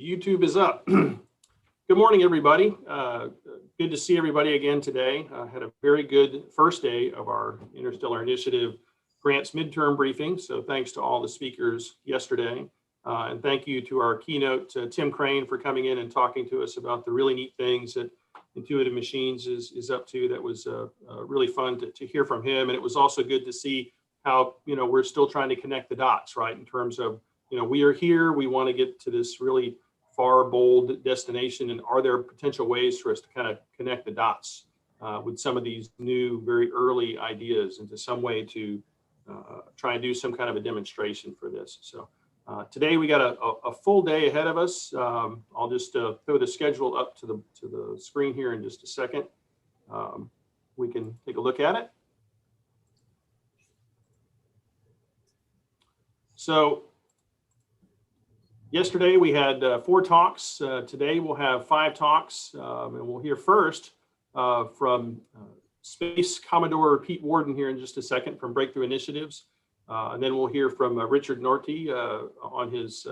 YouTube is up. Good morning, everybody. Good to see everybody again today. Had a very good first day of our Interstellar Initiative Grants midterm briefing. So thanks to all the speakers yesterday. And thank you to our keynote, Tim Crane, for coming in and talking to us about the really neat things that Intuitive Machines is up to. That was really fun to hear from him. And it was also good to see how, we're still trying to connect the dots, right? In terms of, we are here, we want to get to this really far, bold destination. And are there potential ways for us to kind of connect the dots with some of these new, very early ideas into some way to try and do some kind of a demonstration for this. So today we got a full day ahead of us. I'll just throw the schedule up to the screen here in just a second. We can take a look at it. So yesterday we had 4 talks. Today we'll have 5 talks, and we'll hear first from Space Commodore Pete Worden here in just a second from Breakthrough Initiatives. And then we'll hear from Richard Norte on his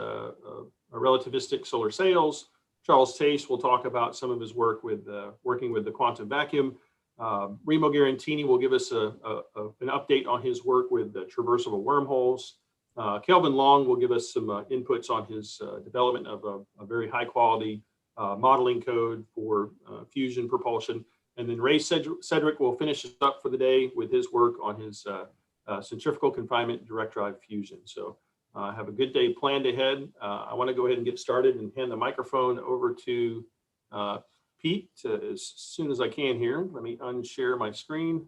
relativistic solar sails. Charles Tace will talk about some of his work with working with the quantum vacuum. Remo Garattini will give us an update on his work with the traversable wormholes. Kelvin Long will give us some inputs on his development of a very high quality modeling code for fusion propulsion. And then Ray Sedwick will finish us up for the day with his work on his centrifugal confinement direct drive fusion. So have a good day planned ahead. I want to go ahead and get started and hand the microphone over to Pete as soon as I can here. Let me unshare my screen.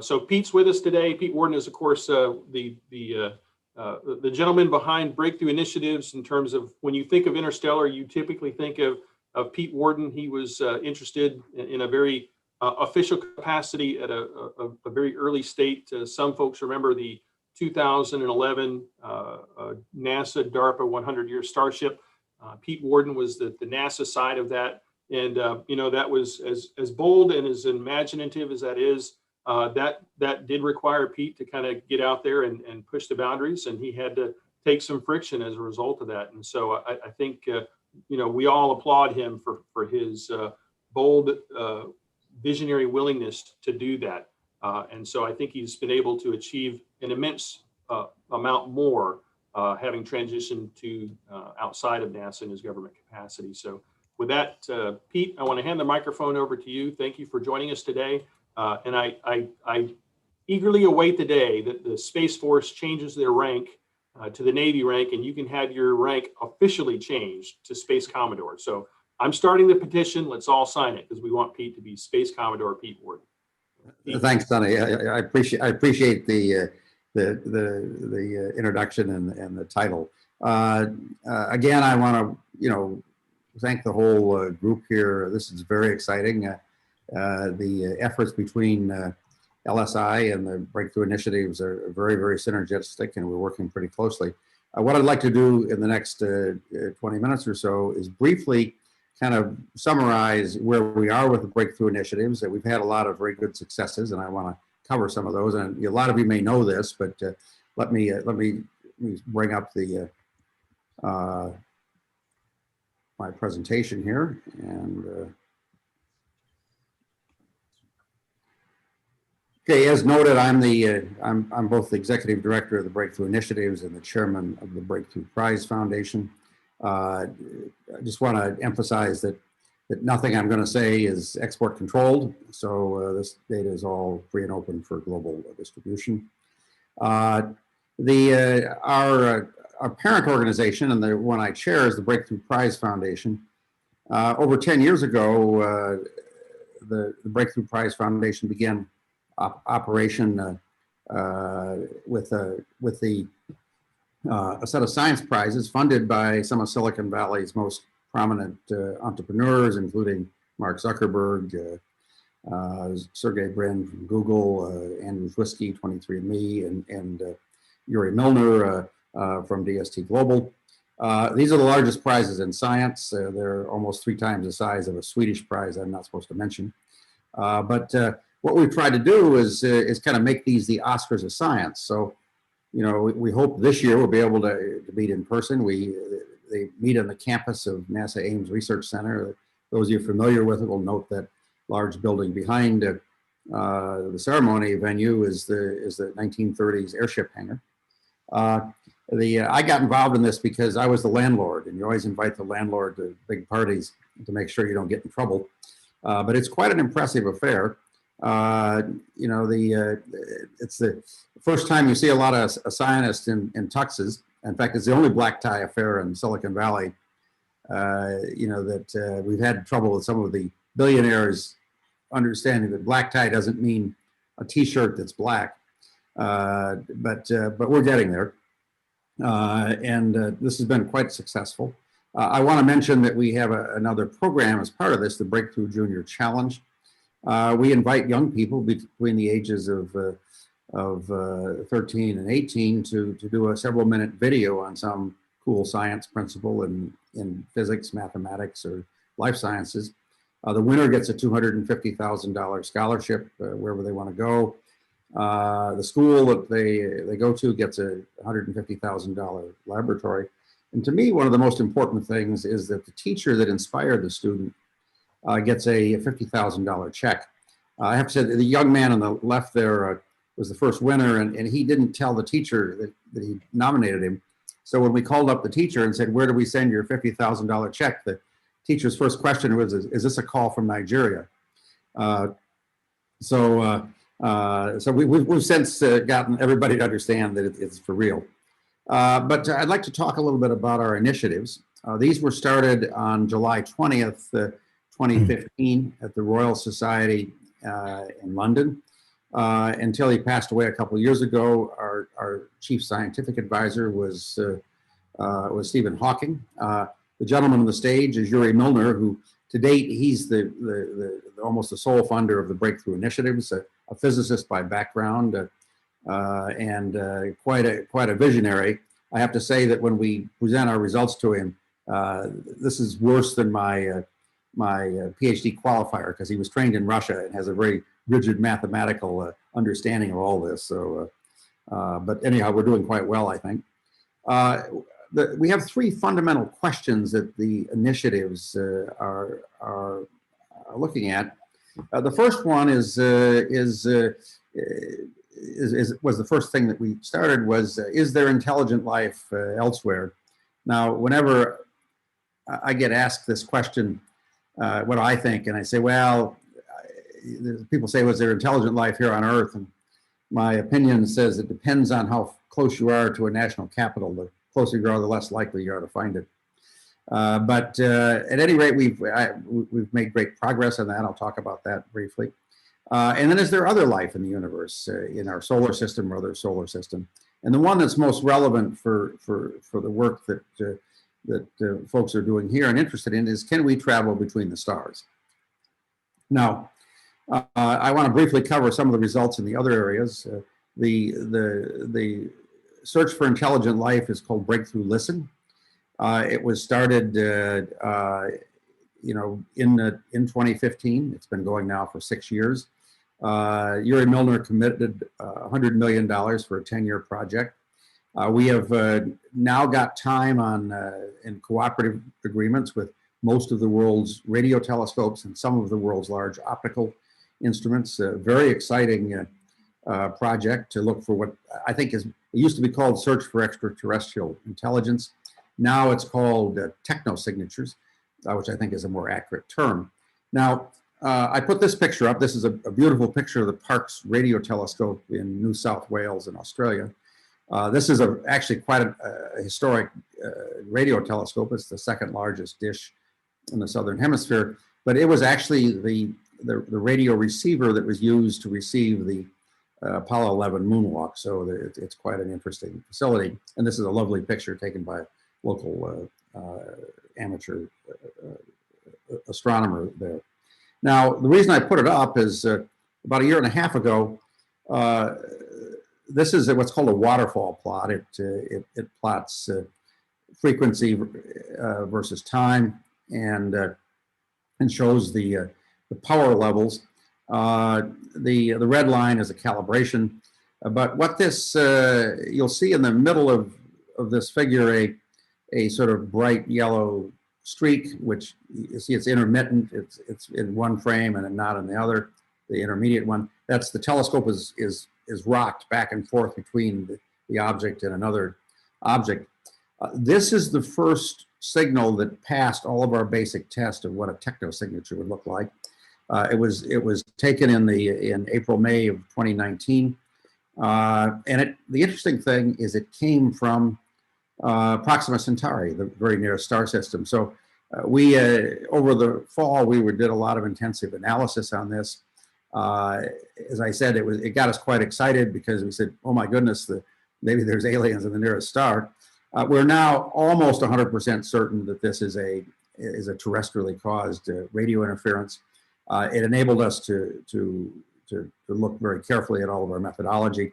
So Pete's with us today. Pete Worden is, of course, the gentleman behind Breakthrough Initiatives. In terms of when you think of Interstellar, you typically think of Pete Worden. He was interested in a very official capacity at a very early state. Some folks remember the 2011 NASA DARPA 100-year Starship. Pete Worden was the NASA side of that. And, that was as bold and as imaginative as that is. That did require Pete to kind of get out there and push the boundaries, and he had to take some friction as a result of that. And so I think, we all applaud him for his bold, visionary willingness to do that. And so I think he's been able to achieve an immense amount more, having transitioned to outside of NASA in his government capacity. So with that, Pete, I want to hand the microphone over to you. Thank you for joining us today. And I eagerly await the day that the Space Force changes their rank to the Navy rank, and you can have your rank officially changed to Space Commodore. So I'm starting the petition. Let's all sign it because we want Pete to be Space Commodore Pete Worden. Pete. Thanks, Sonny. I appreciate the introduction and the title. Again, I want to thank the whole group here. This is very exciting. The efforts between LSI and the Breakthrough Initiatives are very, very synergistic, and we're working pretty closely. What I'd like to do in the next 20 minutes or so is briefly kind of summarize where we are with the Breakthrough Initiatives. That we've had a lot of very good successes, and I want to cover some of those. And a lot of you may know this, but let me bring up the my presentation here. And okay, as noted, I'm both the executive director of the Breakthrough Initiatives and the chairman of the Breakthrough Prize Foundation. I just want to emphasize that nothing I'm going to say is export controlled, so this data is all free and open for global distribution. Our parent organization, and the one I chair, is the Breakthrough Prize Foundation. Over 10 years ago, the Breakthrough Prize Foundation began operation with a set of science prizes funded by some of Silicon Valley's most prominent entrepreneurs, including Mark Zuckerberg, Sergey Brin from Google, Andrew Zwiski, 23andMe, and Yuri Milner from DST Global. These are the largest prizes in science. They're almost 3 times the size of a Swedish prize I'm not supposed to mention. But what we've tried to do is kind of make these the Oscars of science. So, we hope this year we'll be able to meet in person. they meet on the campus of NASA Ames Research Center. Those of you familiar with it will note that large building behind the ceremony venue is the 1930s airship hangar. I got involved in this because I was the landlord, and you always invite the landlord to big parties to make sure you don't get in trouble. But it's quite an impressive affair. You know, it's the first time you see a lot of scientists in tuxes. In fact, it's the only black tie affair in Silicon Valley. You know, that we've had trouble with some of the billionaires understanding that black tie doesn't mean a t-shirt that's black. But we're getting there. This has been quite successful. I want to mention that we have another program as part of this, the Breakthrough Junior Challenge. We invite young people between the ages of 13 and 18 to do a several-minute video on some cool science principle in physics, mathematics, or life sciences. The winner gets a $250,000 scholarship wherever they want to go. The school that they go to gets a $150,000 laboratory. And to me, one of the most important things is that the teacher that inspired the student gets a $50,000 check. I have to say that the young man on the left there was the first winner, and he didn't tell the teacher that he nominated him. So when we called up the teacher and said, "Where do we send your $50,000 check?" the teacher's first question was, "Is this a call from Nigeria?" So we've since gotten everybody to understand that it's for real. But I'd like to talk a little bit about our initiatives. These were started on July 20th, 2015 at the Royal Society in London. Until he passed away a couple of years ago, our chief scientific advisor was Stephen Hawking. The gentleman on the stage is Yuri Milner, who to date, he's almost the sole funder of the Breakthrough Initiatives, a physicist by background, and quite a visionary. I have to say that when we present our results to him, this is worse than my PhD qualifier, because he was trained in Russia and has a very rigid mathematical understanding of all this. So, but anyhow, we're doing quite well, I think. We have three fundamental questions that the initiatives are looking at. The first one was the first thing that we started was, is there intelligent life elsewhere? Now, whenever I get asked this question, what do I think? And I say, well, people say, was there intelligent life here on Earth? And my opinion says it depends on how close you are to a national capital. The closer you are, the less likely you are to find it. But at any rate, we've made great progress on that. I'll talk about that briefly. And then is there other life in the universe, in our solar system or other solar system? And the one that's most relevant for the work that folks are doing here and interested in is, can we travel between the stars? Now, I want to briefly cover some of the results in the other areas. The search for intelligent life is called Breakthrough Listen. It was started, you know, in 2015. It's been going now for 6 years. Yuri Milner committed $100 million for a 10-year project. We have now got time in cooperative agreements with most of the world's radio telescopes and some of the world's large optical instruments. A very exciting project to look for what I think it used to be called Search for Extraterrestrial Intelligence. Now it's called technosignatures, which I think is a more accurate term. Now, I put this picture up. This is a beautiful picture of the Parkes Radio Telescope in New South Wales in Australia. This is actually quite a historic radio telescope. It's the second largest dish in the Southern Hemisphere, but it was actually the radio receiver that was used to receive the Apollo 11 moonwalk. So it's quite an interesting facility. And this is a lovely picture taken by a local amateur astronomer there. Now, the reason I put it up is about a year and a half ago, this is what's called a waterfall plot. It plots frequency versus time and shows the power levels. The red line is a calibration. But what this, you'll see in the middle of this figure a sort of bright yellow streak, which you see it's intermittent. It's in one frame and not in the other, the intermediate one. That's the telescope is rocked back and forth between the object and another object. This is the first signal that passed all of our basic tests of what a technosignature would look like. It was taken in April, May of 2019. And the interesting thing is it came from Proxima Centauri, the very nearest star system. So we, over the fall, we did a lot of intensive analysis on this. As I said, it got us quite excited because we said, oh my goodness, maybe there's aliens in the nearest star. We're now almost 100% certain that this is a terrestrially caused radio interference. It enabled us to look very carefully at all of our methodology.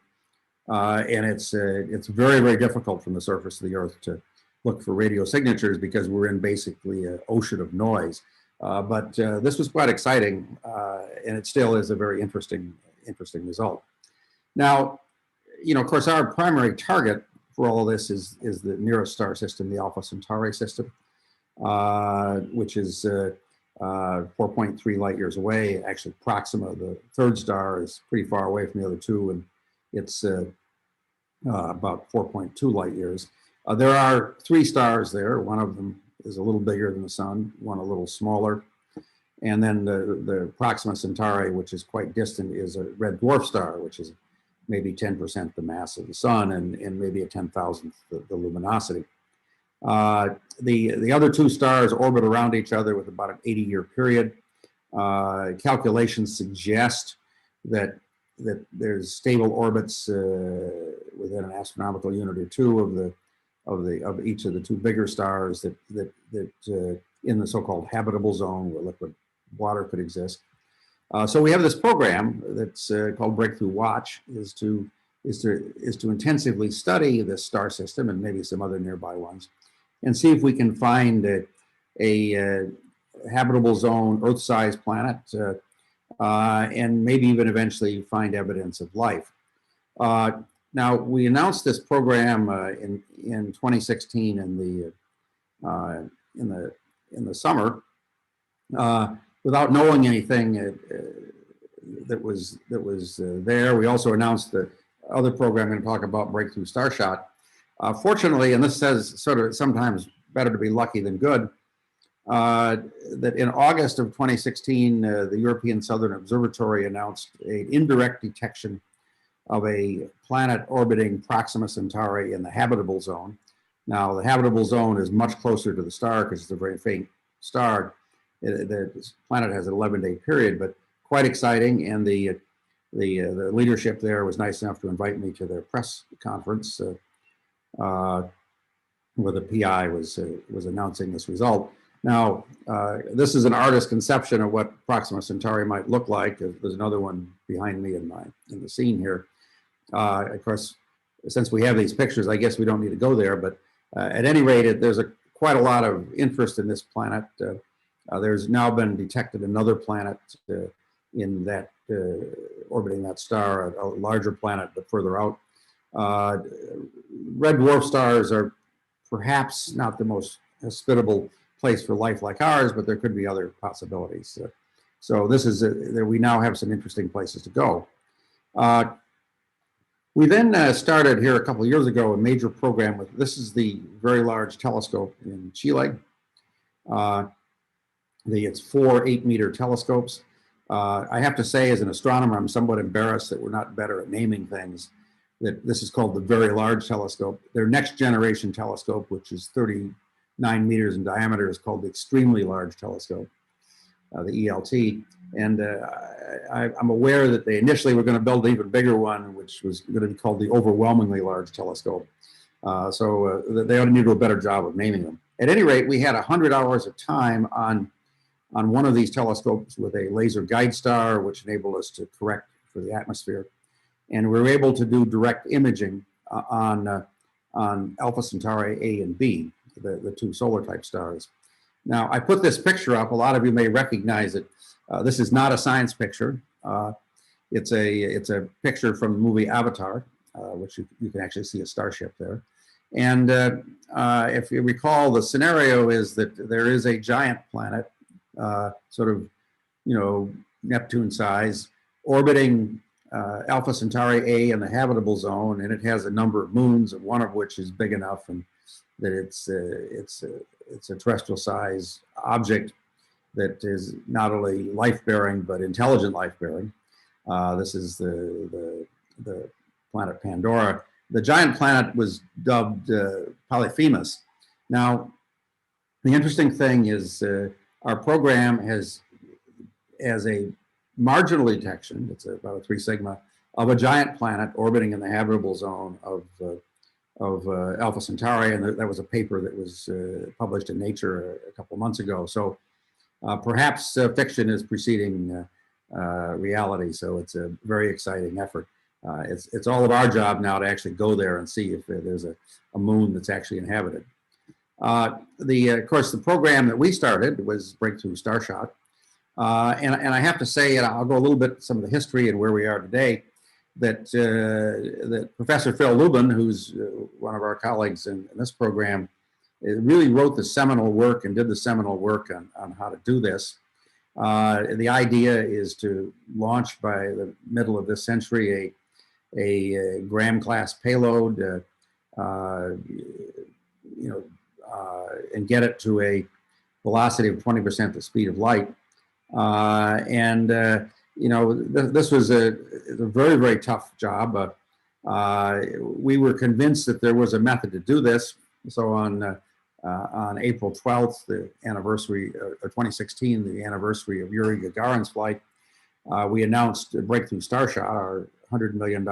And it's very, very difficult from the surface of the Earth to look for radio signatures because we're in basically an ocean of noise. But this was quite exciting, and it still is a very interesting result. Now, of course, our primary target for all of this is the nearest star system, the Alpha Centauri system, which is 4.3 light years away. Actually, Proxima, the third star, is pretty far away from the other two, and it's about 4.2 light years. There are 3 stars there. One of them is a little bigger than the sun, one a little smaller. And then the Proxima Centauri, which is quite distant, is a red dwarf star, which is maybe 10% the mass of the sun and maybe a 10,000th the luminosity. The other 2 stars orbit around each other with about an 80-year period. Calculations suggest that there's stable orbits within an astronomical unit or 2 of each of the 2 bigger stars that in the so-called habitable zone where liquid water could exist. So we have this program that's called Breakthrough Watch, is to intensively study this star system and maybe some other nearby ones, and see if we can find a habitable zone, Earth-sized planet, and maybe even eventually find evidence of life. Now, we announced this program in 2016 in the summer without knowing anything that was there. We also announced the other program I'm going to talk about, Breakthrough Starshot. Fortunately, and this says sort of sometimes better to be lucky than good, that in August of 2016, the European Southern Observatory announced an indirect detection of a planet orbiting Proxima Centauri in the habitable zone. Now, the habitable zone is much closer to the star because it's a very faint star. The planet has an 11-day period, but quite exciting. And the leadership there was nice enough to invite me to their press conference where the PI was announcing this result. Now, this is an artist's conception of what Proxima Centauri might look like. There's another one behind me in the scene here. Of course, since we have these pictures, I guess we don't need to go there. But at any rate, there's quite a lot of interest in this planet. There's now been detected another planet in that orbiting that star, a larger planet, but further out. Red dwarf stars are perhaps not the most hospitable place for life like ours, but there could be other possibilities. So this is we now have some interesting places to go. We then started here a couple of years ago a major program this is the Very Large Telescope in Chile. It's 4 8-meter telescopes. I have to say, as an astronomer, I'm somewhat embarrassed that we're not better at naming things. That this is called the Very Large Telescope. Their next generation telescope, which is 39 meters in diameter, is called the Extremely Large Telescope, the ELT. And I'm aware that they initially were going to build an even bigger one, which was going to be called the Overwhelmingly Large Telescope. So they ought to do a better job of naming them. At any rate, we had 100 hours of time on one of these telescopes with a laser guide star, which enabled us to correct for the atmosphere. And we were able to do direct imaging on Alpha Centauri A and B, the 2 solar type stars. Now, I put this picture up. A lot of you may recognize it. This is not a science picture. It's a picture from the movie Avatar, which you can actually see a starship there. And if you recall, the scenario is that there is a giant planet, sort of, Neptune size, orbiting Alpha Centauri A in the habitable zone, and it has a number of moons, one of which is big enough and that it's a terrestrial size object that is not only life-bearing but intelligent life-bearing. This is the planet Pandora. The giant planet was dubbed Polyphemus. Now, the interesting thing is our program has a marginal detection, it's about a 3 sigma, of a giant planet orbiting in the habitable zone of Alpha Centauri, and that was a paper that was published in Nature a couple of months ago. So perhaps fiction is preceding reality, so it's a very exciting effort. It's all of our job now to actually go there and see if there's a moon that's actually inhabited. Of course, the program that we started was Breakthrough Starshot. And I have to say, and I'll go a little bit some of the history and where we are today, that Professor Phil Lubin, who's one of our colleagues in this program, really wrote the seminal work and did the seminal work on how to do this. The idea is to launch by the middle of this century a Gram-class payload, and get it to a velocity of 20% the speed of light. This was a very, very tough job. We were convinced that there was a method to do this. So on April 12th, the anniversary, or 2016, the anniversary of Yuri Gagarin's flight, we announced Breakthrough Starshot, our $100 million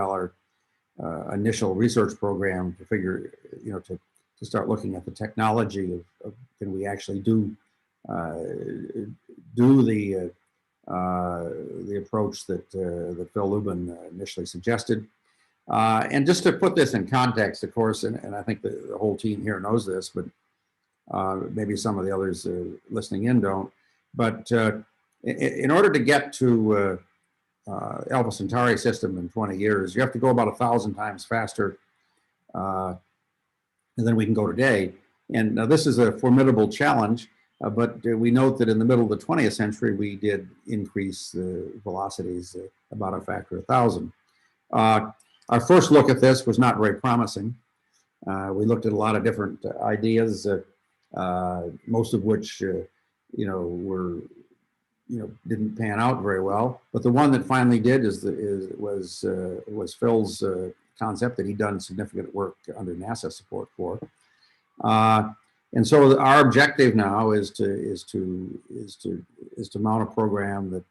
initial research program to figure, to start looking at the technology of can we actually do the approach that Phil Lubin initially suggested. And just to put this in context, of course, and I think the whole team here knows this, but maybe some of the others listening in don't. But in order to get to Alpha Centauri system in 20 years, you have to go about 1,000 times faster than we can go today. And now this is a formidable challenge. But we note that in the middle of the 20th century, we did increase the velocities about a factor of 1,000. Our first look at this was not very promising. We looked at a lot of different ideas, most of which, didn't pan out very well. But the one that finally did was Phil's concept that he'd done significant work under NASA support for. And so our objective now is to mount a program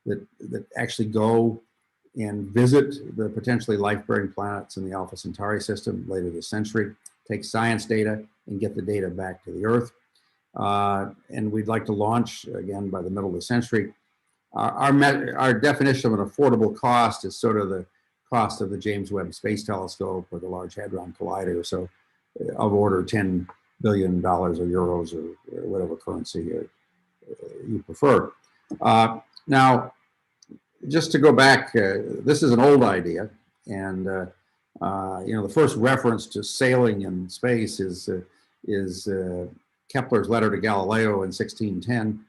that actually go and visit the potentially life-bearing planets in the Alpha Centauri system later this century, take science data and get the data back to the Earth. And we'd like to launch again by the middle of the century. Our definition of an affordable cost is sort of the cost of the James Webb Space Telescope or the Large Hadron Collider, so of order $10 billion or euros or whatever currency you prefer. Now, just to go back, this is an old idea, and the first reference to sailing in space is Kepler's letter to Galileo in 1610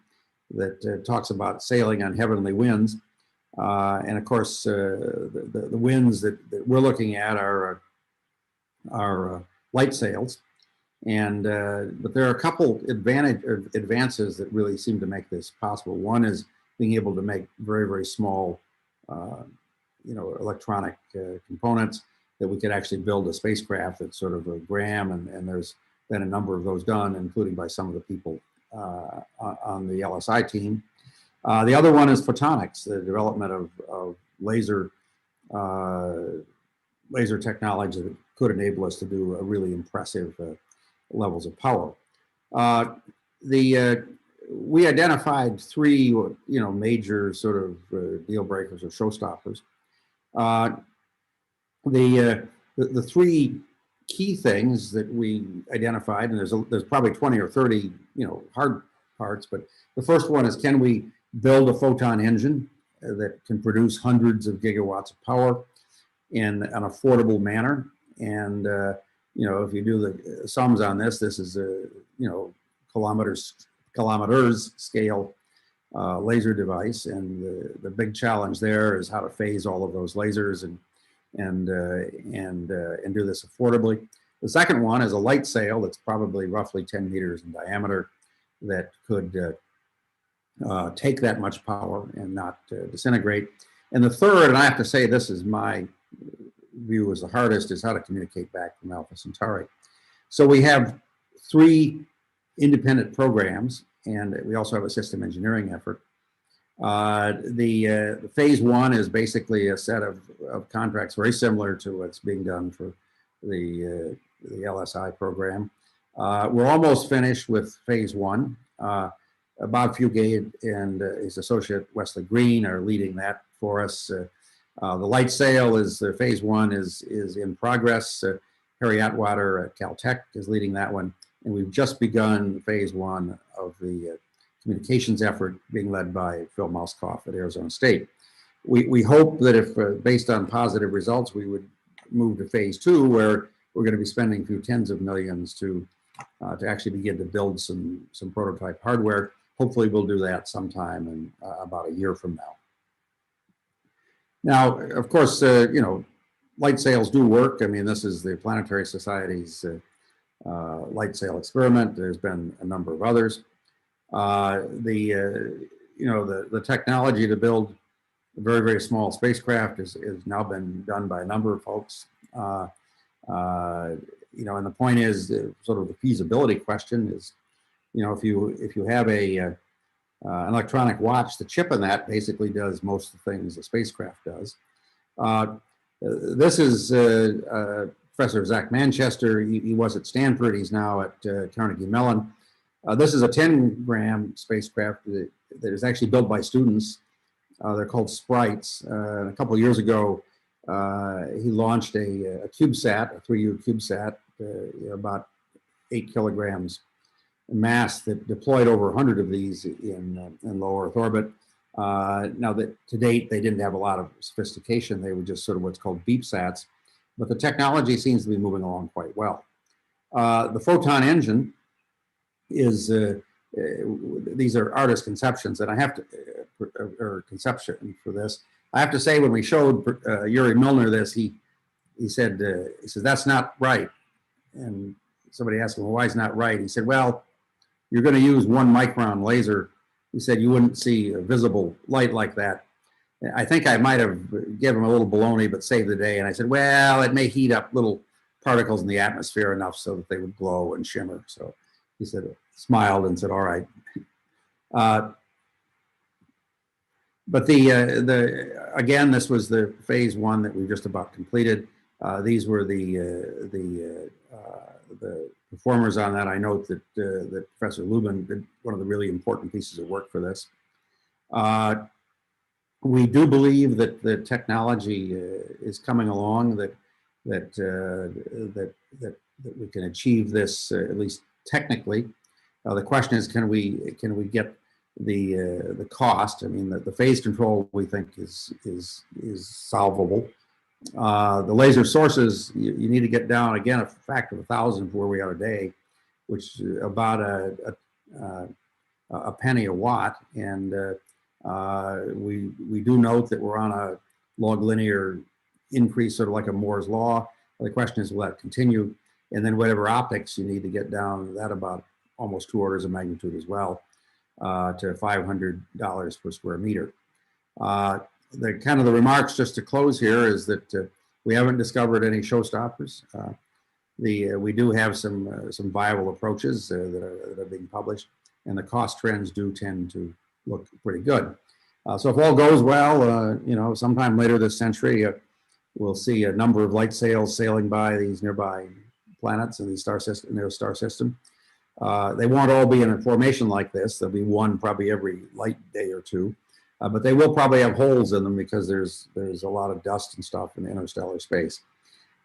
that talks about sailing on heavenly winds. And of course, the winds that we're looking at are light sails. And but there are a couple advances that really seem to make this possible. One is being able to make very, very small, electronic components that we could actually build a spacecraft that's sort of a gram, and there's been a number of those done, including by some of the people on the LSI team. The other one is photonics, the development of laser technology that could enable us to do a really impressive levels of power. We identified three, major sort of deal breakers or showstoppers. The three key things that we identified, and there's probably 20 or 30, hard parts, but the first one is, can we build a photon engine that can produce hundreds of gigawatts of power in an affordable manner? And you know, if you do the sums on this, this is a, you know, kilometers scale laser device, and the big challenge there is how to phase all of those lasers and do this affordably. The second one is a light sail that's probably roughly 10 meters in diameter that could take that much power and not disintegrate. And the third, and I have to say this is my view is the hardest, is how to communicate back from Alpha Centauri. So we have 3 independent programs, and we also have a system engineering effort. The phase 1 is basically a set of contracts very similar to what's being done for the LSI program. We're almost finished with phase 1. Bob Fugate and his associate Wesley Green are leading that for us. The light sail is phase 1 is in progress. Harry Atwater at Caltech is leading that one, and we've just begun phase 1 of the communications effort being led by Phil Mouskoff at Arizona State. We hope that if based on positive results, we would move to phase 2, where we're going to be spending a few tens of millions to actually begin to build some prototype hardware. Hopefully we'll do that sometime in about a year from now. Now, of course, you know, light sails do work. I mean, this is the Planetary Society's light sail experiment. There's been a number of others. You know, the technology to build a very, very small spacecraft is now been done by a number of folks. You know, and the point is, sort of the feasibility question is, you know, if you have an electronic watch, the chip in that basically does most of the things a spacecraft does. This is Professor Zach Manchester. He was at Stanford. He's now at Carnegie Mellon. This is a 10-gram spacecraft that is actually built by students. They're called Sprites. A couple of years ago, he launched a CubeSat, a 3U CubeSat, about 8 kilograms mass, that deployed over 100 of these in low Earth orbit. Now, that to date, they didn't have a lot of sophistication. They were just sort of what's called beep sats, but the technology seems to be moving along quite well. The photon engine is, these are artist conceptions, and I have to, or conception for this. I have to say, when we showed Yuri Milner this, he said, that's not right. And somebody asked him, well, why is it not right? He said, well, you're going to use 1 micron laser. He said you wouldn't see a visible light like that. I think I might have given him a little baloney, but saved the day. And I said, well, it may heat up little particles in the atmosphere enough so that they would glow and shimmer. So he said, smiled and said, all right. But again, this was the phase 1 that we just about completed. These were the performers on that. I note that that Professor Lubin did one of the really important pieces of work for this. We do believe that the technology is coming along, that we can achieve this at least technically. The question is, can we get the cost? I mean, the phase control we think is solvable. The laser sources, you need to get down again a factor of 1,000 from where we are today, which is about a penny a watt. And we do note that we're on a log linear increase, sort of like a Moore's law. The question is, will that continue? And then whatever optics you need to get down that about almost 2 orders of magnitude as well, to $500 per square meter. The kind of the remarks just to close here is that we haven't discovered any showstoppers. We do have some viable approaches that are being published, and the cost trends do tend to look pretty good. So if all goes well, you know, sometime later this century, we'll see a number of light sails sailing by these nearby planets in the star system. They won't all be in a formation like this. There'll be one probably every light day or two. But they will probably have holes in them because there's a lot of dust and stuff in interstellar space.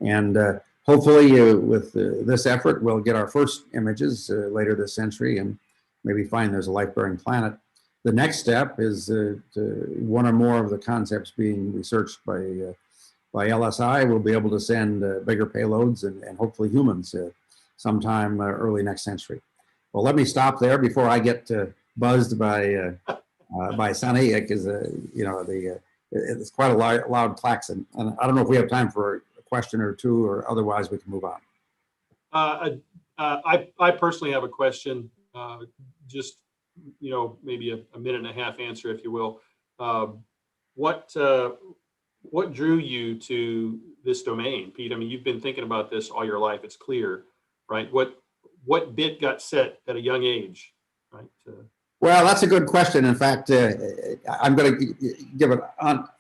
And hopefully with this effort, we'll get our first images later this century and maybe find there's a life-bearing planet. The next step is one or more of the concepts being researched by by LSI, we'll be able to send bigger payloads and hopefully humans sometime early next century. Well, let me stop there before I get buzzed by Sunny, because it's quite a loud klaxon. And I don't know if we have time for a question or two, or otherwise we can move on. I personally have a question, just, maybe a minute and a half answer, if you will. What drew you to this domain, Pete? I mean, you've been thinking about this all your life. It's clear, right? What bit got set at a young age, right? Well, that's a good question. In fact, I'm going to give an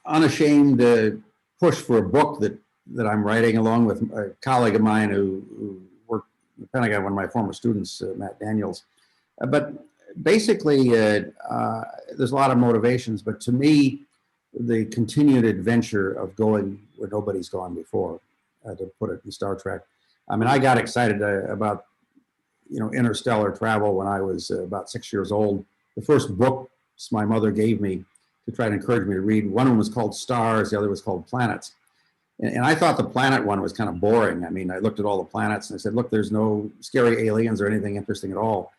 unashamed push for a book that I'm writing along with a colleague of mine who worked in the Pentagon, one of my former students, Matt Daniels. But basically, there's a lot of motivations, but to me, the continued adventure of going where nobody's gone before, to put it in Star Trek. I mean, I got excited about, interstellar travel when I was about 6 years old. The first books my mother gave me to try to encourage me to read, one of them was called Stars, the other was called Planets. And I thought the planet one was kind of boring. I mean, I looked at all the planets and I said, look, there's no scary aliens or anything interesting at all.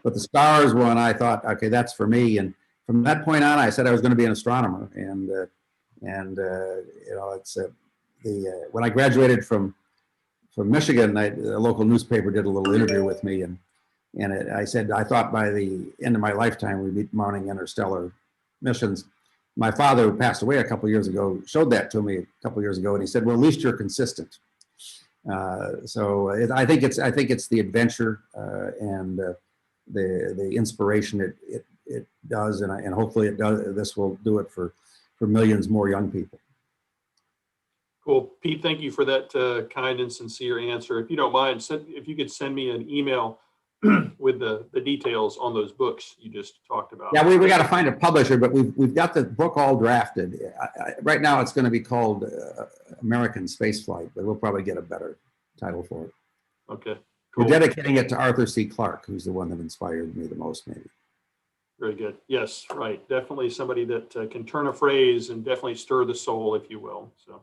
But the Stars one, I thought, okay, that's for me. And from that point on, I said I was going to be an astronomer. And it's when I graduated from Michigan, a local newspaper did a little interview with me, and I said I thought by the end of my lifetime we'd be mounting interstellar missions. My father, who passed away a couple of years ago, showed that to me a couple of years ago, and he said, "Well, at least you're consistent." I think it's the adventure and the inspiration it does, and hopefully it does. This will do it for millions more young people. Cool. Pete, thank you for that kind and sincere answer. If you don't mind, if you could send me an email with the details on those books you just talked about. Yeah, we got to find a publisher, but we've got the book all drafted. Right now it's going to be called American Spaceflight, but we'll probably get a better title for it. Okay, cool. We're dedicating it to Arthur C. Clarke, who's the one that inspired me the most, maybe. Very good. Yes, right. Definitely somebody that can turn a phrase and definitely stir the soul, if you will. So,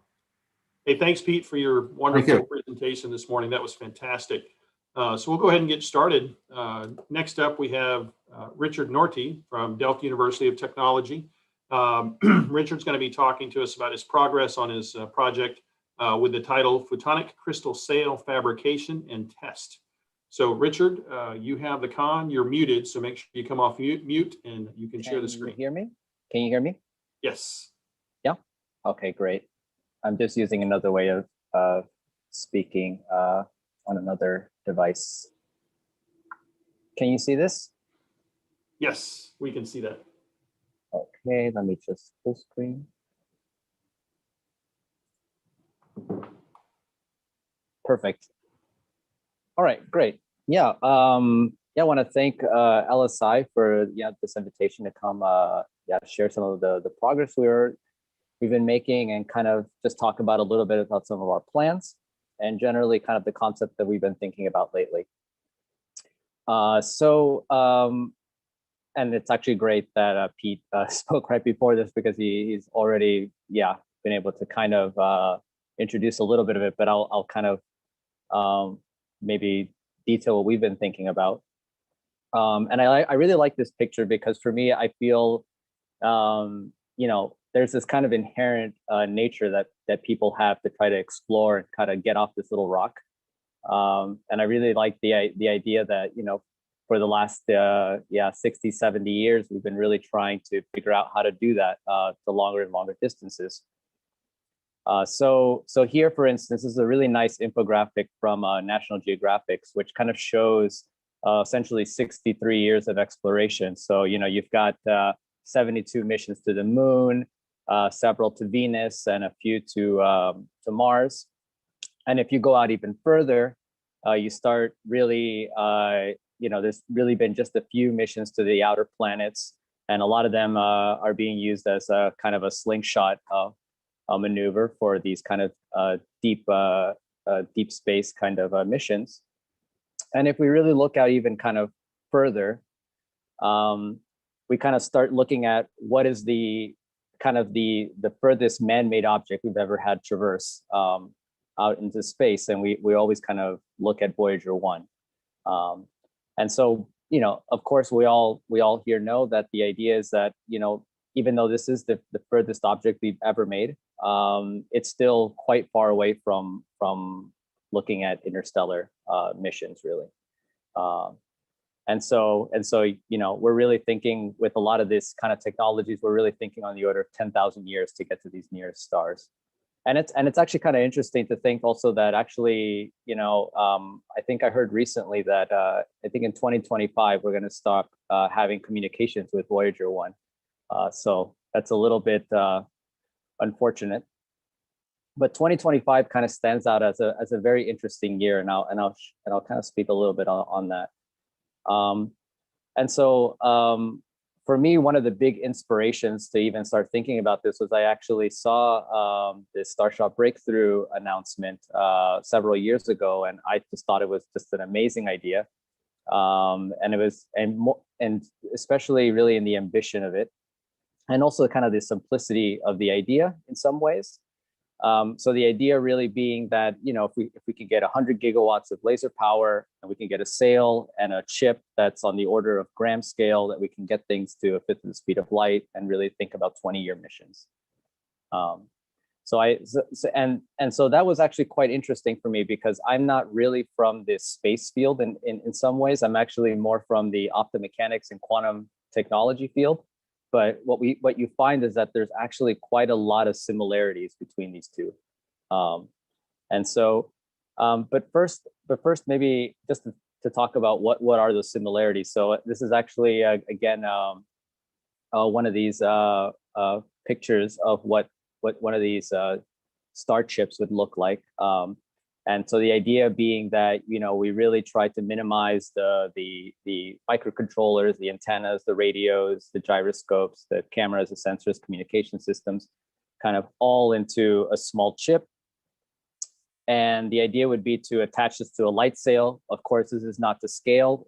hey, thanks, Pete, for your wonderful presentation this morning. That was fantastic. So we'll go ahead and get started. Next up, we have Richard Norte from Delft University of Technology. Richard's going to be talking to us about his progress on his project with the title Photonic Crystal Sail Fabrication and Test. So Richard, you have the con, you're muted, so make sure you come off mute and you can share the screen. Can you hear me? Can you hear me? Yes. Yeah? Okay, great. I'm just using another way of speaking on another device. Can you see this? Yes, we can see that. Okay, let me just full screen. Perfect. All right, great. Yeah, I want to thank LSI for this invitation to come share some of the progress we've been making and kind of just talk about a little bit about some of our plans and generally kind of the concept that we've been thinking about lately. And it's actually great that Pete spoke right before this because he's already been able to kind of introduce a little bit of it, but I'll kind of maybe detail what we've been thinking about. And I really like this picture because for me, I feel, there's this kind of inherent nature that people have to try to explore and kind of get off this little rock. And I really like the idea that, for the last 60, 70 years, we've been really trying to figure out how to do that to longer and longer distances. So here, for instance, is a really nice infographic from National Geographic, which kind of shows essentially 63 years of exploration. So, you've got 72 missions to the moon, several to Venus, and a few to Mars. And if you go out even further, you start really, there's really been just a few missions to the outer planets, and a lot of them are being used as a kind of a slingshot maneuver for these kind of deep space kind of missions. And if we really look out even kind of further, we kind of start looking at what is the kind of the furthest man-made object we've ever had traverse out into space, and we always kind of look at Voyager 1. And so, of course, we all here know that the idea is that, even though this is the furthest object we've ever made, it's still quite far away from looking at interstellar missions, really. And so, we're really thinking with a lot of this kind of technologies, we're really thinking on the order of 10,000 years to get to these nearest stars. And it's actually kind of interesting to think also that actually, I think I heard recently that I think in 2025, we're going to stop having communications with Voyager 1. So that's a little bit unfortunate. But 2025 kind of stands out as a very interesting year, and I'll kind of speak a little bit on that. And so for me, one of the big inspirations to even start thinking about this was I actually saw this Starshot breakthrough announcement several years ago, and I just thought it was just an amazing idea. And it was, and especially really in the ambition of it, and also kind of the simplicity of the idea in some ways. So the idea really being that, if we could get 100 gigawatts of laser power, and we can get a sail and a chip that's on the order of gram scale, that we can get things to a fifth of the speed of light and really think about 20-year missions. So that was actually quite interesting for me, because I'm not really from this space field in some ways. I'm actually more from the optomechanics and quantum technology field. But what you find is that there's actually quite a lot of similarities between these two. And so, but first maybe just to talk about what are those similarities. So this is actually, again, one of these pictures of what one of these star chips would look like. And so the idea being that, we really try to minimize the microcontrollers, the antennas, the radios, the gyroscopes, the cameras, the sensors, communication systems, kind of all into a small chip. And the idea would be to attach this to a light sail. Of course, this is not to scale,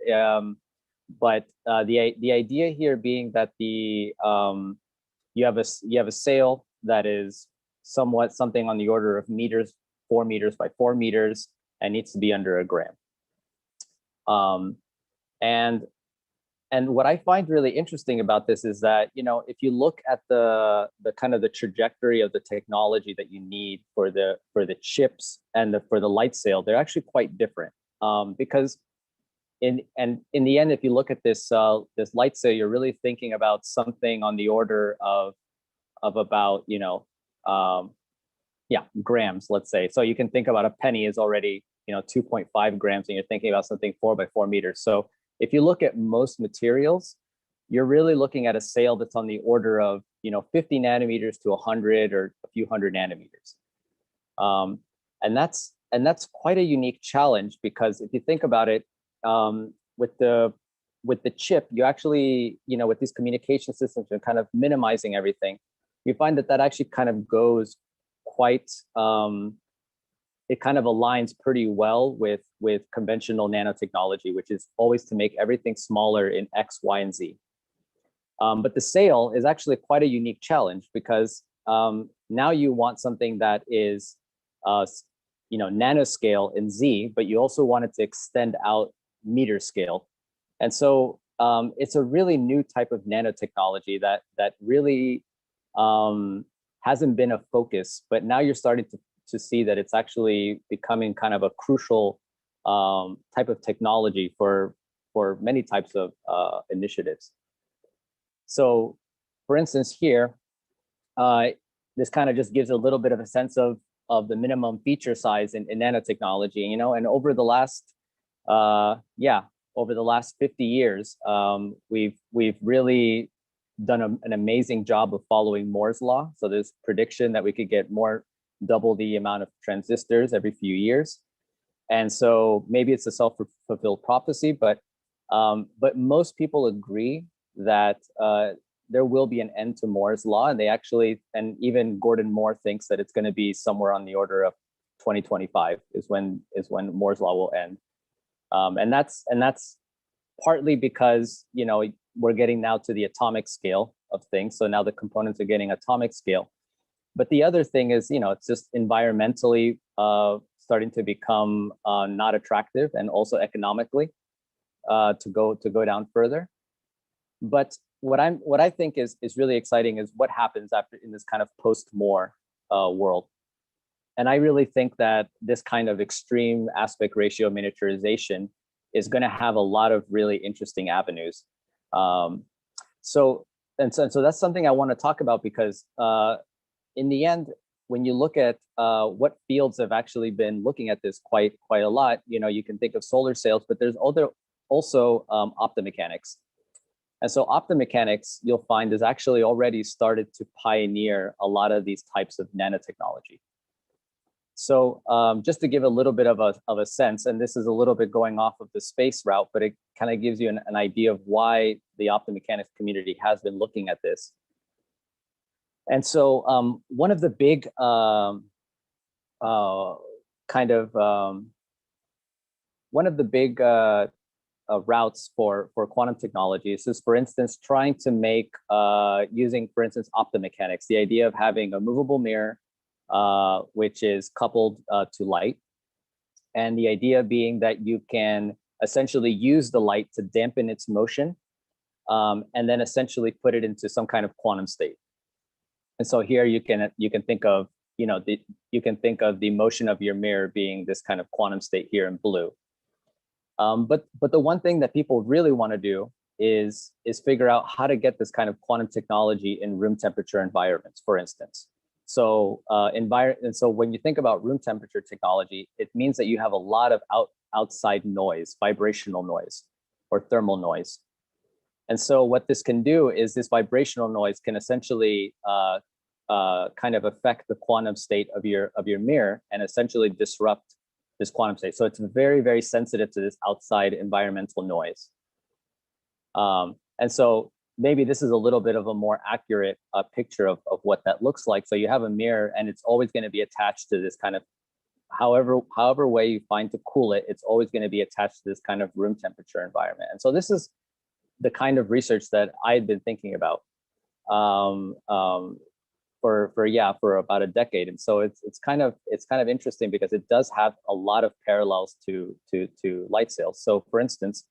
but the idea here being that you have a sail that is somewhat something on the order of meters, 4 meters by 4 meters, and needs to be under a gram. And what I find really interesting about this is that, if you look at the kind of the trajectory of the technology that you need for the chips and for the light sail, they're actually quite different. Because in the end, if you look at this light sail, you're really thinking about something on the order of about, grams, let's say. So you can think about a penny is already, 2.5 grams, and you're thinking about something 4 by 4 meters. So if you look at most materials, you're really looking at a sail that's on the order of, 50 nanometers to 100 or a few hundred nanometers. And that's quite a unique challenge, because if you think about it, with the chip, you actually, with these communication systems and kind of minimizing everything, you find that actually kind of goes quite, it kind of aligns pretty well with conventional nanotechnology, which is always to make everything smaller in X, Y, and Z. But the sail is actually quite a unique challenge, because now you want something that is, nanoscale in Z, but you also want it to extend out meter scale. And so it's a really new type of nanotechnology that really hasn't been a focus, but now you're starting to see that it's actually becoming kind of a crucial type of technology for many types of initiatives. So, for instance, here, this kind of just gives a little bit of a sense of the minimum feature size in nanotechnology, and over the last, over the last 50 years, we've really done an amazing job of following Moore's law. So there's prediction that we could get double the amount of transistors every few years. And so maybe it's a self-fulfilled prophecy, but most people agree that there will be an end to Moore's law, and even Gordon Moore thinks that it's going to be somewhere on the order of 2025 is when Moore's law will end. And that's partly because we're getting now to the atomic scale, of things. So now the components are getting atomic scale. But the other thing is, it's just environmentally starting to become not attractive, and also economically to go down further. But what I think is really exciting is what happens after in this kind of post-Moore world. And I really think that this kind of extreme aspect ratio miniaturization is going to have a lot of really interesting avenues. So that's something I want to talk about, because in the end, when you look at what fields have actually been looking at this quite a lot, you can think of solar sails, but there's also optomechanics. And so optomechanics, you'll find, has actually already started to pioneer a lot of these types of nanotechnology. So just to give a little bit of a sense, and this is a little bit going off of the space route, but it kind of gives you an idea of why the optomechanics community has been looking at this. And so one of the big routes for quantum technologies is, for instance, trying to make, using, for instance, optomechanics, the idea of having a movable mirror, which is coupled to light. And the idea being that you can essentially use the light to dampen its motion, and then essentially put it into some kind of quantum state. And so here you can think of, the motion of your mirror being this kind of quantum state here in blue. But the one thing that people really want to do is figure out how to get this kind of quantum technology in room temperature environments, for instance. So and so when you think about room temperature technology, it means that you have a lot of outside noise, vibrational noise, or thermal noise. And so what this can do is this vibrational noise can essentially kind of affect the quantum state of your mirror and essentially disrupt this quantum state. So it's very, very sensitive to this outside environmental noise. And so maybe this is a little bit of a more accurate picture of what that looks like. So you have a mirror, and it's always going to be attached to this kind of, however way you find to cool it, it's always going to be attached to this kind of room temperature environment. And so this is the kind of research that I had been thinking about for about a decade. And so it's kind of interesting, because it does have a lot of parallels to light sails. So for instance,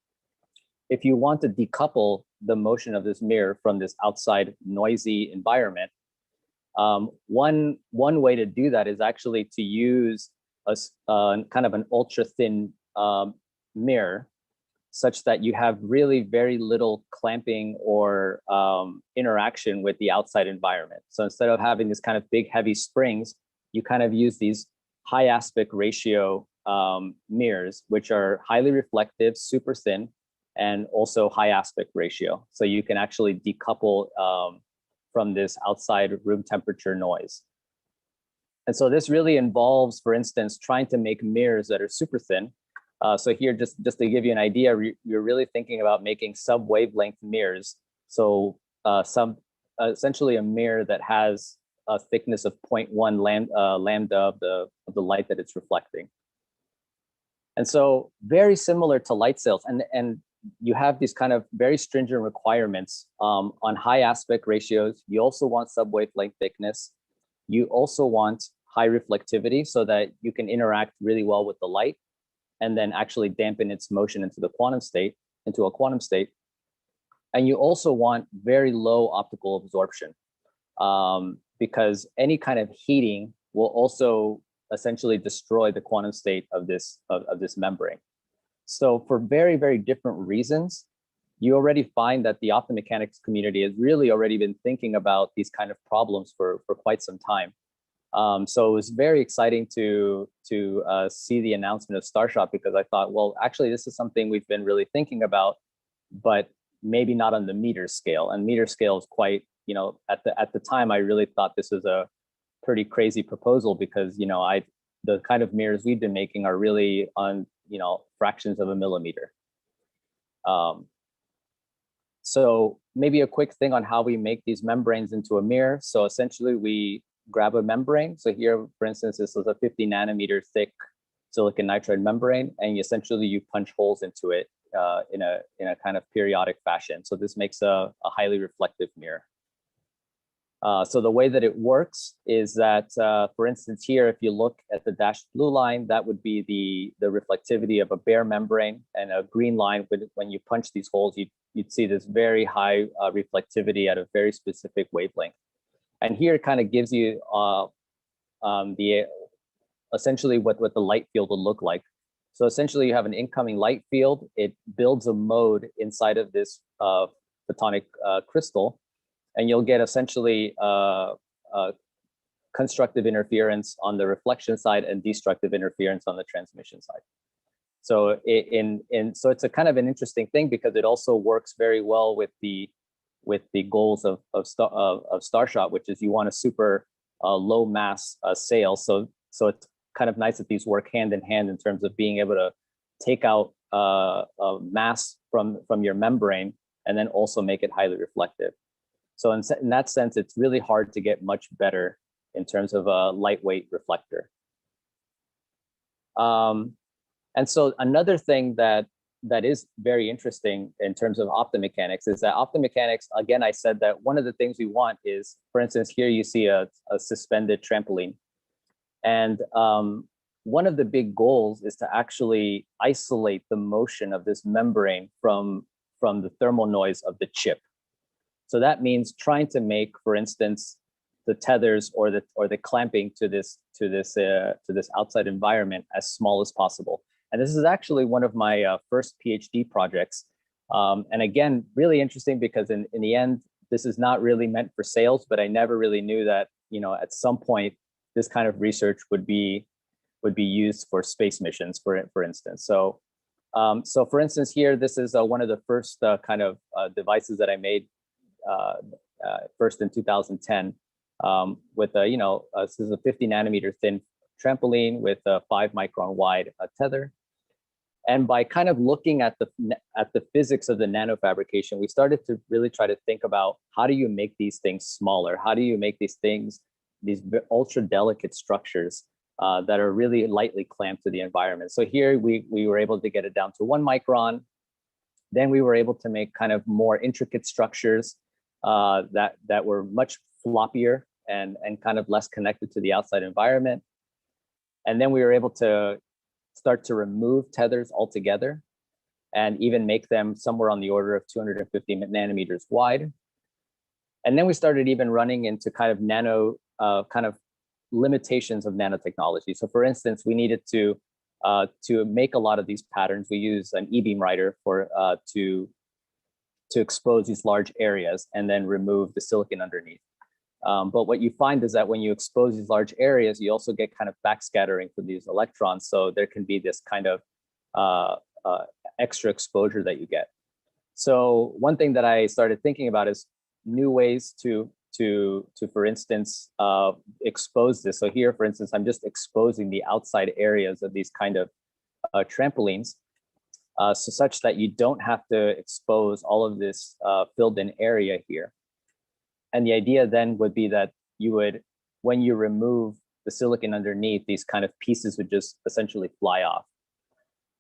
if you want to decouple the motion of this mirror from this outside noisy environment, one way to do that is actually to use a kind of an ultra thin mirror, such that you have really very little clamping or interaction with the outside environment. So instead of having this kind of big heavy springs, you kind of use these high aspect ratio mirrors, which are highly reflective, super thin, and also high aspect ratio. So you can actually decouple from this outside room temperature noise. And so this really involves, for instance, trying to make mirrors that are super thin. So here, just to give you an idea, you're really thinking about making sub-wavelength mirrors. So essentially a mirror that has a thickness of 0.1 lambda of the light that it's reflecting. And so very similar to light sails, and you have these kind of very stringent requirements on high aspect ratios. You also want sub-wavelength thickness. You also want high reflectivity, so that you can interact really well with the light, and then actually dampen its motion into a quantum state. And you also want very low optical absorption, because any kind of heating will also essentially destroy the quantum state of this membrane. So for very, very different reasons, you already find that the optomechanics community has really already been thinking about these kind of problems for quite some time. So it was very exciting to see the announcement of Starshot, because I thought, well, actually, this is something we've been really thinking about, but maybe not on the meter scale. And meter scale is quite, at the time, I really thought this was a pretty crazy proposal, because the kind of mirrors we've been making are really on fractions of a millimeter. So maybe a quick thing on how we make these membranes into a mirror. So essentially, we grab a membrane. So here, for instance, this is a 50 nanometer thick silicon nitride membrane, and you punch holes into it in a kind of periodic fashion. So this makes a highly reflective mirror. So the way that it works is that, for instance, here, if you look at the dashed blue line, that would be the reflectivity of a bare membrane, and a green line, when you punch these holes, you'd see this very high reflectivity at a very specific wavelength. And here it kind of gives you essentially what the light field would look like. So essentially you have an incoming light field. It builds a mode inside of this photonic crystal, and you'll get essentially constructive interference on the reflection side and destructive interference on the transmission side. So so it's a kind of an interesting thing, because it also works very well with the goals of Starshot, which is you want a super low mass sail. So it's kind of nice that these work hand in hand in terms of being able to take out mass from your membrane and then also make it highly reflective. So in that sense, it's really hard to get much better in terms of a lightweight reflector. And so another thing that is very interesting in terms of optomechanics is that optomechanics, again, I said that one of the things we want is, for instance, here you see a suspended trampoline. And one of the big goals is to actually isolate the motion of this membrane from the thermal noise of the chip. So that means trying to make, for instance, the tethers or the clamping to this outside environment as small as possible. And this is actually one of my first PhD projects. And again, really interesting, because in the end, this is not really meant for sales, but I never really knew that, at some point, this kind of research would be used for space missions, for instance. So for instance, here, this is one of the first kind of devices that I made first in 2010 with this is a 50 nanometer thin trampoline with a 5 micron wide tether. And by kind of looking at the physics of the nanofabrication, we started to really try to think about, how do you make these things smaller? How do you make these ultra delicate structures that are really lightly clamped to the environment? So here we were able to get it down to 1 micron. Then we were able to make kind of more intricate structures that were much floppier and kind of less connected to the outside environment. And then we were able to start to remove tethers altogether and even make them somewhere on the order of 250 nanometers wide. And then we started even running into kind of kind of limitations of nanotechnology. So for instance, we needed to make a lot of these patterns. We use an E-beam writer to expose these large areas and then remove the silicon underneath. But what you find is that when you expose these large areas, you also get kind of backscattering for these electrons. So there can be this kind of extra exposure that you get. So one thing that I started thinking about is new ways to for instance, expose this. So here, for instance, I'm just exposing the outside areas of these kind of trampolines, so such that you don't have to expose all of this filled in area here. And the idea then would be that you would, when you remove the silicon underneath, these kind of pieces would just essentially fly off.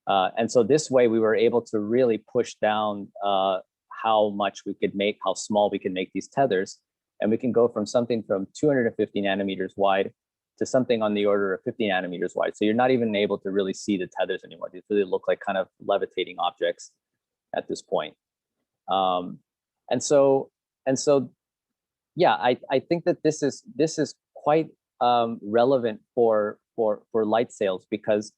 And so this way we were able to really push down how much we could make, how small we can make these tethers. And we can go from something from 250 nanometers wide to something on the order of 50 nanometers wide. So you're not even able to really see the tethers anymore. These really look like kind of levitating objects at this point. And so yeah, I think that this is quite relevant for light sails, because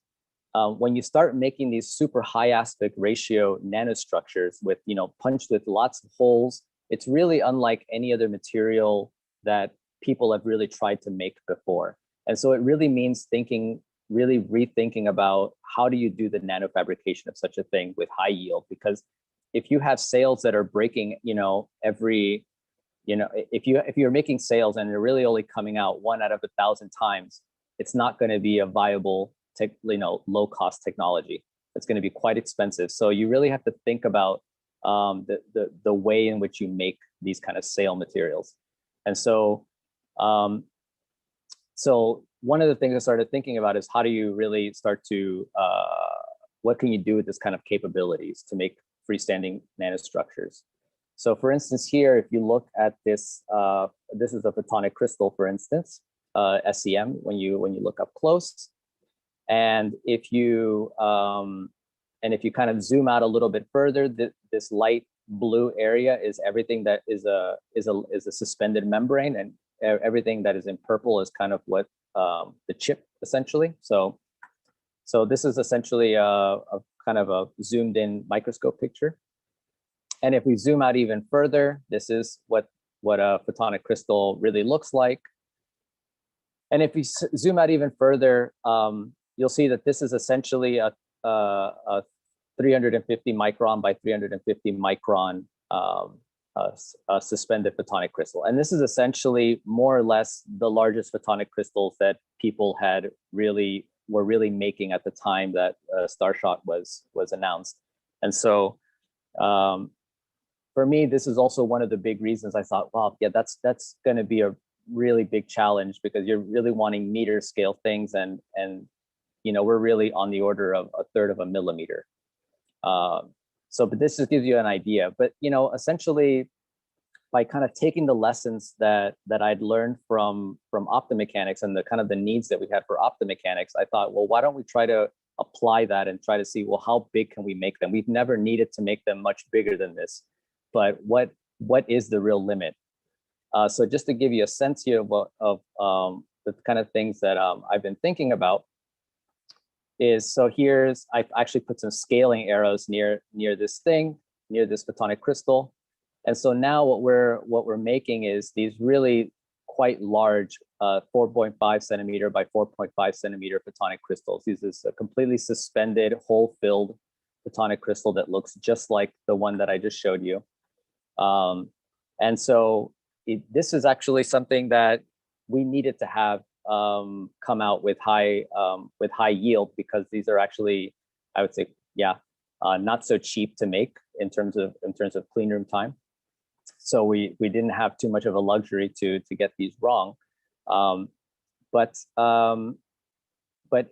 when you start making these super high aspect ratio nanostructures with, punched with lots of holes, it's really unlike any other material that people have really tried to make before. And so it really means really rethinking about how do you do the nanofabrication of such a thing with high yield? Because if you have sails that are breaking, if you're making sails and they're really only coming out 1 out of 1,000 times, it's not going to be a viable, low cost technology. It's going to be quite expensive. So you really have to think about the way in which you make these kind of sail materials. And so, so one of the things I started thinking about is how do you really start to, what can you do with this kind of capabilities to make freestanding nanostructures? So for instance, here, if you look at this, this is a photonic crystal, for instance, SEM, when you look up close. And if you kind of zoom out a little bit further, this light blue area is everything that is a suspended membrane, and everything that is in purple is kind of what the chip, essentially. So this is essentially a kind of a zoomed in microscope picture. And if we zoom out even further, this is what a photonic crystal really looks like. And if we zoom out even further, you'll see that this is essentially a 350 micron by 350 micron suspended photonic crystal. And this is essentially more or less the largest photonic crystals that people were really making at the time that Starshot was announced. And so for me, this is also one of the big reasons I thought, wow, yeah, that's going to be a really big challenge, because you're really wanting meter scale things, and we're really on the order of 1/3 of a millimeter. But this just gives you an idea. But essentially, by kind of taking the lessons that I'd learned from optomechanics and the kind of the needs that we had for optomechanics, I thought, well, why don't we try to apply that and try to see, well, how big can we make them? We've never needed to make them much bigger than this, but what is the real limit? So just to give you a sense here of the kind of things that I've been thinking about is, so I've actually put some scaling arrows near this photonic crystal. And so now what we're making is these really quite large 4.5 centimeter by 4.5 centimeter photonic crystals. This is a completely suspended, hole-filled photonic crystal that looks just like the one that I just showed you. And so this is actually something that we needed to have come out with high yield, because these are actually, I would say, not so cheap to make in terms of clean room time. So we didn't have too much of a luxury to get these wrong, but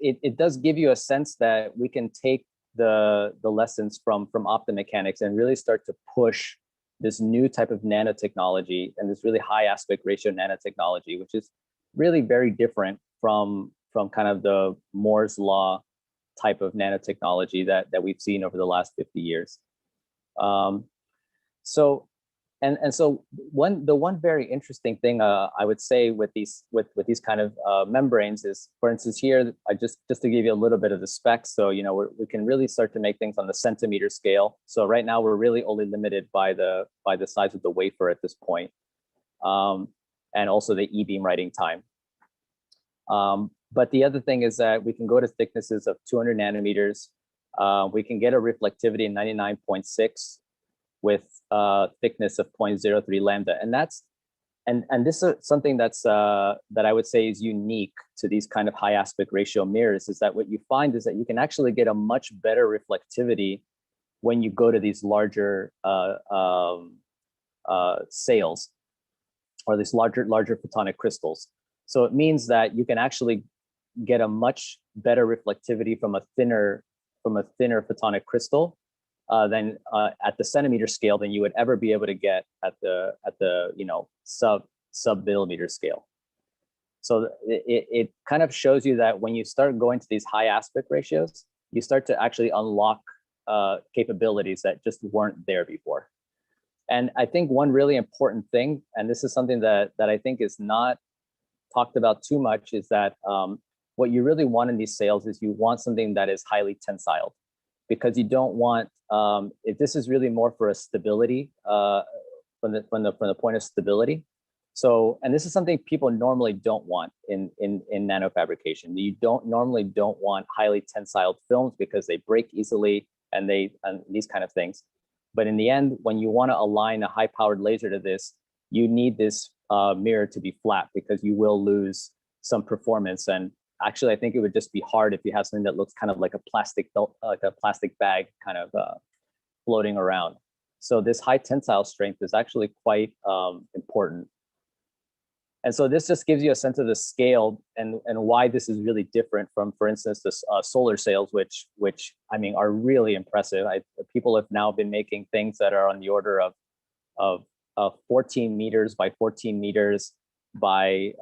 it does give you a sense that we can take the lessons from optomechanics and really start to push this new type of nanotechnology and this really high aspect ratio nanotechnology, which is really very different from kind of the Moore's law type of nanotechnology that we've seen over the last 50 years. So the one very interesting thing I would say with these kind of membranes is, for instance, here, I just to give you a little bit of the specs. So we can really start to make things on the centimeter scale. So right now we're really only limited by the size of the wafer at this point, and also the e-beam writing time. But the other thing is that we can go to thicknesses of 200 nanometers. We can get a reflectivity in 99.6 with thickness of 0.03 lambda, and this is something that I would say is unique to these kind of high aspect ratio mirrors. Is that what you find is that you can actually get a much better reflectivity when you go to these larger sails, or these larger photonic crystals. So it means that you can actually get a much better reflectivity from a thinner photonic crystal than at the centimeter scale than you would ever be able to get at the sub millimeter scale. So it kind of shows you that when you start going to these high aspect ratios, you start to actually unlock capabilities that just weren't there before. And I think one really important thing, and this is something that I think is not talked about too much, is that what you really want in these sails is you want something that is highly tensile, because you don't want, this is really more for a stability, from the point of stability. So, and this is something people normally don't want in nanofabrication. You normally don't want highly tensile films because they break easily and these kind of things. But in the end, when you want to align a high-powered laser to this, you need this mirror to be flat, because you will lose some performance. And actually, I think it would just be hard if you have something that looks kind of like a plastic bag kind of floating around. So this high tensile strength is actually quite important. And so this just gives you a sense of the scale and why this is really different from, for instance, the solar sails, which I mean are really impressive. People have now been making things that are on the order of of 14 meters by 14 meters by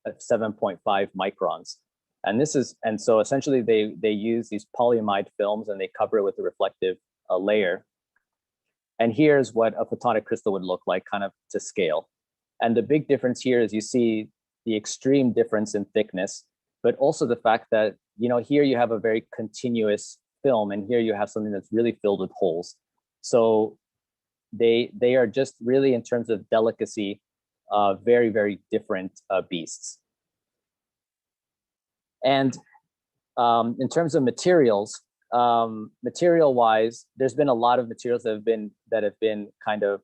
7.5 microns. And so essentially they use these polyamide films and they cover it with a reflective layer. And here's what a photonic crystal would look like kind of to scale. And the big difference here is you see the extreme difference in thickness, but also the fact that, here you have a very continuous film and here you have something that's really filled with holes. So they are just really, in terms of delicacy, very, very different beasts. And in terms of materials, material-wise, there's been a lot of materials that have been kind of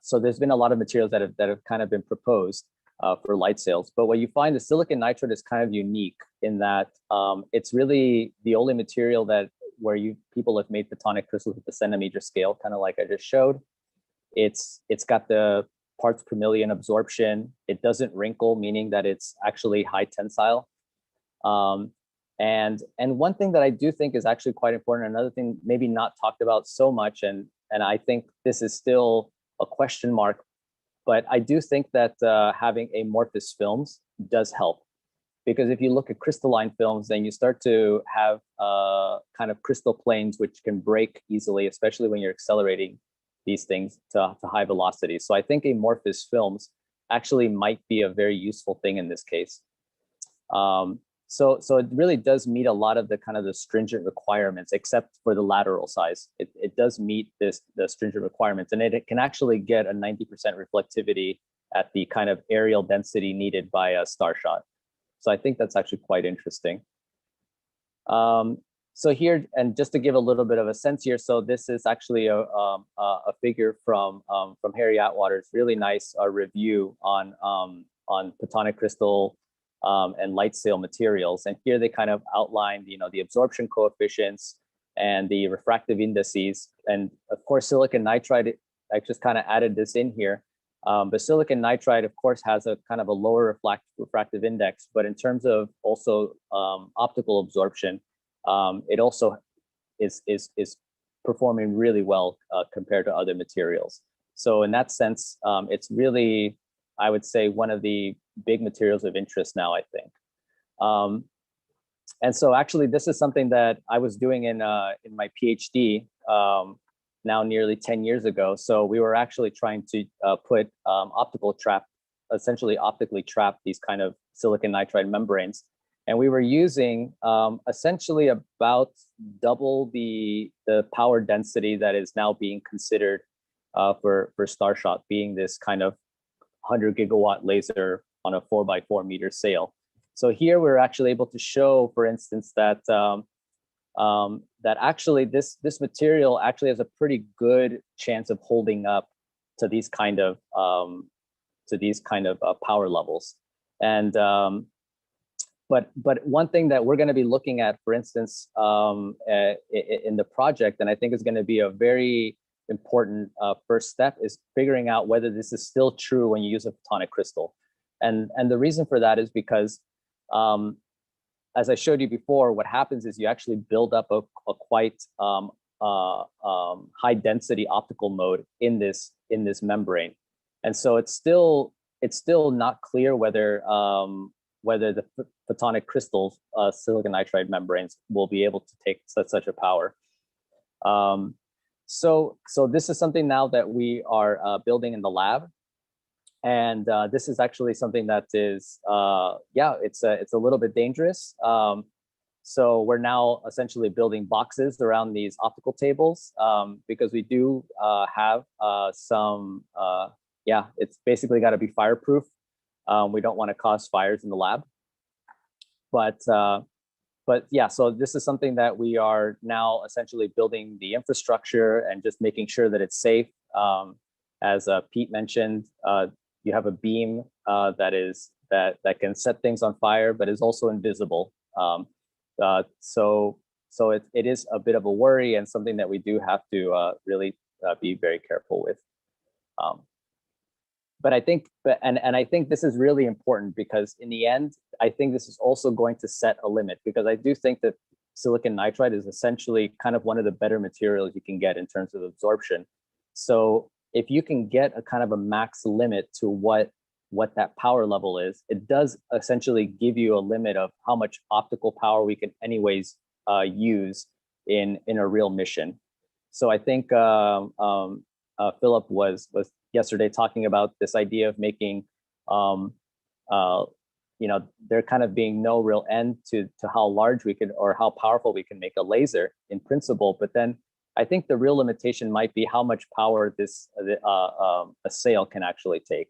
so there's been a lot of materials that have kind of been proposed for light sails. But what you find, the silicon nitride is kind of unique in that it's really the only material where people have made photonic crystals at the centimeter scale, kind of like I just showed. It's got the parts per million absorption. It doesn't wrinkle, meaning that it's actually high tensile. And one thing that I do think is actually quite important, another thing maybe not talked about so much, and I think this is still a question mark, but I do think that having amorphous films does help. Because if you look at crystalline films, then you start to have kind of crystal planes which can break easily, especially when you're accelerating these things to high velocity. So I think amorphous films actually might be a very useful thing in this case. So it really does meet a lot of the kind of the stringent requirements, except for the lateral size. It does meet the stringent requirements, and it can actually get a 90% reflectivity at the kind of aerial density needed by a Starshot. So I think that's actually quite interesting. So here, and just to give a little bit of a sense here, so this is actually a figure from Harry Atwater's really nice review on photonic crystal and light sail materials. And here they kind of outlined, the absorption coefficients and the refractive indices. And of course, silicon nitride, I just kind of added this in here. But silicon nitride, of course, has a kind of a lower refractive index, but in terms of also optical absorption, it also is performing really well compared to other materials. So in that sense, it's really, I would say, one of the big materials of interest now, I think. And so actually, this is something that I was doing in my PhD now nearly 10 years ago. So we were actually trying to put essentially optically trap these kind of silicon nitride membranes. And we were using essentially about double the power density that is now being considered for Starshot, being this kind of 100 gigawatt laser on a 4x4 meter sail. So here we're actually able to show, for instance, that that actually this material actually has a pretty good chance of holding up to these kind of power levels. And but one thing that we're going to be looking at, for instance, in the project, and I think is going to be a very important first step, is figuring out whether this is still true when you use a photonic crystal. And the reason for that is because, as I showed you before, what happens is you actually build up a quite high density optical mode in this membrane, and so it's still not clear whether the photonic crystals, silicon nitride membranes, will be able to take such a power. So this is something now that we are building in the lab. And this is actually something that is, it's a little bit dangerous. So we're now essentially building boxes around these optical tables because we do have some, it's basically got to be fireproof. We don't want to cause fires in the lab. But yeah, so this is something that we are now essentially building the infrastructure and just making sure that it's safe. As Pete mentioned, you have a beam that can set things on fire, but is also invisible. So it is a bit of a worry and something that we do have to really be very careful with. but I think, and I think this is really important because in the end, I think this is also going to set a limit, because I do think that silicon nitride is essentially kind of one of the better materials you can get in terms of absorption. So if you can get a kind of a max limit to what that power level is, it does essentially give you a limit of how much optical power we can anyways use in a real mission. So I think Philip was yesterday talking about this idea of making, you know, there kind of being no real end to how large we can, or how powerful we can make a laser in principle. But then I think the real limitation might be how much power this a sail can actually take.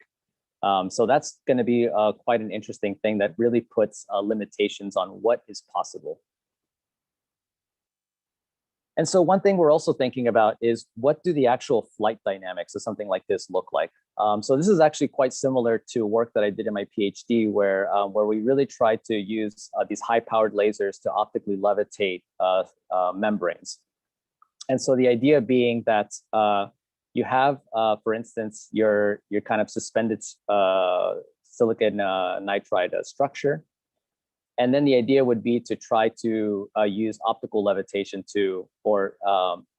So that's going to be quite an interesting thing that really puts limitations on what is possible. And so one thing we're also thinking about is, what do the actual flight dynamics of something like this look like? So this is actually quite similar to work that I did in my PhD, where we really tried to use these high-powered lasers to optically levitate membranes. And so the idea being that you have, for instance, your kind of suspended silicon nitride structure. And then the idea would be to try to use optical levitation or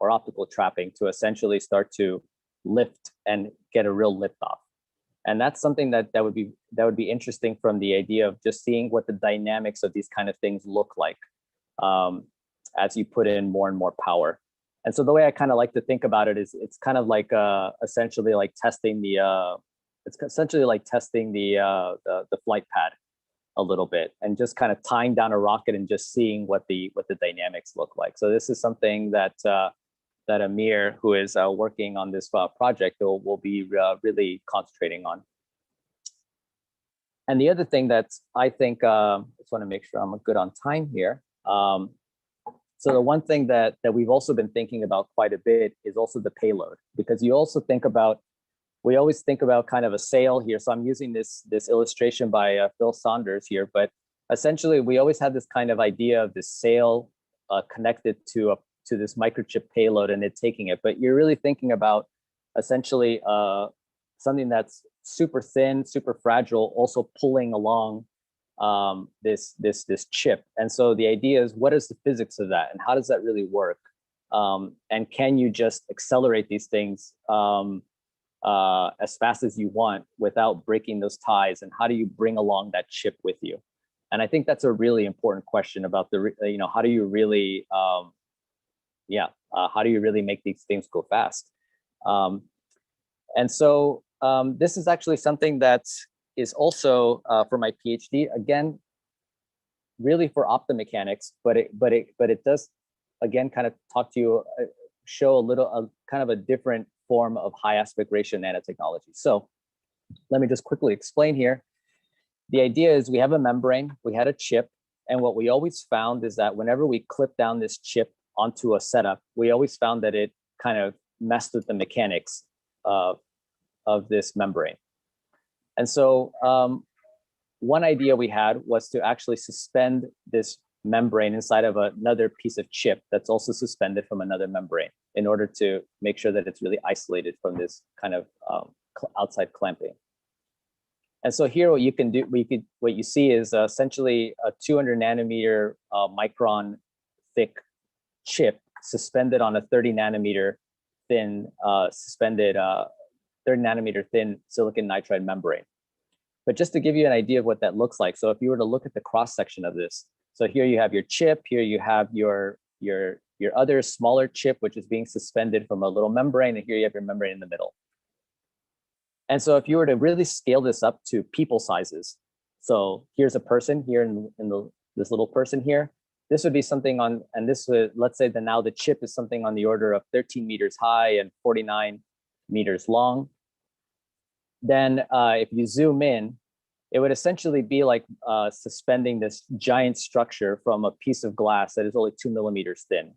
optical trapping to essentially start to lift and get a real lift off. And that's something that would be interesting from the idea of just seeing what the dynamics of these kind of things look like as you put in more and more power. And so the way I kind of like to think about it is, it's kind of like essentially like testing the flight pad a little bit, and just kind of tying down a rocket and just seeing what the dynamics look like. So this is something that that Amir, who is working on this project, will be really concentrating on. And the other thing that I think, just want to make sure I'm good on time here. So the one thing that we've also been thinking about quite a bit is also the payload, because you also think about, we always think about kind of a sail here. So I'm using this illustration by Phil Saunders here, but essentially we always had this kind of idea of this sail connected to this microchip payload and it taking it. But you're really thinking about essentially something that's super thin, super fragile, also pulling along this chip. And so the idea is, what is the physics of that, and how does that really work? And can you just accelerate these things as fast as you want without breaking those ties, and how do you bring along that chip with you? And I think that's a really important question about how do you really how do you really make these things go fast? And so this is actually something that is also for my PhD, again, really for optomechanics, but it does again kind of talk to you, show a little kind of a different form of high aspect ratio nanotechnology. So let me just quickly explain here. The idea is, we have a membrane, we had a chip, and what we always found is that whenever we clip down this chip onto a setup, we always found that it kind of messed with the mechanics of this membrane. And so one idea we had was to actually suspend this membrane inside of another piece of chip that's also suspended from another membrane, in order to make sure that it's really isolated from this kind of outside clamping. And so here, what you can do, what you see is essentially a 200 nanometer micron thick chip suspended on a 30 nanometer thin 30 nanometer thin silicon nitride membrane. But just to give you an idea of what that looks like, so if you were to look at the cross section of this, so here you have your chip, here you have your other smaller chip, which is being suspended from a little membrane, and here you have your membrane in the middle. And so if you were to really scale this up to people sizes, so here's a person here this little person here, this would be something on, and this would, let's say that now the chip is something on the order of 13 meters high and 49 meters long. Then if you zoom in, it would essentially be like suspending this giant structure from a piece of glass that is only 2 millimeters thin.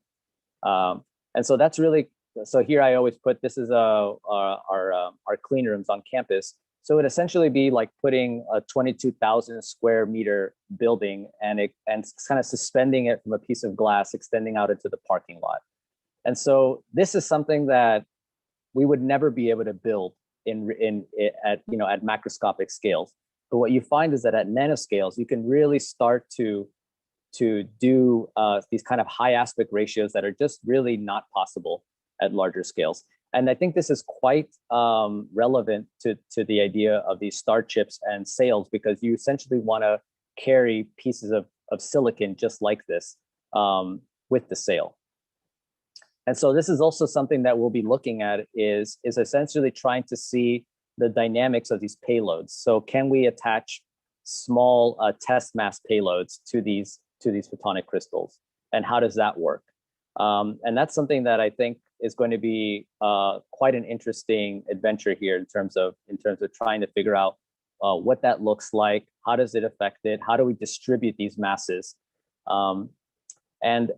And so that's really, so here I always put, this is our clean rooms on campus. So it would essentially be like putting a 22,000 square meter building and kind of suspending it from a piece of glass, extending out into the parking lot. And so this is something that we would never be able to build at at macroscopic scales. But what you find is that at nanoscales, you can really start to do these kind of high aspect ratios that are just really not possible at larger scales. And I think this is quite relevant to the idea of these star chips and sails, because you essentially want to carry pieces of silicon just like this with the sail. And so this is also something that we'll be looking at is essentially trying to see the dynamics of these payloads. So can we attach small test mass payloads to these photonic crystals, and how does that work? And that's something that I think is going to be quite an interesting adventure here in terms of trying to figure out what that looks like, how does it affect it, how do we distribute these masses, and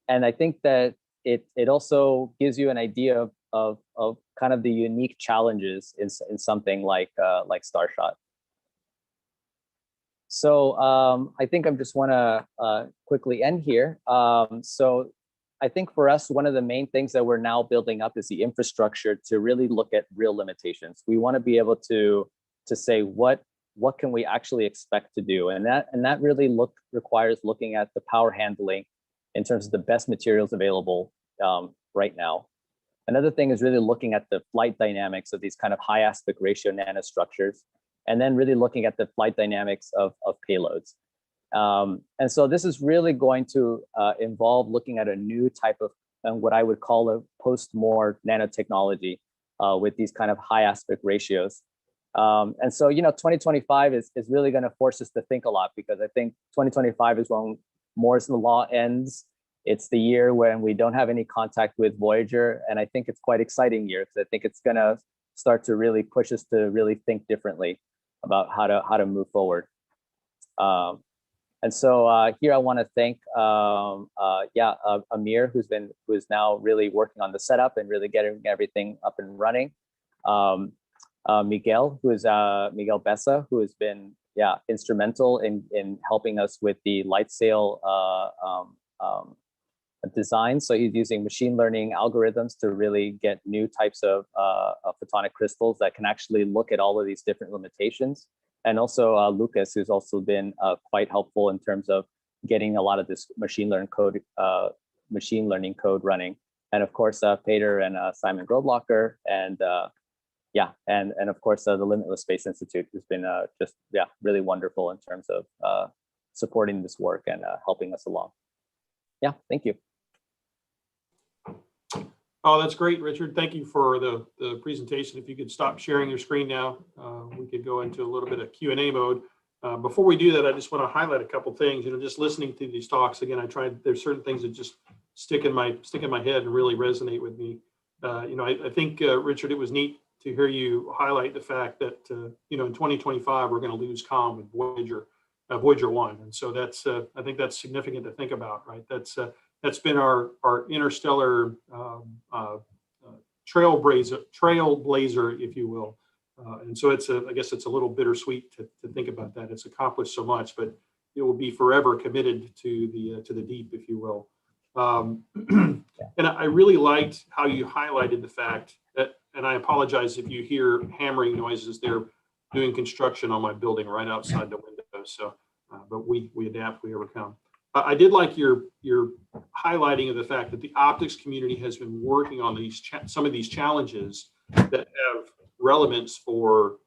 I think that it also gives you an idea of kind of the unique challenges in something like Starshot. So I think I just want to quickly end here. So I think for us, one of the main things that we're now building up is the infrastructure to really look at real limitations. We want to be able to say what can we actually expect to do, and that really requires looking at the power handling in terms of the best materials available right now. Another thing is really looking at the flight dynamics of these kind of high aspect ratio nanostructures, and then really looking at the flight dynamics of payloads. And so this is really going to involve looking at a new type of what I would call a post-Moore nanotechnology with these kind of high aspect ratios. And so, 2025 is really going to force us to think a lot, because I think 2025 is when Moore's law ends. It's the year when we don't have any contact with Voyager. And I think it's quite exciting year, because I think it's going to start to really push us to really think differently about how to move forward. And so here I want to thank Amir, who's now really working on the setup and really getting everything up and running. Miguel Bessa, who has been instrumental in helping us with the light sail design. So he's using machine learning algorithms to really get new types of photonic crystals that can actually look at all of these different limitations. And also Lucas, who's also been quite helpful in terms of getting a lot of this machine learning code running. And of course, Peter and Simon Groblocker, and of course the Limitless Space Institute has been just really wonderful in terms of supporting this work and helping us along. Yeah, thank you. Oh, that's great, Richard. Thank you for the presentation. If you could stop sharing your screen now, we could go into a little bit of Q&A mode. Before we do that, I just want to highlight a couple things. Just listening to these talks again, there's certain things that just stick in my head and really resonate with me. I think Richard, it was neat to hear you highlight the fact that in 2025 we're going to lose comm with Voyager 1, and so that's I think that's significant to think about, right? That's been our interstellar trailblazer, if you will, and so I guess it's a little bittersweet to think about that. It's accomplished so much, but it will be forever committed to the deep, if you will. And I really liked how you highlighted the fact that, and I apologize if you hear hammering noises. They're doing construction on my building right outside the window. So, but we adapt, we overcome. I did like your highlighting of the fact that the optics community has been working on some of these challenges that have relevance for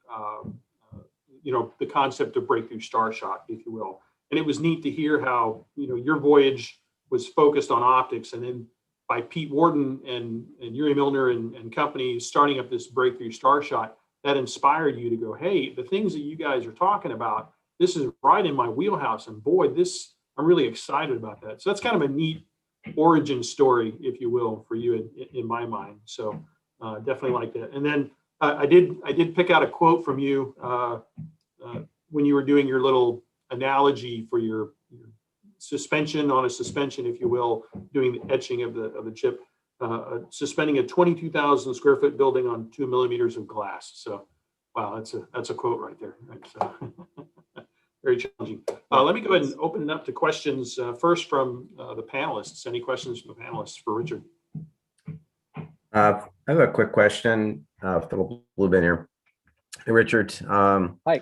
the concept of breakthrough starshot, if you will. And it was neat to hear how your voyage was focused on optics, and then by Pete Worden and Yuri Milner and company starting up this breakthrough starshot, that inspired you to go, hey, the things that you guys are talking about, this is right in my wheelhouse, and boy, I'm really excited about that. So that's kind of a neat origin story, if you will, for you in my mind. So definitely like that. And then I did pick out a quote from you when you were doing your little analogy for your suspension on a suspension, if you will, doing the etching of the chip, suspending a 22,000 square foot building on 2 millimeters of glass. So, wow, that's a quote right there. Right? So, very challenging. Let me go ahead and open it up to questions first from the panelists. Any questions from the panelists for Richard? I have a quick question. Philip Lubin here. Hey, Richard. Hi.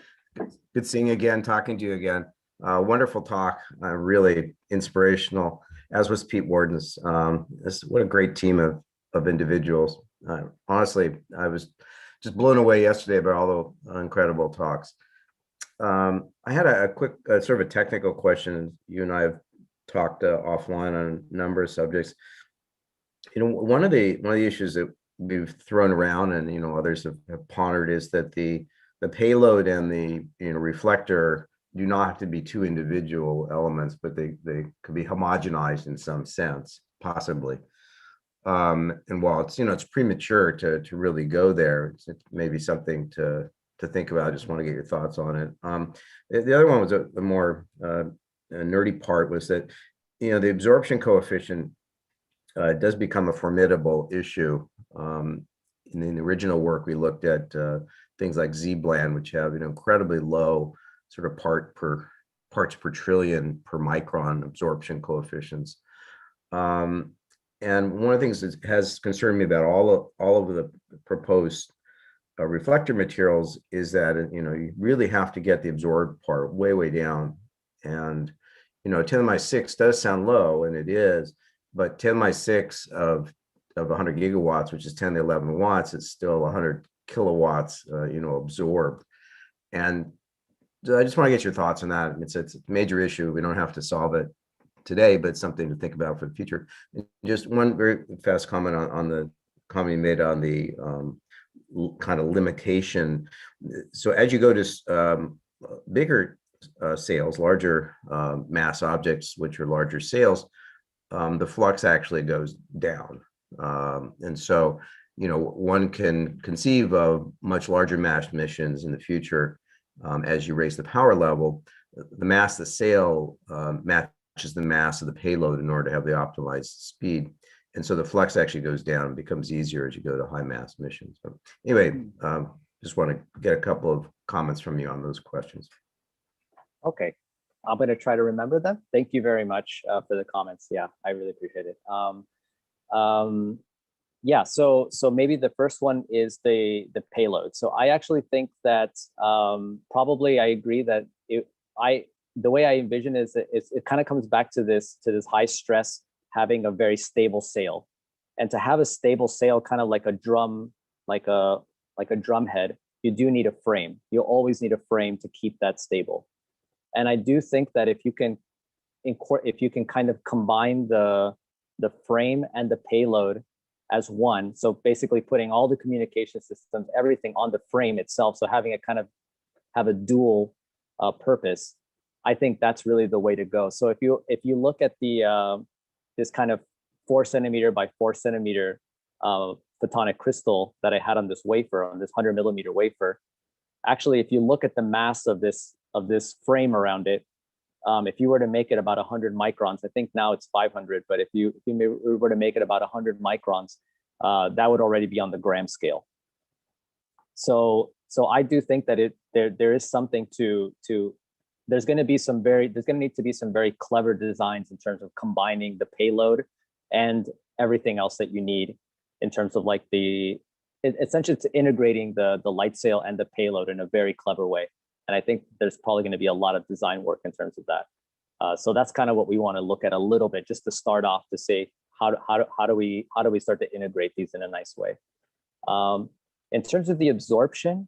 Good seeing you again, talking to you again. Wonderful talk, really inspirational, as was Pete Worden's. What a great team of individuals. Honestly, I was just blown away yesterday by all the incredible talks. I had a quick sort of a technical question. You and I have talked offline on a number of subjects. One of the issues that we've thrown around, and others have pondered, is that the payload and the reflector do not have to be two individual elements, but they could be homogenized in some sense, possibly. And while it's premature to really go there, it's maybe something to think about. I just want to get your thoughts on it. The other one was the more nerdy part, was that the absorption coefficient does become a formidable issue. In the original work, we looked at things like Z-bland, which have incredibly low sort of parts per trillion per micron absorption coefficients. And one of the things that has concerned me about all of the proposed reflector materials is that you really have to get the absorbed part way down. And 10⁻⁶ does sound low, and it is, but 10⁻⁶ of 100 gigawatts, which is 10 to the 11 watts, it's still 100 kilowatts, absorbed. And I just want to get your thoughts on that. It's a major issue. We don't have to solve it today, but it's something to think about for the future. And just one very fast comment on the comment you made on the kind of limitation. So as you go to bigger sails, larger mass objects, which are larger sails, the flux actually goes down. And so, one can conceive of much larger mass missions in the future as you raise the power level. The mass of the sail matches the mass of the payload in order to have the optimized speed. And so the flux actually goes down and becomes easier as you go to high mass missions. But anyway, just want to get a couple of comments from you on those questions. Okay, I'm going to try to remember them. Thank you very much for the comments. Yeah, I really appreciate it. Yeah, so maybe the first one is the payload. So I actually think that probably I agree that the way I envision is that it kind of comes back to this high stress, having a very stable sail, and to have a stable sail, kind of like a drum, like a drum head, you do need a frame. You always need a frame to keep that stable. And I do think that if you can kind of combine the frame and the payload as one, so basically putting all the communication systems, everything on the frame itself, so having it kind of have a dual purpose, I think that's really the way to go. So if you look at the this kind of 4 centimeter by 4 centimeter photonic crystal that I had on this wafer, on this 100 millimeter wafer, actually, if you look at the mass of this frame around it, if you were to make it about 100 microns, I think now it's 500, but if you were to make it about 100 microns, that would already be on the gram scale. So I do think that there is something to there's going to need to be some very clever designs in terms of combining the payload and everything else that you need in terms of like essentially to integrating the light sail and the payload in a very clever way. And I think there's probably going to be a lot of design work in terms of that. So that's kind of what we want to look at a little bit, just to start off to say how do we start to integrate these in a nice way. In terms of the absorption,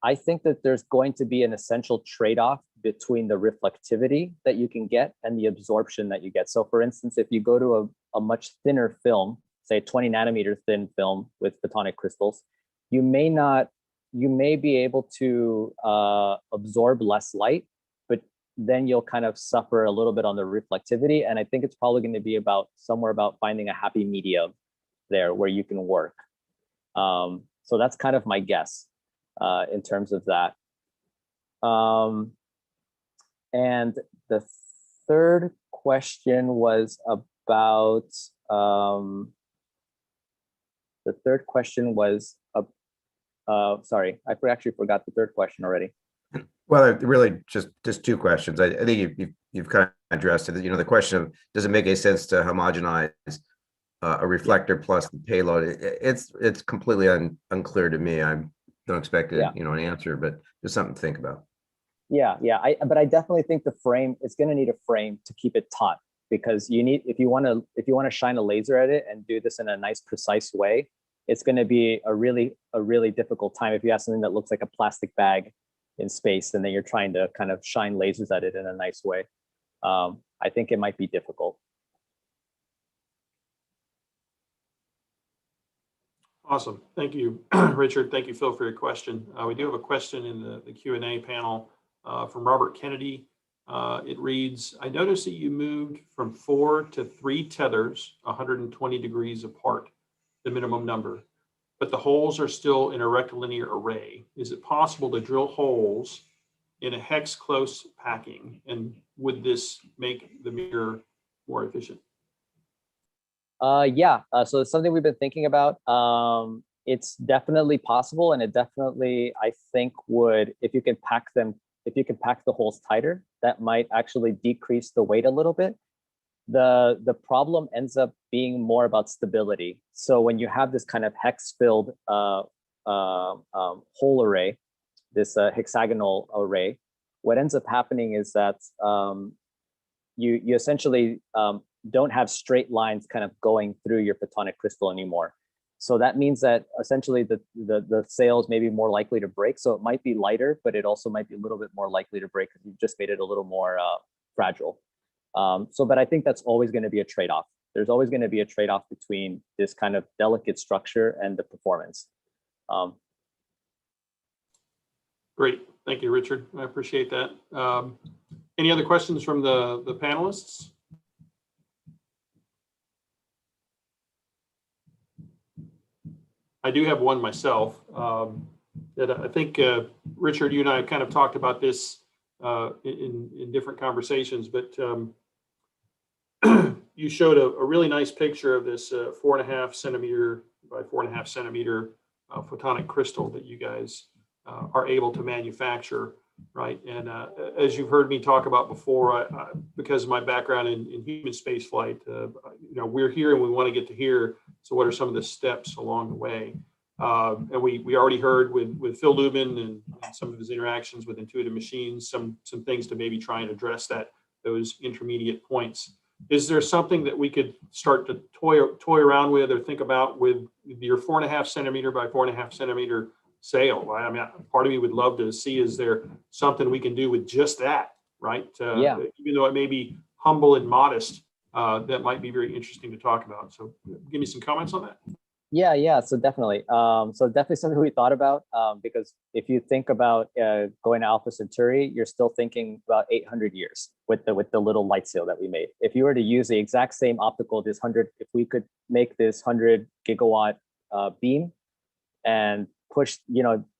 I think that there's going to be an essential trade-off between the reflectivity that you can get and the absorption that you get. So for instance, if you go to a much thinner film, say 20 nanometer thin film with photonic crystals, you may be able to absorb less light, but then you'll kind of suffer a little bit on the reflectivity. And I think it's probably going to be somewhere about finding a happy medium there where you can work. So that's kind of my guess in terms of that. And the third question was about, sorry, I actually forgot the third question already. Well, really just two questions. I think you've kind of addressed it. The question of, does it make any sense to homogenize a reflector plus the payload. It's completely unclear to me. I don't expect Yeah. an answer, but just something to think about. Yeah, yeah. But I definitely think the frame, it's going to need a frame to keep it taut, because you need, if you want to shine a laser at it and do this in a nice, precise way, it's going to be a really difficult time if you have something that looks like a plastic bag in space, and then you're trying to kind of shine lasers at it in a nice way. I think it might be difficult. Awesome. Thank you, Richard. Thank you, Phil, for your question. We do have a question in the Q&A panel from Robert Kennedy. It reads, I noticed that you moved from 4 to 3 tethers 120 degrees apart, the minimum number, but the holes are still in a rectilinear array. Is it possible to drill holes in a hex close packing? And would this make the mirror more efficient? Yeah, so it's something we've been thinking about. It's definitely possible, and it definitely, I think, would, if you can pack the holes tighter, that might actually decrease the weight a little bit. The problem ends up being more about stability. So when you have this kind of hex-filled hole array, this hexagonal array, what ends up happening is that you essentially don't have straight lines kind of going through your photonic crystal anymore. So that means that essentially the sail is maybe more likely to break. So it might be lighter, but it also might be a little bit more likely to break because you've just made it a little more fragile. But I think that's always going to be a trade-off. There's always going to be a trade-off between this kind of delicate structure and the performance. Great. Thank you, Richard. I appreciate that. Any other questions from the panelists? I do have one myself that I think, Richard, you and I have kind of talked about this in different conversations, but you showed a really nice picture of this 4.5 centimeter by 4.5 centimeter photonic crystal that you guys are able to manufacture, right? And as you've heard me talk about before, because of my background in human space flight, we're here and we want to get to here. So what are some of the steps along the way? And we already heard with Phil Lubin and some of his interactions with Intuitive Machines, some things to maybe try and address those intermediate points. Is there something that we could start to toy around with or think about with your 4.5 centimeter by 4.5 centimeter sail? I mean, part of me would love to see, is there something we can do with just that, right? Yeah. Even though it may be humble and modest, that might be very interesting to talk about. So give me some comments on that. Yeah, so definitely. So definitely something we thought about, because if you think about going to Alpha Centauri, you're still thinking about 800 years with the little light sail that we made. If you were to use the exact same optical, if we could make this 100 gigawatt beam and push,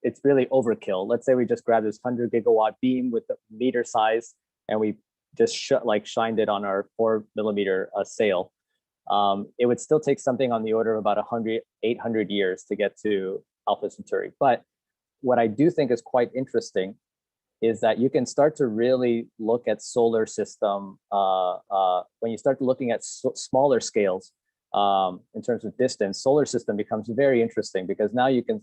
it's really overkill. Let's say we just grab this 100 gigawatt beam with the meter size and we just shined it on our 4 millimeter sail. It would still take something on the order of about 800 years to get to Alpha Centauri. But what I do think is quite interesting is that you can start to really look at solar system when you start looking at smaller scales in terms of distance. Solar system becomes very interesting because now you can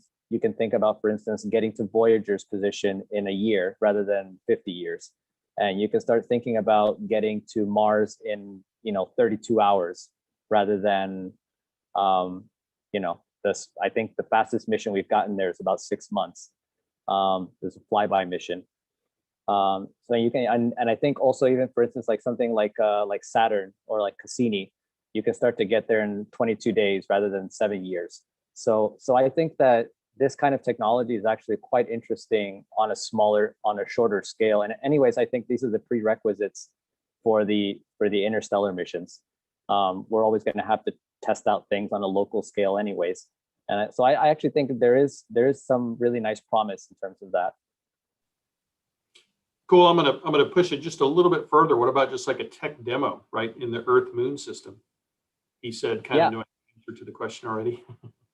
think about, for instance, getting to Voyager's position in a year rather than 50 years. And you can start thinking about getting to Mars in 32 hours rather than I think the fastest mission we've gotten there is about 6 months. There's a flyby mission. So you can, and I think also, even for instance, like something like Saturn or like Cassini, you can start to get there in 22 days rather than 7 years. So I think that this kind of technology is actually quite interesting on a shorter scale. And anyways, I think these are the prerequisites for the interstellar missions. We're always going to have to test out things on a local scale anyways. And so I actually think there is some really nice promise in terms of that. Cool. I'm gonna push it just a little bit further. What about just like a tech demo, right, in the Earth Moon system? He said, kind of knowing the answer to the question already.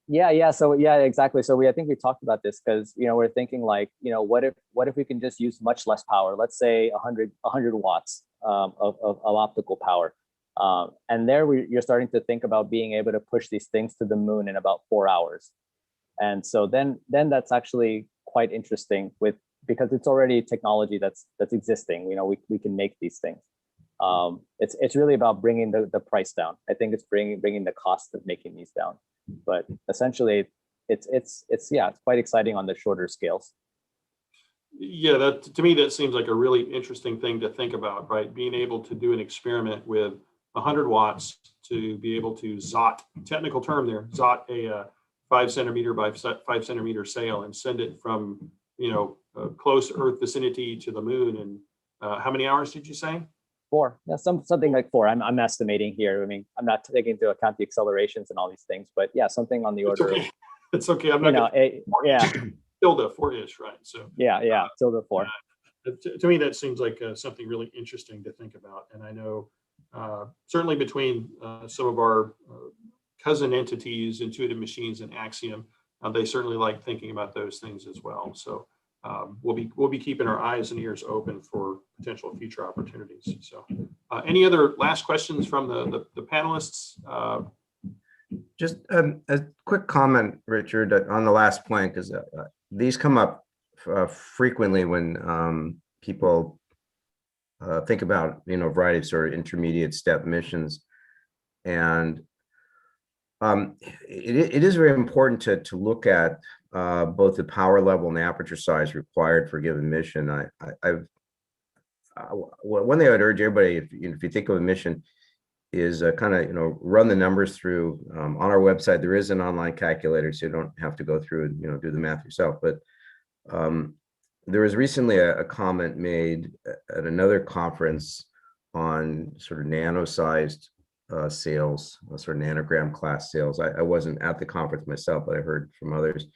Yeah. So yeah, exactly. So I think we talked about this because we're thinking like, what if we can just use much less power? Let's say 100 watts of optical power. And there you're starting to think about being able to push these things to the moon in about 4 hours. And so then that's actually quite interesting because it's already technology that's existing. We can make these things. It's really about bringing the price down. I think it's bringing the cost of making these down. But essentially, it's quite exciting on the shorter scales. Yeah, that to me that seems like a really interesting thing to think about, right? Being able to do an experiment with 100 watts to be able to zot, technical term there, zot a 5 centimeter by 5 centimeter sail and send it from close Earth vicinity to the moon. And how many hours did you say? 4. Yeah, something like 4. I'm estimating here. I mean, I'm not taking into account the accelerations and all these things, but yeah, something on the order. It's okay. It's okay. I'm not. Yeah. Tilde 4-ish, right? So yeah, tilde 4. To me, that seems like something really interesting to think about. And I know certainly between some of our cousin entities, Intuitive Machines and Axiom, they certainly like thinking about those things as well. So we'll be keeping our eyes and ears open for potential future opportunities. So any other last questions from the panelists? Just a quick comment, Richard, on the last point, because these come up frequently when people think about a variety of sort of intermediate step missions, and it is very important to look at both the power level and the aperture size required for a given mission. One thing I would urge everybody, if you think of a mission, is kind of run the numbers through. On our website there is an online calculator, so you don't have to go through and do the math yourself. But there was recently a comment made at another conference on sort of nano-sized sails, sort of nanogram class sails. I wasn't at the conference myself, but I heard from others.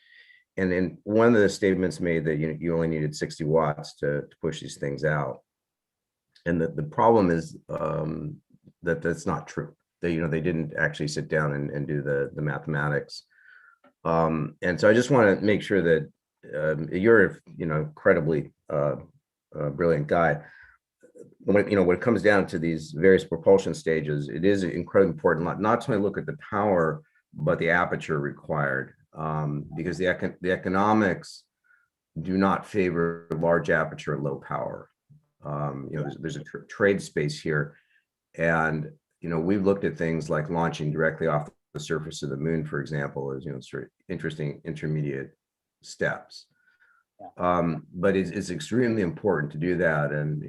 And then one of the statements made that you only needed 60 watts to push these things out. And the problem is that's not true. They didn't actually sit down and do the mathematics. And so I just want to make sure that you're incredibly brilliant guy. When it comes down to these various propulsion stages, it is incredibly important not to only look at the power but the aperture required, because the economics do not favor large aperture and low power. There's a trade space here, and we've looked at things like launching directly off the surface of the moon, for example, as sort of interesting intermediate steps. Yeah. But it's extremely important to do that. And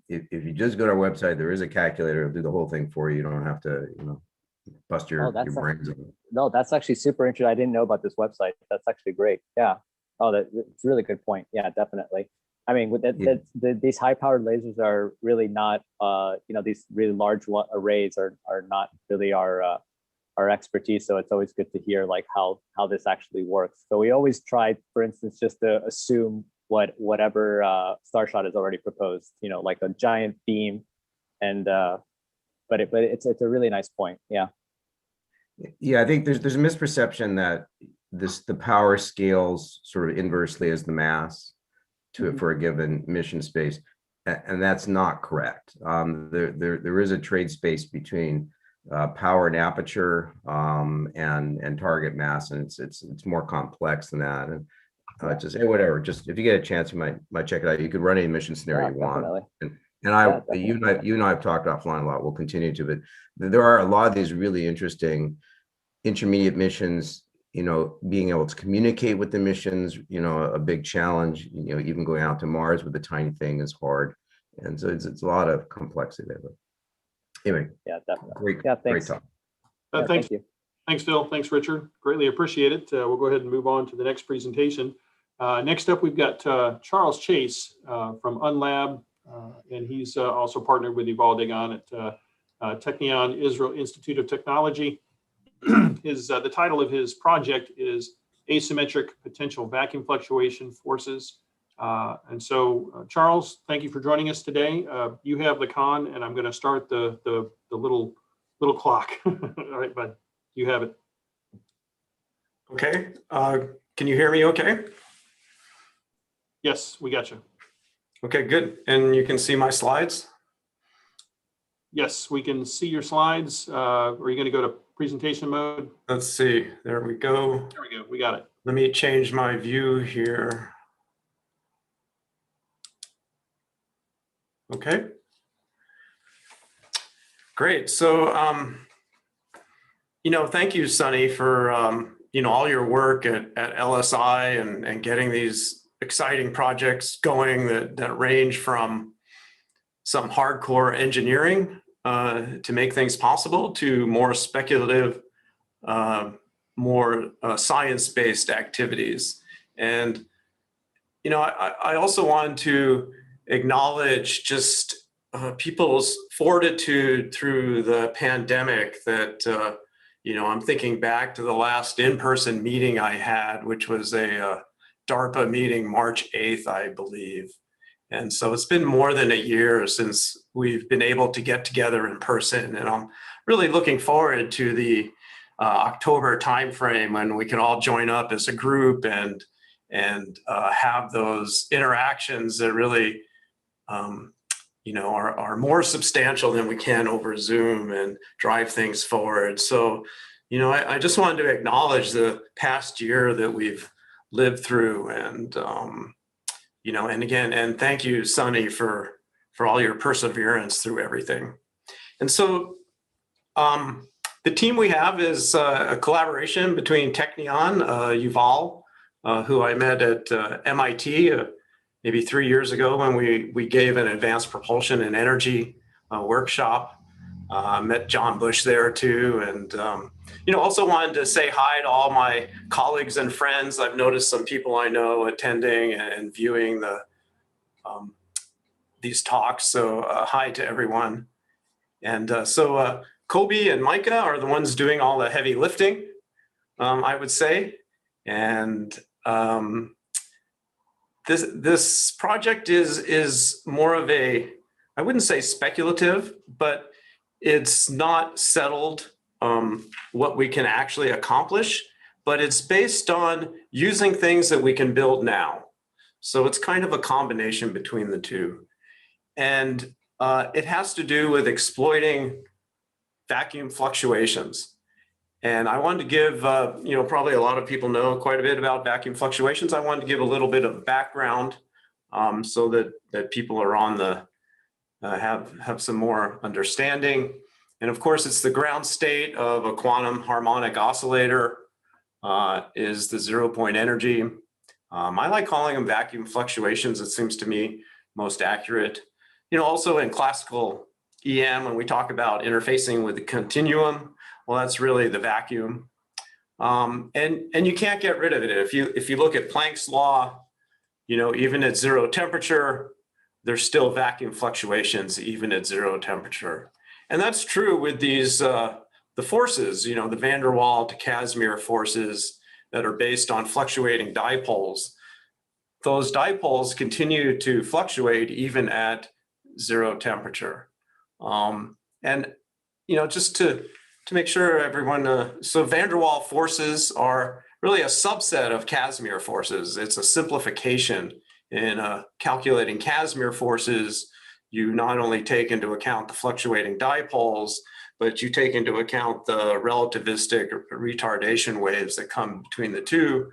if you just go to our website, there is a calculator. It'll do the whole thing for you. You don't have to bust your brains. No, that's actually super interesting. I didn't know about this website. That's actually great. Yeah. Oh, that's a really good point. Yeah, definitely. I mean, with these high-powered lasers are really not, these really large arrays are not really our expertise. So it's always good to hear like how this actually works. So we always try, for instance, just to assume whatever Starshot has already proposed, like a giant beam, and but it's a really nice point. Yeah. Yeah, I think there's a misperception that the power scales sort of inversely as the mass to it for a given mission space, and that's not correct. There is a trade space between power and aperture and target mass, and it's more complex than that. And just whatever. Just if you get a chance, you might check it out. You could run any mission scenario you want. You and I have talked offline a lot. We'll continue to, but there are a lot of these really interesting intermediate missions. Being able to communicate with the missions, a big challenge. Even going out to Mars with a tiny thing is hard, and so it's a lot of complexity there. But anyway, yeah, definitely. Great talk. Thank you. Thanks, Phil. Thanks, Richard. Greatly appreciate it. We'll go ahead and move on to the next presentation. Next up, we've got Charles Chase from UnLab, and he's also partnered with Yuval Dagan at Technion Israel Institute of Technology. The title of his project is Asymmetric Potential Vacuum Fluctuation Forces. And so, Charles, thank you for joining us today. You have the con, and I'm going to start the little clock. All right, bud, you have it. Okay. Can you hear me okay? Yes, we got you. Okay, good. And you can see my slides? Yes, we can see your slides. Are you going to go to presentation mode? Let's see. There we go. There we go. We got it. Let me change my view here. Okay. Great. So, thank you, Sunny, for, all your work at LSI and getting these exciting projects going that range from some hardcore engineering to make things possible to more speculative, more science-based activities. And, I also want to acknowledge just people's fortitude through the pandemic that, I'm thinking back to the last in-person meeting I had, which was a DARPA meeting, March 8th, I believe. And so it's been more than a year since we've been able to get together in person. And I'm really looking forward to the October timeframe when we can all join up as a group and have those interactions that really, are more substantial than we can over Zoom and drive things forward. So, I just wanted to acknowledge the past year that we've lived through, and and thank you, Sunny, for all your perseverance through everything. And so, the team we have is a collaboration between Technion, Yuval, who I met at MIT maybe 3 years ago when we gave an advanced propulsion and energy workshop. Met John Bush there too, and also wanted to say hi to all my colleagues and friends. I've noticed some people I know attending and viewing these talks, so hi to everyone. And so Kobe and Micah are the ones doing all the heavy lifting, I would say. And this project is more of a, I wouldn't say speculative, but it's not settled what we can actually accomplish, but it's based on using things that we can build now. So it's kind of a combination between the two. And it has to do with exploiting vacuum fluctuations. And I wanted to give, probably a lot of people know quite a bit about vacuum fluctuations. I wanted to give a little bit of background so that people are on the, have some more understanding. And of course, it's the ground state of a quantum harmonic oscillator is the 0-point energy. I like calling them vacuum fluctuations. It seems to me most accurate. Also in classical EM, when we talk about interfacing with the continuum, well, that's really the vacuum. And you can't get rid of it. If you look at Planck's law, even at zero temperature, there's still vacuum fluctuations even at zero temperature. And that's true with these, the forces, the van der Waal to Casimir forces that are based on fluctuating dipoles. Those dipoles continue to fluctuate even at zero temperature. And, just to make sure everyone, so van der Waal forces are really a subset of Casimir forces. It's a simplification. In calculating Casimir forces, you not only take into account the fluctuating dipoles, but you take into account the relativistic retardation waves that come between the two.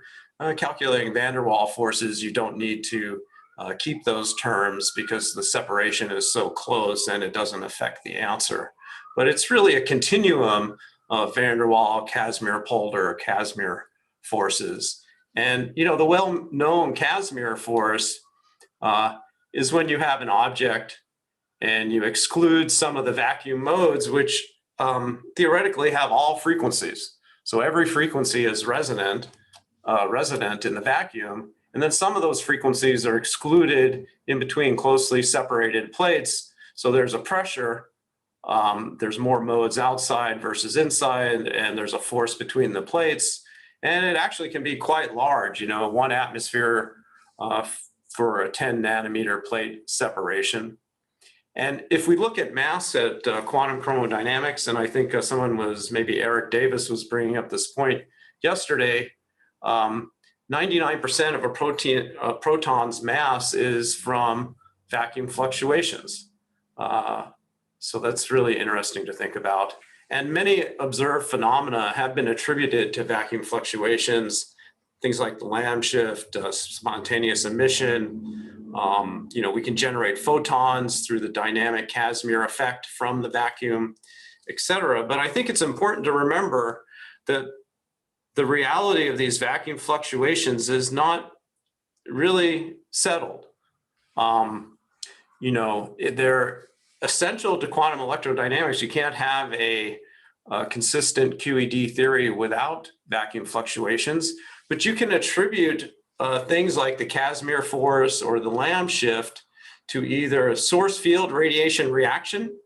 Calculating van der Waal forces, you don't need to keep those terms because the separation is so close and it doesn't affect the answer. But it's really a continuum of van der Waal, Casimir, Polder, Casimir forces. And the well-known Casimir force is when you have an object and you exclude some of the vacuum modes, which theoretically have all frequencies. So every frequency is resident in the vacuum. And then some of those frequencies are excluded in between closely separated plates. So there's a pressure, there's more modes outside versus inside, and there's a force between the plates. And it actually can be quite large, 1 atmosphere for a 10 nanometer plate separation. And if we look at mass at quantum chromodynamics, and I think someone was, maybe Eric Davis was bringing up this point yesterday, 99% of a proton's mass is from vacuum fluctuations. So that's really interesting to think about. And many observed phenomena have been attributed to vacuum fluctuations, things like the Lamb shift, spontaneous emission. We can generate photons through the dynamic Casimir effect from the vacuum, et cetera. But I think it's important to remember that the reality of these vacuum fluctuations is not really settled. They're essential to quantum electrodynamics. You can't have a consistent QED theory without vacuum fluctuations, but you can attribute things like the Casimir force or the Lamb shift to either a source field radiation reaction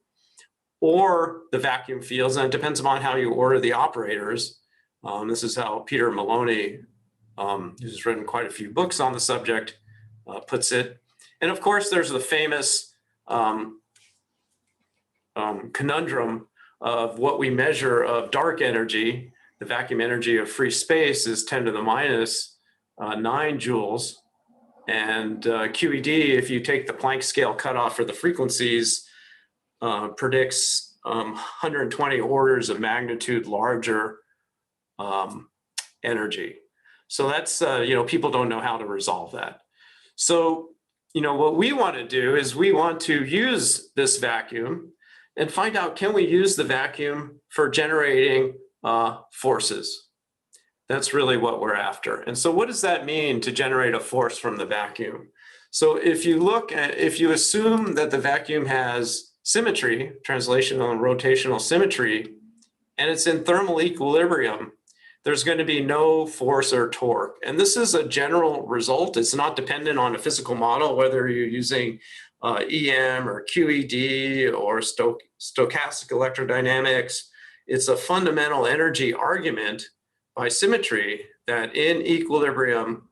or the vacuum fields, and it depends upon how you order the operators. This is how Peter Maloney, who's written quite a few books on the subject, puts it. And of course, there's the famous conundrum of what we measure of dark energy. The vacuum energy of free space is 10 to the minus 9 joules. And QED, if you take the Planck scale cutoff for the frequencies, predicts 120 orders of magnitude larger energy. So that's, people don't know how to resolve that. So, what we want to do is we want to use this vacuum and find out, can we use the vacuum for generating forces? That's really what we're after. And so what does that mean to generate a force from the vacuum? So if you assume that the vacuum has symmetry, translational and rotational symmetry, and it's in thermal equilibrium, there's going to be no force or torque. And this is a general result. It's not dependent on a physical model, whether you're using EM or QED or stochastic electrodynamics. It's a fundamental energy argument by symmetry that in equilibrium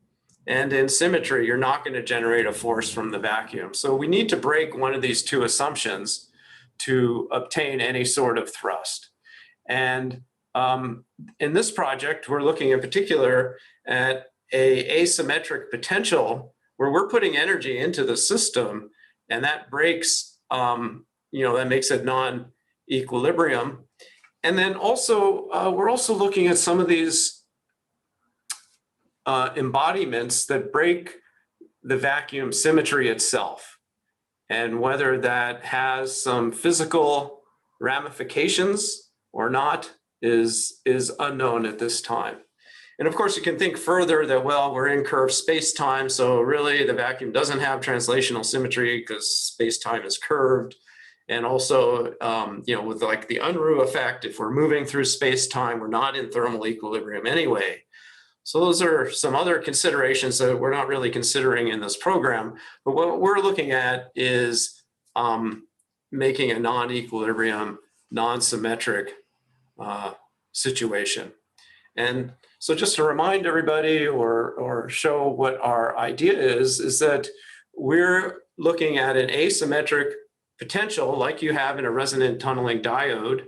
and in symmetry, you're not going to generate a force from the vacuum. So we need to break one of these two assumptions to obtain any sort of thrust. And in this project, we're looking in particular at a asymmetric potential where we're putting energy into the system, and that breaks, that makes it non-equilibrium. And then also, we're also looking at some of these embodiments that break the vacuum symmetry itself, and whether that has some physical ramifications or not is unknown at this time. And of course, you can think further that, well, we're in curved space-time, so really the vacuum doesn't have translational symmetry because space-time is curved. And also, with like the Unruh effect, if we're moving through space-time, we're not in thermal equilibrium anyway. So those are some other considerations that we're not really considering in this program. But what we're looking at is making a non-equilibrium, non-symmetric situation. And so just to remind everybody or show what our idea is that we're looking at an asymmetric potential like you have in a resonant tunneling diode.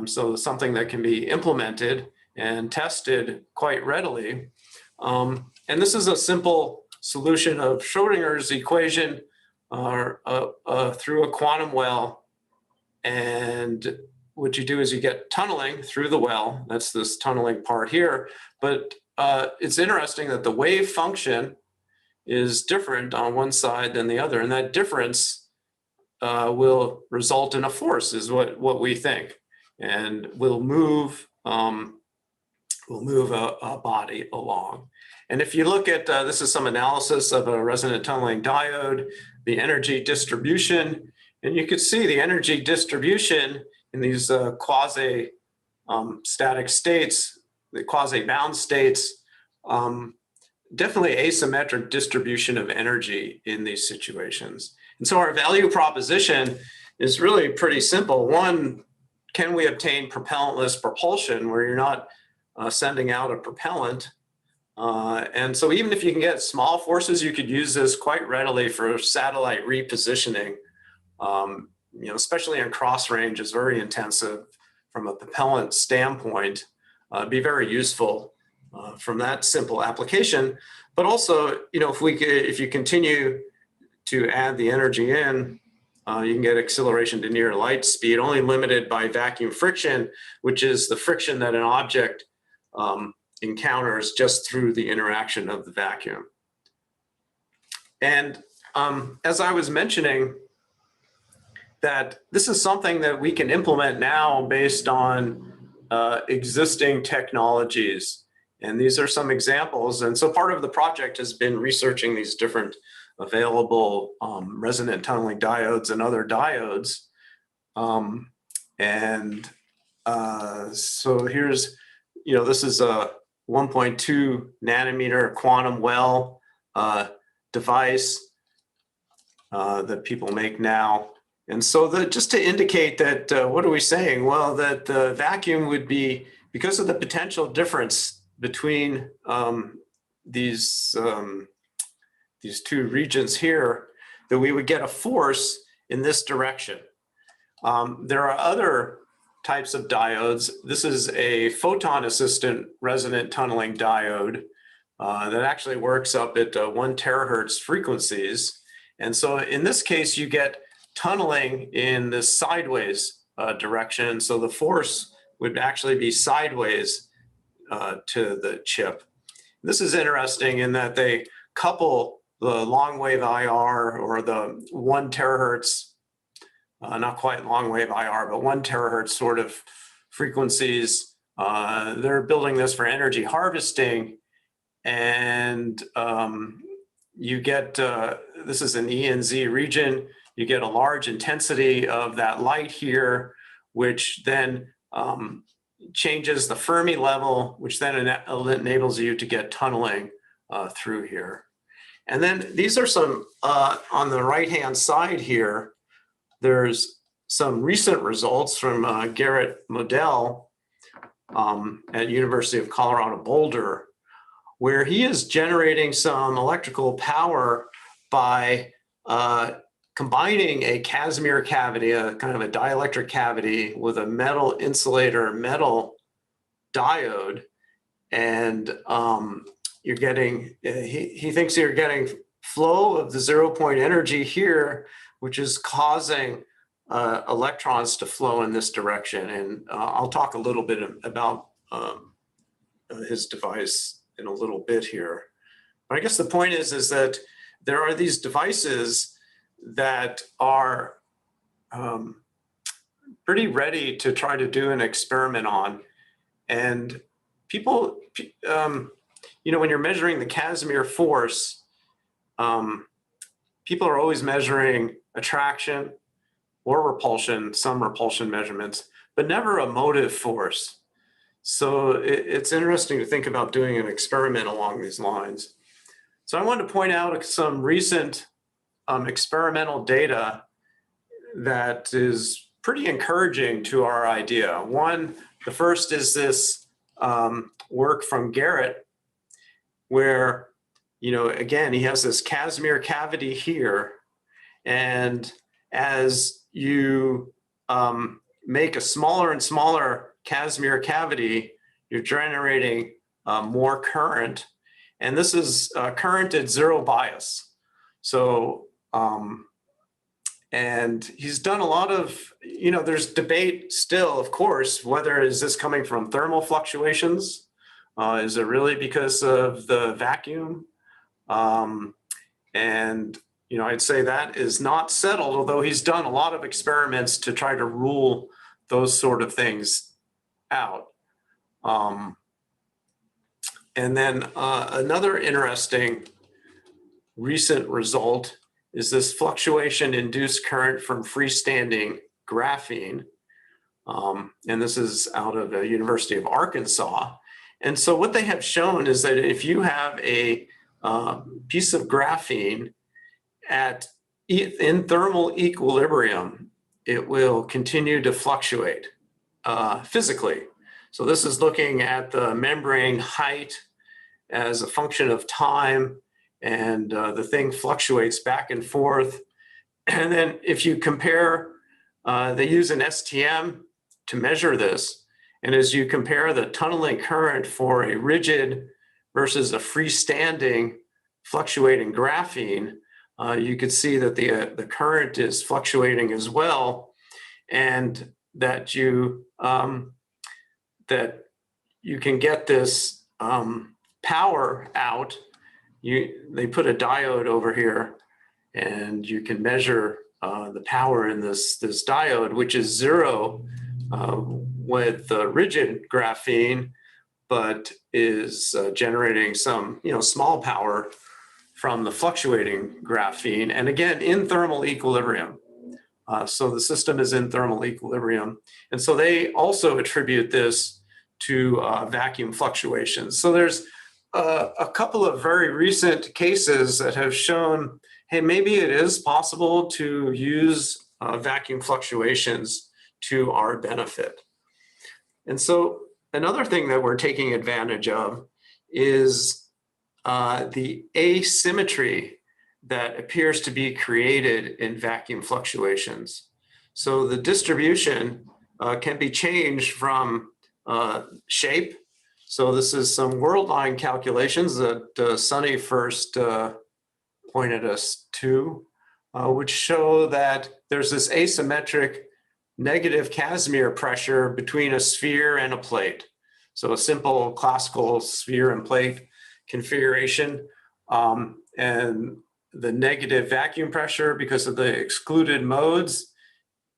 So something that can be implemented and tested quite readily. And this is a simple solution of Schrodinger's equation through a quantum well. And what you do is you get tunneling through the well. That's this tunneling part here. But it's interesting that the wave function is different on one side than the other. And that difference will result in a force, is what we think. And will move a body along. And if you look at, this is some analysis of a resonant tunneling diode, the energy distribution, and you can see the energy distribution in these quasi-static states, the quasi-bound states, definitely asymmetric distribution of energy in these situations. And so our value proposition is really pretty simple. One, can we obtain propellantless propulsion where you're not sending out a propellant? And so even if you can get small forces, you could use this quite readily for satellite repositioning. Especially in cross range is very intensive from a propellant standpoint, be very useful from that simple application. But also, if you continue to add the energy in, You can get acceleration to near light speed, only limited by vacuum friction, which is the friction that an object encounters just through the interaction of the vacuum. And as I was mentioning, that this is something that we can implement now based on existing technologies. And these are some examples. And so part of the project has been researching these different available resonant tunneling diodes and other diodes. So here's, this is a 1.2 nanometer quantum well device that people make now. And so just to indicate that, what are we saying? Well, that the vacuum would be, because of the potential difference between these two regions here, that we would get a force in this direction. There are other types of diodes. This is a photon-assistant resonant tunneling diode that actually works up at 1 terahertz frequencies. And so in this case, you get tunneling in this sideways direction. So the force would actually be sideways to the chip. This is interesting in that they couple the long wave IR, or the 1 terahertz, not quite long wave IR, but 1 terahertz sort of frequencies. They're building this for energy harvesting. And you get, this is an E and Z region. You get a large intensity of that light here, which then changes the Fermi level, which then enables you to get tunneling through here. And then these are some, on the right-hand side here, there's some recent results from Garrett Modell at University of Colorado Boulder, where he is generating some electrical power by combining a Casimir cavity, a kind of a dielectric cavity, with a metal insulator metal diode. And you're getting, he thinks you're getting flow of the 0 point energy here, which is causing electrons to flow in this direction. And I'll talk a little bit about his device in a little bit here. But I guess the point is that there are these devices that are pretty ready to try to do an experiment on. And people, when you're measuring the Casimir force, people are always measuring attraction or repulsion, some repulsion measurements, but never a motive force. So it's interesting to think about doing an experiment along these lines. So I wanted to point out some recent experimental data that is pretty encouraging to our idea. One, the first is this work from Garrett, where, again, he has this Casimir cavity here. And as you make a smaller and smaller Casimir cavity, you're generating more current. And this is current at zero bias. So, and he's done a lot of, there's debate still, of course, whether is this coming from thermal fluctuations? Is it really because of the vacuum? And, I'd say that is not settled, although he's done a lot of experiments to try to rule those sort of things out. And then another interesting recent result is this fluctuation-induced current from freestanding graphene. And this is out of the University of Arkansas. And so what they have shown is that if you have a piece of graphene in thermal equilibrium, it will continue to fluctuate physically. So this is looking at the membrane height as a function of time, and the thing fluctuates back and forth. And then if you compare, they use an STM to measure this. And as you compare the tunneling current for a rigid versus a freestanding fluctuating graphene, you could see that the current is fluctuating as well, and that you can get this power out. They put a diode over here, and you can measure the power in this diode, which is 0 with rigid graphene, but is generating some small power from the fluctuating graphene, and again in thermal equilibrium. So the system is in thermal equilibrium, and so they also attribute this to vacuum fluctuations. So there's a couple of very recent cases that have shown, hey, maybe it is possible to use vacuum fluctuations to our benefit. And so another thing that we're taking advantage of is the asymmetry that appears to be created in vacuum fluctuations. So the distribution can be changed from shape. So this is some world line calculations that Sunny first pointed us to, which show that there's this asymmetric negative Casimir pressure between a sphere and a plate. So a simple classical sphere and plate configuration, and the negative vacuum pressure, because of the excluded modes,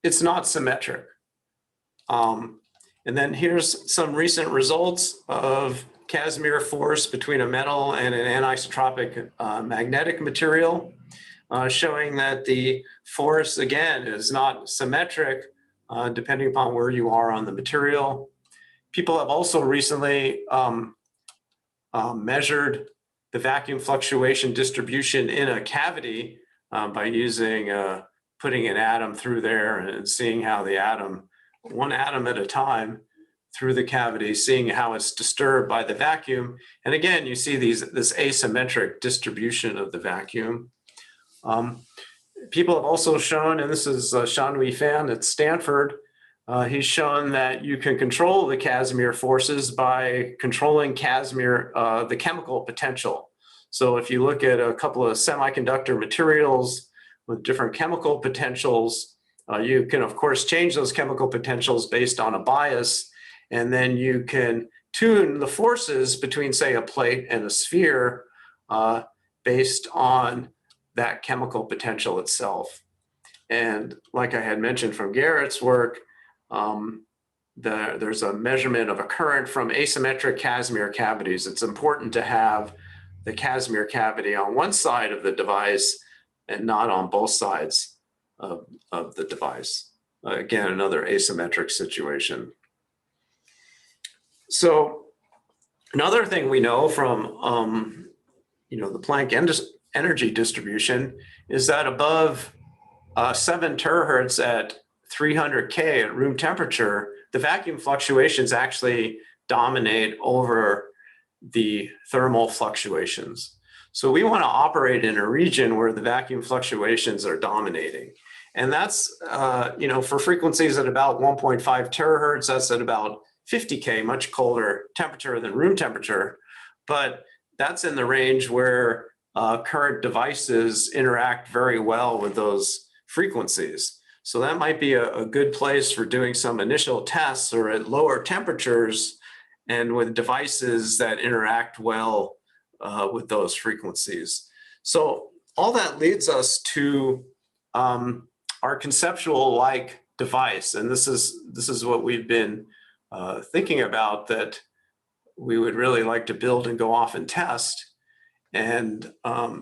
it's not symmetric. And then here's some recent results of Casimir force between a metal and an anisotropic magnetic material, showing that the force, again, is not symmetric depending upon where you are on the material. People have also recently measured the vacuum fluctuation distribution in a cavity by using putting an atom through there and seeing how the atom, one atom at a time through the cavity, seeing how it's disturbed by the vacuum. And again, you see this asymmetric distribution of the vacuum. People have also shown, and this is Shan-Hui Fan at Stanford, he's shown that you can control the Casimir forces by controlling Casimir, the chemical potential. So if you look at a couple of semiconductor materials with different chemical potentials, you can of course change those chemical potentials based on a bias, and then you can tune the forces between, say, a plate and a sphere based on that chemical potential itself. And like I had mentioned from Garrett's work, there's a measurement of a current from asymmetric Casimir cavities. It's important to have the Casimir cavity on one side of the device and not on both sides of the device. Again, another asymmetric situation. So another thing we know from the Planck energy distribution is that above 7 terahertz at 300 K at room temperature, the vacuum fluctuations actually dominate over the thermal fluctuations. So we want to operate in a region where the vacuum fluctuations are dominating. And that's, for frequencies at about 1.5 terahertz, that's at about 50 K, much colder temperature than room temperature. But that's in the range where current devices interact very well with those frequencies. So that might be a good place for doing some initial tests, or at lower temperatures and with devices that interact well with those frequencies. So all that leads us to our conceptual-like device. And this is what we've been thinking about, that we would really like to build and go off and test. And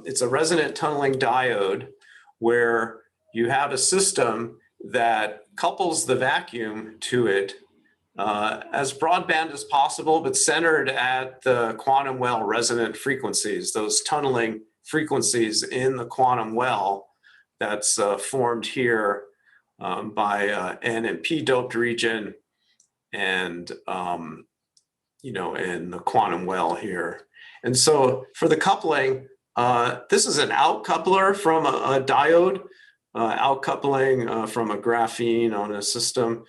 it's a resonant tunneling diode where you have a system that couples the vacuum to it as broadband as possible, but centered at the quantum well resonant frequencies, those tunneling frequencies in the quantum well that's formed here by N and P doped region, and in the quantum well here. And so for the coupling, this is an outcoupler from a diode, outcoupling from a graphene on a system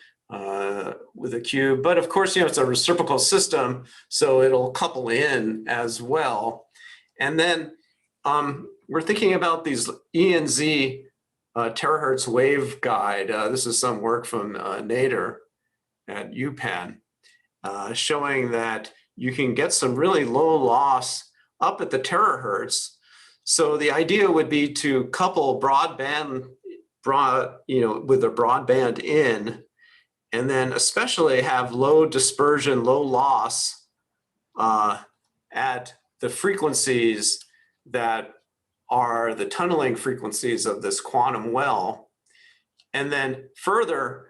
with a cube. But of course, it's a reciprocal system, so it'll couple in as well. And then we're thinking about these E and Z terahertz waveguide. This is some work from Nader at UPenn, showing that you can get some really low loss up at the terahertz. So the idea would be to couple broadband, with a broadband in, and then especially have low dispersion, low loss at the frequencies that are the tunneling frequencies of this quantum well. And then further,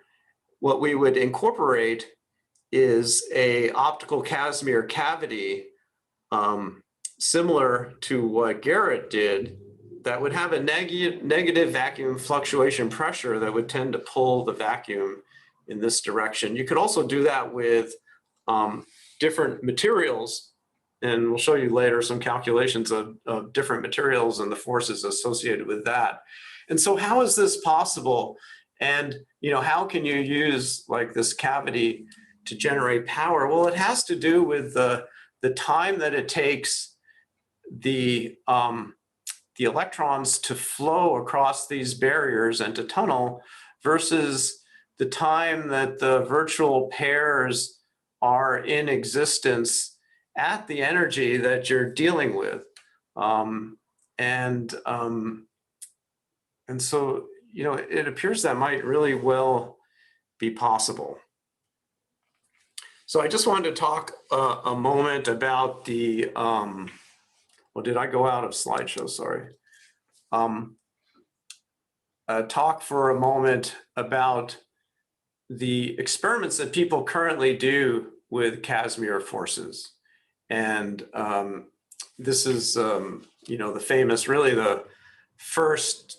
what we would incorporate is a optical Casimir cavity, similar to what Garrett did, that would have a negative vacuum fluctuation pressure that would tend to pull the vacuum in this direction. You could also do that with different materials, and we'll show you later some calculations of different materials and the forces associated with that. And so how is this possible? And how can you use like this cavity to generate power? Well, it has to do with the time that it takes the electrons to flow across these barriers and to tunnel versus the time that the virtual pairs are in existence at the energy that you're dealing with. And so, it appears that might really well be possible. So I just wanted to talk a moment about the, well, did I go out of slideshow? Sorry. Talk for a moment about the experiments that people currently do with Casimir forces. And this is, the famous, really the first,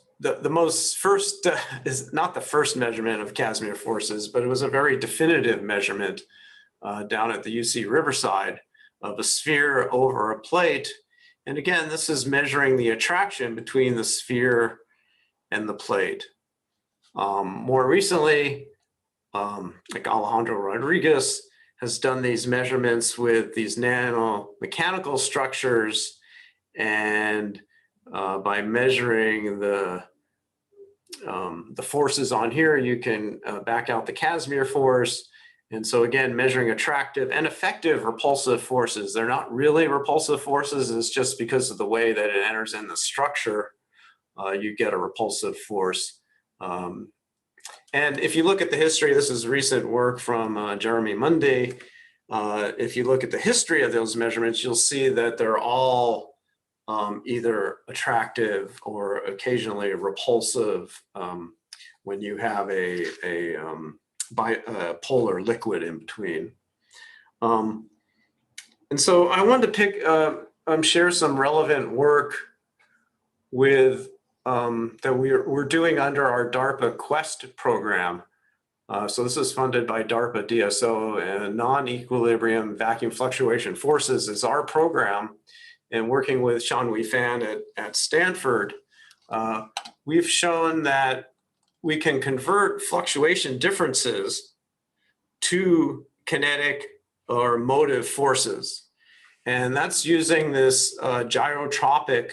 is not the first measurement of Casimir forces, but it was a very definitive measurement down at the UC Riverside of a sphere over a plate. And again, this is measuring the attraction between the sphere and the plate. More recently, like Alejandro Rodriguez has done these measurements with these nanomechanical structures, and by measuring the forces on here, you can back out the Casimir force. And so again, measuring attractive and effective repulsive forces. They're not really repulsive forces, it's just because of the way that it enters in the structure, you get a repulsive force. And if you look at the history, this is recent work from Jeremy Mundy. If you look at the history of those measurements, you'll see that they're all either attractive or occasionally repulsive when you have a polar liquid in between. And so I wanted to share some relevant work with that we're doing under our DARPA Quest program. So this is funded by DARPA DSO, and non-equilibrium vacuum fluctuation forces is our program. And working with Shan-Wei Fan at Stanford, we've shown that we can convert fluctuation differences to kinetic or motive forces. And that's using this gyrotropic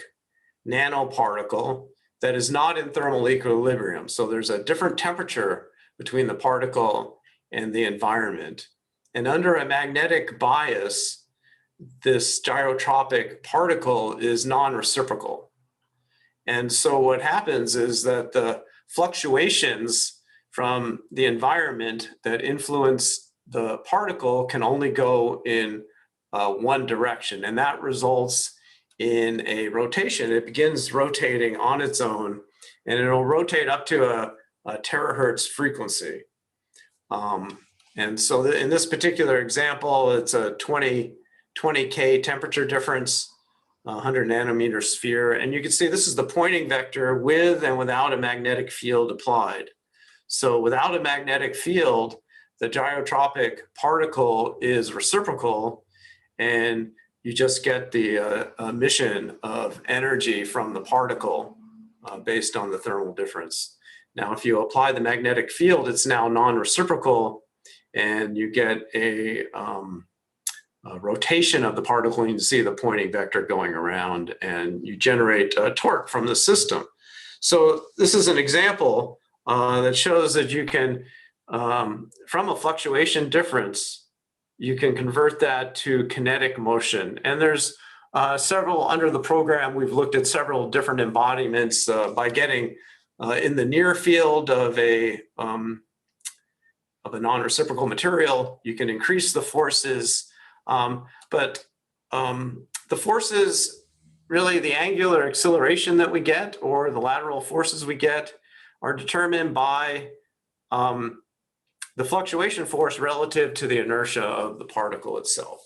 nanoparticle that is not in thermal equilibrium. So there's a different temperature between the particle and the environment. And under a magnetic bias, this gyrotropic particle is non-reciprocal. And so what happens is that the fluctuations from the environment that influence the particle can only go in one direction, and that results in a rotation. It begins rotating on its own, and it'll rotate up to a terahertz frequency. And so in this particular example, it's a 20K temperature difference, 100 nanometer sphere. And you can see this is the pointing vector with and without a magnetic field applied. So without a magnetic field, the gyrotropic particle is reciprocal, and you just get the emission of energy from the particle based on the thermal difference. Now, if you apply the magnetic field, it's now non-reciprocal, and you get a rotation of the particle, and you can see the Poynting vector going around, and you generate torque from the system. So this is an example that shows that you can, from a fluctuation difference, you can convert that to kinetic motion. And there's several, under the program, we've looked at several different embodiments by getting in the near field of a non-reciprocal material, you can increase the forces, but the forces, really the angular acceleration that we get or the lateral forces we get are determined by the fluctuation force relative to the inertia of the particle itself.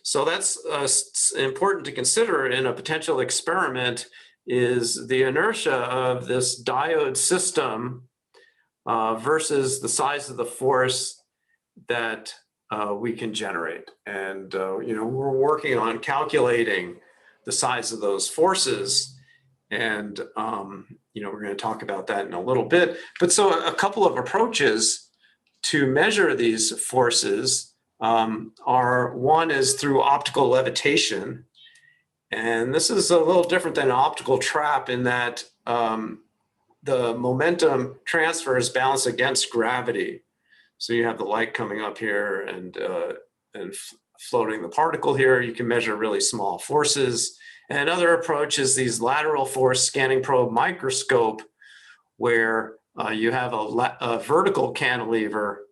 So that's important to consider in a potential experiment, is the inertia of this diode system versus the size of the force that we can generate. And we're working on calculating the size of those forces, and we're going to talk about that in a little bit. But so a couple of approaches to measure these forces are, one is through optical levitation, and this is a little different than an optical trap in that the momentum transfer is balanced against gravity. So you have the light coming up here and floating the particle here. You can measure really small forces. And another approach is these lateral force scanning probe microscope, where you have a vertical cantilever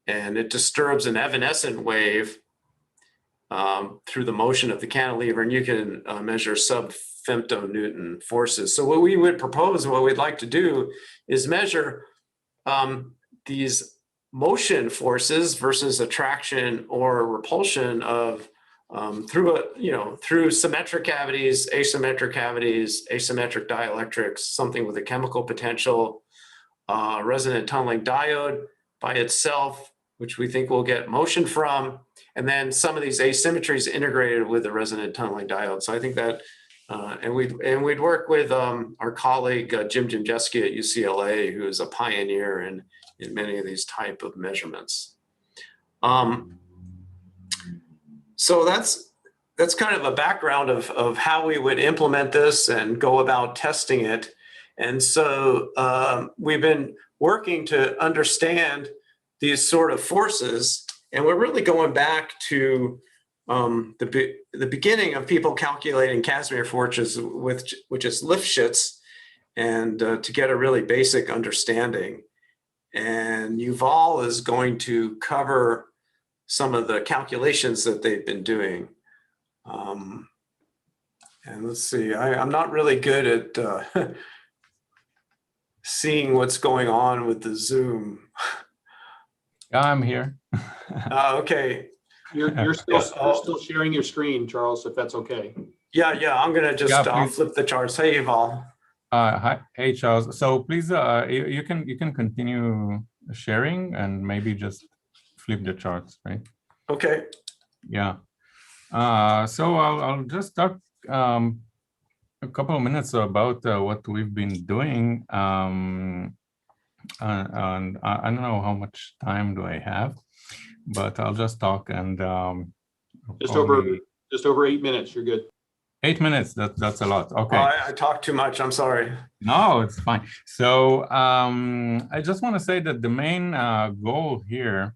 and it disturbs an evanescent wave through the motion of the cantilever, and you can measure sub-femtonewton forces. So what we would propose, what we'd like to do, is measure these motion forces versus attraction or repulsion of through symmetric cavities, asymmetric dielectrics, something with a chemical potential, resonant tunneling diode by itself, which we think we'll get motion from, and then some of these asymmetries integrated with the resonant tunneling diode. So I think that, and we'd work with our colleague Jim Jimjeski at UCLA, who is a pioneer in many of these type of measurements. So that's kind of a background of how we would implement this and go about testing it. And so we've been working to understand these sort of forces, and we're really going back to the beginning of people calculating Casimir forces, which is Lifshitz, and to get a really basic understanding. And Yuval is going to cover some of the calculations that they've been doing. And let's see, I'm not really good at seeing what's going on with the Zoom. I'm here. Okay. You're still sharing your screen, Charles, if that's okay. Yeah, I'm gonna just flip the charts. Hey, Yuval. Hi, hey Charles. So please, you can continue sharing and maybe just flip the charts, right? Okay. Yeah. So I'll just talk a couple of minutes about what we've been doing. And I don't know how much time do I have, but I'll just talk and just over 8 minutes. You're good. 8 minutes. That's a lot. Okay. I talked too much. I'm sorry. No, it's fine. So I just want to say that the main goal here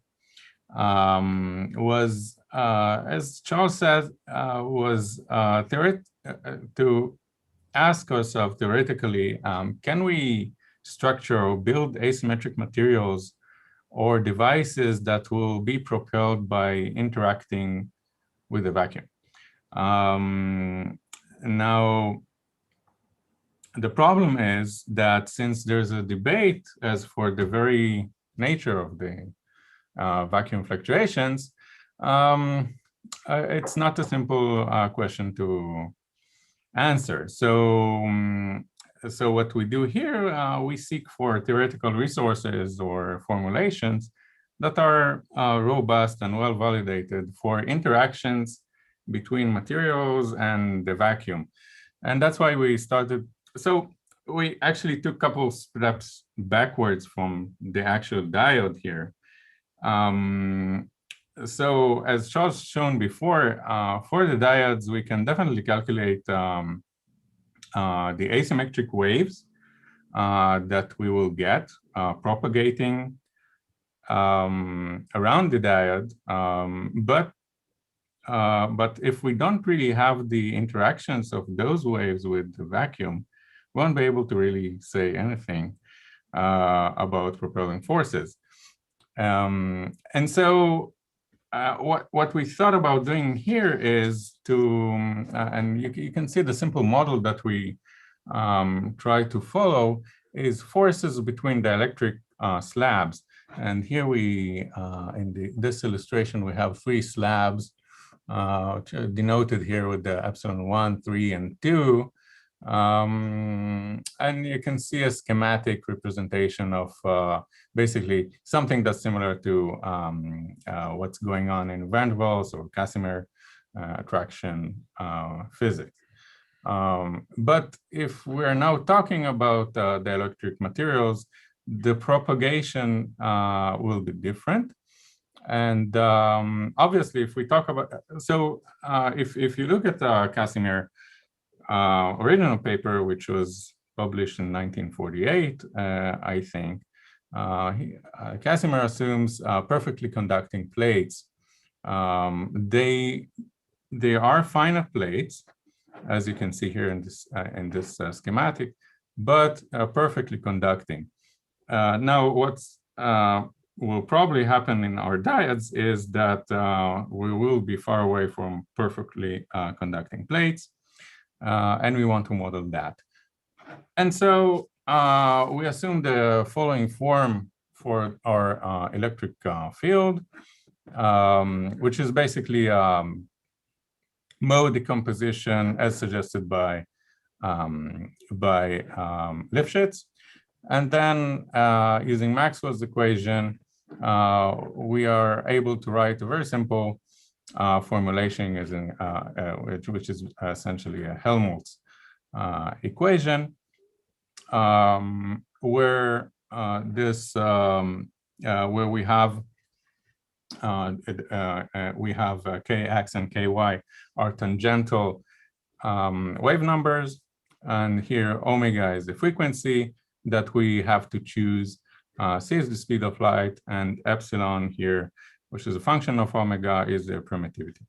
was, as Charles said, was to ask ourselves theoretically, can we structure or build asymmetric materials or devices that will be propelled by interacting with the vacuum? Now, the problem is that since there's a debate as for the very nature of the vacuum fluctuations, it's not a simple question to answer. So what we do here, we seek for theoretical resources or formulations that are robust and well validated for interactions between materials and the vacuum. And that's why we started. So we actually took a couple of steps backwards from the actual diode here. so as Charles shown before, for the diodes, we can definitely calculate the asymmetric waves that we will get propagating around the diode. But if we don't really have the interactions of those waves with the vacuum, we won't be able to really say anything about propelling forces. And so what we thought about doing here is to, and you can see the simple model that we try to follow is forces between dielectric slabs. And here we, in this illustration, we have 3 slabs denoted here with the epsilon 1, 3, and 2. And you can see a schematic representation of basically something that's similar to what's going on in Vanderwaals or Casimir attraction physics. But if we're now talking about dielectric materials, the propagation will be different. And obviously, if we talk about, so if you look at Casimir original paper, which was published in 1948, I think, Casimir assumes perfectly conducting plates. They are finite plates, as you can see here in this schematic, but perfectly conducting. Now, what's will probably happen in our diodes is that we will be far away from perfectly conducting plates, and we want to model that. And so we assume the following form for our electric field, which is basically mode decomposition as suggested by Lifshitz. And then using Maxwell's equation, we are able to write a very simple formulation using, which is essentially a Helmholtz equation, where where we have kx and ky are tangential wave numbers, and here omega is the frequency that we have to choose. C is the speed of light, and epsilon here, which is a function of omega, is the permittivity.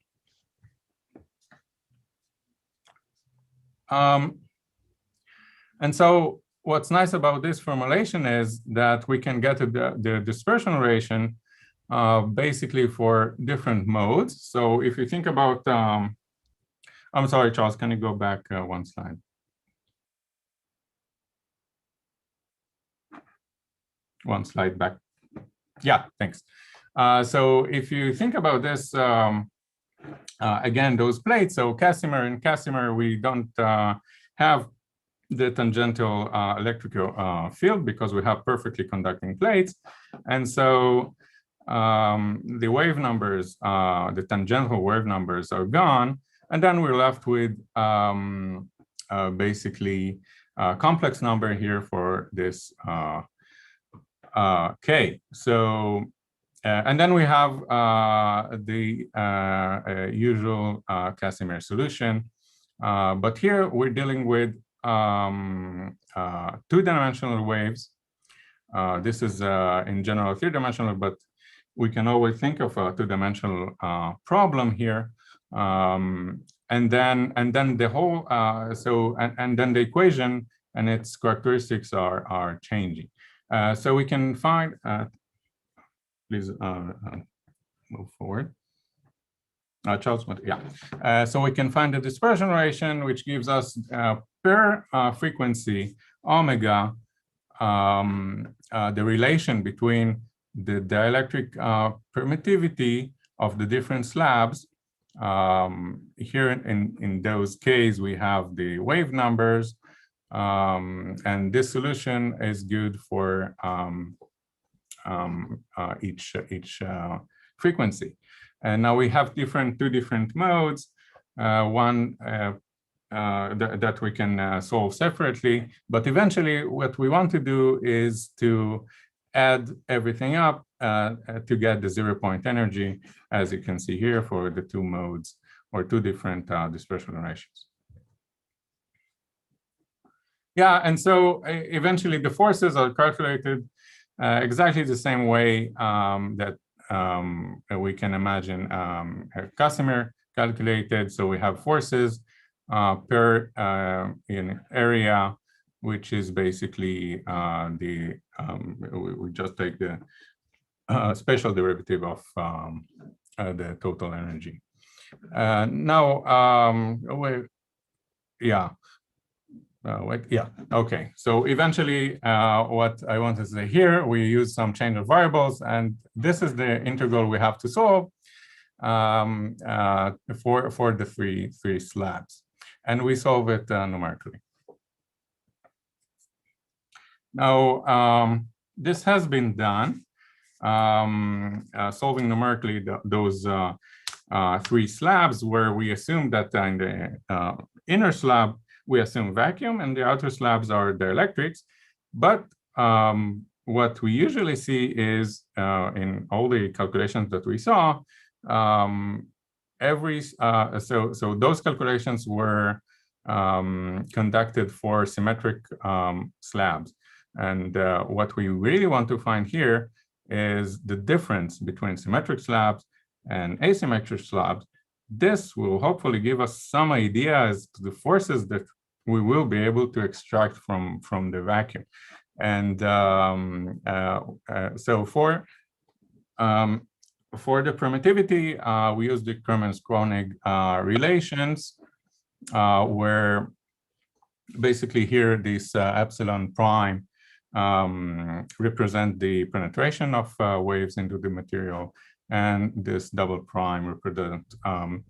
And so what's nice about this formulation is that we can get the dispersion relation basically for different modes. So if you think about, I'm sorry, Charles, can you go back one slide? One slide back. Yeah, thanks. So if you think about this, again, those plates, so in Casimir, we don't have the tangential electrical field because we have perfectly conducting plates. And so the wave numbers, the tangential wave numbers are gone. And then we're left with basically a complex number here for this K. So, and then we have the usual Casimir solution. But here we're dealing with two-dimensional waves. This is in general three-dimensional, but we can always think of a two-dimensional problem here. And then the whole, and then the equation and its characteristics are changing. So we can find, please move forward. Charles, yeah. So we can find the dispersion relation, which gives us per frequency omega, the relation between the dielectric permittivity of the different slabs. Here in those cases, we have the wave numbers, and this solution is good for each frequency. And now we have two different modes, one that we can solve separately, but eventually what we want to do is to add everything up to get the 0-point energy, as you can see here for the two modes or two different dispersion ratios. Yeah, and so eventually the forces are calculated exactly the same way that we can imagine Casimir calculated. So we have forces per in area, which is basically we just take the spatial derivative of the total energy. Okay. So eventually, what I want to say here, we use some change of variables, and this is the integral we have to solve for the three slabs, and we solve it numerically. Now, this has been done, solving numerically those three slabs, where we assume that in the inner slab, we assume vacuum, and the outer slabs are dielectrics. But what we usually see is, in all the calculations that we saw, so those calculations were conducted for symmetric slabs. And what we really want to find here is the difference between symmetric slabs and asymmetric slabs. This will hopefully give us some idea as to the forces that we will be able to extract from the vacuum. And so for the permittivity, we use the Kermans-Kronig relations, where basically here this epsilon prime represent the penetration of waves into the material, and this double prime represent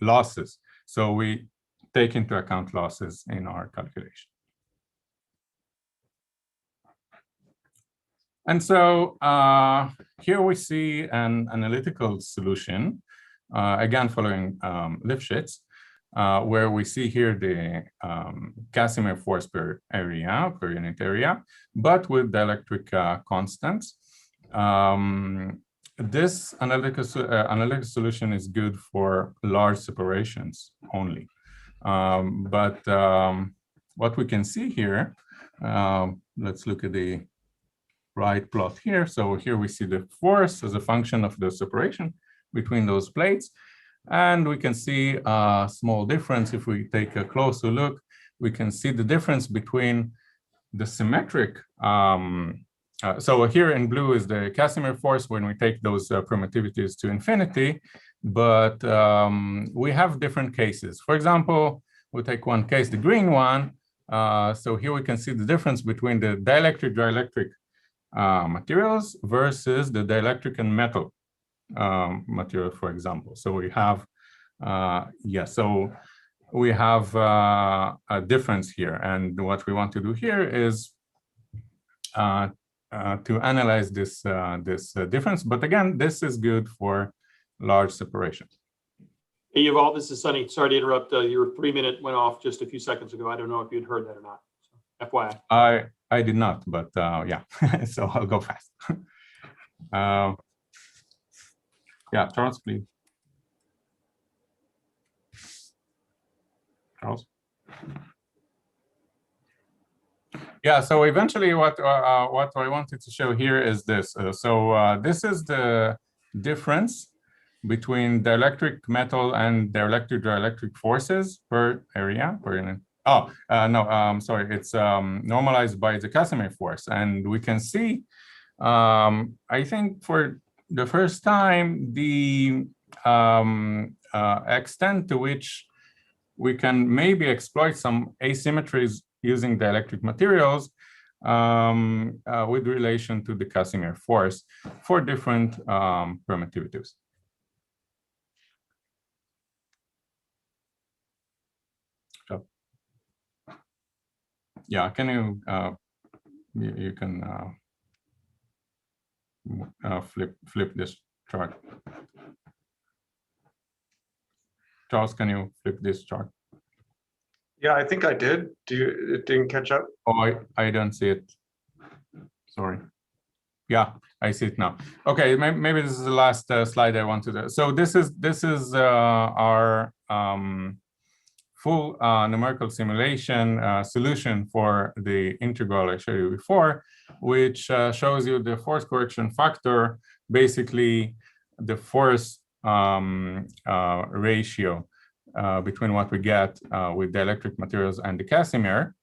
losses. So we take into account losses in our calculation. And so here we see an analytical solution, again following Lifshitz, where we see here the Casimir force per area, per unit area, but with dielectric constants. This analytical solution is good for large separations only. But what we can see here, let's look at the right plot here. So here we see the force as a function of the separation between those plates. And we can see a small difference. If we take a closer look, we can see the difference between the symmetric. So here in blue is the Casimir force when we take those permittivities to infinity. But we have different cases. For example, we'll take one case, the green one. So here we can see the difference between the dielectric materials versus the dielectric and metal material, for example. So we have, so we have a difference here. And what we want to do here is to analyze this, difference. But again, this is good for large separations. Hey, Yuval, this is Sunny. Sorry to interrupt. Your 3-minute went off just a few seconds ago. I don't know if you'd heard that or not. So, FYI. I did not, but yeah, so I'll go fast. Yeah, Charles, please. Charles. Yeah, so eventually what I wanted to show here is this. This is the difference between dielectric metal and dielectric forces per area, per unit. Oh, no, sorry, it's normalized by the Casimir force. And we can see, I think for the first time, the extent to which we can maybe exploit some asymmetries using dielectric materials with relation to the Casimir force for different permittivities. So, yeah, can you, you can flip this chart. Charles, can you flip this chart? Yeah, I think I did. It didn't catch up? Oh, I don't see it. Sorry. Yeah, I see it now. Okay, maybe this is the last slide I want to do. So this is our full numerical simulation solution for the integral I showed you before, which shows you the force correction factor, basically the force ratio between what we get with the electric materials and the Casimir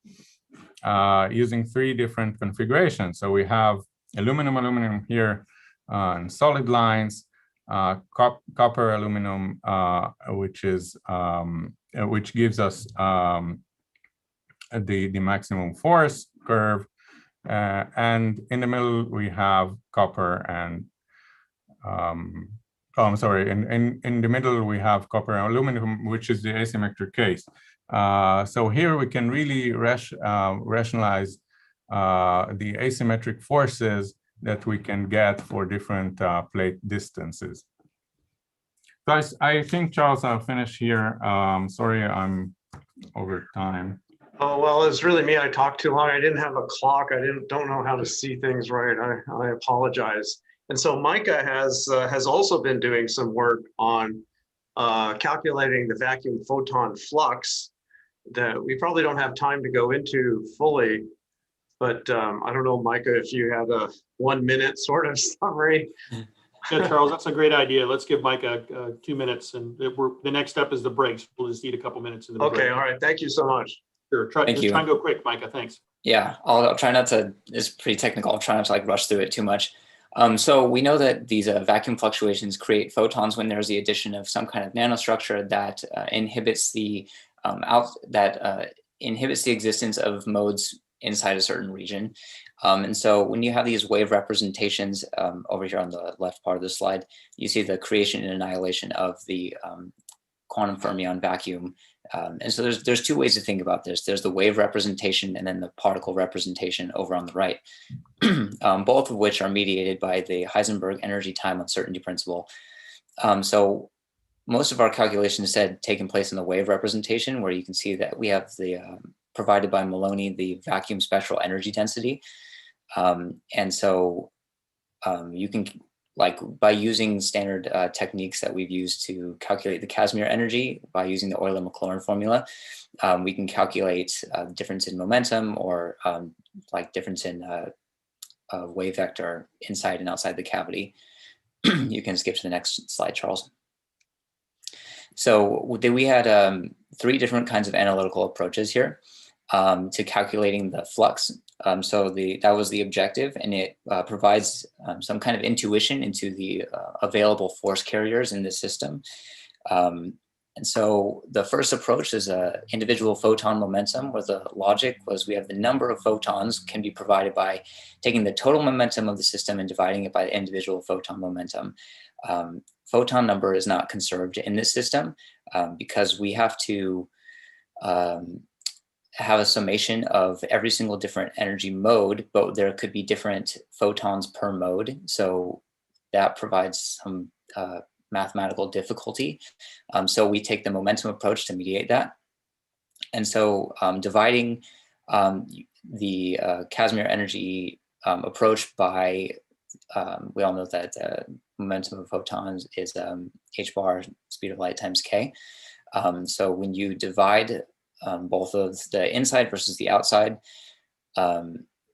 using 3 different configurations. So we have aluminum here and solid lines, copper aluminum, which gives us the maximum force curve, and in the middle we have copper and I'm sorry, in the middle we have copper and aluminum, which is the asymmetric case. So here we can really rationalize the asymmetric forces that we can get for different plate distances. Guys, I think, Charles, I'll finish here. Sorry, I'm over time. Oh, well, it's really me. I talked too long. I didn't have a clock. I don't know how to see things right. I apologize. And so Micah has also been doing some work on calculating the vacuum photon flux that we probably don't have time to go into fully. But I don't know, Micah, if you had a 1 minute sort of summary. Yeah, Charles, that's a great idea. Let's give Micah 2 minutes, and the next step is the breaks. We'll just need a couple minutes in the break. Okay, all right. Thank you so much. Sure. Try and go quick, Micah. Thanks. Yeah, I'll try not to. It's pretty technical. I'll try not to like rush through it too much. So we know that these vacuum fluctuations create photons when there's the addition of some kind of nanostructure that inhibits the inhibits the existence of modes inside a certain region. And so when you have these wave representations over here on the left part of the slide, you see the creation and annihilation of the quantum fermion vacuum. And so there's 2 ways to think about this. There's the wave representation and then the particle representation over on the right, both of which are mediated by the Heisenberg energy time uncertainty principle. So most of our calculations had taken place in the wave representation, where you can see that we have the provided by Maloney, the vacuum spectral energy density. And so you can, like, by using standard techniques that we've used to calculate the Casimir energy, by using the Euler-Maclaurin formula, we can calculate difference in momentum, or like difference in wave vector inside and outside the cavity. You can skip to the next slide, Charles. So we had 3 different kinds of analytical approaches here to calculating the flux. So that was the objective, and it provides some kind of intuition into the available force carriers in the system. And so the first approach is a individual photon momentum, where the logic was we have the number of photons can be provided by taking the total momentum of the system and dividing it by the individual photon momentum. Photon number is not conserved in this system because we have to have a summation of every single different energy mode, but there could be different photons per mode. So that provides some mathematical difficulty. So we take the momentum approach to mediate that. And so dividing the Casimir energy approach by, we all know that momentum of photons is h bar speed of light times k. So when you divide both of the inside versus the outside,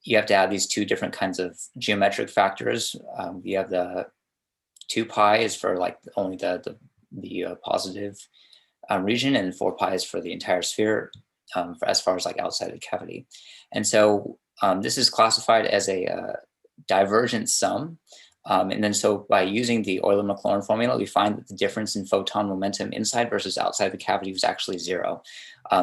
you have to add these 2 different kinds of geometric factors. You have the 2 pi is for like only the positive region, and 4 pi is for the entire sphere, for as far as like outside the cavity. And so this is classified as a divergent sum. And then so by using the Euler-Maclaurin formula, we find that the difference in photon momentum inside versus outside the cavity was actually 0.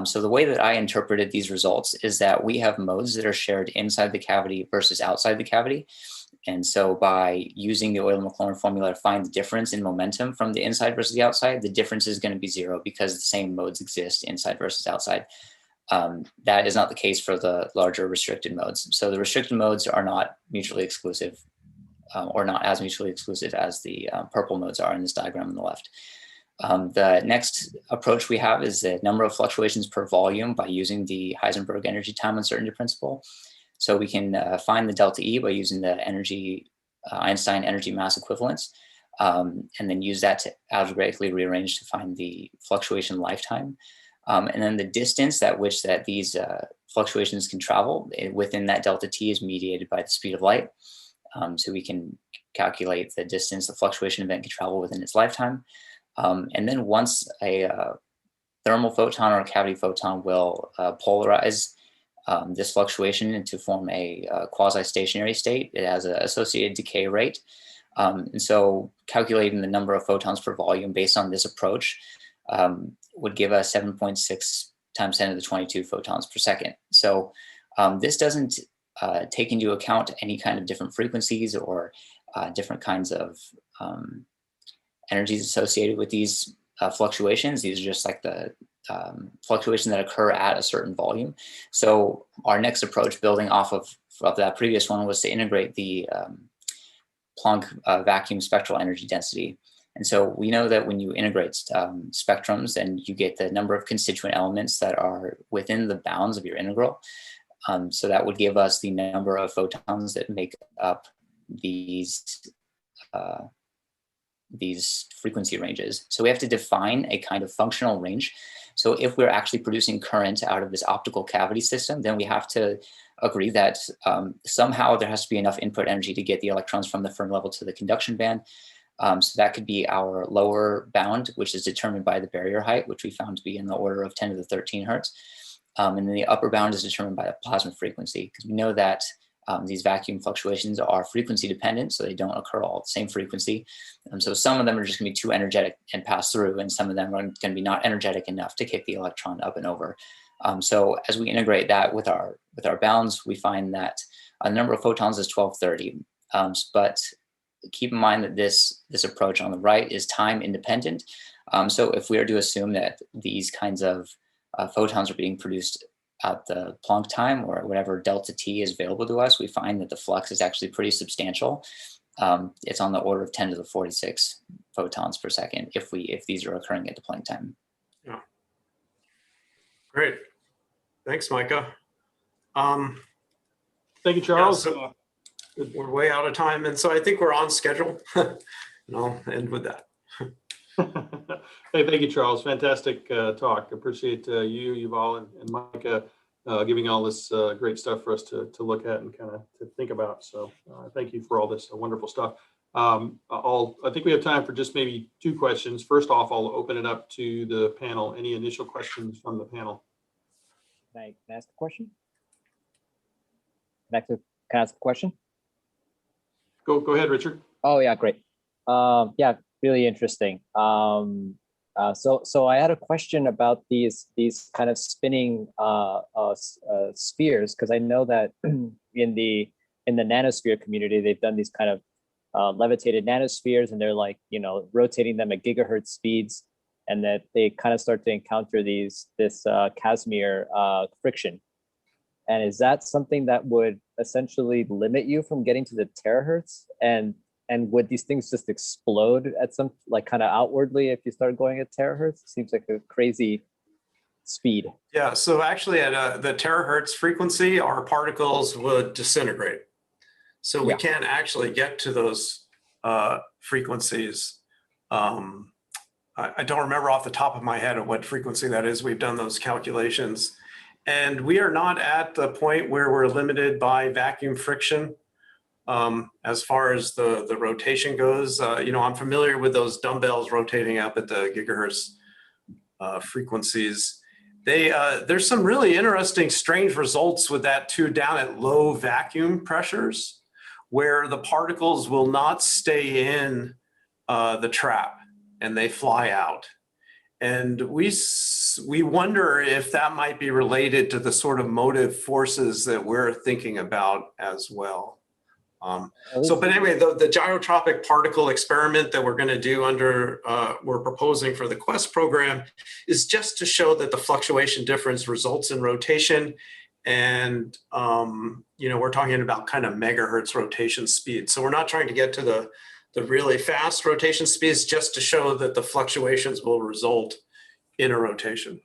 So the way that I interpreted these results is that we have modes that are shared inside the cavity versus outside the cavity. And so by using the Euler-Maclaurin formula to find the difference in momentum from the inside versus the outside, the difference is going to be 0 because the same modes exist inside versus outside. That is not the case for the larger restricted modes. So the restricted modes are not mutually exclusive, or not as mutually exclusive as the purple modes are in this diagram on the left. The next approach we have is the number of fluctuations per volume by using the Heisenberg energy time uncertainty principle. So we can find the delta E by using the energy Einstein energy mass equivalence, and then use that to algebraically rearrange to find the fluctuation lifetime. And then the distance at which that these fluctuations can travel within that delta t is mediated by the speed of light. So we can calculate the distance the fluctuation event can travel within its lifetime. And then once a thermal photon or a cavity photon will polarize this fluctuation and to form a quasi-stationary state, it has an associated decay rate. And so calculating the number of photons per volume based on this approach would give us 7.6 times 10 to the 22 photons per second. So this doesn't take into account any kind of different frequencies or different kinds of energies associated with these fluctuations. These are just like the fluctuations that occur at a certain volume. So our next approach, building off of that previous one, was to integrate the Planck vacuum spectral energy density. And so we know that when you integrate spectrums, and you get the number of constituent elements that are within the bounds of your integral. So that would give us the number of photons that make up these frequency ranges. So we have to define a kind of functional range. So if we're actually producing current out of this optical cavity system, then we have to agree that somehow there has to be enough input energy to get the electrons from the Fermi level to the conduction band. So that could be our lower bound, which is determined by the barrier height, which we found to be in the order of 10 to the 13 hertz. And then the upper bound is determined by the plasma frequency, because we know that these vacuum fluctuations are frequency dependent, so they don't occur all at the same frequency. So some of them are just gonna be too energetic and pass through, and some of them are gonna be not energetic enough to kick the electron up and over. So as we integrate that with our bounds, we find that the number of photons is 1230. But keep in mind that this approach on the right is time independent. So if we are to assume that these kinds of photons are being produced at the Planck time, or whatever delta t is available to us, we find that the flux is actually pretty substantial. It's on the order of 10 to the 46 photons per second if these are occurring at the Planck time. Yeah. Great. Thanks, Micah. Thank you, Charles. Yeah, so we're way out of time, and so I think we're on schedule. And I'll end with that. Hey, thank you, Charles. Fantastic talk. Appreciate you, Yuval, and Micah giving all this great stuff for us to look at and kind of to think about. So thank you for all this wonderful stuff. I think we have time for just maybe 2 questions. First off, I'll open it up to the panel. Any initial questions from the panel? Can I ask a question? Can I ask a question? Go ahead, Richard. Oh yeah, great. Yeah, really interesting. So I had a question about these kind of spinning spheres, because I know that in the nanosphere community, they've done these kind of levitated nanospheres, and they're like, rotating them at gigahertz speeds, and that they kind of start to encounter this Casimir friction. And is that something that would essentially limit you from getting to the terahertz? And would these things just explode at some, like, kind of outwardly if you start going at terahertz? It seems like a crazy speed. Yeah, so actually at the terahertz frequency, our particles would disintegrate. So we can't actually get to those frequencies. I don't remember off the top of my head at what frequency that is. We've done those calculations. And we are not at the point where we're limited by vacuum friction. As far as the rotation goes, I'm familiar with those dumbbells rotating up at the gigahertz frequencies. There's some really interesting, strange results with that too, down at low vacuum pressures, where the particles will not stay in the trap and they fly out. And we wonder if that might be related to the sort of motive forces that we're thinking about as well. But anyway, the gyrotropic particle experiment that we're going to do we're proposing for the Quest program is just to show that the fluctuation difference results in rotation. And, we're talking about kind of megahertz rotation speed. So we're not trying to get to the really fast rotation speeds, just to show that the fluctuations will result in a rotation.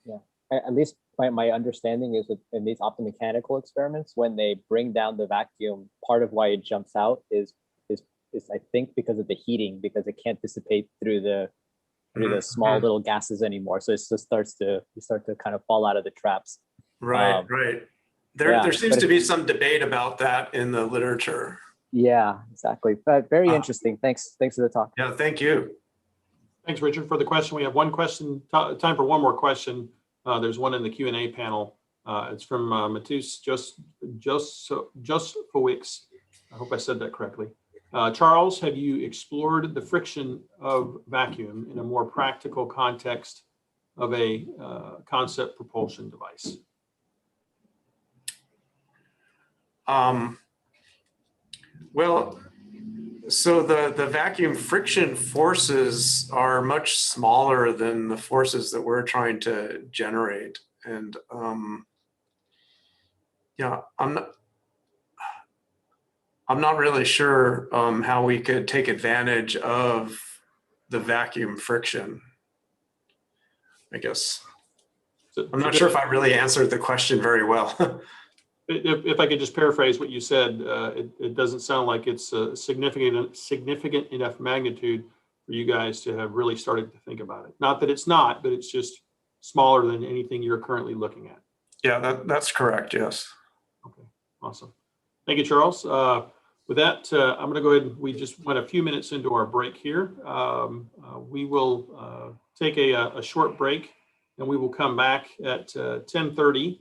Yeah, at least my understanding is that in these optomechanical experiments, when they bring down the vacuum, part of why it jumps out is is I think because of the heating, because it can't dissipate through the small Mhm. little gases anymore. So it just you start to kind of fall out of the traps. Right, right. There, yeah, there seems but to be some debate about that in the literature. yeah, exactly. But very interesting. Thanks for the talk. Yeah, thank you. Thanks, Richard, for the question. We have one question, time for one more question. There's one in the Q&A panel. It's from Matus Josfowicz. I hope I said that correctly. Charles, have you explored the friction of vacuum in a more practical context of a concept propulsion device? Well, so the vacuum friction forces are much smaller than the forces that we're trying to generate. And yeah, I'm not really sure how we could take advantage of the vacuum friction, I guess. I'm not sure if I really answered the question very well. If I could just paraphrase what you said, it doesn't sound like it's a significant enough magnitude for you guys to have really started to think about it. Not that it's not, but it's just smaller than anything you're currently looking at. Yeah, that's correct. Yes. Okay, awesome. Thank you, Charles. With that, I'm going to go ahead. We just went a few minutes into our break here. We will take a short break, and we will come back at 10:30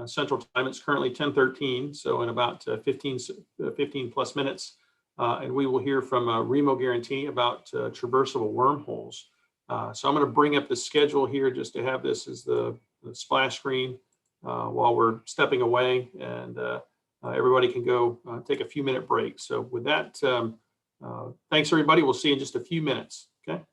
Central Time. It's currently 10:13, so in about 15 plus minutes, and we will hear from Remo Garattini about traversable wormholes. So I'm going to bring up the schedule here just to have this as the splash screen while we're stepping away, and everybody can go take a few minute break. So with that, thanks everybody. We'll see you in just a few minutes. Okay.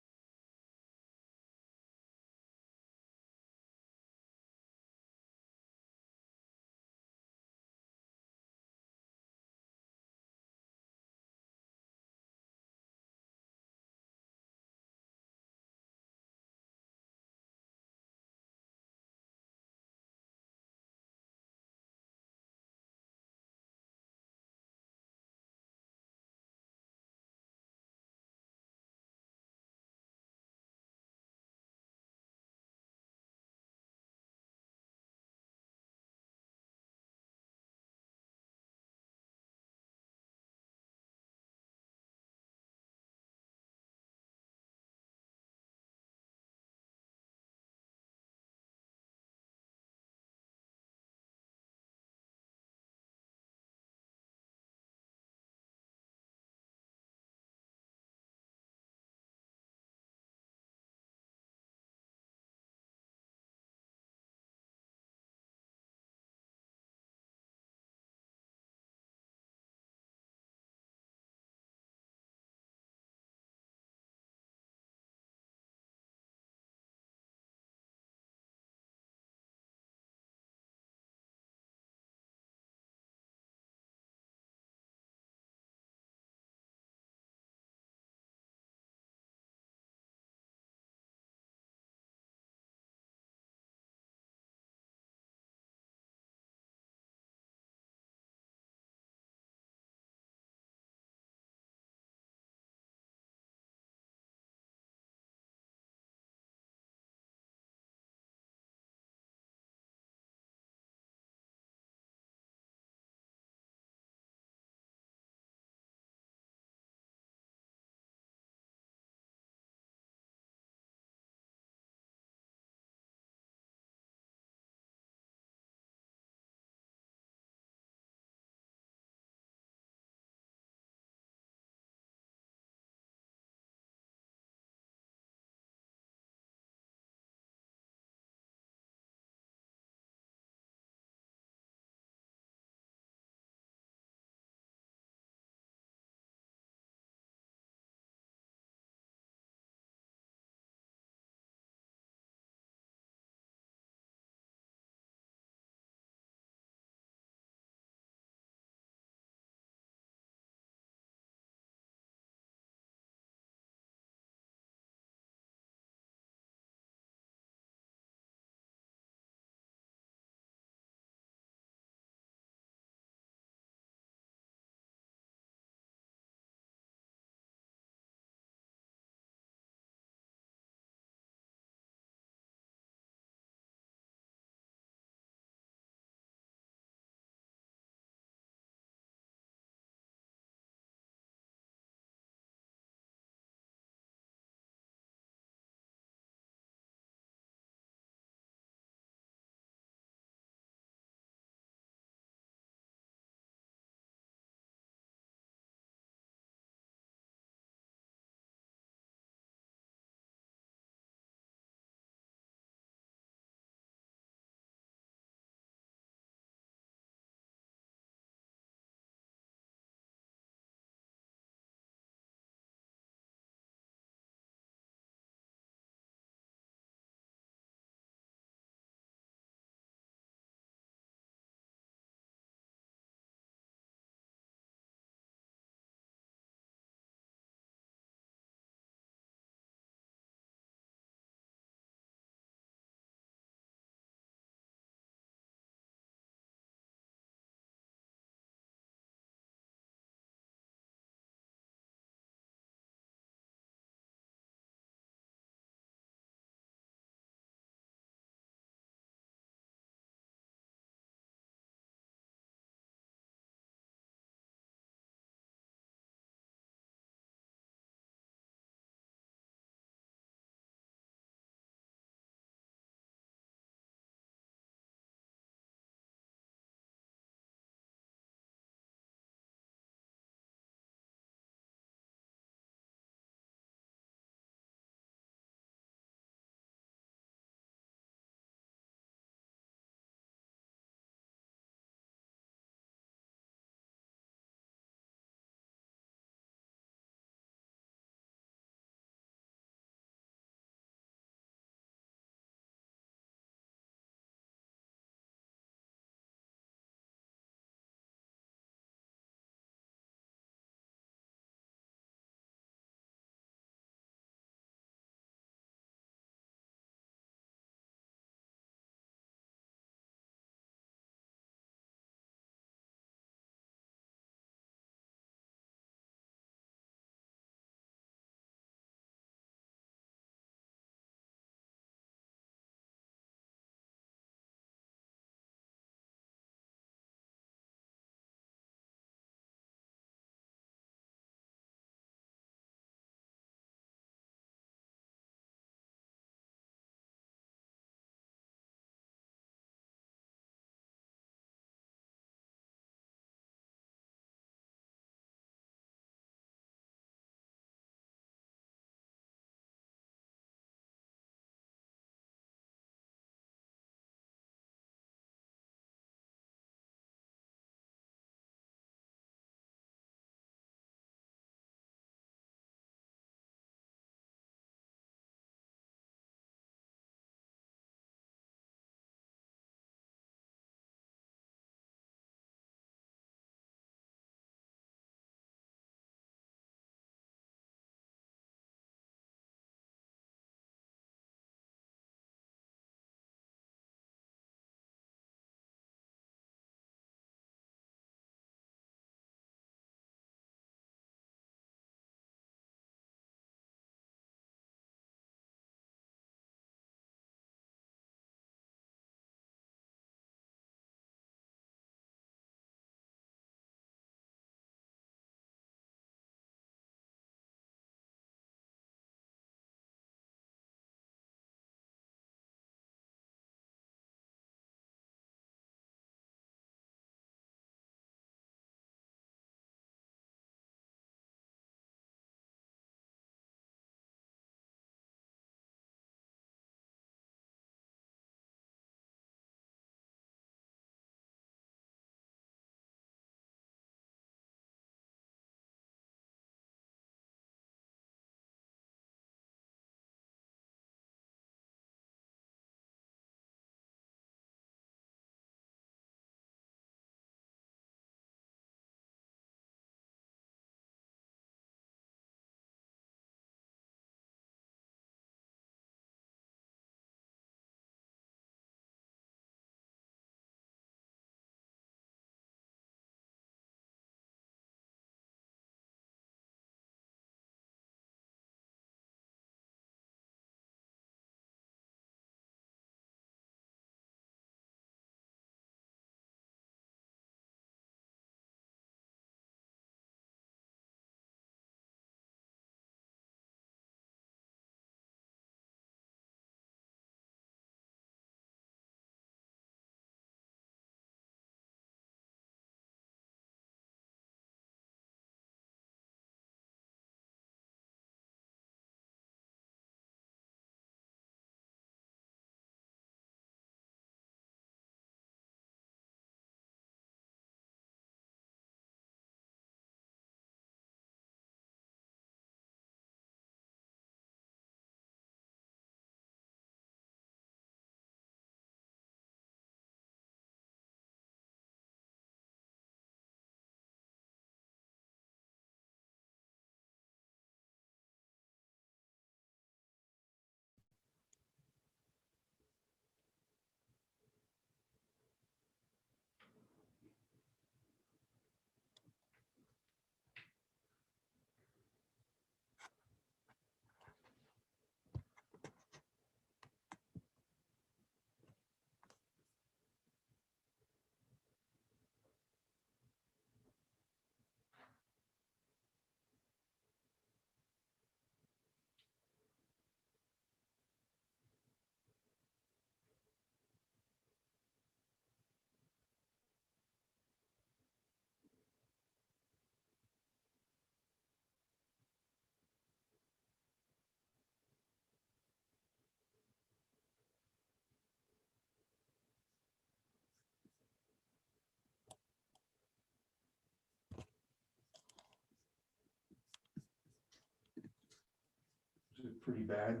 pretty bad.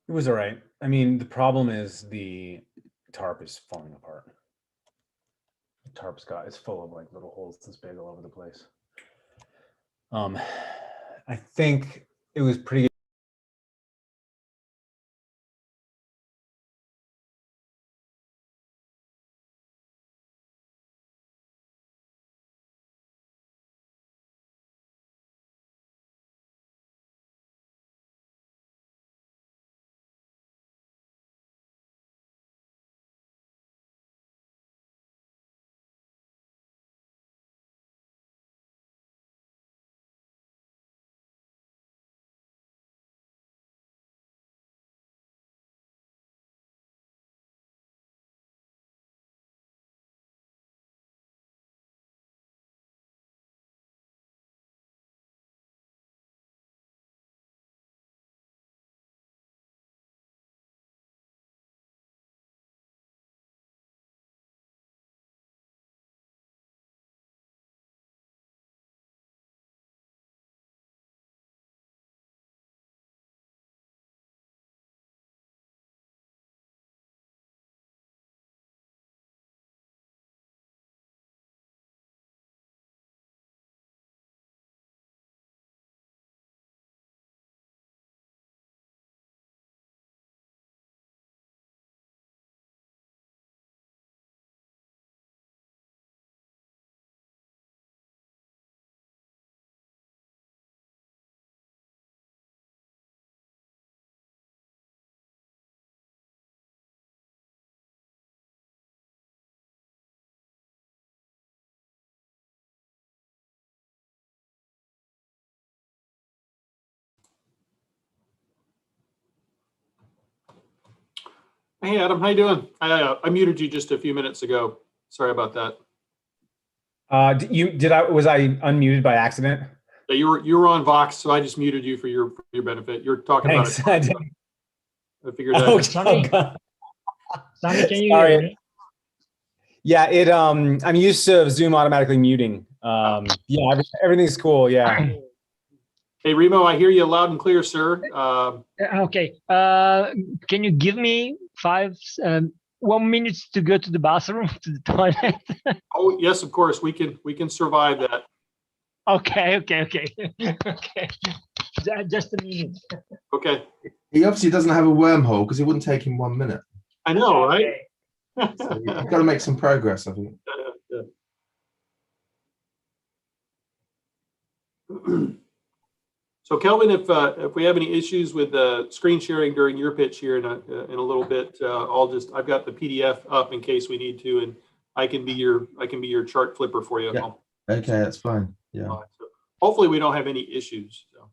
It was all right. I mean, the problem is the tarp is falling apart. The tarp's it's full of like little holes this big all over the place. I think it was pretty good. Hey, Adam, how you doing? I muted you just a few minutes ago. Sorry about that. Was I unmuted by accident? Yeah, you were on Vox, so I just muted you for your benefit. You're talking Thanks. about it. I figured that. Oh, Sonny, God. Sonny, can you Sorry. hear me? Yeah, I'm used to Zoom automatically muting. Yeah, everything's cool. Yeah. Hey, Remo, I hear you loud and clear, sir. Okay. Can you give me 1 minute to go to the bathroom, to the toilet? Oh, yes, of course. We can survive that. Okay. Okay. Just a minute. Okay. He obviously doesn't have a wormhole because it wouldn't take him 1 minute. I know, right? Okay. So you've got to make some progress, I think. So Kelvin, if we have any issues with screen sharing during your pitch here in a little bit, I've got the PDF up in case we need to, and I can be your chart flipper for you. Yeah. Okay, that's fine. Yeah. So hopefully we don't have any issues. So.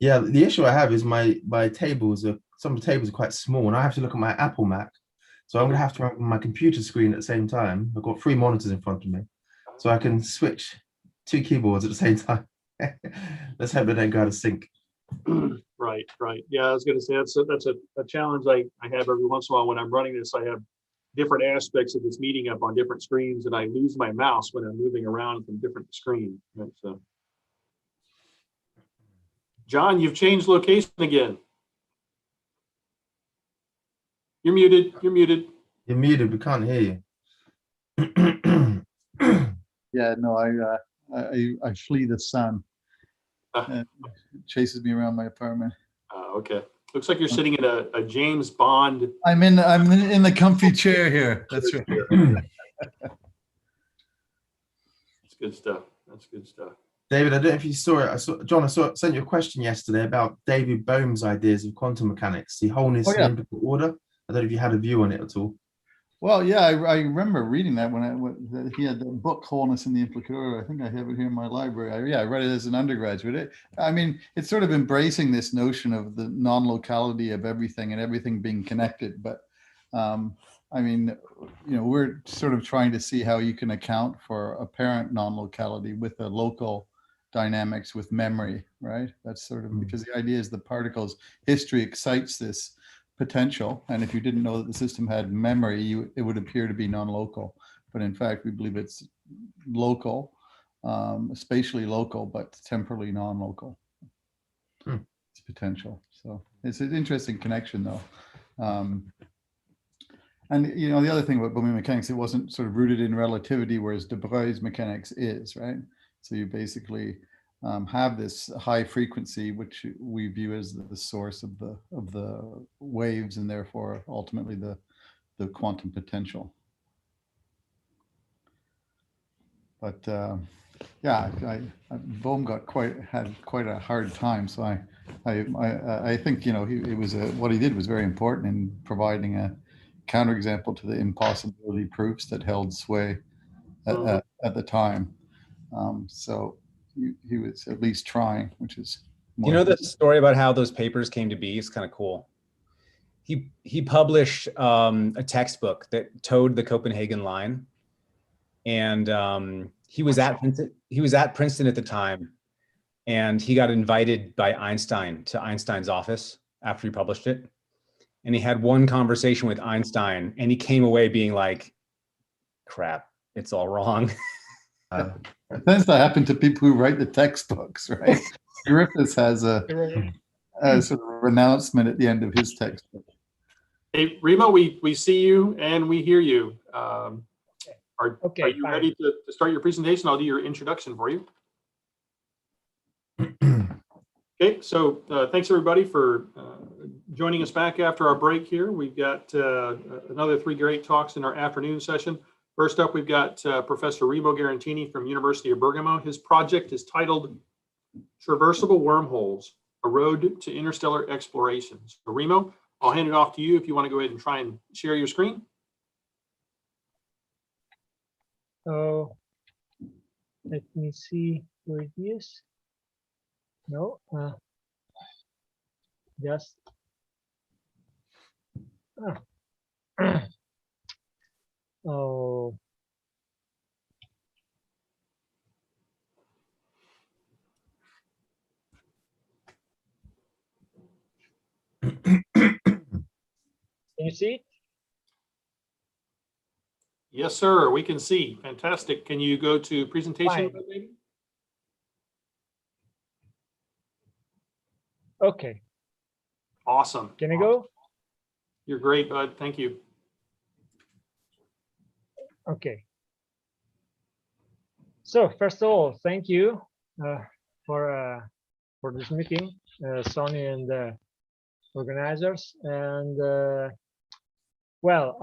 Yeah, the issue I have is my tables some of the tables are quite small, and I have to look at my Apple Mac, so I'm going to have to run my computer screen at the same time. I've got 3 monitors in front of me, so I can switch 2 keyboards at the same time. Let's hope they don't go out of sync. Right. Yeah, I was going to say that's a challenge I have every once in a while when I'm running this. I have different aspects of this meeting up on different screens, and I lose my mouse when I'm moving around from different screens. Right, so. John, you've changed location again. You're muted. You're muted. You're muted. We can't hear you. Yeah, no, I flee the sun. It chases me around my apartment. Okay. Looks like you're sitting in a James Bond. I'm in the comfy chair here. That's right. That's good stuff. That's good stuff. David, I don't know if you saw it. John, I sent you a question yesterday about David Bohm's ideas of quantum mechanics, the wholeness and empirical order. I don't know if you had a view on it at all. Well, yeah, I remember reading that when he had the book Wholeness in the Implicated Order. I think I have it here in my library. I read it as an undergraduate. It's sort of embracing this notion of the non-locality of everything and everything being connected. But we're sort of trying to see how you can account for apparent non-locality with the local dynamics with memory, right? That's sort of because the idea is the particle's history excites this potential, and if you didn't know that the system had memory, it would appear to be non-local, but in fact we believe it's local, spatially local, but temporally non-local. its potential. So it's an interesting connection, though. And you know, the other thing about Bohmian mechanics, it wasn't sort of rooted in relativity, whereas de Broglie's mechanics is, right? So you basically have this high frequency, which we view as the source of the waves, and therefore ultimately the quantum potential. But yeah, Bohm had quite a hard time. So I think, you know, what he did was very important in providing a counterexample to the impossibility proofs that held sway at the time. So he was at least trying, which is more. You know the story about how those papers came to be? It's kind of cool. He published a textbook that towed the Copenhagen line, and he was at Princeton at the time, and he got invited by Einstein to Einstein's office after he published it, and he had one conversation with Einstein, and he came away being like, "Crap, it's all wrong." Tends to happen to people who write the textbooks, right? Griffiths has a sort of renouncement at the end of his textbook. Hey, Remo, we see you and we hear you. Are you ready to start your presentation? I'll do your introduction for you. Okay, so thanks everybody for joining us back after our break here. We've got another 3 great talks in our afternoon session. First up, we've got Professor Remo Garattini from University of Bergamo. His project is titled Traversable Wormholes, A Road to Interstellar Exploration. So Remo, I'll hand it off to you if you want to go ahead and try and share your screen. Oh, let me see where it is. No, just. Oh. Can you see it? Yes, sir. We can see. Fantastic. Can you go to presentation? Maybe? Okay. Awesome. Can I go? You're great, bud. Thank you. Okay. So first of all, thank you for this meeting, Sonny and the organizers. And well,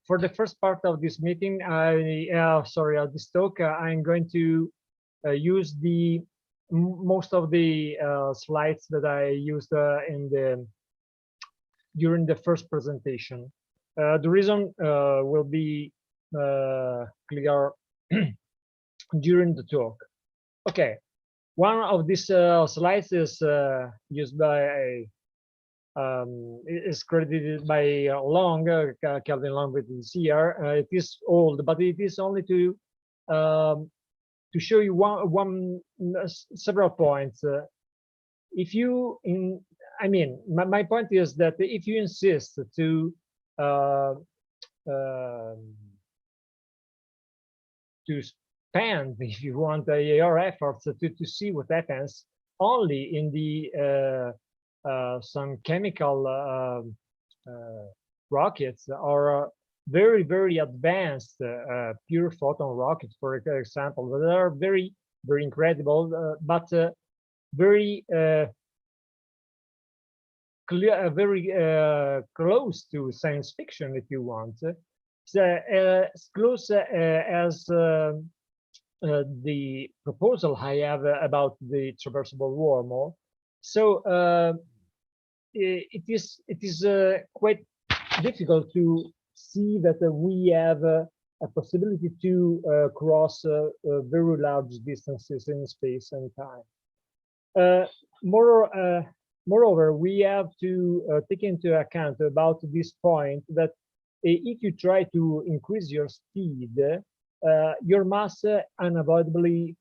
for the first part of this meeting, of this talk, I'm going to use most of the slides that I used during the first presentation. The reason will be clear during the talk. Okay, one of these slides is used by is credited by Long, Kelvin Long with this here. It is old, but it is only to show you several points. If you my point is that if you insist to spend, if you want, your efforts to see what happens only in the some chemical rockets or very, very advanced pure photon rockets, for example, that are very, very incredible, but very clear, very close to science fiction, if you want. So, as close as the proposal I have about the traversable wormhole. So it is quite difficult to see that we have a possibility to cross very large distances in space and time. Moreover, we have to take into account about this point that if you try to increase your speed, your mass unavoidably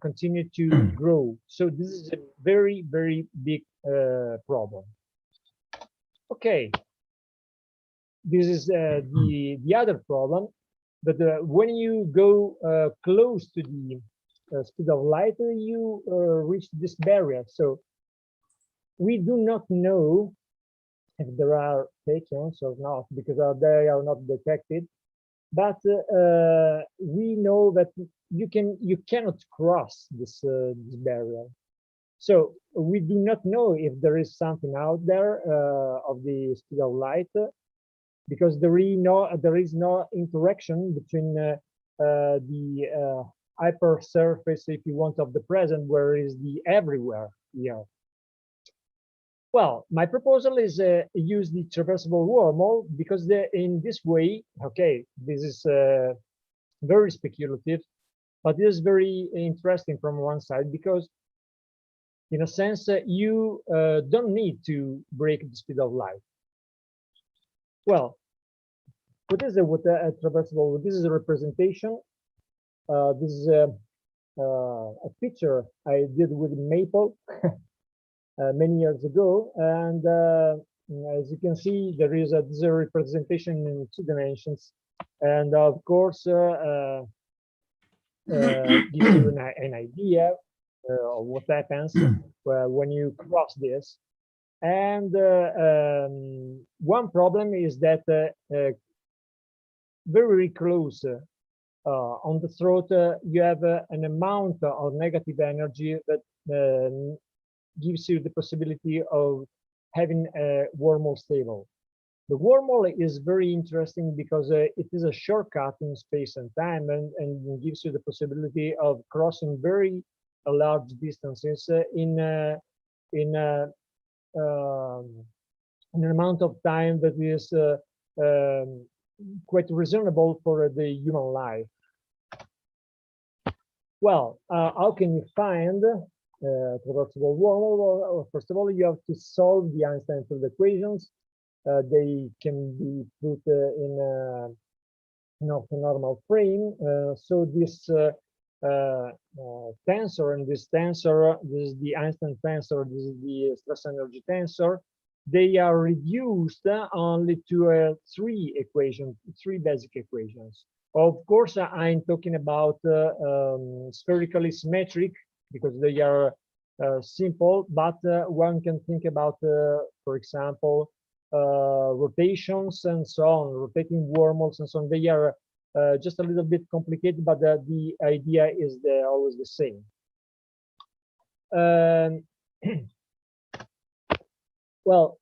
continue to grow. So this is a very, very big problem. Okay, this is the other problem, that when you go close to the speed of light, you reach this barrier. So we do not know if there are tachyons or not, because they are not detected. But we know that you cannot cross this barrier. So we do not know if there is something out there of the speed of light, because there is no interaction between the hypersurface, if you want, of the present, where is the everywhere here. Well, my proposal is use the traversable wormhole, because in this way, okay, this is very speculative, but it is very interesting from one side, because in a sense, you don't need to break the speed of light. Well, what is a traversable? This is a representation. This is a picture I did with Maple many years ago, and as you can see, there is a representation in 2 dimensions, and of course, gives you an idea of what happens when you cross this. And one problem is that very close on the throat, you have an amount of negative energy that gives you the possibility of having a wormhole stable. The wormhole is very interesting because it is a shortcut in space and time, and gives you the possibility of crossing very large distances in an amount of time that is quite reasonable for the human life. Well, how can you find traversable wormhole? Well, first of all, you have to solve the Einstein field equations. They can be put in an orthonormal frame. So this tensor and this tensor, this is the Einstein tensor, this is the stress energy tensor. They are reduced only to 3 basic equations. Of course, I'm talking about spherically symmetric, because they are simple, but one can think about, for example, rotations and so on, rotating wormholes and so on. They are just a little bit complicated, but the idea is always the same. Well,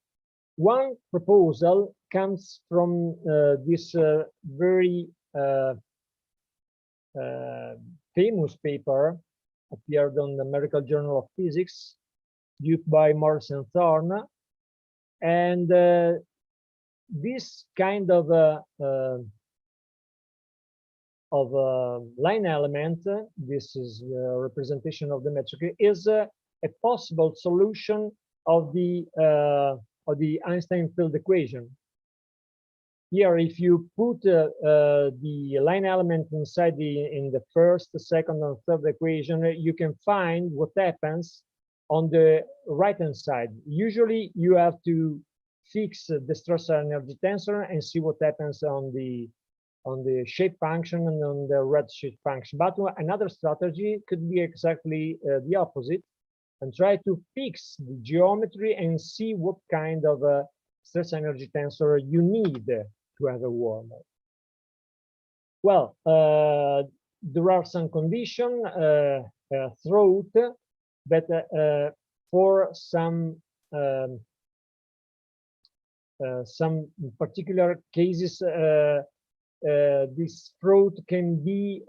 one proposal comes from this very famous paper appeared on the American Journal of Physics, due by Morris and Thorne, and this kind of line element, this is a representation of the metric, is a possible solution of the Einstein field equation. Here, if you put the line element inside in the first, second, and third equation, you can find what happens on the right-hand side. Usually, you have to fix the stress energy tensor and see what happens on the shape function and on the redshift function. But another strategy could be exactly the opposite, and try to fix the geometry and see what kind of stress energy tensor you need to have a wormhole. Well, there are some conditions throughout that for some particular cases, this throat can be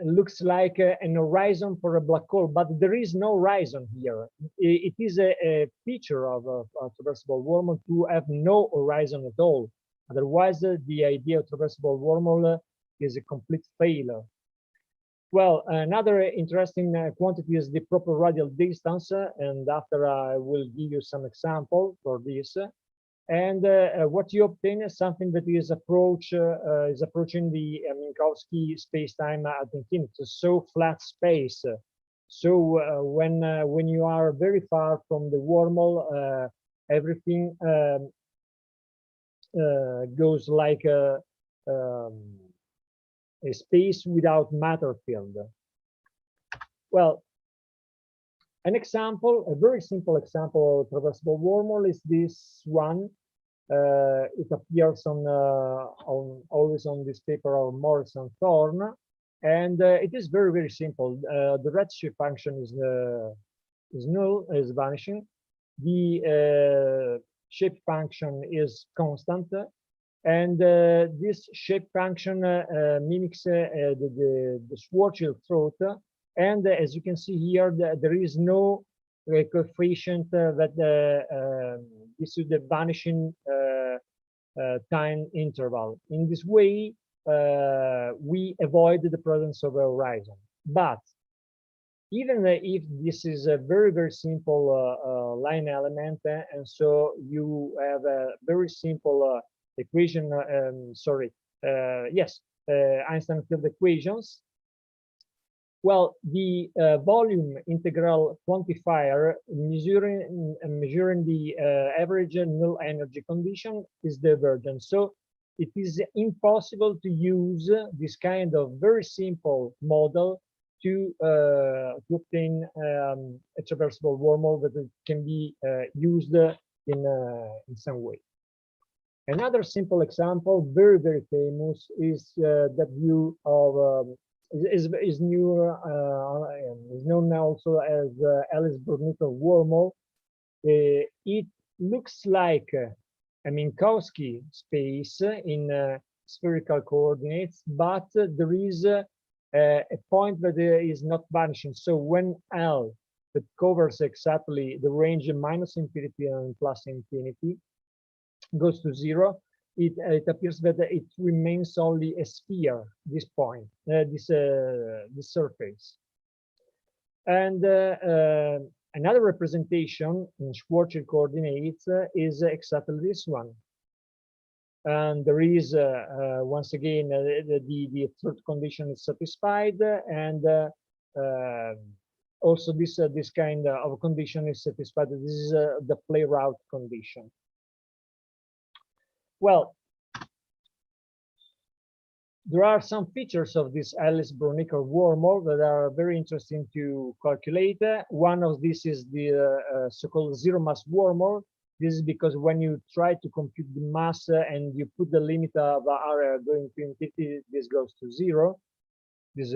looks like an horizon for a black hole, but there is no horizon here. It is a feature of a traversable wormhole to have no horizon at all. Otherwise, the idea of traversable wormhole is a complete failure. Well, another interesting quantity is the proper radial distance, and after I will give you some example for this. And what you obtain is something that is approaching the Minkowski space-time at infinity, so flat space. So when you are very far from the wormhole, everything goes like a space without matter field. Well, An example, a very simple example of traversable wormhole is this one. It appears on always on this paper of Morris and Thorne, and it is very simple. The redshift function is null, is vanishing. The shape function is constant, and this shape function mimics the Schwarzschild throat. And as you can see here, there is no coefficient that gives you the vanishing time interval. In this way, we avoid the presence of a horizon. But even if this is a very simple line element, and so you have a very simple equation, Einstein field equations. Well, the volume integral quantifier measuring the average null energy condition is divergent. So it is impossible to use this kind of very simple model to obtain a traversable wormhole that can be used in some way. Another simple example, very famous, is that view of is known also as Ellis-Brunito wormhole. It looks like a Minkowski space in spherical coordinates, but there is a point that is not vanishing. So when L that covers exactly the range minus infinity and plus infinity goes to 0, it appears that it remains only a sphere, this point, this surface. And another representation in Schwarzschild coordinates is exactly this one. And there is, once again, the third condition is satisfied, and also this kind of condition is satisfied. This is the play route condition. Well, there are some features of this Ellis-Brunito wormhole that are very interesting to calculate. One of these is the so-called zero mass wormhole. This is because when you try to compute the mass and you put the limit of the area going to infinity, this goes to 0. This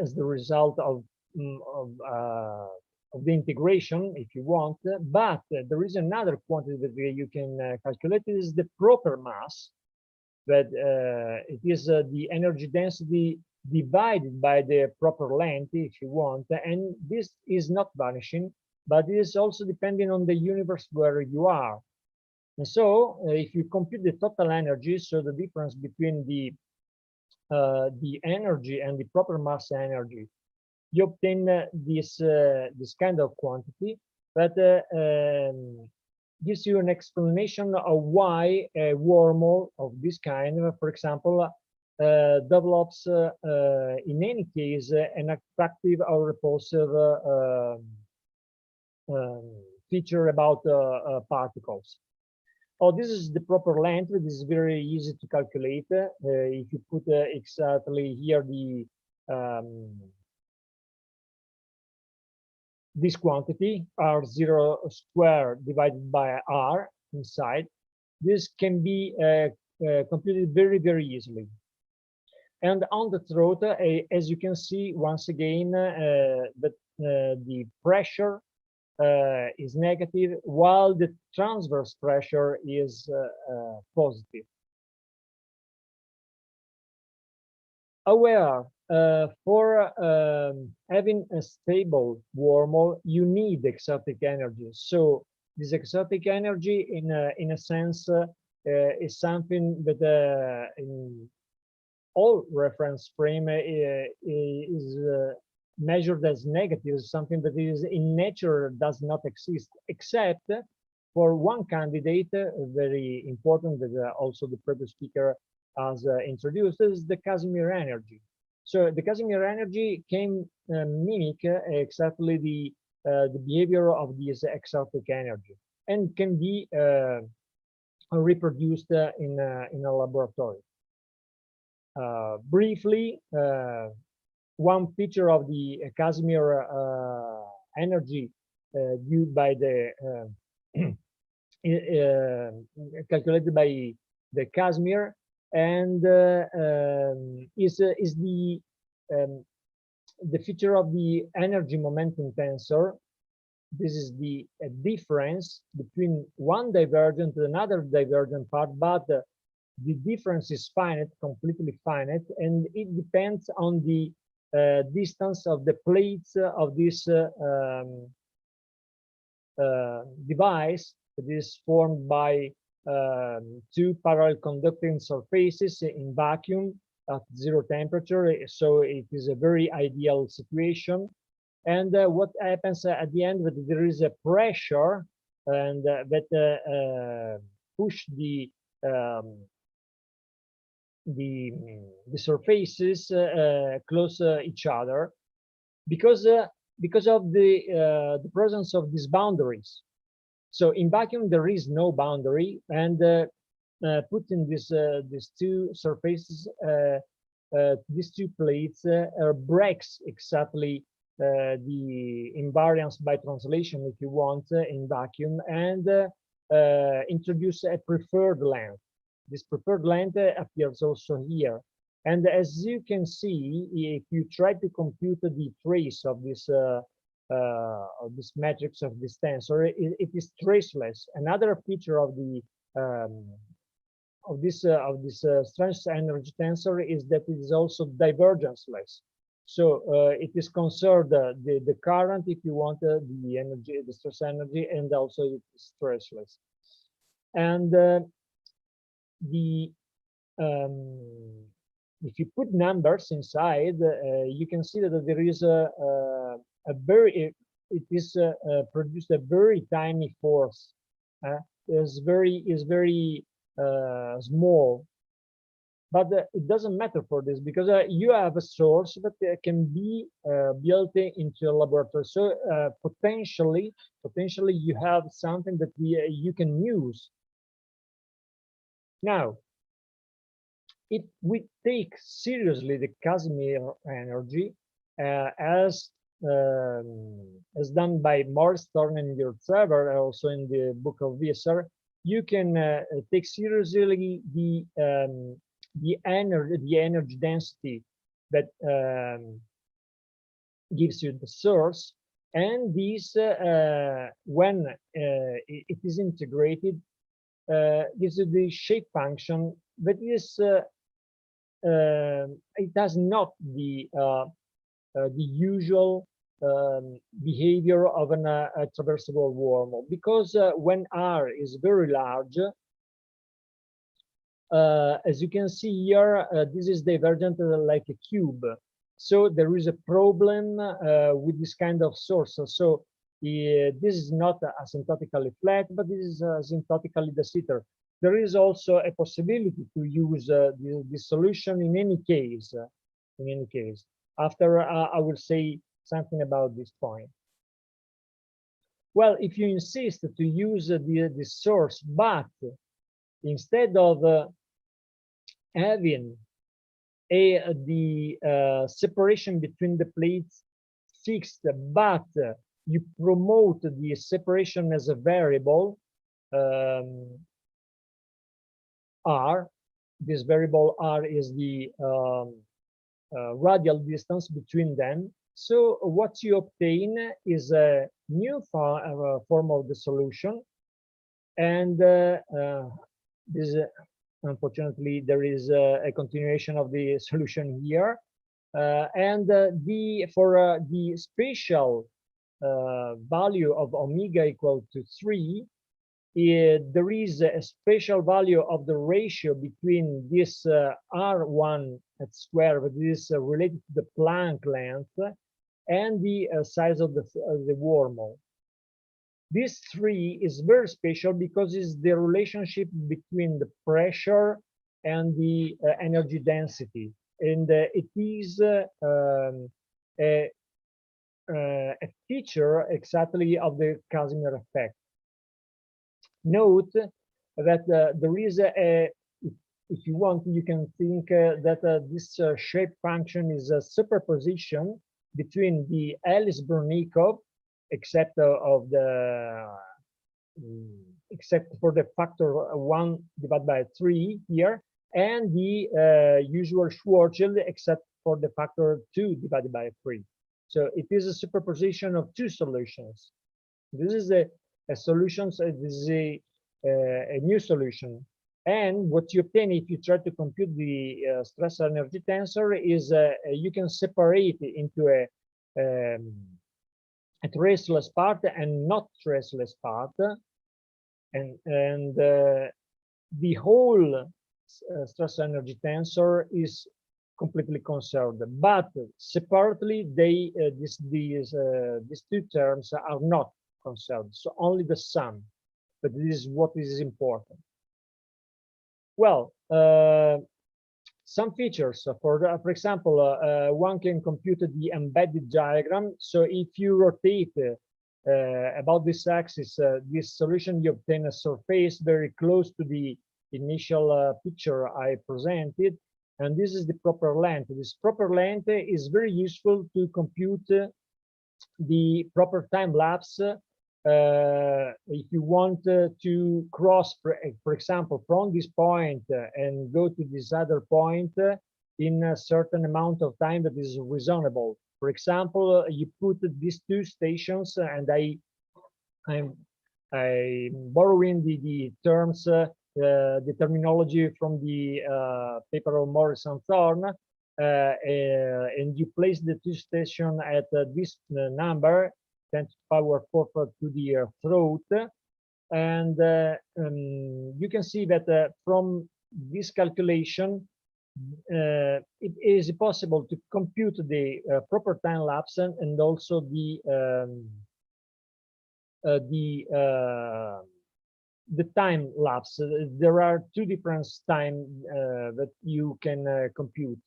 as the result of the integration, if you want. But there is another quantity that you can calculate. It is the proper mass, that it is the energy density divided by the proper length, if you want. And this is not vanishing, but it is also depending on the universe where you are. And so if you compute the total energy, so the difference between the energy and the proper mass energy, you obtain this kind of quantity that gives you an explanation of why a wormhole of this kind, for example, develops in any case an attractive or repulsive feature about particles. Oh, this is the proper length. This is very easy to calculate. If you put exactly here the this quantity, R0 squared divided by R inside, this can be computed very easily. And on the throat, as you can see, once again, that the pressure is negative, while the transverse pressure is positive. However, for having a stable wormhole, you need exotic energy. So this exotic energy, in a sense, is something that in all reference frame is measured as negative, something that is in nature does not exist, except for one candidate, very important, that also the previous speaker has introduced, is the Casimir energy. So the Casimir energy can mimic exactly the behavior of this exotic energy and can be reproduced in a laboratory. Briefly, one feature of the Casimir energy due by the calculated by the Casimir, and is the feature of the energy momentum tensor. This is the difference between one divergent and another divergent part, but the difference is finite, completely finite, and it depends on the distance of the plates of this device that is formed by two parallel conducting surfaces in vacuum at 0 temperature. So it is a very ideal situation. And what happens at the end, that there is a pressure and that push the surfaces close each other because of the presence of these boundaries. So in vacuum there is no boundary, and putting these two surfaces, these two plates, breaks exactly the invariance by translation, if you want, in vacuum, and introduce a preferred length. This preferred length appears also here. And as you can see, if you try to compute the trace of this matrix of this tensor, it is traceless. Another feature of the strength energy tensor is that it is also divergenceless. So it is conserved the current, if you want, the energy, the stress energy, and also it is stressless. And if you put numbers inside, you can see that there is produced a very tiny force. Is very small, but it doesn't matter for this, because you have a source that can be built into a laboratory. So potentially you have something that you can use. Now, if we take seriously the Casimir energy, as done by Morris, Thorne, and Yurtsever, also in the book of Visser, you can take seriously the energy density that gives you the source, and this when it is integrated gives you the shape function that is it has not the usual behavior of a traversable wormhole, because when R is very large, as you can see here, this is divergent like a cube. So there is a problem with this kind of source. So this is not asymptotically flat, but this is asymptotically de Sitter. There is also a possibility to use this solution in any case. After I will say something about this point. Well, if you insist to use the source, but instead of having the separation between the plates fixed, but you promote the separation as a variable, R. This variable R is the radial distance between them. So what you obtain is a new form of the solution, and this unfortunately there is a continuation of the solution here, and for the spatial value of omega equal to 3, there is a spatial value of the ratio between this R1 at square, but this is related to the Planck length, and the size of the wormhole. This 3 is very special because it's the relationship between the pressure and the energy density, and it is a feature exactly of the Casimir effect. Note that there is if you want, you can think that this shape function is a superposition between the Ellis-Bernikov, except of the except for the factor 1 divided by 3 here, and the usual Schwarzschild, except for the factor 2 divided by 3. So it is a superposition of two solutions. This is a solution. So this is a new solution. And what you obtain if you try to compute the stress energy tensor is you can separate it into a traceless part and not traceless part, and the whole stress energy tensor is completely conserved. But separately, these two terms are not conserved. So only the sum. But this is what is important. Well, some features for example, one can compute the embedded diagram. So if you rotate about this axis, this solution, you obtain a surface very close to the initial picture I presented, and this is the proper length. This proper length is very useful to compute the proper time lapse. If you want to cross, for example, from this point and go to this other point in a certain amount of time that is reasonable. For example, you put these two stations, and I'm borrowing the terms, the terminology from the paper of Morris and Thorne, and you place the two stations at this number, 10 to the power 4 to the throat, and you can see that from this calculation, it is possible to compute the proper time lapse and also the time lapse. There are two different times that you can compute.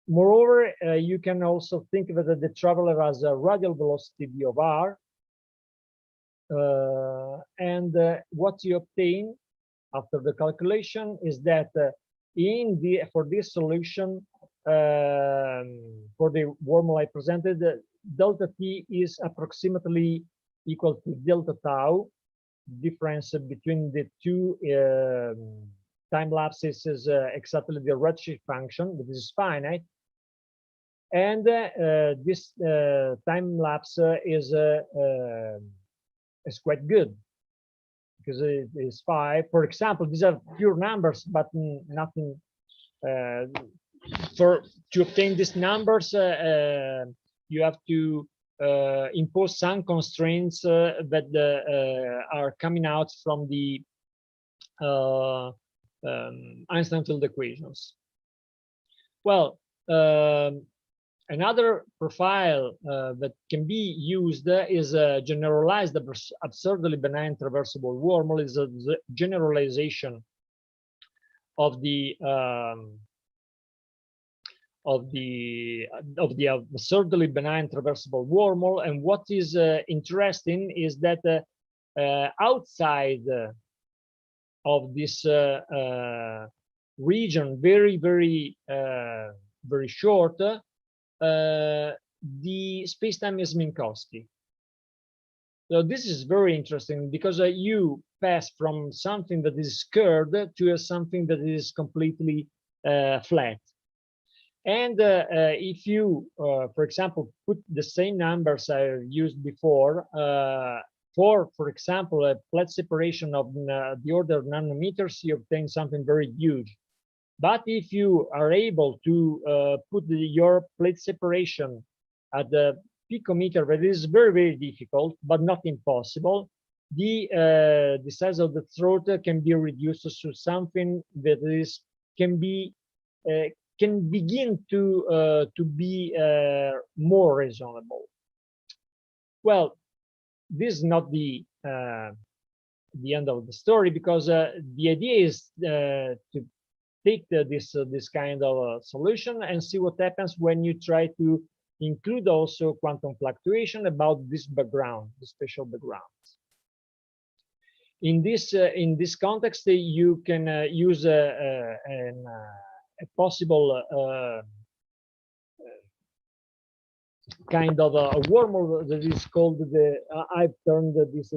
Moreover, you can also think that the traveler has a radial velocity v of r, and what you obtain after the calculation is that for this solution, for the wormhole I presented, delta t is approximately equal to delta tau. Difference between the two time lapses is exactly the redshift function, but this is finite. And this time lapse is quite good because it is 5. For example, these are pure numbers, but nothing. To obtain these numbers, you have to impose some constraints that are coming out from the Einstein field equations. Well, another profile that can be used is a generalized absurdly benign traversable wormhole. Is a generalization of the absurdly benign traversable wormhole. And what is interesting is that outside of this region, very short, the space-time is Minkowski. So this is very interesting because you pass from something that is curved to something that is completely flat. And if you, for example, put the same numbers I used before, for example, a plate separation of the order of nanometers, you obtain something very huge. But if you are able to put your plate separation at the picometer, that is very difficult, but not impossible, the size of the throat can be reduced to something that can begin to be more reasonable. Well, this is not the end of the story, because the idea is to take this kind of solution and see what happens when you try to include also quantum fluctuation about this background, the spatial backgrounds. in this context, you can use a possible kind of a wormhole that is called I've termed this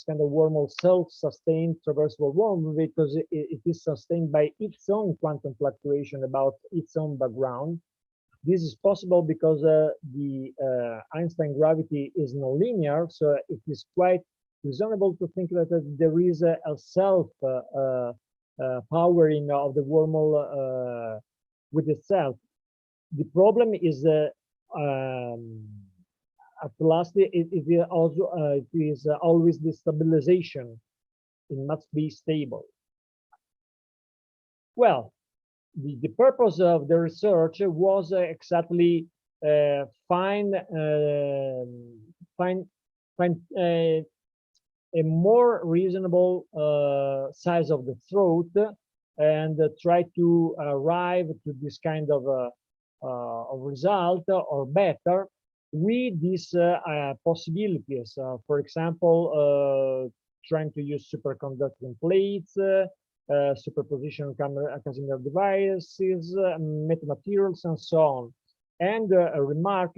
kind of wormhole self-sustained traversable wormhole because it is sustained by its own quantum fluctuation about its own background. This is possible because the Einstein gravity is nonlinear, so it is quite reasonable to think that there is a self powering of the wormhole with itself. The problem is at last it is always the stabilization. It must be stable. Well, the purpose of the research was exactly find a more reasonable size of the throat and try to arrive to this kind of result or better with these possibilities. For example, trying to use superconducting plates, superposition Casimir devices, metamaterials, and so on. And a remark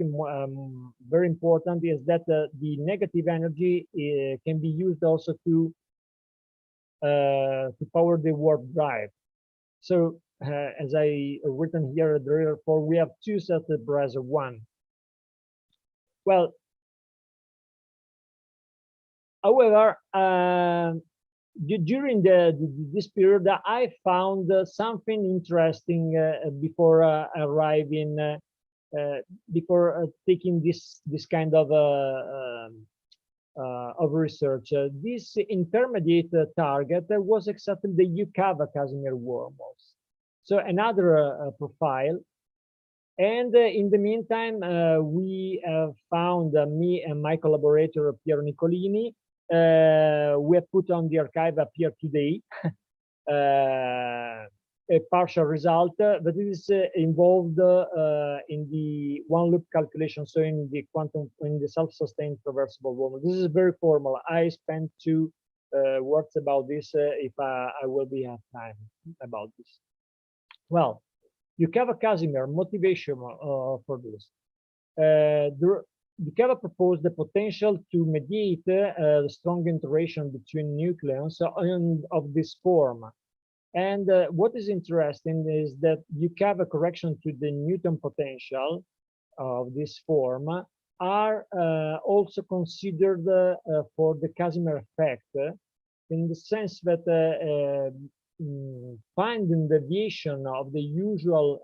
very important is that the negative energy can be used also to power the warp drive. So as I written here at the report, we have two sets of brass of one. Well, however, during this period, I found something interesting before arriving, before taking this kind of research. This intermediate target was exactly the Yukawa-Casimir wormholes. So another profile. And in the meantime, we found, me and my collaborator, Piero Nicolini, we have put on the archive appear today a partial result, but it is involved in the one loop calculation, so in the self-sustained traversable wormhole. This is very formal. I spent 2 words about this if I will have time about this. Well, Yukawa-Casimir motivation for this. Yukawa proposed the potential to mediate the strong interaction between nucleons of this form. And what is interesting is that Yukawa correction to the Newton potential of this form are also considered for the Casimir effect, in the sense that finding deviation of the usual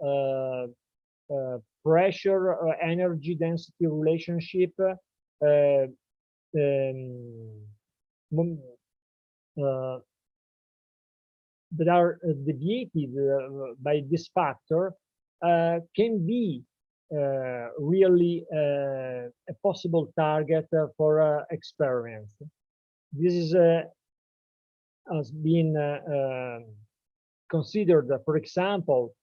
pressure energy density relationship that are deviated by this factor can be really a possible target for experiments. This is has been considered, for example,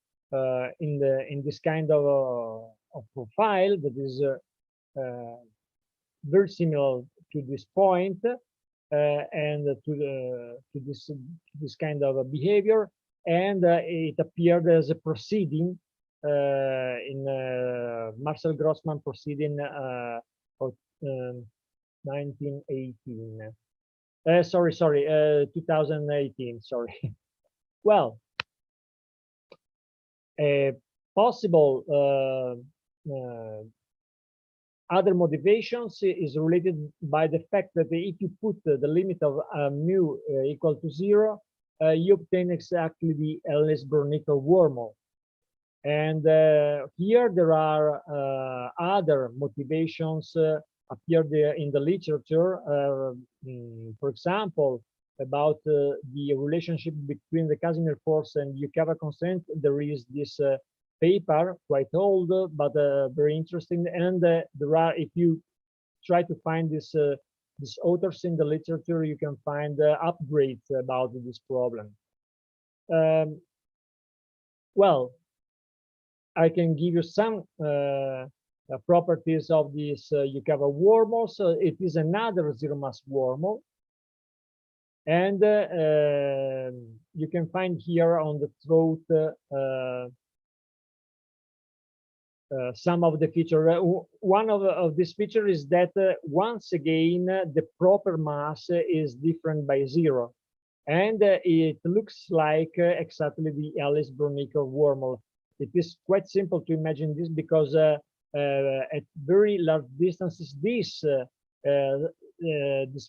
in this kind of profile that is very similar to this point and to this kind of behavior, and it appeared as a proceeding in Marcel Grossman proceeding of 1918. Sorry, 2018, sorry. Well, a possible other motivations is related by the fact that if you put the limit of mu equal to 0, you obtain exactly the Ellis-Bernickel wormhole. And here there are other motivations appeared in the literature, for example, about the relationship between the Casimir force and Yukawa constant. There is this paper, quite old, but very interesting. And there are, if you try to find these authors in the literature, you can find upgrades about this problem. Well, I can give you some properties of this Yukawa wormhole. So it is another zero mass wormhole. And you can find here on the throat some of the features. One of these features is that once again the proper mass is different by 0, and it looks like exactly the Alice-Brunico wormhole. It is quite simple to imagine this because at very large distances this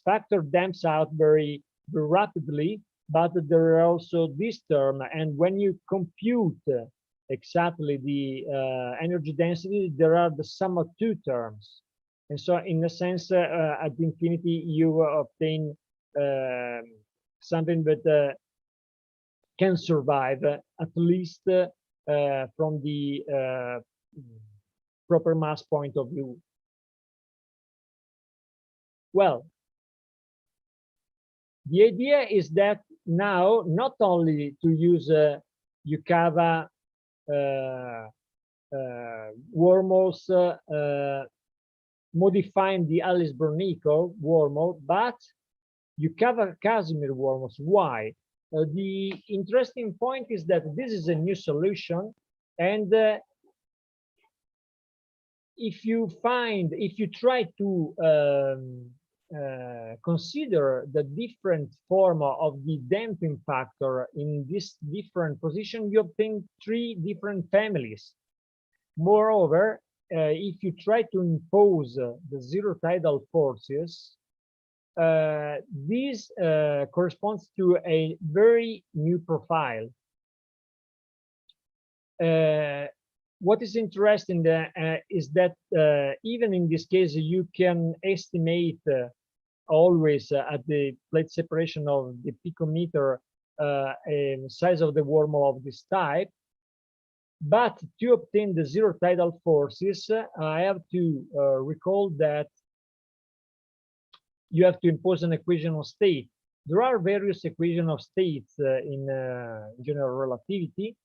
factor damps out very rapidly, but there are also this term, and when you compute exactly the energy density, there are the sum of two terms, and so in a sense at infinity you obtain something that can survive at least from the proper mass point of view. Well, the idea is that now not only to use Yukawa wormholes modifying the Alice-Brunico wormhole, but Yukawa-Casimir wormholes. Why? The interesting point is that this is a new solution, and if you try to consider the different form of the damping factor in this different position, you obtain 3 different families. Moreover, if you try to impose the zero tidal forces, this corresponds to a very new profile. What is interesting is that even in this case, you can estimate always at the plate separation of the picometer size of the wormhole of this type. But to obtain the zero tidal forces, I have to recall that you have to impose an equation of state. There are various equations of states in general relativity.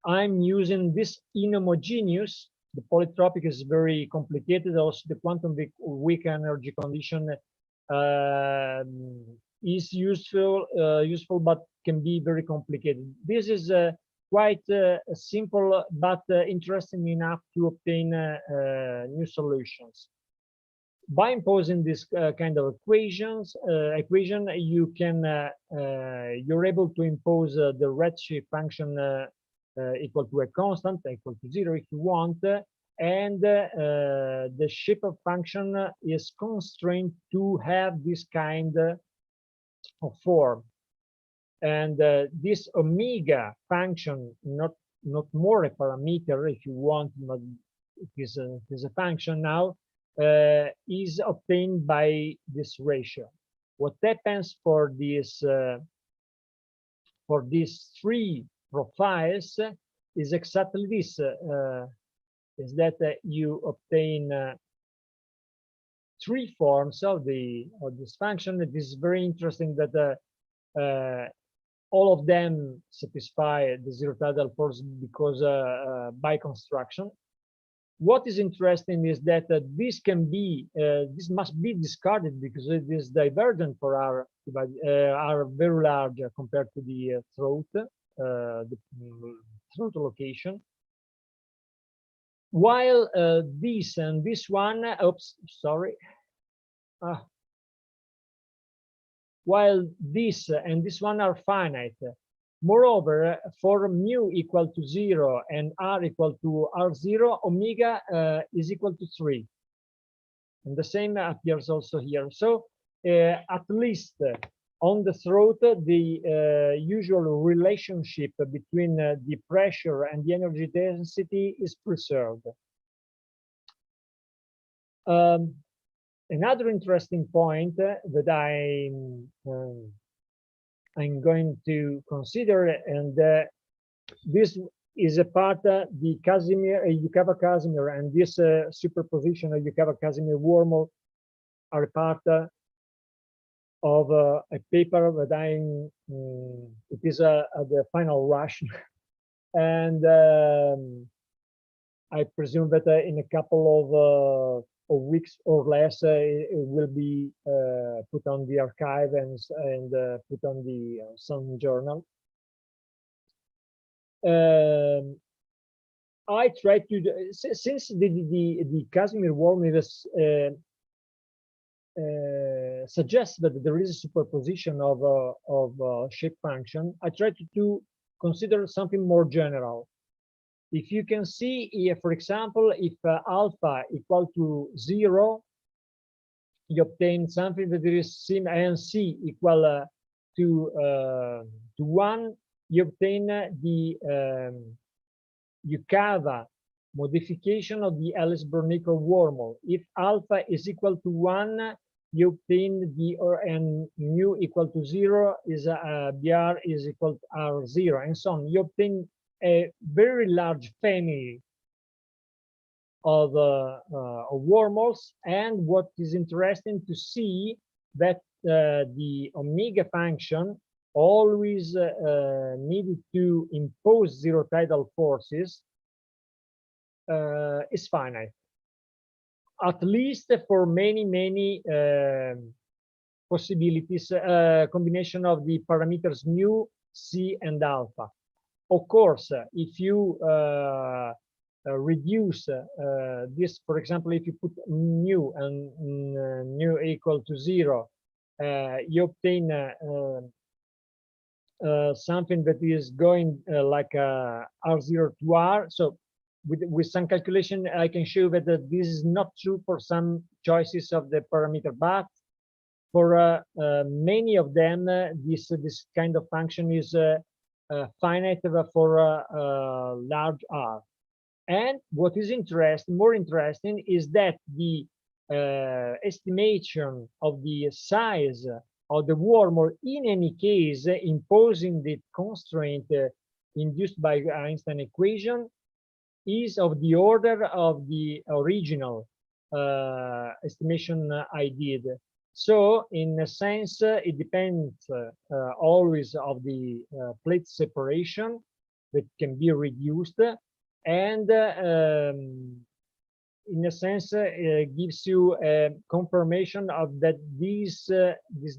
I'm using this inhomogeneous. The polytropic is very complicated. Also, the quantum weak energy condition is useful, but can be very complicated. This is quite simple, but interesting enough to obtain new solutions. By imposing this kind of equation, you can you're able to impose the redshift function equal to a constant, equal to 0 if you want, and the shape of function is constrained to have this kind of form. And this omega function, not more a parameter if you want, but it is a function now, is obtained by this ratio. What happens for these 3 profiles is exactly this, is that you obtain 3 forms of this function. It is very interesting that all of them satisfy the zero tidal force because by construction. What is interesting is that this must be discarded because it is divergent for our very large compared to the throat location. While this and this one, oops, sorry. While this and this one are finite. Moreover, for mu equal to 0 and r equal to r0, omega is equal to 3. And the same appears also here. So at least on the throat, the usual relationship between the pressure and the energy density is preserved. Another interesting point that I'm going to consider, and this is a part the Yukawa-Casimir, and this superposition of Yukawa-Casimir wormhole are part of a paper that it is at the final rush, and I presume that in a couple weeks or less, it will be put on the archive and put on the some journal. I try to, since the Casimir Wormholes suggests that there is a superposition of shape function, I try to consider something more general. If you can see, if, for example, if alpha equal to 0, you obtain something that is similar, and c equal to 1, you obtain the Yukawa modification of the Ellis-Bernickel wormhole. If alpha is equal to 1, you obtain the and mu equal to 0 is Br is equal to R0, and so on. You obtain a very large family of wormholes, and what is interesting to see that the omega function always needed to impose zero tidal forces is finite, at least for many possibilities, combination of the parameters mu, c, and alpha. Of course, if you reduce this, for example, if you put mu and mu equal to 0, you obtain something that is going like R0 to R. So with some calculation, I can show that this is not true for some choices of the parameter, but for many of them, this kind of function is finite for large R. And what is more interesting is that the estimation of the size of the wormhole, in any case, imposing the constraint induced by Einstein equation, is of the order of the original estimation I did. So, in a sense, it depends always of the plate separation that can be reduced, and in a sense, gives you a confirmation of that this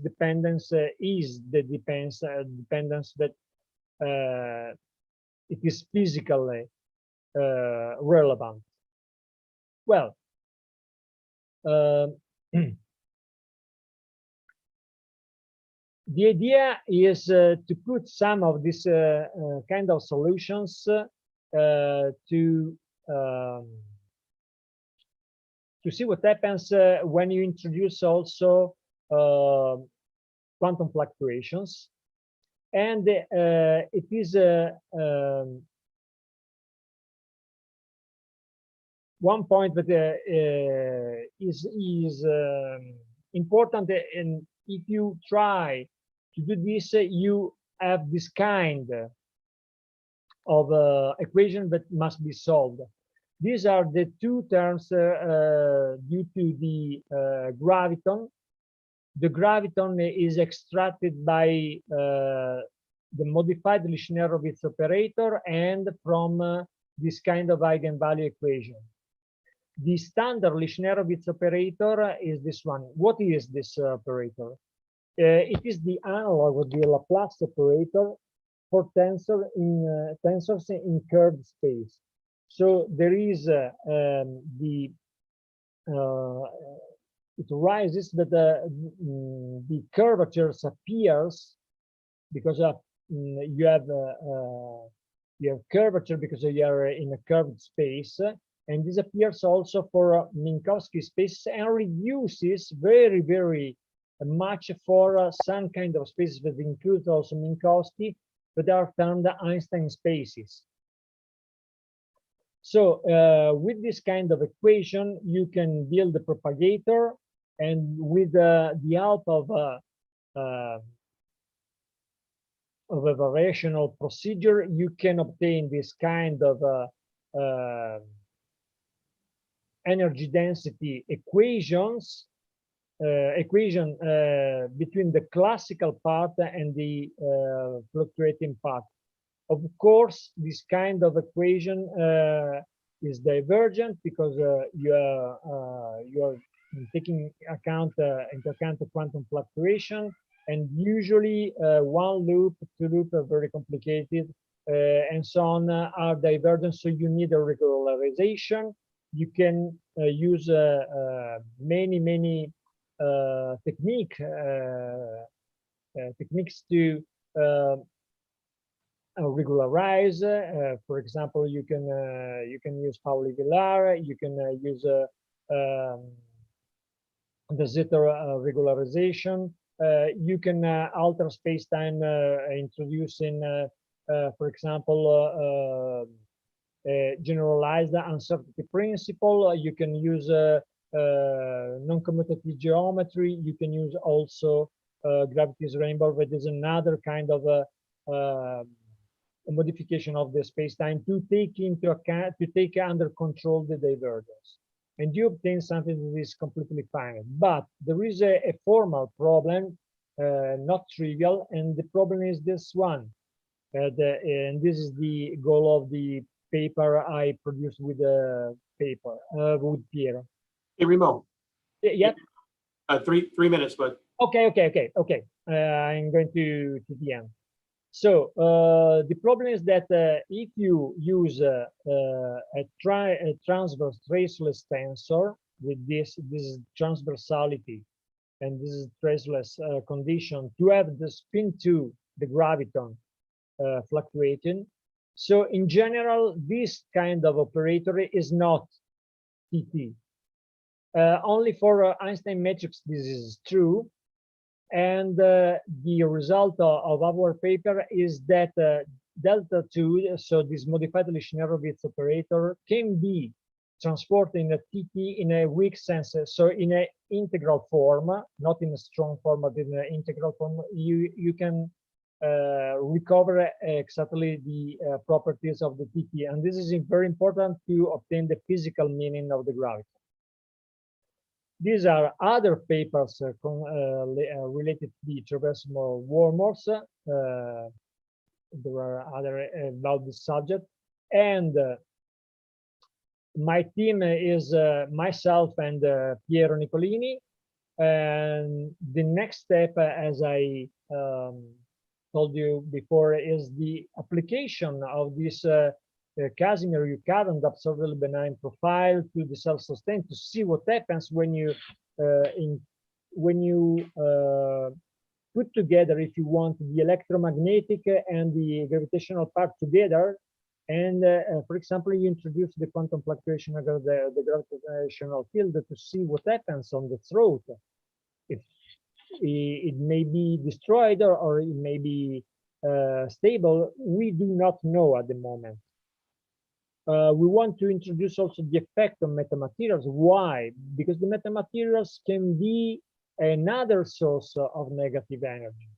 dependence is the dependence that it is physically relevant. Well, the idea is to put some of these kind of solutions to see what happens when you introduce also quantum fluctuations. And it is one point that is important, and if you try to do this, you have this kind of equation that must be solved. These are the two terms due to the graviton. The graviton is extracted by the modified Lichner-Rovitz operator and from this kind of eigenvalue equation. The standard Lichner-Rovitz operator is this one. What is this operator? It is the analog of the Laplace operator for tensors in curved space. So there is it rises that the curvatures appears because you have curvature because you are in a curved space, and this appears also for Minkowski spaces and reduces very much for some kind of spaces that include also Minkowski, but are termed Einstein spaces. So with this kind of equation, you can build the propagator, and with the help of a variational procedure, you can obtain this kind of energy density equations, between the classical part and the fluctuating part. Of course, this kind of equation is divergent because you are taking into account the quantum fluctuation, and usually one loop, two loop are very complicated, and so on are divergent. So you need a regularization. You can use many techniques to regularize. For example, you can use Pauli-Villar. You can use the zeta regularization. You can alter space-time introducing, for example, generalized uncertainty principle. You can use non-commutative geometry. You can use also gravity's rainbow, that is another kind of a modification of the space-time to take into account, to take under control the divergence. And you obtain something that is completely finite. But there is a formal problem, not trivial, and the problem is this one. And this is the goal of the paper I produced with the paper with Piero. Hey, Remo. Yeah. 3 minutes, but Okay. I'm going to the end. So the problem is that if you use a transverse traceless tensor with this is transversality, and this is traceless condition to have the spin 2, the graviton, fluctuating. So in general, this kind of operator is not TT. Only for Einstein matrix this is true, and the result of our paper is that delta 2, so this modified Lishnerovitz operator, can be transported in a TT in a weak sense, so in an integral form, not in a strong form, but in an integral form. You can recover exactly the properties of the TT, and this is very important to obtain the physical meaning of the gravity. These are other papers related to the traversable wormholes. There are other about this subject, and my team is myself and Piero Nicolini. And the next step, as I told you before, is the application of this Casimir-Yukavan absorbable benign profile to the self-sustain, to see what happens when you put together, if you want, the electromagnetic and the gravitational part together, and for example, you introduce the quantum fluctuation of the gravitational field to see what happens on the throat. If it may be destroyed or it may be stable, we do not know at the moment. We want to introduce also the effect of metamaterials. Why? Because the metamaterials can be another source of negative energy.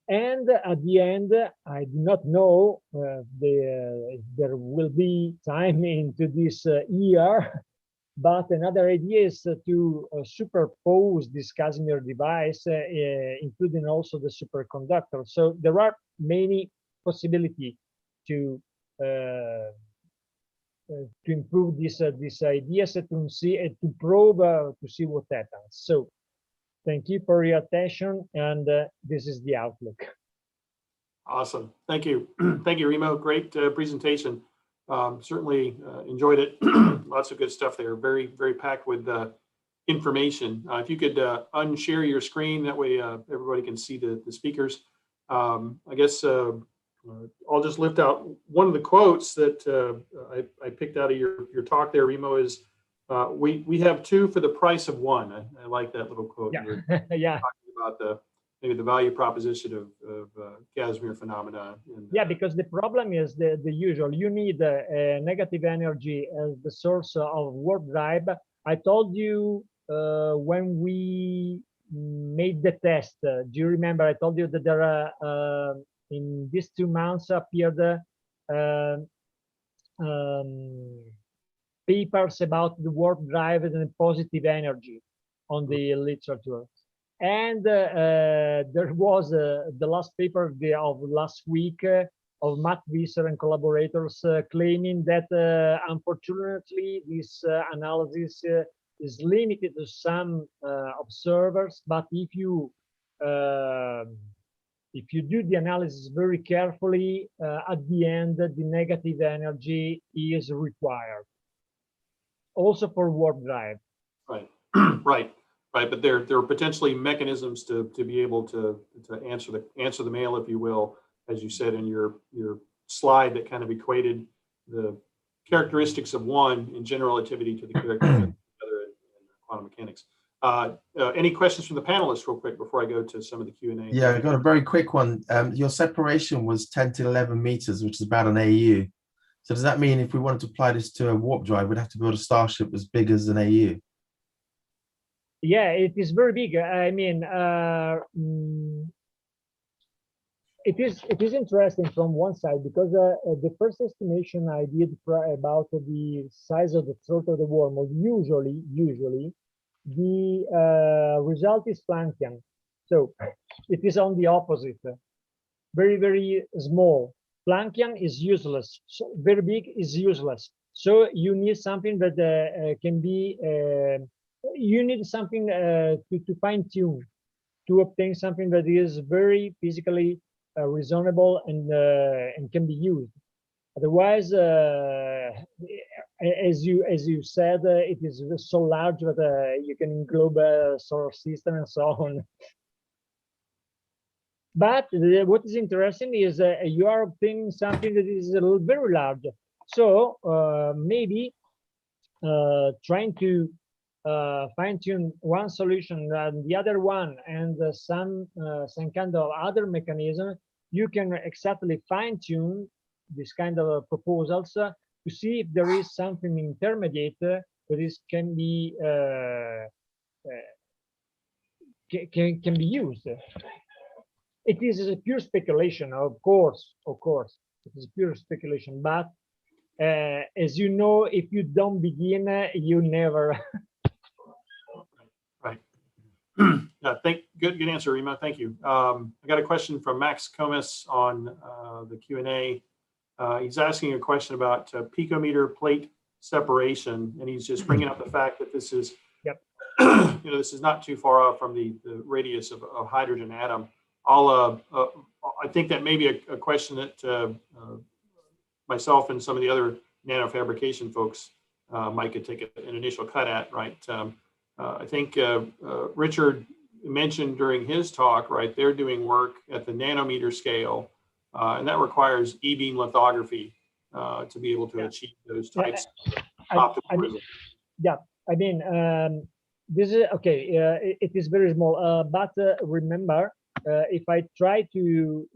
And at the end, I do not know if there will be time into this year, but another idea is to superpose this Casimir device, including also the superconductor. So there are many possibilities to improve this ideas, to see, to probe, to see what happens. So thank you for your attention, and this is the outlook. awesome. Thank you. Thank you, Remo. Great presentation. Certainly enjoyed it. Lots of good stuff there. Very, very packed with information. If you could unshare your screen, that way everybody can see the speakers. I guess I'll just lift out one of the quotes that I picked out of your talk there, Remo, is we have two for the price of one. I like that little quote. Yeah. Yeah. Talking about maybe the value proposition of Casimir phenomena. And, yeah, because the problem is the usual. You need negative energy as the source of warp drive. I told you when we made the test, do you remember I told you that there are in these 2 months appeared papers about the warp drive and the positive energy on the literature. And there was the last paper of last week of Matt Visser and collaborators claiming that unfortunately this analysis is limited to some observers, but if you do the analysis very carefully, at the end, the negative energy is required. Also for warp drive. Right, right, right. But there are potentially mechanisms to be able to answer the mail, if you will, as you said in your slide that kind of equated the characteristics of one in general relativity to the characteristics of the other in quantum mechanics. Any questions from the panelists real quick before I go to some of the Q&A? Yeah, I got a very quick one. Your separation was 10 to 11 meters, which is about an AU. So does that mean if we wanted to apply this to a warp drive, we'd have to build a starship as big as an AU? Yeah, it is very big. I mean, it is interesting from one side because the first estimation I did about the size of the throat of the wormhole, usually the result is Planckian. So it is on the opposite, very, very small. Planckian is useless, so very big is useless. So you need something that can be, you need something to fine tune, to obtain something that is very physically reasonable and can be used. Otherwise, as you said, it is so large that you can englobe a solar system and so on. But what is interesting is you are obtaining something that is very large. So maybe trying to fine-tune one solution and the other one, and some kind of other mechanism, you can exactly fine-tune this kind of proposals to see if there is something intermediate that is can be used. It is a pure speculation, of course. It is pure speculation, but as you know, if you don't begin, you never. Right. Good answer, Remo. Thank you. I got a question from Max Comis on the Q&A. He's asking a question about picometer plate separation, and he's just bringing up the fact that this is, this is not too far off from the radius of a hydrogen atom. I think that may be a question that myself and some of the other nanofabrication folks might could take an initial cut at, right? I think Richard mentioned during his talk, right, they're doing work at the nanometer scale, and that requires e-beam lithography to be able to achieve those types of optimal results. Yeah, I mean, this is, okay, it is very small, but remember, if I try to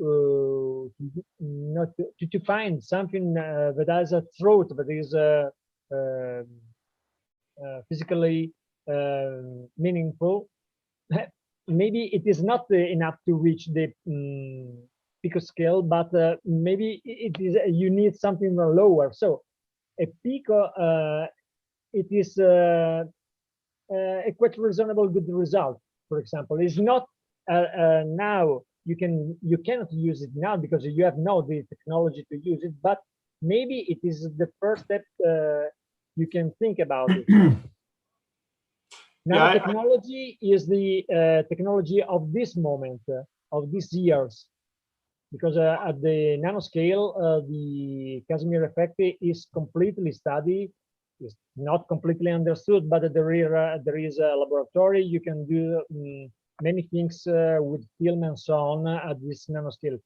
find something that has a throat that is physically meaningful, maybe it is not enough to reach the picoscale, but maybe it is you need something lower. So a pico, it is a quite reasonable good result. For example, it's not. Now you cannot use it now because you have no the technology to use it, but maybe it is the first step you can think about it. Now technology is the technology of this moment, of these years, because at the nanoscale the Casimir effect is completely studied. It's not completely understood, but there is a laboratory. You can do many things with film and so on at this nanoscale.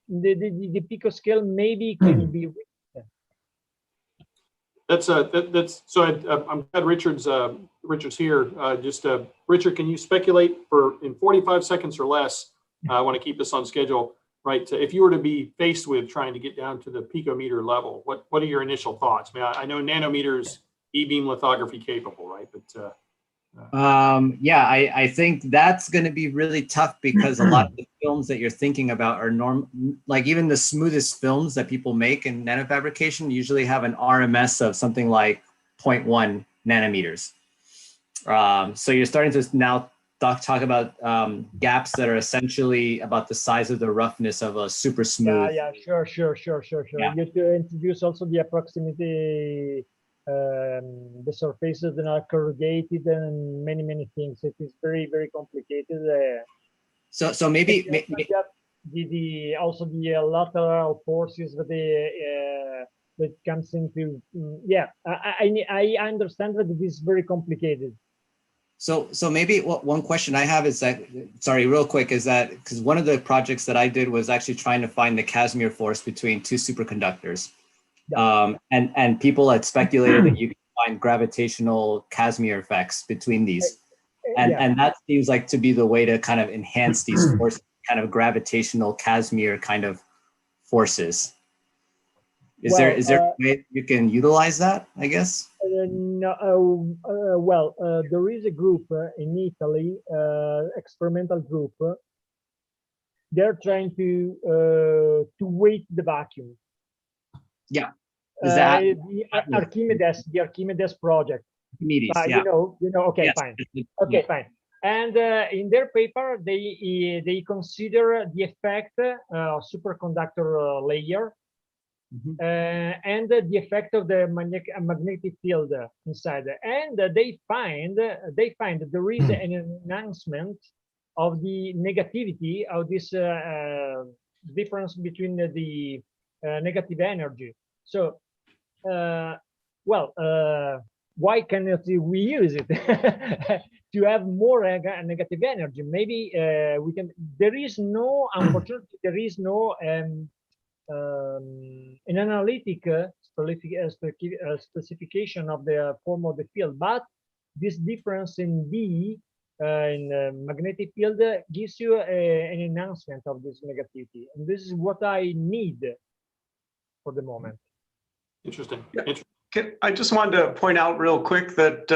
The picoscale maybe can be. That's so. I'm glad Richard's here. Richard, can you speculate for in 45 seconds or less? I want to keep this on schedule, right? If you were to be faced with trying to get down to the picometer level, what are your initial thoughts? I mean, I know nanometers e-beam lithography capable, right? But yeah, I think that's going to be really tough because a lot of the films that you're thinking about are like even the smoothest films that people make in nanofabrication usually have an RMS of something like 0.1 nanometers. So you're starting to now talk about gaps that are essentially about the size of the roughness of a super smooth. Yeah, sure. Yeah. You have to introduce also the approximity, the surfaces that are corrugated, and many things. It is very complicated. So maybe also the lateral forces that comes into. Yeah, I understand that it is very complicated. So maybe one question I have is that, sorry, real quick, is that because one of the projects that I did was actually trying to find the Casimir force between two superconductors. And people had speculated that you could find gravitational Casimir effects between these. And that seems like to be the way to kind of enhance these forces, kind of gravitational Casimir kind of forces. Is there a way you can utilize that, I guess? There is a group in Italy, experimental group. They're trying to weight the vacuum. Yeah. Is that the Archimedes project? Archimedes, yeah. You know. Okay, yes. Fine. Okay, yeah. Fine. And in their paper, they consider the effect superconductor layer. And the effect of the magnetic field inside, and they find that there is an enhancement of the negativity of this difference between the negative energy. So, why cannot we use it to have more negative energy? Maybe we can. There is no, unfortunately, there is no. An analytic specification of the form of the field, but this difference in B in magnetic field gives you an enhancement of this negativity, and this is what I need for the moment. Interesting. Yeah. I just wanted to point out real quick that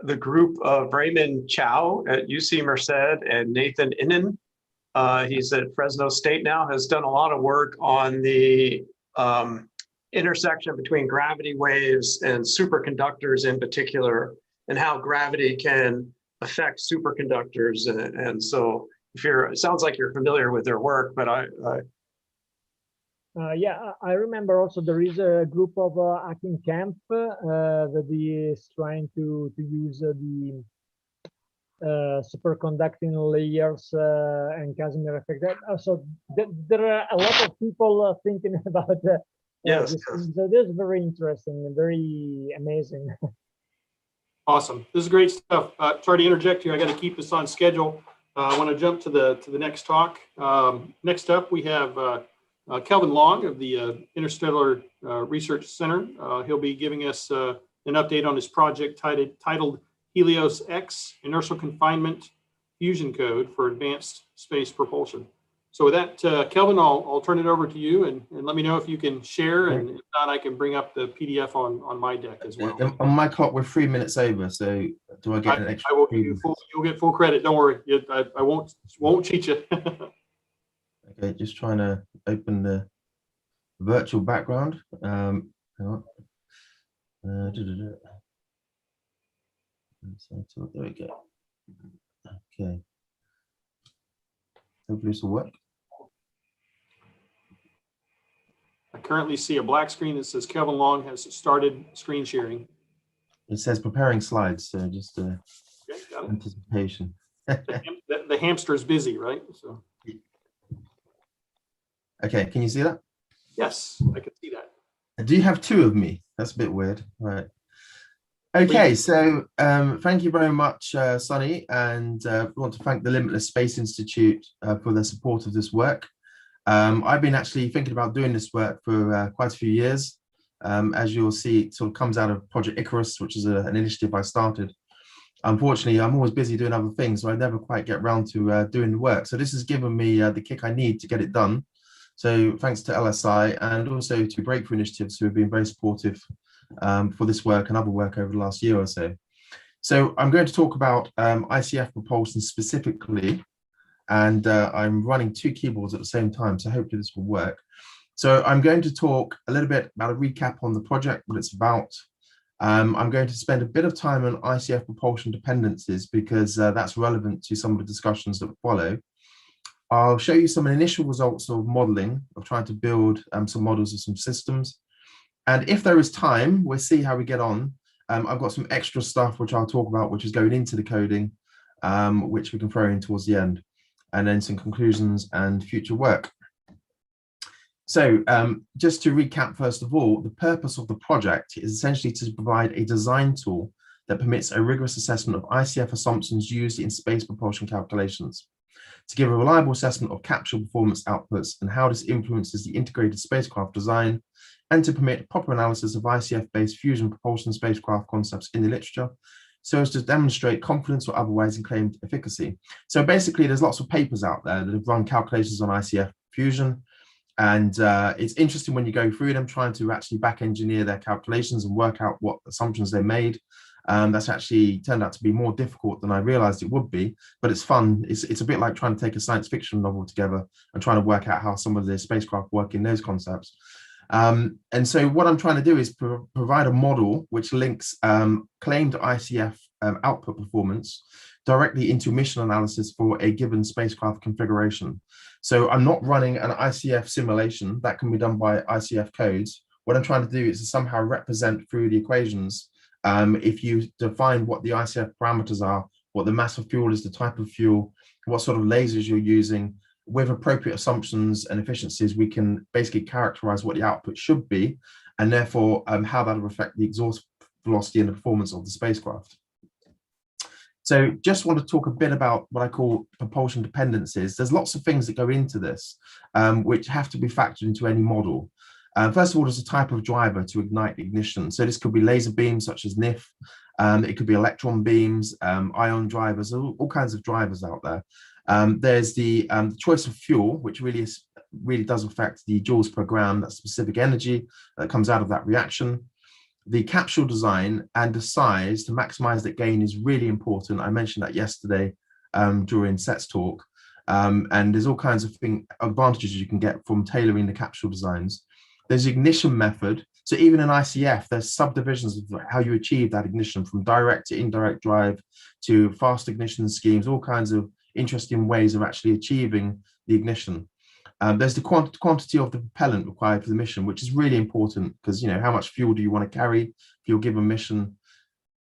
the group of Raymond Chow at UC Merced and Nathan Innen, he's at Fresno State now, has done a lot of work on the intersection between gravity waves and superconductors in particular, and how gravity can affect superconductors. And so it sounds like you're familiar with their work, but yeah, I remember also there is a group of Akin Camp that is trying to use the superconducting layers and Casimir effect. So there are a lot of people thinking about yes, this. So this is very interesting and very amazing. Awesome. This is great stuff. Sorry to interject here. I got to keep this on schedule. I want to jump to the next talk. Next up, we have Kelvin Long of the Interstellar Research Center. He'll be giving us an update on his project titled HELIOS-X, Inertial Confinement Fusion Code for Advanced Space Propulsion. So with that, Kelvin, I'll turn it over to you and let me know if you can share, and if not, I can bring up the PDF on my deck as well. On my clock, we're 3 minutes over, so do I get an extra? I will give you you'll get full credit. Don't worry, I won't cheat you. Okay, just trying to open the virtual background. Hang on. So there we go. Okay. Hopefully this will work. I currently see a black screen that says Kelvin Long has started screen sharing. It says preparing slides, so just anticipation. The hamster's busy, right? So. Okay, can you see that? Yes, I can see that. Do you have two of me? That's a bit weird. Right. Okay, so thank you very much, Sonny, and we want to thank the Limitless Space Institute for their support of this work. I've been actually thinking about doing this work for quite a few years. As you'll see, it sort of comes out of Project Icarus, which is an initiative I started. Unfortunately, I'm always busy doing other things, so I never quite get around to doing the work. So this has given me the kick I need to get it done. So thanks to LSI and also to Breakthrough Initiatives, who have been very supportive for this work and other work over the last year or so. So I'm going to talk about ICF propulsion specifically, and I'm running two keyboards at the same time, so hopefully this will work. So I'm going to talk a little bit about a recap on the project, what it's about, I'm going to spend a bit of time on ICF propulsion dependencies because that's relevant to some of the discussions that follow. I'll show you some initial results of modeling, of trying to build some models of some systems. And if there is time, we'll see how we get on. I've got some extra stuff which I'll talk about, which is going into the coding, which we can throw in towards the end, and then some conclusions and future work. So just to recap, first of all, the purpose of the project is essentially to provide a design tool that permits a rigorous assessment of ICF assumptions used in space propulsion calculations, to give a reliable assessment of capsule performance outputs and how this influences the integrated spacecraft design, and to permit proper analysis of ICF-based fusion propulsion spacecraft concepts in the literature, so as to demonstrate confidence or otherwise in claimed efficacy. So basically, there's lots of papers out there that have run calculations on ICF fusion, and it's interesting when you go through them, trying to actually back engineer their calculations and work out what assumptions they made. That's actually turned out to be more difficult than I realized it would be, but it's fun. It's a bit like trying to take a science fiction novel together and trying to work out how some of the spacecraft work in those concepts. And so what I'm trying to do is provide a model which links claimed ICF output performance directly into mission analysis for a given spacecraft configuration. So I'm not running an ICF simulation. That can be done by ICF codes. What I'm trying to do is to somehow represent through the equations, if you define what the ICF parameters are, what the mass of fuel is, the type of fuel, what sort of lasers you're using, with appropriate assumptions and efficiencies, we can basically characterize what the output should be, and therefore how that will affect the exhaust velocity and the performance of the spacecraft. So just want to talk a bit about what I call propulsion dependencies. There's lots of things that go into this, which have to be factored into any model. First of all, there's a type of driver to ignite the ignition. So this could be laser beams such as NIF. It could be electron beams, ion drivers, all kinds of drivers out there. There's the choice of fuel, which really does affect the joules per gram, that specific energy that comes out of that reaction. The capsule design and the size to maximize that gain is really important. I mentioned that yesterday during Set's talk. And there's all kinds of advantages you can get from tailoring the capsule designs. There's the ignition method. So even in ICF, there's subdivisions of how you achieve that ignition, from direct to indirect drive to fast ignition schemes, all kinds of interesting ways of actually achieving the ignition. There's the quantity of the propellant required for the mission, which is really important because, you know, how much fuel do you want to carry for your given mission?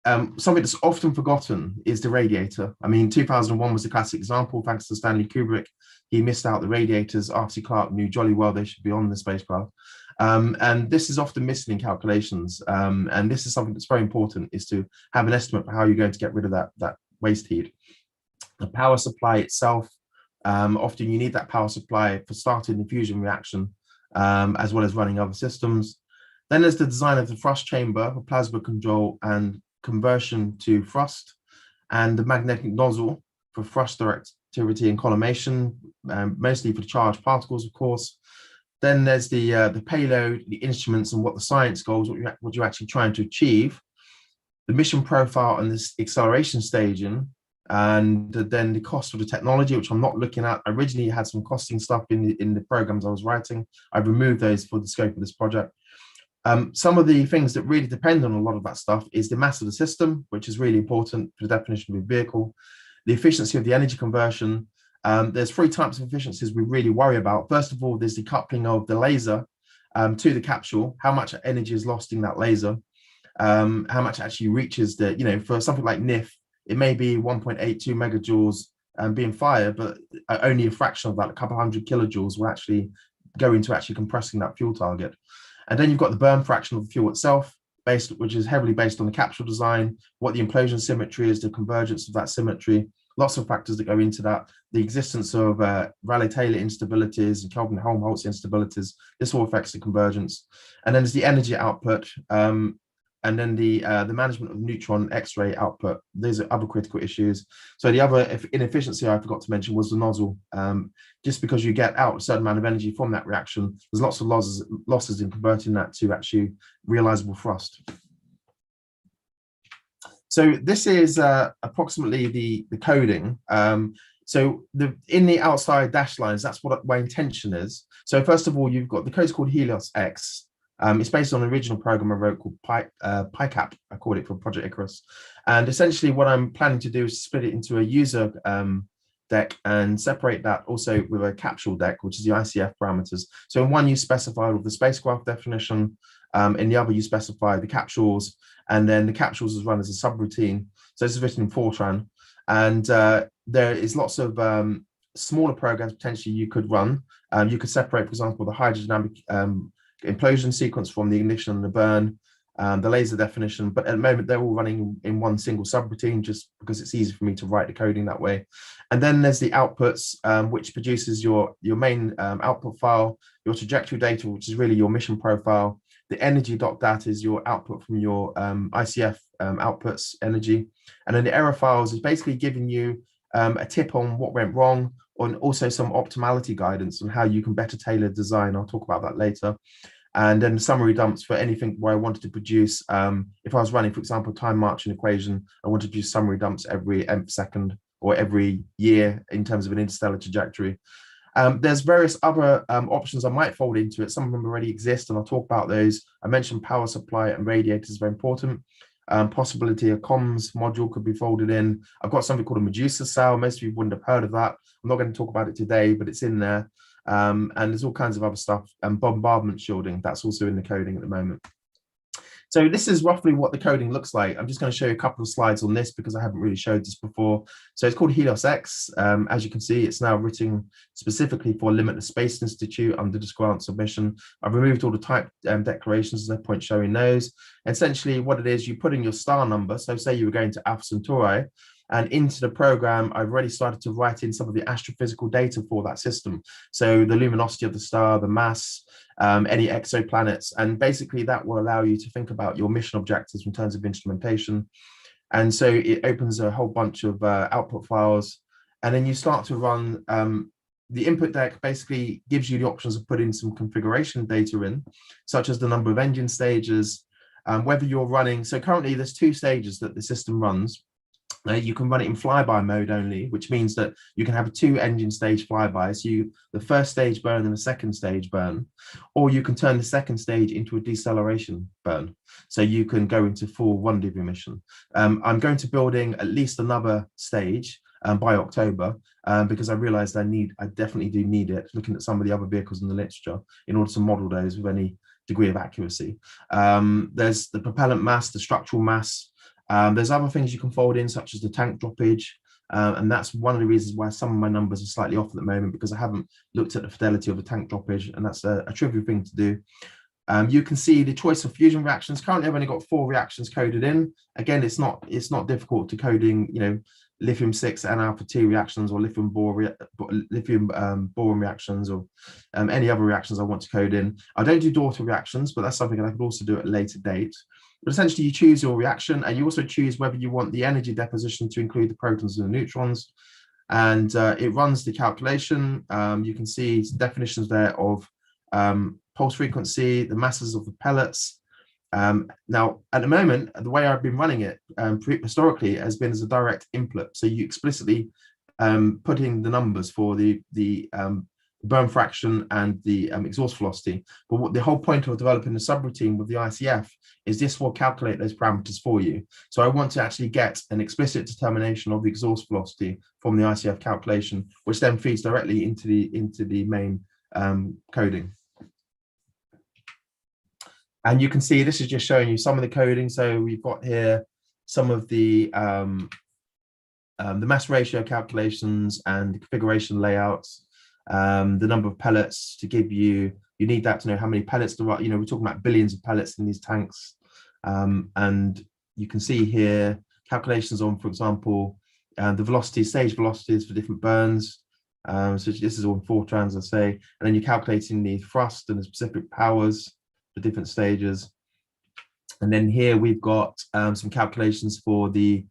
Something that's often forgotten is the radiator. I mean, 2001 was a classic example, thanks to Stanley Kubrick. He missed out the radiators. Arthur C. Clarke knew jolly well they should be on the spacecraft. And this is often missing in calculations. And this is something that's very important, is to have an estimate for how you're going to get rid of that waste heat. The power supply itself, often you need that power supply for starting the fusion reaction, as well as running other systems. Then there's the design of the thrust chamber for plasma control and conversion to thrust, and the magnetic nozzle for thrust directivity and collimation, mostly for charged particles, of course. Then there's the payload, the instruments, and what the science goals, what you're actually trying to achieve, the mission profile and this acceleration staging, and then the cost of the technology, which I'm not looking at. I originally had some costing stuff in the programs I was writing. I've removed those for the scope of this project. Some of the things that really depend on a lot of that stuff is the mass of the system, which is really important for the definition of a vehicle, the efficiency of the energy conversion. There's three types of efficiencies we really worry about. First of all, there's the coupling of the laser to the capsule, how much energy is lost in that laser, how much actually reaches the, you know, for something like NIF, it may be 1.82 megajoules being fired, but only a fraction of that, a couple hundred kilojoules, will actually go into actually compressing that fuel target. And then you've got the burn fraction of the fuel itself, which is heavily based on the capsule design, what the implosion symmetry is, the convergence of that symmetry, lots of factors that go into that, the existence of Rayleigh-Taylor instabilities and Kelvin-Helmholtz instabilities. This all affects the convergence. And then there's the energy output, and then the management of neutron X-ray output. These are other critical issues. So the other inefficiency I forgot to mention was the nozzle. Just because you get out a certain amount of energy from that reaction, there's lots of losses in converting that to actually realizable thrust. So this is approximately the coding. So in the outside dashed lines, that's what my intention is. So first of all, you've got the code's called HELIOS-X. It's based on an original program I wrote called PyCap. I called it for Project Icarus. And essentially what I'm planning to do is split it into a user deck and separate that also with a capsule deck, which is the ICF parameters. So in one you specify with the spacecraft definition, in the other you specify the capsules, and then the capsules is run as a subroutine. So this is written in Fortran. And there is lots of smaller programs potentially you could run. You could separate, for example, the hydrodynamic implosion sequence from the ignition and the burn, the laser definition, but at the moment they're all running in one single subroutine just because it's easy for me to write the coding that way. And then there's the outputs, which produces your main output file, your trajectory data, which is really your mission profile. The energy data is your output from your ICF outputs energy. And then the error files is basically giving you a tip on what went wrong, and also some optimality guidance on how you can better tailor design. I'll talk about that later. And then summary dumps for anything where I wanted to produce, if I was running, for example, time marching equation, I wanted to produce summary dumps every nth second or every year in terms of an interstellar trajectory. There's various other options I might fold into it. Some of them already exist, and I'll talk about those. I mentioned power supply and radiators is very important. Possibility of comms module could be folded in. I've got something called a Medusa cell. Most of you wouldn't have heard of that. I'm not going to talk about it today, but it's in there. And there's all kinds of other stuff. And bombardment shielding, that's also in the coding at the moment. So this is roughly what the coding looks like. I'm just going to show you a couple of slides on this because I haven't really showed this before. So it's called HELIOS-X. As you can see, it's now written specifically for Limitless Space Institute under this grant submission. I've removed all the type declarations, there's no point showing those. Essentially what it is, you put in your star number. So say you were going to Alpha Centauri, and into the program, I've already started to write in some of the astrophysical data for that system. So the luminosity of the star, the mass, any exoplanets, and basically that will allow you to think about your mission objectives in terms of instrumentation. And so it opens a whole bunch of output files, and then you start to run, the input deck basically gives you the options of putting some configuration data in, such as the number of engine stages, whether you're running, so currently there's 2 stages that the system runs. You can run it in flyby mode only, which means that you can have a 2 engine stage flyby. So the first stage burn and the second stage burn, or you can turn the second stage into a deceleration burn. So you can go into full rendezvous mission. I'm going to building at least another stage by October because I realized I definitely do need it, looking at some of the other vehicles in the literature in order to model those with any degree of accuracy. There's the propellant mass, the structural mass. There's other things you can fold in, such as the tank droppage, and that's one of the reasons why some of my numbers are slightly off at the moment, because I haven't looked at the fidelity of the tank droppage, and that's a trivial thing to do. You can see the choice of fusion reactions. Currently, I've only got 4 reactions coded in. Again, it's not difficult to coding, lithium-6 and alpha-2 reactions, or lithium boron reactions, or any other reactions I want to code in. I don't do daughter reactions, but that's something that I could also do at a later date. But essentially, you choose your reaction, and you also choose whether you want the energy deposition to include the protons and the neutrons. And it runs the calculation. You can see definitions there of pulse frequency, the masses of the pellets. Now, at the moment, the way I've been running it historically has been as a direct input. So you explicitly put in the numbers for the burn fraction and the exhaust velocity. But what the whole point of developing the subroutine with the ICF is this will calculate those parameters for you. So I want to actually get an explicit determination of the exhaust velocity from the ICF calculation, which then feeds directly into the main coding. And you can see this is just showing you some of the coding. So we've got here some of the mass ratio calculations and the configuration layouts. The number of pellets to give you need that to know how many pellets there are. We're talking about billions of pellets in these tanks. And you can see here calculations on, for example, the stage velocities for different burns. So this is all in Fortran, as I say. And then you're calculating the thrust and the specific powers for different stages. And then here we've got some calculations for the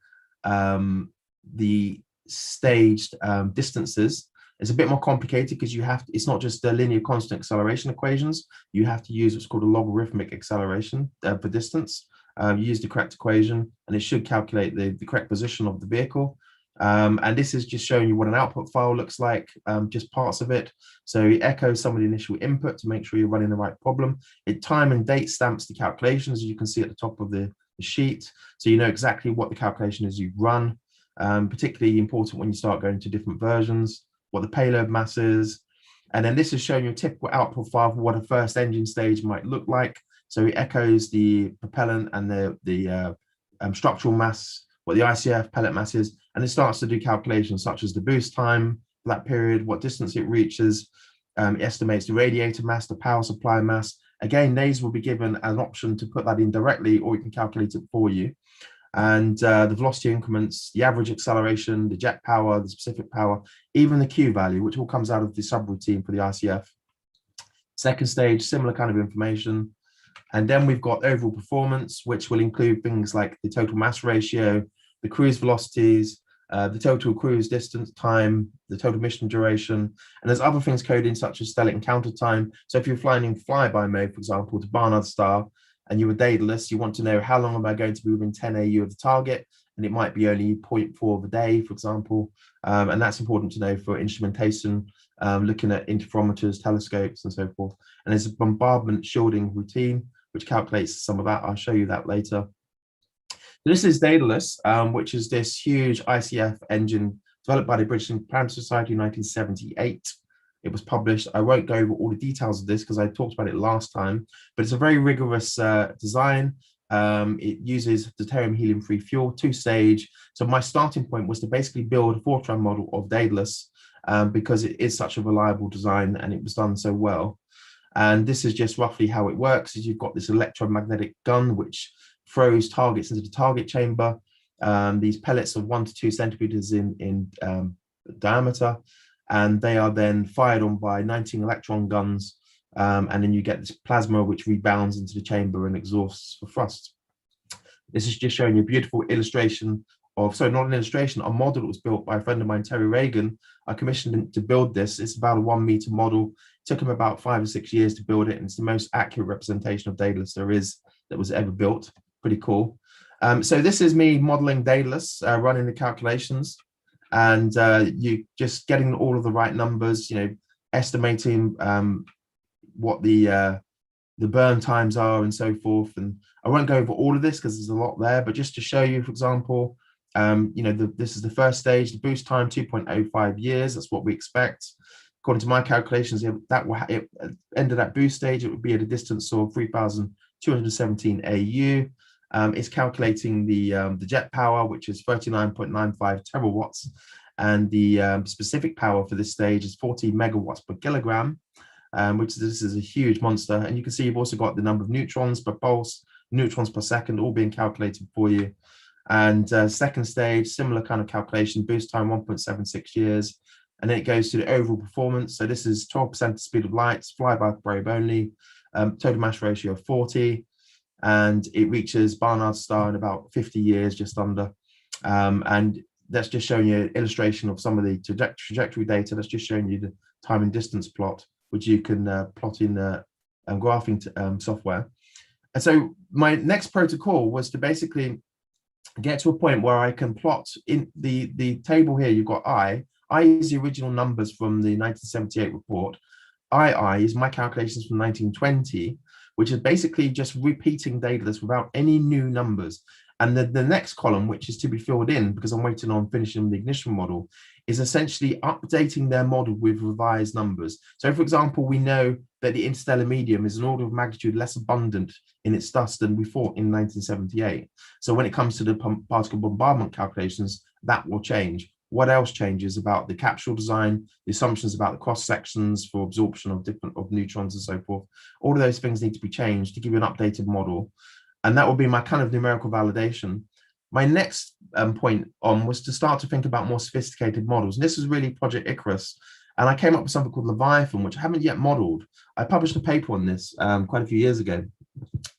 staged distances. It's a bit more complicated because it's not just the linear constant acceleration equations. You have to use what's called a logarithmic acceleration for distance. You use the correct equation, and it should calculate the correct position of the vehicle. And this is just showing you what an output file looks like, just parts of it. So it echoes some of the initial input to make sure you're running the right problem. It time and date stamps the calculations, as you can see at the top of the sheet. So you know exactly what the calculation is you've run, particularly important when you start going to different versions, what the payload mass is. And then this is showing you a typical output file for what a first engine stage might look like. So it echoes the propellant and the structural mass, what the ICF pellet mass is, and it starts to do calculations such as the boost time for that period, what distance it reaches, it estimates the radiator mass, the power supply mass. Again, these will be given an option to put that in directly, or you can calculate it for you. And the velocity increments, the average acceleration, the jet power, the specific power, even the Q value, which all comes out of the subroutine for the ICF. Second stage, similar kind of information. And then we've got overall performance, which will include things like the total mass ratio, the cruise velocities, the total cruise distance time, the total mission duration, and there's other things coded in such as stellar encounter time. So if you're flying in flyby mode, for example, to Barnard Star, and you were daedalus, you want to know how long am I going to be within 10 AU of the target, and it might be only 0.4 of a day, for example, and that's important to know for instrumentation, looking at interferometers, telescopes, and so forth. And there's a bombardment shielding routine, which calculates some of that. I'll show you that later. This is Daedalus, which is this huge ICF engine developed by the British Planetary Society in 1978. It was published. I won't go over all the details of this because I talked about it last time, but it's a very rigorous design. It uses deuterium helium-free fuel, two-stage. So my starting point was to basically build a Fortran model of Daedalus because it is such a reliable design and it was done so well. And this is just roughly how it works. Is you've got this electromagnetic gun which throws targets into the target chamber. These pellets are 1 to 2 centimeters in diameter, and they are then fired on by 19 electron guns, and then you get this plasma which rebounds into the chamber and exhausts for thrust. This is just showing you a beautiful illustration of, sorry, not an illustration, a model that was built by a friend of mine, Terry Reagan. I commissioned him to build this. It's about a 1 meter model. It took him about 5 or 6 years to build it, and it's the most accurate representation of Daedalus there is that was ever built. Pretty cool. So this is me modeling Daedalus, running the calculations, and you just getting all of the right numbers, you know, estimating what the burn times are and so forth. And I won't go over all of this because there's a lot there, but just to show you, for example, you know, this is the first stage, the boost time 2.05 years. That's what we expect. According to my calculations, that will end of that boost stage, it would be at a distance of 3,217 AU. It's calculating the jet power, which is 39.95 terawatts, and the specific power for this stage is 40 megawatts per kilogram, which this is a huge monster. And you can see you've also got the number of neutrons per pulse, neutrons per second, all being calculated for you. And second stage, similar kind of calculation, boost time 1.76 years, and then it goes to the overall performance. So this is 12% the speed of light, flyby probe only, total mass ratio of 40. And it reaches Barnard Star in about 50 years, just under. And that's just showing you an illustration of some of the trajectory data. That's just showing you the time and distance plot, which you can plot in graphing software. And so my next protocol was to basically get to a point where I can plot in the table here. You've got I is the original numbers from the 1978 report. II is my calculations from 1920, which is basically just repeating Daedalus without any new numbers. And the next column, which is to be filled in because I'm waiting on finishing the ignition model, is essentially updating their model with revised numbers. So for example, we know that the interstellar medium is an order of magnitude less abundant in its dust than we thought in 1978. So when it comes to the particle bombardment calculations, that will change. What else changes about the capsule design, the assumptions about the cross sections for absorption of neutrons and so forth? All of those things need to be changed to give you an updated model. And that will be my kind of numerical validation. My next point on was to start to think about more sophisticated models. And this is really Project Icarus. And I came up with something called Leviathan, which I haven't yet modeled. I published a paper on this quite a few years ago,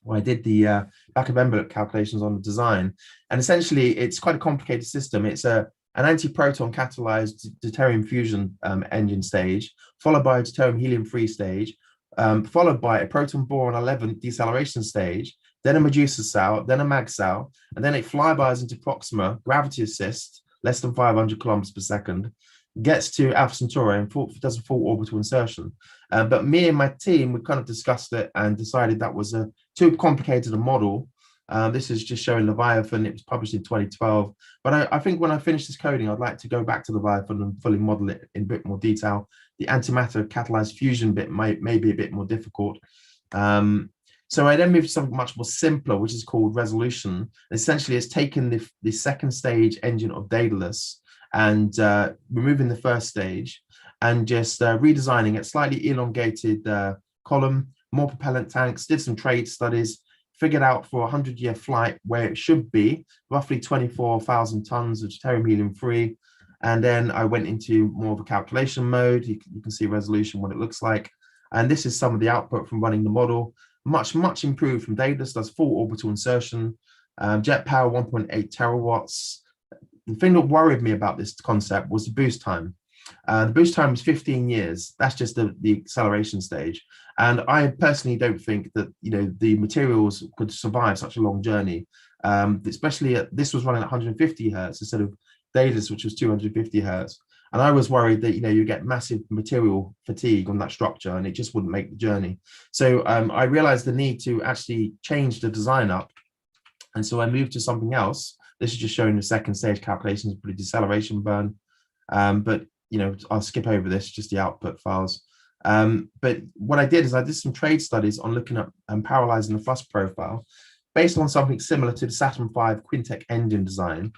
where I did the back of envelope calculations on the design. And essentially, it's quite a complicated system. It's an anti-proton catalyzed deuterium fusion engine stage, followed by a deuterium helium-free stage, followed by a proton boron 11 deceleration stage, then a Medusa cell, then a mag cell, and then it flybys into Proxima, gravity assist, less than 500 kilometers per second, gets to Alpha Centauri and does a full orbital insertion. But me and my team, we kind of discussed it and decided that was too complicated a model. This is just showing Leviathan. It was published in 2012. But I think when I finish this coding, I'd like to go back to Leviathan and fully model it in a bit more detail. The antimatter catalyzed fusion bit may be a bit more difficult. So I then moved to something much more simpler, which is called resolution. Essentially, it's taken the second stage engine of Daedalus and removing the first stage and just redesigning it, slightly elongated column, more propellant tanks, did some trade studies, figured out for a 100-year flight where it should be, roughly 24,000 tons of deuterium helium-3. And then I went into more of a calculation mode. You can see resolution, what it looks like. And this is some of the output from running the model. Much improved from Daedalus, does full orbital insertion, jet power 1.8 terawatts. The thing that worried me about this concept was the boost time. The boost time is 15 years. That's just the acceleration stage. And I personally don't think that the materials could survive such a long journey, especially this was running at 150 hertz instead of Daedalus, which was 250 hertz. And I was worried that you get massive material fatigue on that structure and it just wouldn't make the journey. So I realized the need to actually change the design up. And so I moved to something else. This is just showing the second stage calculations for the deceleration burn. But I'll skip over this, just the output files. But what I did is I did some trade studies on looking at parallelizing the thrust profile based on something similar to the Saturn V Quintec engine design.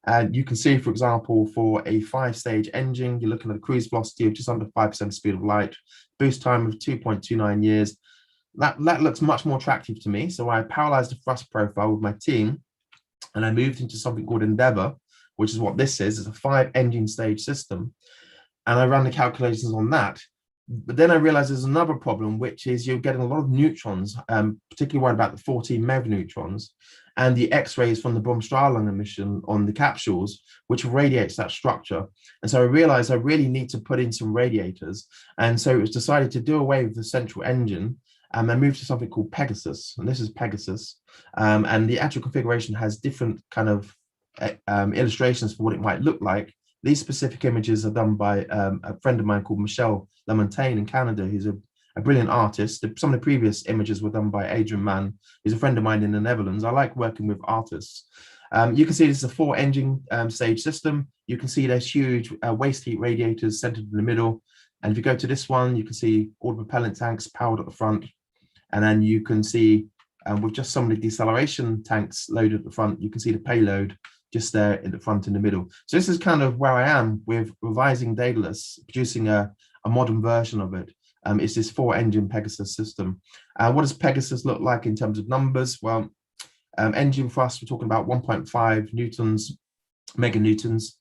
And you can see, for example, for a 5-stage engine, you're looking at a cruise velocity of just under 5% speed of light, boost time of 2.29 years. That looks much more attractive to me. So I parallelized the thrust profile with my team, and I moved into something called Endeavour, which is what this is. It's a 5-engine stage system. And I ran the calculations on that. But then I realized there's another problem, which is you're getting a lot of neutrons, particularly worried about the 14 MeV neutrons and the X-rays from the Bromstrahlung emission on the capsules, which radiates that structure. And so I realized I really need to put in some radiators. And so it was decided to do away with the central engine and I moved to something called Pegasus. And this is Pegasus. And the actual configuration has different kind of illustrations for what it might look like. These specific images are done by a friend of mine called Michel Lamontagne in Canada, who's a brilliant artist. Some of the previous images were done by Adrian Mann, who's a friend of mine in the Netherlands. I like working with artists. You can see this is a 4-engine stage system. You can see there's huge waste heat radiators centered in the middle. And if you go to this one, you can see all the propellant tanks powered at the front. And then you can see with just some of the deceleration tanks loaded at the front, you can see the payload just there in the front and the middle. So this is kind of where I am with revising Daedalus, producing a modern version of it. It's this 4-engine Pegasus system. What does Pegasus look like in terms of numbers? Well, engine thrust, we're talking about 1.5 newtons, meganewtons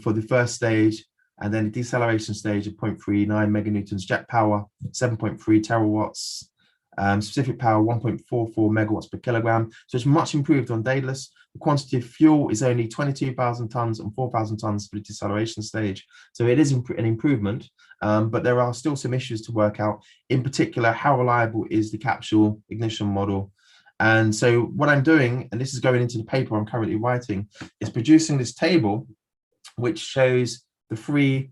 for the first stage, and then the deceleration stage of 0.39 meganewtons, jet power, 7.3 terawatts, specific power 1.44 megawatts per kilogram. So it's much improved on Daedalus. The quantity of fuel is only 22,000 tons and 4,000 tons for the deceleration stage. So it is an improvement, but there are still some issues to work out. In particular, how reliable is the capsule ignition model? And so what I'm doing, and this is going into the paper I'm currently writing, is producing this table, which shows the 3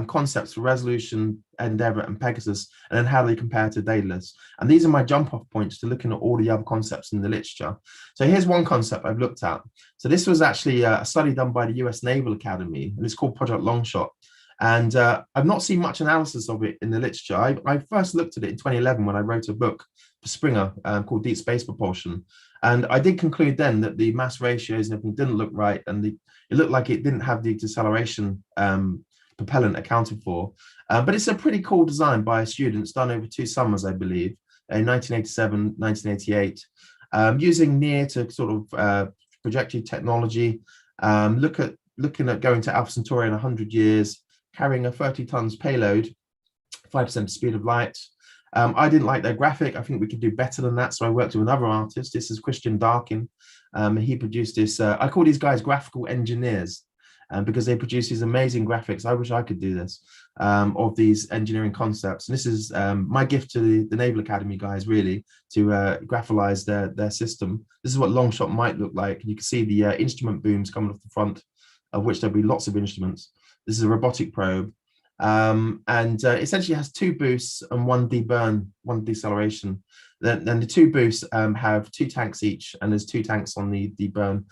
concepts for resolution, Endeavour, and Pegasus, and then how they compare to Daedalus. And these are my jump-off points to looking at all the other concepts in the literature. So here's one concept I've looked at. So this was actually a study done by the US Naval Academy, and it's called Project Longshot. And I've not seen much analysis of it in the literature. I first looked at it in 2011 when I wrote a book for Springer called Deep Space Propulsion. And I did conclude then that the mass ratios and everything didn't look right, and it looked like it didn't have the deceleration propellant accounted for. But it's a pretty cool design by students done over 2 summers, I believe, in 1987, 1988, using near to sort of projected technology, looking at going to Alpha Centauri in 100 years, carrying a 30 tons payload, 5% speed of light. I didn't like their graphic. I think we could do better than that. So I worked with another artist. This is Christian Darkin. He produced this. I call these guys graphical engineers because they produce these amazing graphics. I wish I could do this, of these engineering concepts. And this is my gift to the Naval Academy guys, really, to graphicalize their system. This is what Longshot might look like. You can see the instrument booms coming off the front of which there'll be lots of instruments. This is a robotic probe. Essentially has 2 boosts and 1 deburn, 1 deceleration. Then the 2 boosts have 2 tanks each, and there's 2 tanks on the deburn.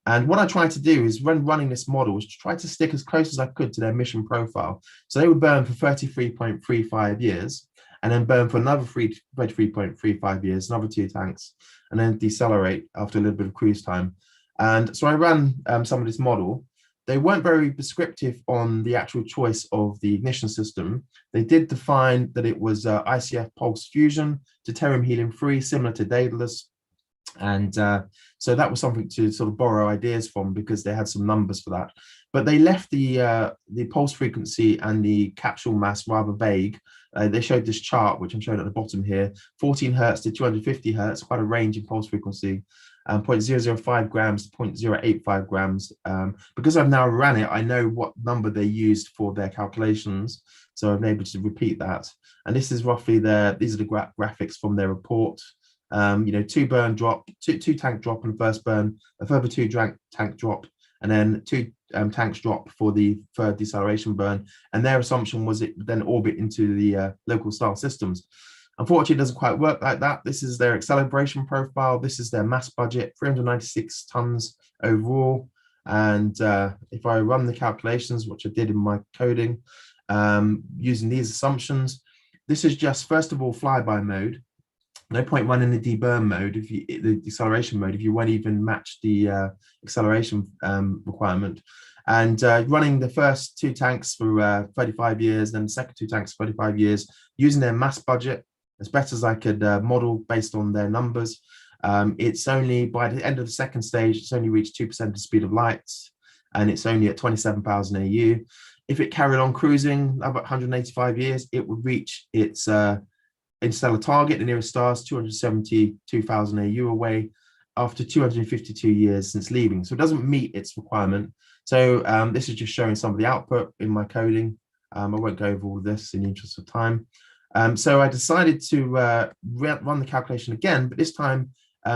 And what I tried to do is, when running this model, was to try to stick as close as I could to their mission profile. So they would burn for 33.35 years, and then burn for another 33.35 years, another 2 tanks, and then decelerate after a little bit of cruise time. And so I ran some of this model. They weren't very prescriptive on the actual choice of the ignition system. They did define that it was ICF pulse fusion, deuterium helium-3, similar to Daedalus. And so that was something to sort of borrow ideas from, because they had some numbers for that. But they left the pulse frequency and the capsule mass rather vague. They showed this chart, which I'm showing at the bottom here, 14 hertz to 250 hertz, quite a range in pulse frequency. 0.005 grams to 0.085 grams. Because I've now ran it, I know what number they used for their calculations. So I'm able to repeat that. And this is roughly these are the graphics from their report. 2 burn drop, two tank drop on the first burn, a further 2 tank drop, and then 2 tanks drop for the third deceleration burn. And their assumption was it would then orbit into the local star systems. Unfortunately, it doesn't quite work like that. This is their acceleration profile. This is their mass budget, 396 tons overall. And if I run the calculations, which I did in my coding, using these assumptions, this is just, first of all, flyby mode. No point running the deburn mode, the deceleration mode, if you won't even match the acceleration requirement. And running the first 2 tanks for 35 years, then the second 2 tanks for 35 years, using their mass budget as best as I could model based on their numbers. It's only, by the end of the second stage, it's only reached 2% of the speed of light, and it's only at 27,000 AU. If it carried on cruising about 185 years, it would reach its interstellar target, the nearest stars, 272,000 AU away, after 252 years since leaving. So it doesn't meet its requirement. So this is just showing some of the output in my coding. I won't go over all of this in the interest of time. So I decided to run the calculation again, but this time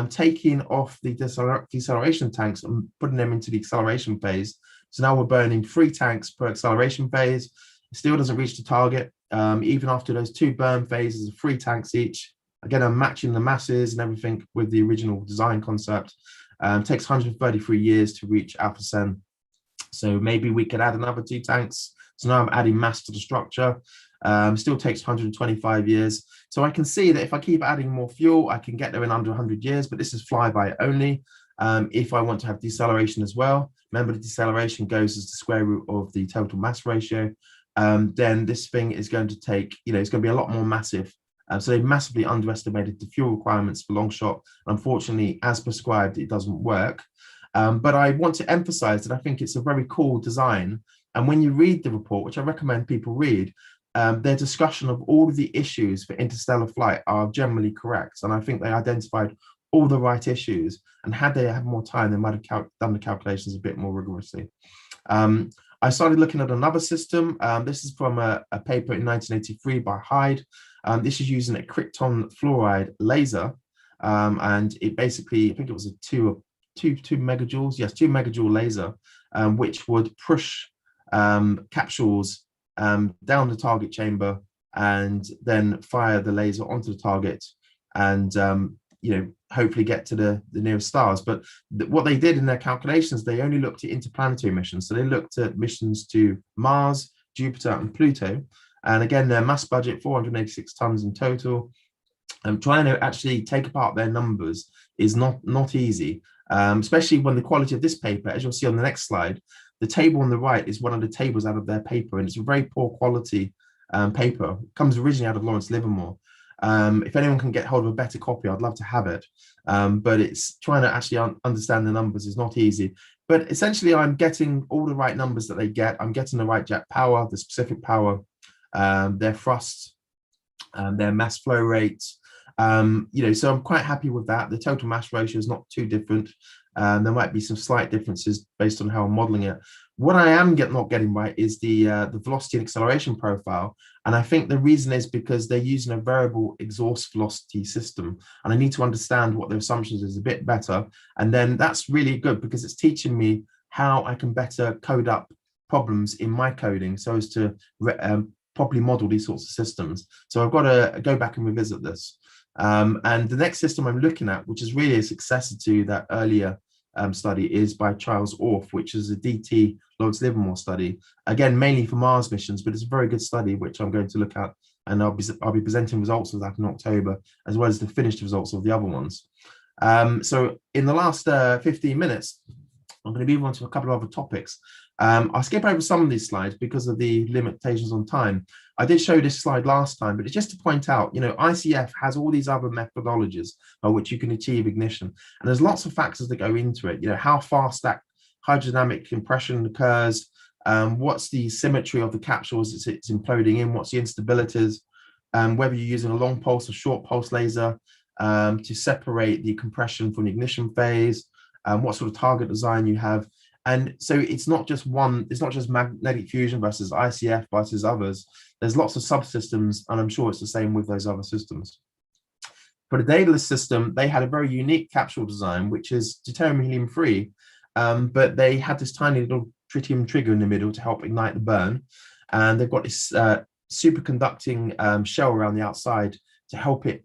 taking off the deceleration tanks and putting them into the acceleration phase. So now we're burning 3 tanks per acceleration phase. It still doesn't reach the target. Even after those 2 burn phases of 3 tanks each. Again, I'm matching the masses and everything with the original design concept. Takes 133 years to reach Alpha Cen. So maybe we could add another 2 tanks. So now I'm adding mass to the structure. Still takes 125 years. So I can see that if I keep adding more fuel, I can get there in under 100 years, but this is flyby only. If I want to have deceleration as well, remember the deceleration goes as the square root of the total mass ratio, then this thing is going to take, it's going to be a lot more massive. So they massively underestimated the fuel requirements for Longshot. Unfortunately, as prescribed, it doesn't work. But I want to emphasize that I think it's a very cool design. And when you read the report, which I recommend people read, their discussion of all of the issues for interstellar flight are generally correct. And I think they identified all the right issues. And had they had more time, they might have done the calculations a bit more rigorously. I started looking at another system. This is from a paper in 1983 by Hyde. This is using a krypton fluoride laser. And it basically, I think it was a 2 megajoules. Yes, 2 megajoule laser, which would push capsules down the target chamber and then fire the laser onto the target and hopefully get to the nearest stars. But what they did in their calculations, they only looked at interplanetary missions. So they looked at missions to Mars, Jupiter and Pluto. And again, their mass budget, 486 tons in total. Trying to actually take apart their numbers is not easy, especially when the quality of this paper, as you'll see on the next slide, the table on the right is one of the tables out of their paper, and it's a very poor quality paper. It comes originally out of Lawrence Livermore. If anyone can get hold of a better copy, I'd love to have it. But it's trying to actually understand the numbers is not easy. But essentially, I'm getting all the right numbers that they get. I'm getting the right jet power, the specific power, their thrust, their mass flow rate. So I'm quite happy with that. The total mass ratio is not too different. There might be some slight differences based on how I'm modeling it. What I am not getting right is the velocity and acceleration profile. And I think the reason is because they're using a variable exhaust velocity system. And I need to understand what their assumptions is a bit better. And then that's really good because it's teaching me how I can better code up problems in my coding so as to properly model these sorts of systems. So I've got to go back and revisit this. And the next system I'm looking at, which is really a successor to that earlier study, is by Charles Orff, which is a DT Lawrence Livermore study, again mainly for Mars missions, but it's a very good study which I'm going to look at, and I'll be presenting results of that in October, as well as the finished results of the other ones. So in the last 15 minutes, I'm going to move on to a couple of other topics. I'll skip over some of these slides because of the limitations on time. I did show this slide last time, but it's just to point out, you know, ICF has all these other methodologies by which you can achieve ignition. And there's lots of factors that go into it. You know, how fast that hydrodynamic compression occurs, what's the symmetry of the capsules it's imploding in, what's the instabilities, whether you're using a long pulse or short pulse laser to separate the compression from the ignition phase, what sort of target design you have. And so it's not just one, it's not just magnetic fusion versus ICF versus others. There's lots of subsystems, and I'm sure it's the same with those other systems. For the Daedalus system, they had a very unique capsule design, which is deuterium helium-free, but they had this tiny little tritium trigger in the middle to help ignite the burn. And they've got this superconducting shell around the outside to help it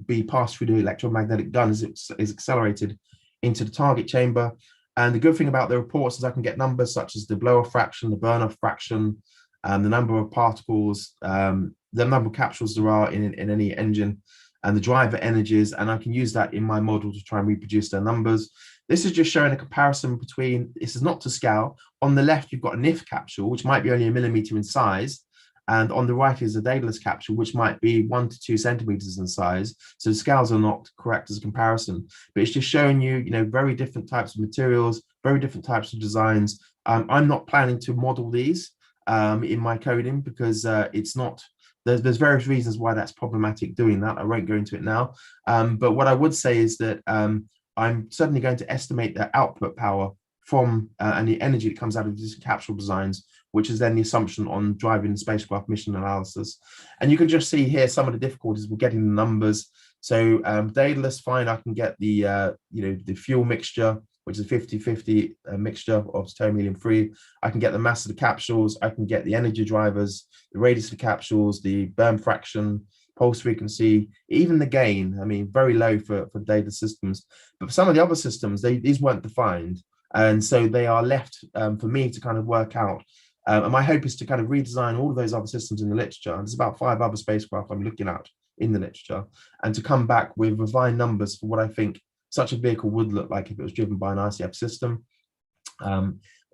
be passed through the electromagnetic gun as it is accelerated into the target chamber. And the good thing about the reports is I can get numbers such as the blow-off fraction, the burn-off fraction, the number of particles, the number of capsules there are in any engine, and the driver energies, and I can use that in my model to try and reproduce their numbers. This is just showing a comparison between, this is not to scale. On the left, you've got a NIF capsule, which might be only 1 millimeter in size. And on the right is a Daedalus capsule, which might be 1 to 2 centimeters in size. So the scales are not correct as a comparison, but it's just showing you, you know, very different types of materials, very different types of designs. I'm not planning to model these in my coding because it's not, there's various reasons why that's problematic doing that. I won't go into it now. But what I would say is that I'm certainly going to estimate the output power from and the energy that comes out of these capsule designs, which is then the assumption on driving the spacecraft mission analysis. And you can just see here some of the difficulties with getting the numbers. So Daedalus, fine, I can get the the fuel mixture, which is a 50-50 mixture of deuterium helium-free. I can get the mass of the capsules. I can get the energy drivers, the radius of the capsules, the burn fraction, pulse frequency, even the gain. I mean, very low for data systems. But for some of the other systems, these weren't defined. And so they are left for me to kind of work out. And my hope is to kind of redesign all of those other systems in the literature. And there's about 5 other spacecraft I'm looking at in the literature, and to come back with refined numbers for what I think such a vehicle would look like if it was driven by an ICF system.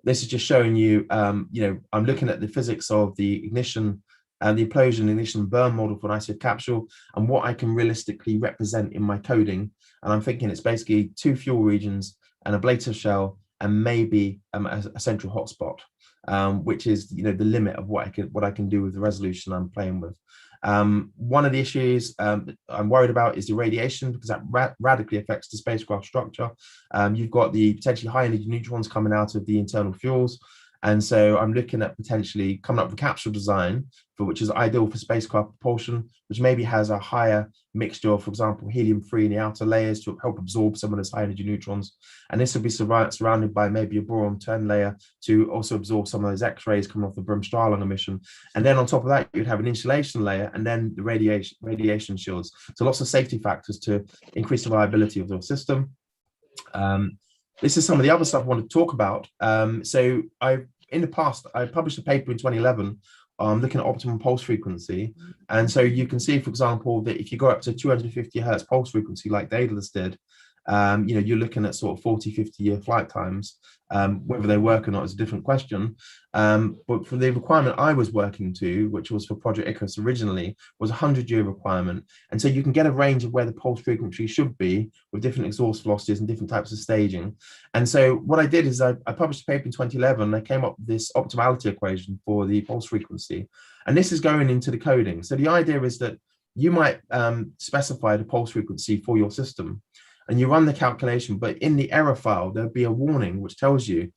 This is just showing you, I'm looking at the physics of the ignition and the implosion, ignition, burn model for an ICF capsule, and what I can realistically represent in my coding. And I'm thinking it's basically 2 fuel regions, an ablative shell, and maybe a central hotspot, which is the limit of what I can do with the resolution I'm playing with. One of the issues I'm worried about is the radiation, because that radically affects the spacecraft structure. You've got the potentially high energy neutrons coming out of the internal fuels. And so I'm looking at potentially coming up with a capsule design which is ideal for spacecraft propulsion, which maybe has a higher mixture of, for example, helium-free in the outer layers to help absorb some of those high energy neutrons. And this will be surrounded by maybe a boron-10 layer to also absorb some of those X-rays coming off the Bremsstrahlung emission. And then on top of that, you'd have an insulation layer and then the radiation shields. So lots of safety factors to increase the reliability of the system. This is some of the other stuff I want to talk about. So in the past, I published a paper in 2011 looking at optimum pulse frequency. And so you can see, for example, that if you go up to 250 hertz pulse frequency like Daedalus did, you're looking at sort of 40-50 year flight times. Whether they work or not is a different question. But for the requirement I was working to, which was for Project Icarus originally, was a 100-year requirement. And so you can get a range of where the pulse frequency should be with different exhaust velocities and different types of staging. And so what I did is I published a paper in 2011, and I came up with this optimality equation for the pulse frequency. And this is going into the coding. So the idea is that you might specify the pulse frequency for your system, and you run the calculation, but in the error file, there'll be a warning which tells you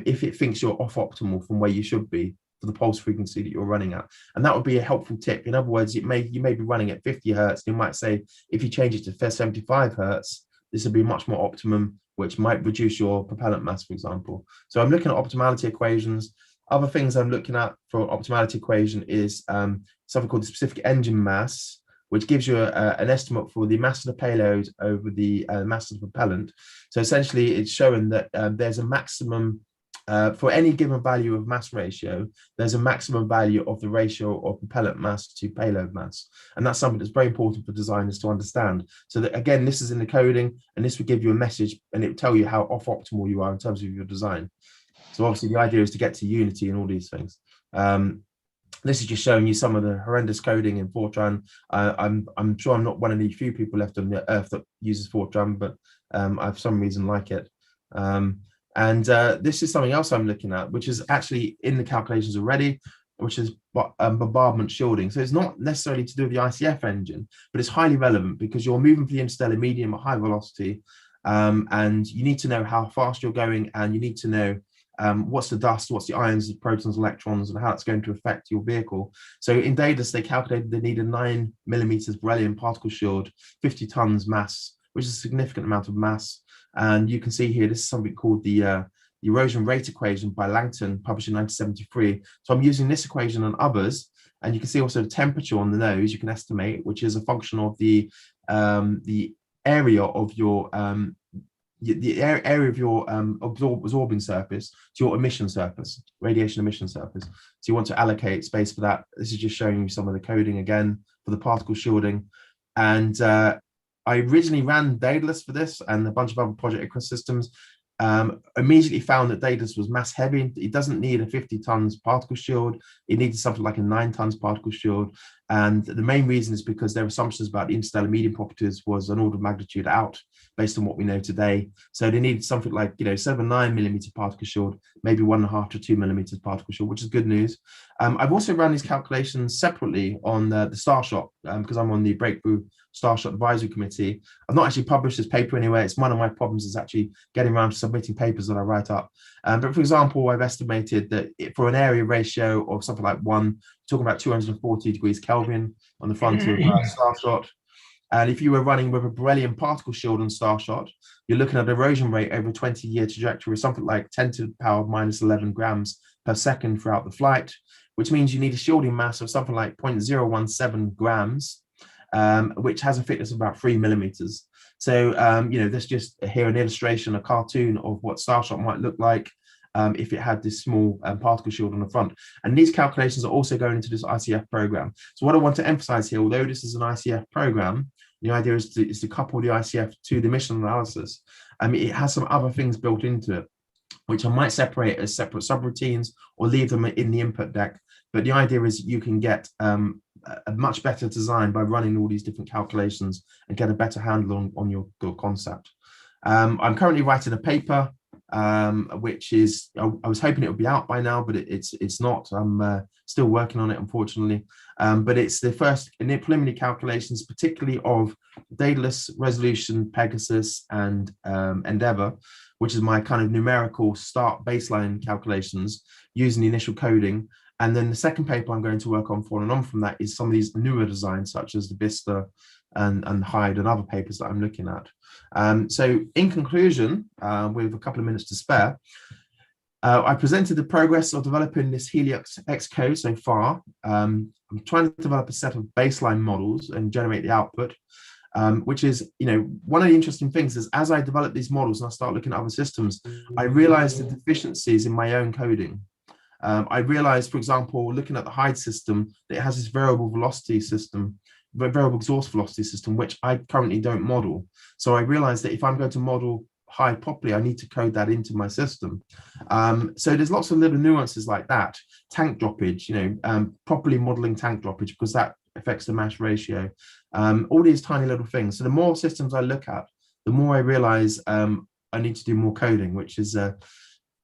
if it thinks you're off optimal from where you should be for the pulse frequency that you're running at. And that would be a helpful tip. In other words, you may be running at 50 hertz. You might say, if you change it to 75 hertz, this would be much more optimum. which might reduce your propellant mass, for example. So I'm looking at optimality equations. Other things I'm looking at for optimality equation is something called the specific engine mass, which gives you an estimate for the mass of the payload over the mass of the propellant. So essentially, it's showing that there's a maximum, for any given value of mass ratio, there's a maximum value of the ratio of propellant mass to payload mass. And that's something that's very important for designers to understand. So that, again, this is in the coding, and this will give you a message, and it will tell you how off-optimal you are in terms of your design. So obviously, the idea is to get to unity and all these things. This is just showing you some of the horrendous coding in Fortran. I'm sure I'm not one of the few people left on the earth that uses Fortran, but I for some reason like it. This is something else I'm looking at, which is actually in the calculations already, which is bombardment shielding. So it's not necessarily to do with the ICF engine, but it's highly relevant because you're moving for the interstellar medium at high velocity, and you need to know how fast you're going, and you need to know what's the dust, what's the ions, the protons, electrons, and how it's going to affect your vehicle. So in Daedalus, they calculated they need a 9 millimeters beryllium particle shield, 50 tons mass, which is a significant amount of mass. And you can see here, this is something called the erosion rate equation by Langton, published in 1973. So I'm using this equation and others, and you can see also the temperature on the nose you can estimate, which is a function of the area of your absorbing surface to your emission surface, radiation emission surface. So you want to allocate space for that. This is just showing you some of the coding again for the particle shielding. And I originally ran Daedalus for this and a bunch of other project ecosystems. Immediately found that Daedalus was mass heavy. It doesn't need a 50 tons particle shield. It needed something like a 9 tons particle shield. And the main reason is because their assumptions about the interstellar medium properties was an order of magnitude out based on what we know today. So they needed something like, instead of a 9 millimeter particle shield, maybe 1.5 to 2 millimeters particle shield, which is good news. I've also run these calculations separately on the Starshot because I'm on the Breakthrough Starshot Advisory Committee. I've not actually published this paper anyway. It's one of my problems is actually getting around to submitting papers that I write up. But for example, I've estimated that for an area ratio of something like 1, talking about 240 degrees Kelvin on the front of Starshot. And if you were running with a beryllium particle shield on Starshot, you're looking at erosion rate over a 20-year trajectory, something like 10 to the power minus 11 grams per second throughout the flight, which means you need a shielding mass of something like 0.017 grams, which has a thickness of about 3 millimeters. So, there's just here an illustration, a cartoon of what Starshot might look like if it had this small particle shield on the front. And these calculations are also going into this ICF program. So what I want to emphasize here, although this is an ICF program, the idea is to couple the ICF to the mission analysis. It has some other things built into it, which I might separate as separate subroutines or leave them in the input deck. But the idea is you can get a much better design by running all these different calculations and get a better handle on your concept. I'm currently writing a paper, which is, I was hoping it would be out by now, but it's not. I'm still working on it, unfortunately. But it's the first in the preliminary calculations, particularly of Daedalus, Resolution, Pegasus, and Endeavour, which is my kind of numerical start baseline calculations using the initial coding. And then the second paper I'm going to work on following on from that is some of these newer designs, such as the Vista and Hyde and other papers that I'm looking at. So in conclusion, with a couple of minutes to spare, I presented the progress of developing this HELIOS-X code so far. I'm trying to develop a set of baseline models and generate the output, which is, one of the interesting things is as I develop these models and I start looking at other systems, I realized the deficiencies in my own coding. I realized, for example, looking at the Hyde system, that it has this variable velocity system, variable exhaust velocity system, which I currently don't model. So I realized that if I'm going to model Hyde properly, I need to code that into my system. So there's lots of little nuances like that. Tank droppage, properly modeling tank droppage, because that affects the mass ratio. All these tiny little things. So the more systems I look at, the more I realize I need to do more coding, which is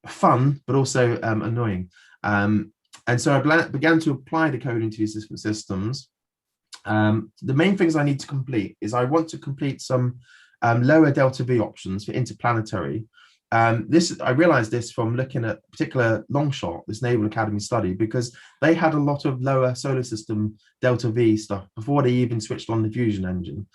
fun, but also annoying. And so I began to apply the coding to these different systems. The main things I need to complete is I want to complete some lower delta V options for interplanetary. I realized this from looking at particular Longshot, this Naval Academy study, because they had a lot of lower solar system delta V stuff before they even switched on the fusion engine.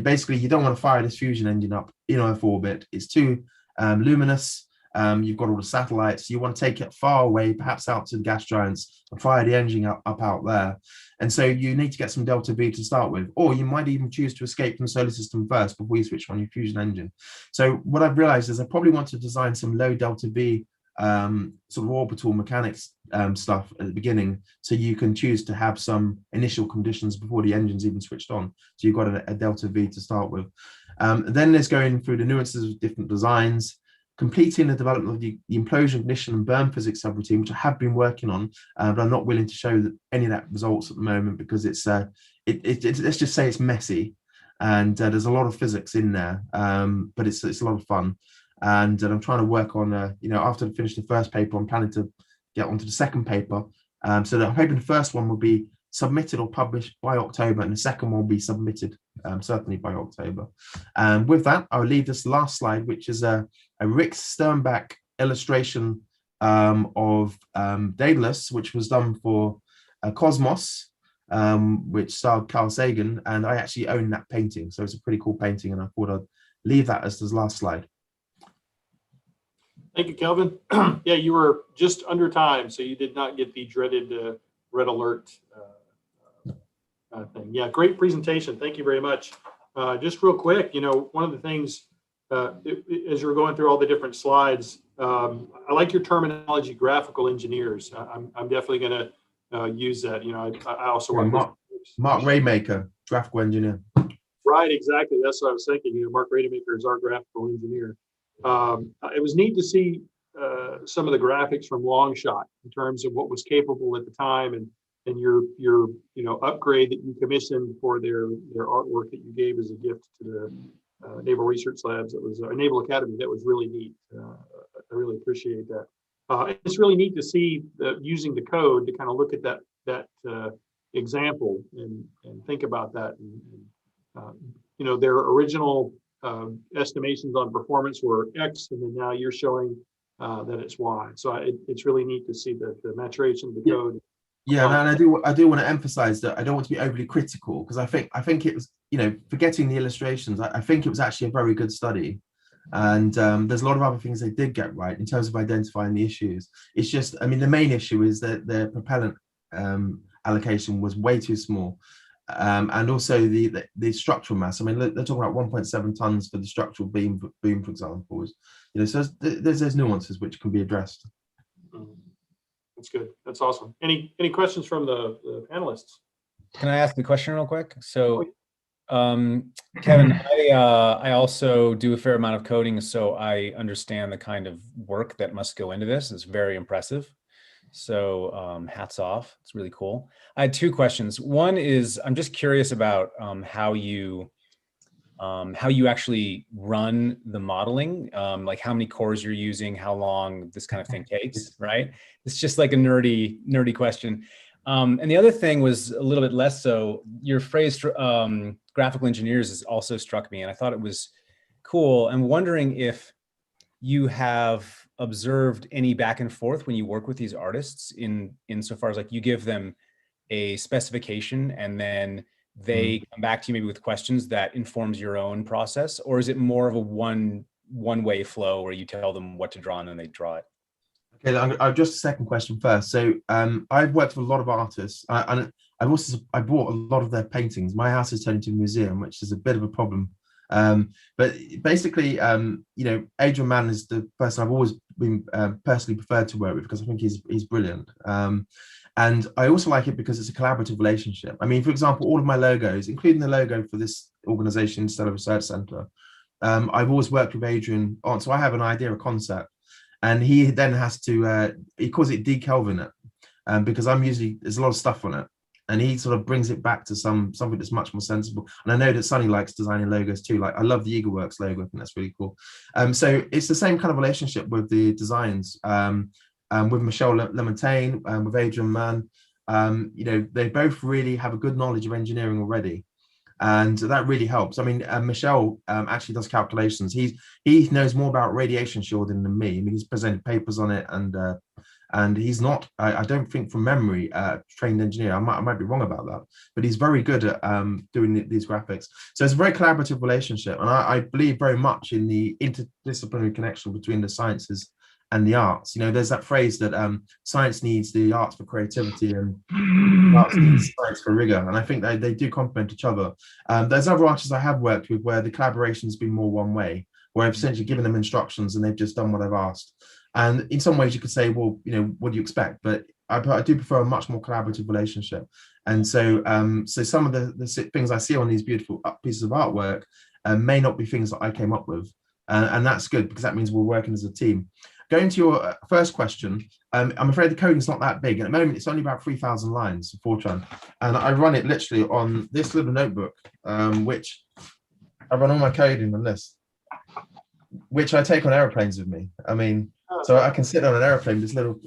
Basically, you don't want to fire this fusion engine up in Earth orbit. It's too luminous. You've got all the satellites. You want to take it far away, perhaps out to the gas giants, and fire the engine up out there. And so you need to get some delta V to start with, or you might even choose to escape from the solar system first before you switch on your fusion engine. So what I've realized is I probably want to design some low delta V sort of orbital mechanics stuff at the beginning, so you can choose to have some initial conditions before the engine's even switched on. So you've got a delta V to start with. Then there's going through the nuances of different designs, completing the development of the implosion, ignition, and burn physics subroutine, which I have been working on, but I'm not willing to show that any of that results at the moment because it's let's just say it's messy, and there's a lot of physics in there, but it's a lot of fun, and I'm trying to work on you know, after I finish the first paper, I'm planning to get onto the second paper, so that I'm hoping the first one will be submitted or published by October, and the second one will be submitted certainly by October. With that, I'll leave this last slide, which is a Rick Sternbach illustration of Daedalus, which was done for Cosmos, which starred Carl Sagan, and I actually own that painting, so it's a pretty cool painting, and I thought I'd leave that as the last slide. Thank you, Kelvin. Yeah, you were just under time, so you did not get the dreaded red alert thing. Yeah, great presentation. Thank you very much. Just real quick, you know, one of the things, as you're going through all the different slides, I like your terminology, graphical engineers. I'm definitely going to use that. You know, I also work Mark Raymaker, graphical engineer. Right, exactly. That's what I was thinking. You know, Mark Rademacher is our graphical engineer. It was neat to see some of the graphics from Longshot in terms of what was capable at the time, and your you know, upgrade that you commissioned for their artwork that you gave as a gift to the Naval Research Labs. That was Naval Academy. That was really neat. I really appreciate that. It's really neat to see using the code to kind of look at that example and think about that. And you know, their original estimations on performance were X, and then now you're showing that it's Y. So it's really neat to see the maturation of the code. Yeah, and I do want to emphasize that I don't want to be overly critical, because I think it was, you know, forgetting the illustrations, I think it was actually a very good study, and there's a lot of other things they did get right in terms of identifying the issues. It's just, I mean, the main issue is that the propellant allocation was way too small, and also the structural mass. I mean, they're talking about 1.7 tons for the structural beam, for example. You know, so there's nuances which can be addressed. That's good. That's awesome. Any questions from the panelists? Can I ask the question real quick? So, Kevin, I also do a fair amount of coding, so I understand the kind of work that must go into this. It's very impressive. So hats off. It's really cool. I had two questions. One is, I'm just curious about how you actually run the modeling, like how many cores you're using, how long this kind of thing takes, right? It's just like a nerdy question. And the other thing was a little bit less so. Your phrase, graphical engineers, has also struck me, and I thought it was cool. I'm wondering if you have observed any back and forth when you work with these artists insofar as, like, you give them a specification and then they come back to you maybe with questions that informs your own process, or is it more of a one-way flow where you tell them what to draw and then they draw it? Okay, I'll just a second question first. So I've worked with a lot of artists, and I bought a lot of their paintings. My house is turned into a museum, which is a bit of a problem. But basically, you know, Adrian Mann is the person I've always been personally preferred to work with, because I think he's brilliant. And I also like it because it's a collaborative relationship. I mean, for example, all of my logos, including the logo for this organization, Interstellar Research Center, I've always worked with Adrian on. So I have an idea, a concept, and he then has to, he calls it de-Kelvin it, because there's a lot of stuff on it. And he sort of brings it back to something that's much more sensible. And I know that Sonny likes designing logos too. Like, I love the EagleWorks logo. I think that's really cool. So it's the same kind of relationship with the designs. With Michelle Lemontaine, with Adrian Mann, you know, they both really have a good knowledge of engineering already, and that really helps. I mean, Michelle actually does calculations. He knows more about radiation shielding than me. I mean, he's presented papers on it, and and he's not, I don't think from memory, trained engineer. I might be wrong about that, but he's very good at doing these graphics. So it's a very collaborative relationship, and I believe very much in the interdisciplinary connection between the sciences and the arts. You know, there's that phrase that science needs the arts for creativity and arts needs science for rigor, and I think they do complement each other. There's other artists I have worked with where the collaboration has been more one way, where I've essentially given them instructions and they've just done what I've asked. And in some ways you could say, well, you know, what do you expect? But I do prefer a much more collaborative relationship. And so so some of the things I see on these beautiful pieces of artwork may not be things that I came up with, and that's good because that means we're working as a team. Going to your first question, I'm afraid the coding is not that big. At the moment, it's only about 3,000 lines for Fortran. And I run it literally on this little notebook, which I run all my coding on this, which I take on airplanes with me. I mean, so I can sit on an airplane, this little,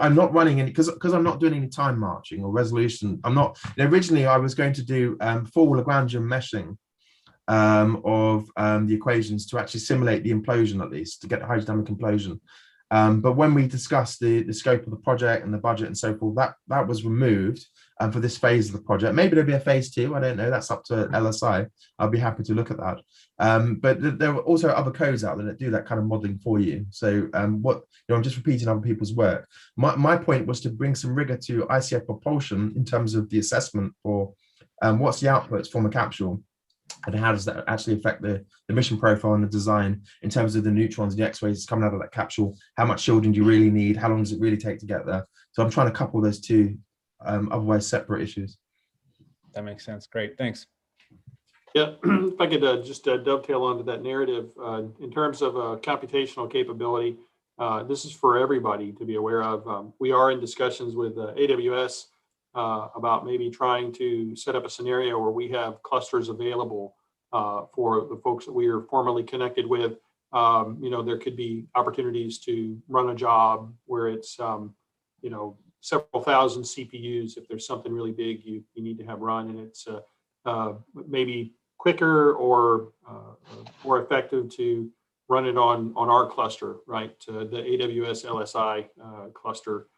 I'm not running any, because I'm not doing any time marching or resolution. I'm not, originally I was going to do full Lagrangian meshing of the equations to actually simulate the implosion, at least to get the hydrodynamic implosion. But when we discussed the scope of the project and the budget and so forth, that was removed for this phase of the project. Maybe there'll be a phase 2, I don't know, that's up to LSI. I'll be happy to look at that. But there are also other codes out there that do that kind of modeling for you. So I'm just repeating other people's work. My point was to bring some rigor to ICF propulsion in terms of the assessment for what's the outputs from a capsule, and how does that actually affect the mission profile and the design in terms of the neutrons and the X-rays coming out of that capsule. How much shielding do you really need? How long does it really take to get there? So I'm trying to couple those two otherwise separate issues. That makes sense. Great, thanks. Yeah, if I could just dovetail onto that narrative, in terms of computational capability, this is for everybody to be aware of. We are in discussions with AWS about maybe trying to set up a scenario where we have clusters available for the folks that we are formally connected with. You know, there could be opportunities to run a job where it's, you know, several thousand CPUs. If there's something really big you need to have run, and it's maybe quicker or more effective to run it on our cluster, right? The AWS LSI cluster.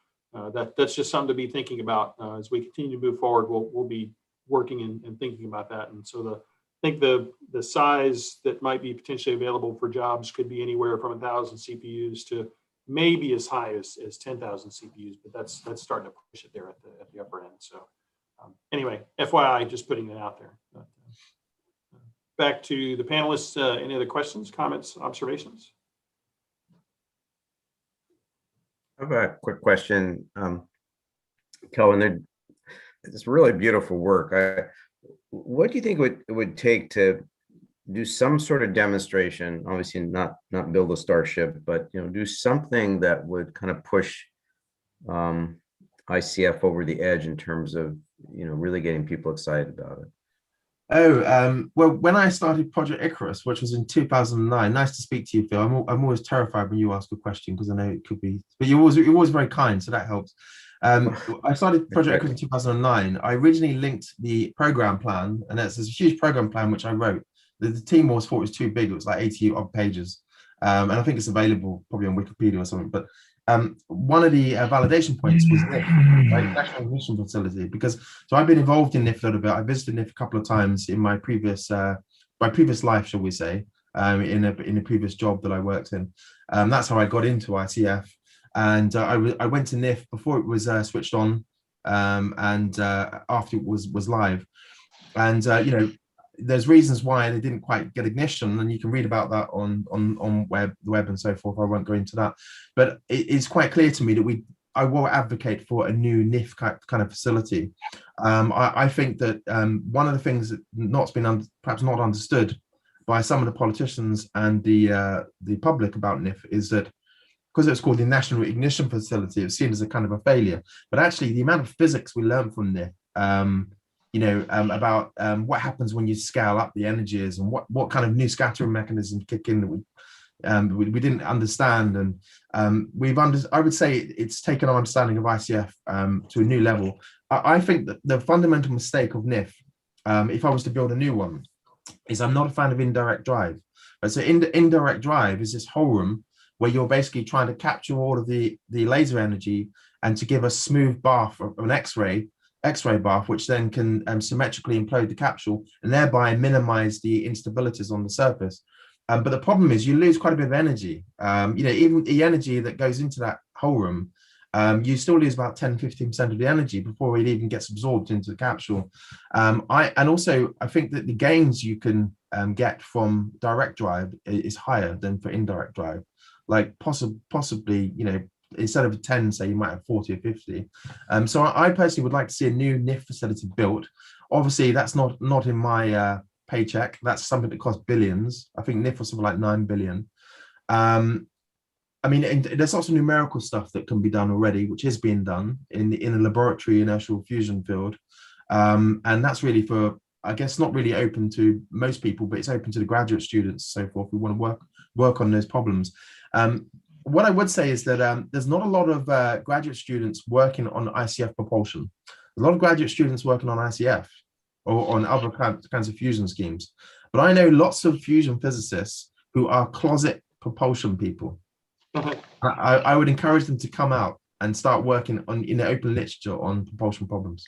That's just something to be thinking about as we continue to move forward. We'll be working and thinking about that. And so I think the size that might be potentially available for jobs could be anywhere from 1,000 CPUs to maybe as high as 10,000 CPUs, but that's starting to push it there at the upper end. So anyway, FYI, just putting it out there. Back to the panelists. Any other questions, comments, observations? I have a quick question, Kelvin. It's really beautiful work. What do you think it would take to do some sort of demonstration? Obviously, not build a starship, but do something that would kind of push ICF over the edge in terms of really getting people excited about it. Well, when I started Project Icarus, which was in 2009, nice to speak to you, Phil. I'm always terrified when you ask a question because I know it could be, but you're always very kind, so that helps. I started Project Icarus in 2009. I originally linked the program plan, and there's a huge program plan which I wrote. The team thought it was too big. It was like 80 odd pages, and I think it's available probably on Wikipedia or something. But one of the validation points was NIF, right? National Ignition Facility, because so I've been involved in NIF a little bit. I visited NIF a couple of times in my previous life, shall we say, in a previous job that I worked in. That's how I got into ICF, and I went to NIF before it was switched on, and after it was live, and there's reasons why they didn't quite get ignition, and you can read about that on the web and so forth. I won't go into that, but it's quite clear to me that I will advocate for a new NIF kind of facility. I think that one of the things that perhaps not understood by some of the politicians and the public about NIF is that because it's called the National Ignition Facility, it's seen as a kind of a failure. But actually, the amount of physics we learned from NIF, about what happens when you scale up the energies and what kind of new scattering mechanisms kick in that we didn't understand, and I would say it's taken our understanding of ICF to a new level. I think that the fundamental mistake of NIF, if I was to build a new one, is I'm not a fan of indirect drive. So indirect drive is this whole room where you're basically trying to capture all of the laser energy and to give a smooth bath of an X-ray bath, which then can symmetrically implode the capsule and thereby minimize the instabilities on the surface. But the problem is you lose quite a bit of energy. Even the energy that goes into that whole room, you still lose about 10-15% of the energy before it even gets absorbed into the capsule. I think that the gains you can get from direct drive is higher than for indirect drive. Like possibly, instead of 10, say, you might have 40 or 50. So I personally would like to see a new NIF facility built. Obviously, that's not in my paycheck. That's something that costs billions. I think NIF was something like 9 billion. There's lots of numerical stuff that can be done already, which is being done in a laboratory inertial fusion field. And that's really for, I guess, not really open to most people, but it's open to the graduate students, so forth, who want to work on those problems. What I would say is that there's not a lot of graduate students working on ICF propulsion. There's a lot of graduate students working on ICF or on other kinds of fusion schemes. But I know lots of fusion physicists who are closet propulsion people. I would encourage them to come out and start working in the open literature on propulsion problems.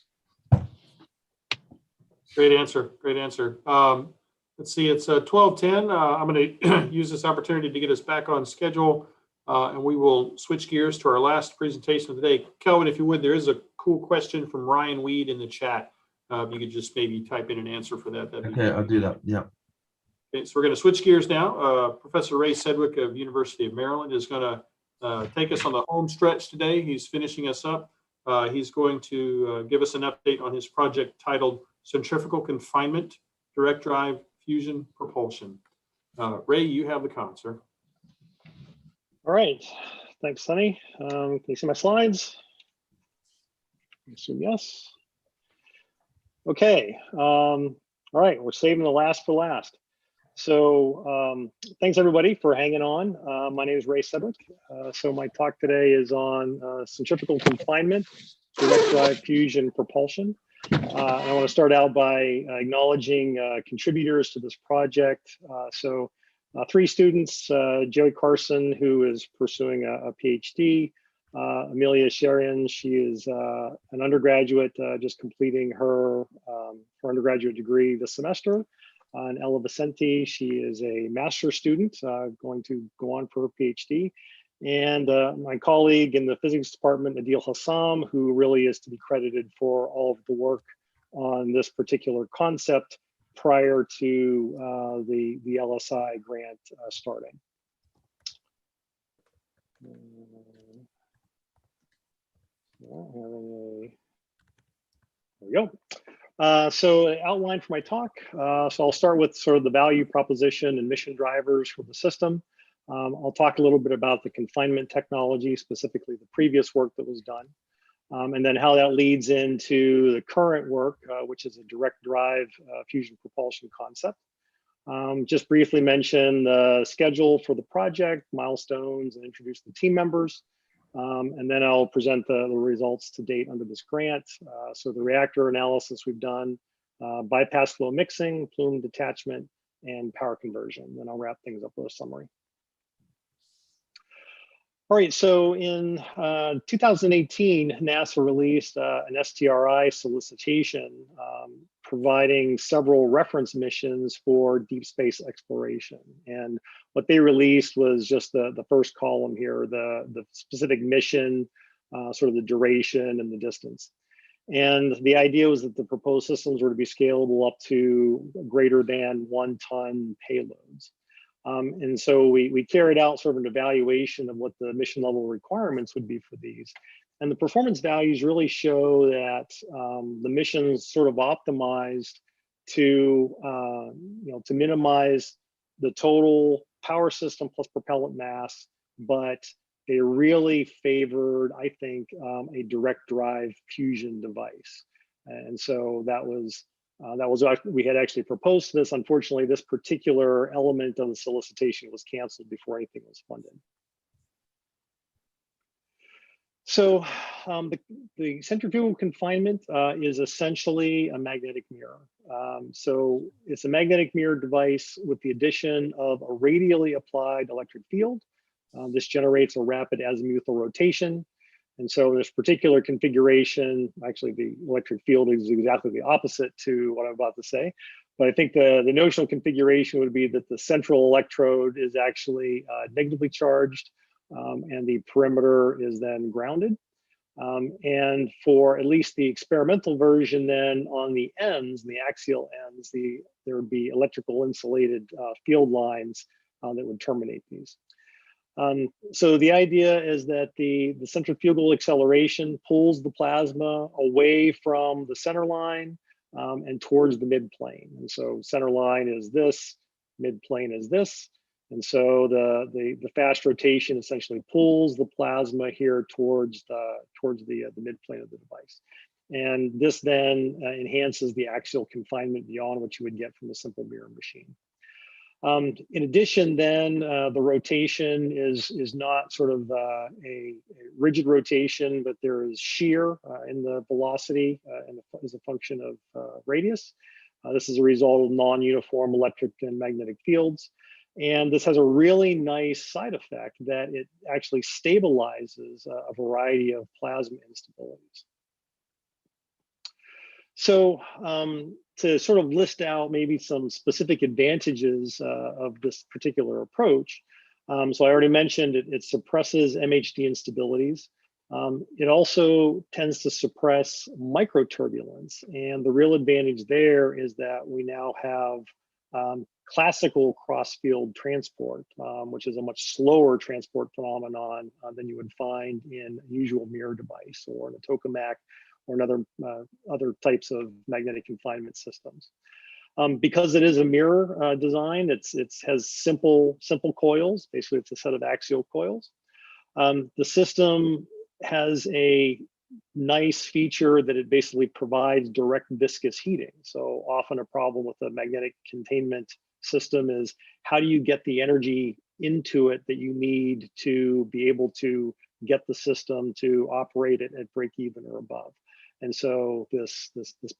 Great answer. Great answer. Let's see, it's 12:10. I'm going to use this opportunity to get us back on schedule, and we will switch gears to our last presentation of the day. Kelvin, if you would, there is a cool question from Ryan Weed in the chat. If you could just maybe type in an answer for that. Okay, I'll do that. Yeah. Okay, so we're going to switch gears now. Professor Ray Sedwick of University of Maryland is going to take us on the home stretch today. He's finishing us up. He's going to give us an update on his project titled Centrifugal Confinement, Direct Drive Fusion Propulsion. Ray, you have the con, sir. All right. Thanks, Sonny. Can you see my slides? I assume yes. Okay. All right. We're saving the last for last. So thanks everybody for hanging on. My name is Ray Sedwick. So my talk today is on centrifugal confinement, direct drive fusion propulsion. And I want to start out by acknowledging contributors to this project. Three students, Joey Carson, who is pursuing a PhD, Amelia Sherian, she is an undergraduate just completing her undergraduate degree this semester. And Ella Vicente, she is a master's student going to go on for her PhD. And my colleague in the physics department, Adil Hassam, who really is to be credited for all of the work on this particular concept prior to the LSI grant starting. There we go. So outline for my talk. So I'll start with sort of the value proposition and mission drivers for the system. I'll talk a little bit about the confinement technology, specifically the previous work that was done, and then how that leads into the current work, which is a direct drive fusion propulsion concept. Just briefly mention the schedule for the project, milestones, and introduce the team members. And then I'll present the results to date under this grant. So the reactor analysis we've done, bypass flow mixing, plume detachment, and power conversion. Then I'll wrap things up with a summary. All right, so in 2018, NASA released an STRI solicitation providing several reference missions for deep space exploration. And what they released was just the first column here, the specific mission, sort of the duration and the distance. And the idea was that the proposed systems were to be scalable up to greater than 1 ton payloads. And so we carried out sort of an evaluation of what the mission level requirements would be for these. And the performance values really show that the missions sort of optimized to, to minimize the total power system plus propellant mass, but they really favored, I think, a direct drive fusion device. And so that was we had actually proposed this. Unfortunately, this particular element of the solicitation was canceled before anything was funded. So the centrifugal confinement is essentially a magnetic mirror. So it's a magnetic mirror device with the addition of a radially applied electric field This generates a rapid azimuthal rotation. And so in this particular configuration, actually the electric field is exactly the opposite to what I'm about to say. But I think the notional configuration would be that the central electrode is actually negatively charged, and the perimeter is then grounded. And for at least the experimental version, then on the ends, the axial ends, there would be electrical insulated field lines that would terminate these. So the idea is that the centrifugal acceleration pulls the plasma away from the center line and towards the midplane. And so center line is this, midplane is this. And so the fast rotation essentially pulls the plasma here towards the midplane of the device. And this then enhances the axial confinement beyond what you would get from a simple mirror machine. In addition, then the rotation is not sort of a rigid rotation, but there is shear in the velocity as a function of radius. This is a result of non-uniform electric and magnetic fields. And this has a really nice side effect that it actually stabilizes a variety of plasma instabilities. So to sort of list out maybe some specific advantages of this particular approach. So I already mentioned it suppresses MHD instabilities. It also tends to suppress microturbulence. And the real advantage there is that we now have classical cross-field transport, which is a much slower transport phenomenon than you would find in a usual mirror device or in a tokamak or other types of magnetic confinement systems. Because it is a mirror design, it has simple coils. Basically, it's a set of axial coils. The system has a nice feature that it basically provides direct viscous heating. So often a problem with a magnetic containment system is how do you get the energy into it that you need to be able to get the system to operate it at break even or above. And so this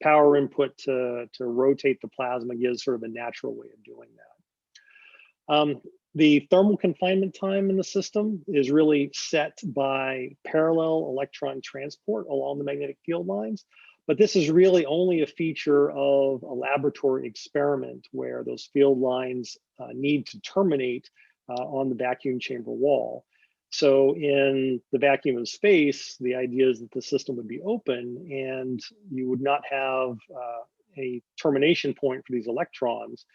power input to rotate the plasma gives sort of a natural way of doing that. The thermal confinement time in the system is really set by parallel electron transport along the magnetic field lines. But this is really only a feature of a laboratory experiment where those field lines need to terminate on the vacuum chamber wall. So in the vacuum of space, the idea is that the system would be open and you would not have a termination point for these electrons.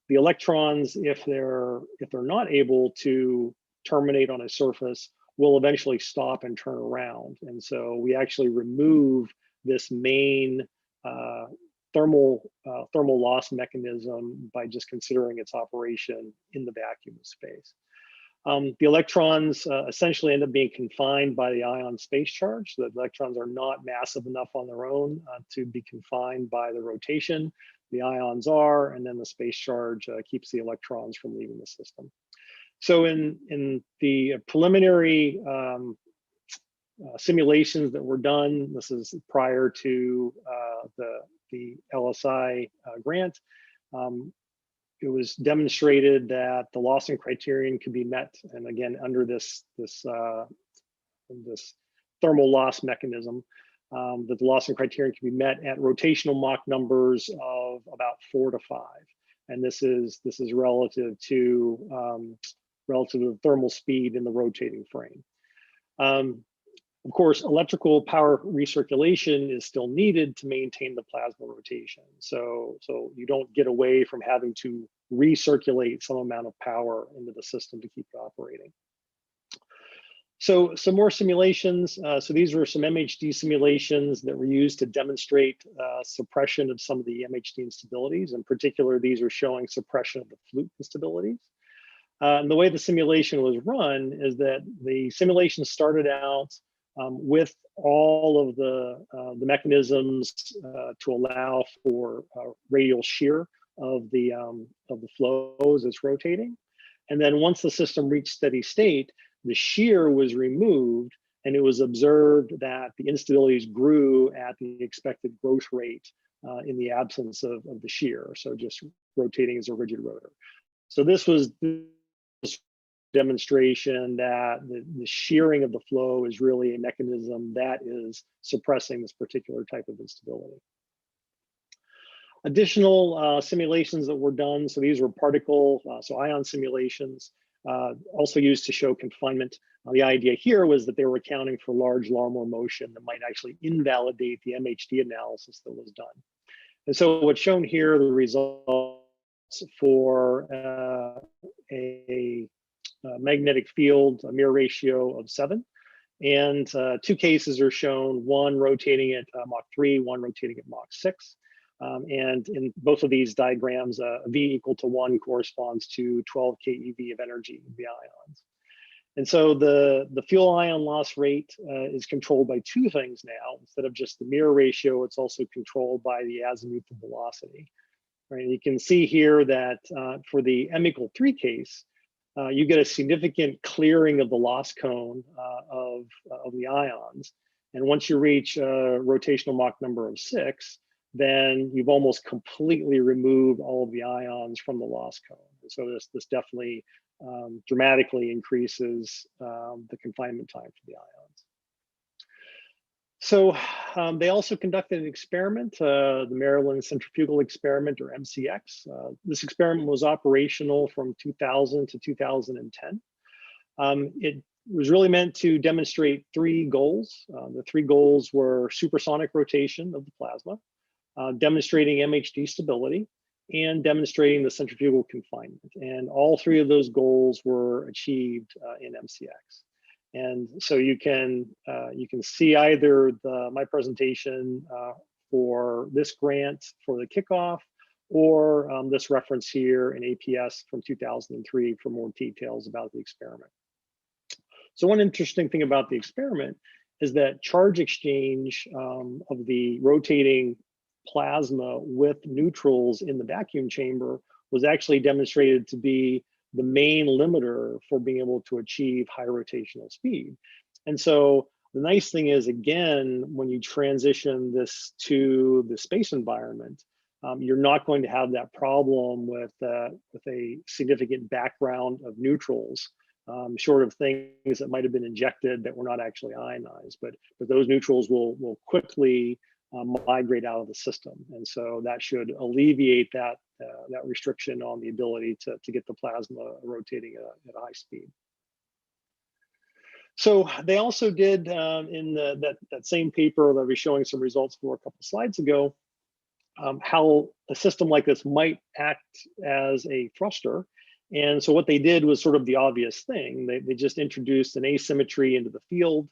The electrons, if they're not able to terminate on a surface, will eventually stop and turn around. And so we actually remove this main thermal loss mechanism by just considering its operation in the vacuum of space. The electrons essentially end up being confined by the ion space charge. The electrons are not massive enough on their own to be confined by the rotation. The ions are, and then the space charge keeps the electrons from leaving the system. So in the preliminary simulations that were done, this is prior to the LSI grant, it was demonstrated that the Lawson criterion could be met, and again under this thermal loss mechanism, that the Lawson criterion can be met at rotational Mach numbers of about 4 to 5, and this is relative to the thermal speed in the rotating frame. Of course, electrical power recirculation is still needed to maintain the plasma rotation. So you don't get away from having to recirculate some amount of power into the system to keep it operating. So some more simulations. So these were some MHD simulations that were used to demonstrate suppression of some of the MHD instabilities. In particular, these are showing suppression of the flute instabilities. And the way the simulation was run is that the simulation started out with all of the mechanisms to allow for radial shear of the flow as it's rotating. And then once the system reached steady state, the shear was removed, and it was observed that the instabilities grew at the expected growth rate in the absence of the shear. So just rotating as a rigid rotor. So this was demonstration that the shearing of the flow is really a mechanism that is suppressing this particular type of instability. Additional simulations that were done, so these were particle, so ion simulations, also used to show confinement. The idea here was that they were accounting for large Larmor motion that might actually invalidate the MHD analysis that was done. And so what's shown here, the results for a magnetic field, a mirror ratio of 7. And 2 cases are shown, one rotating at Mach 3, one rotating at Mach 6. And in both of these diagrams, V equal to 1 corresponds to 12 keV of energy of the ions. And so the fuel ion loss rate is controlled by 2 things now. Instead of just the mirror ratio, it's also controlled by the azimuthal velocity. Right? You can see here that for the M equal 3 case, you get a significant clearing of the loss cone of the ions. And once you reach a rotational Mach number of 6, then you've almost completely removed all of the ions from the loss cone. And so this definitely dramatically increases the confinement time for the ions. So they also conducted an experiment, the Maryland Centrifugal Experiment, or MCX. This experiment was operational from 2000 to 2010. It was really meant to demonstrate 3 goals. The 3 goals were supersonic rotation of the plasma, demonstrating MHD stability, and demonstrating the centrifugal confinement. And all 3 of those goals were achieved in MCX. And so you can see either my presentation for this grant for the kickoff, or this reference here in APS from 2003 for more details about the experiment. So one interesting thing about the experiment is that charge exchange of the rotating plasma with neutrals in the vacuum chamber was actually demonstrated to be the main limiter for being able to achieve high rotational speed. And so the nice thing is, again, when you transition this to the space environment, you're not going to have that problem with a significant background of neutrals, short of things that might have been injected that were not actually ionized. But those neutrals will quickly migrate out of the system. And so that should alleviate that restriction on the ability to get the plasma rotating at a high speed. So they also did in that same paper that I was showing some results for a couple slides ago, how a system like this might act as a thruster. And so what they did was sort of the obvious thing. They just introduced an asymmetry into the field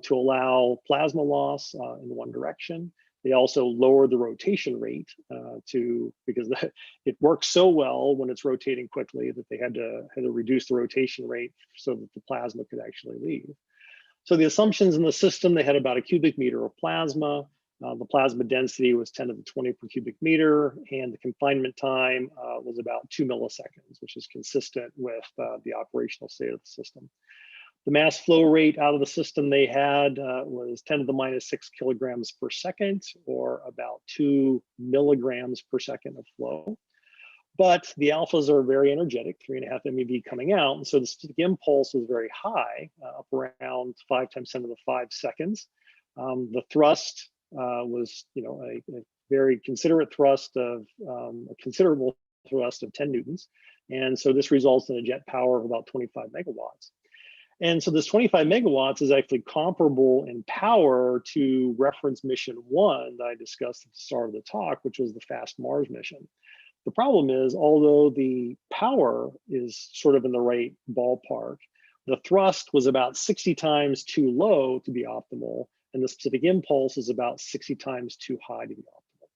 to allow plasma loss in one direction. They also lowered the rotation rate because it works so well when it's rotating quickly that they had to reduce the rotation rate so that the plasma could actually leave. So the assumptions in the system, they had about a cubic meter of plasma. The plasma density was 10 to the 20 per cubic meter, and the confinement time was about 2 milliseconds, which is consistent with the operational state of the system. The mass flow rate out of the system they had was 10 to the minus 6 kilograms per second, or about 2 milligrams per second of flow. But the alphas are very energetic, 3.5 MeV coming out. And so the specific impulse was very high, up around 5 times 10 to the 5 seconds. The thrust was, a very considerate thrust of a considerable thrust of 10 newtons. And so this results in a jet power of about 25 megawatts. And so this 25 megawatts is actually comparable in power to reference mission 1 that I discussed at the start of the talk, which was the Fast Mars mission. The problem is, although the power is sort of in the right ballpark, the thrust was about 60 times too low to be optimal, and the specific impulse is about 60 times too high to be optimal.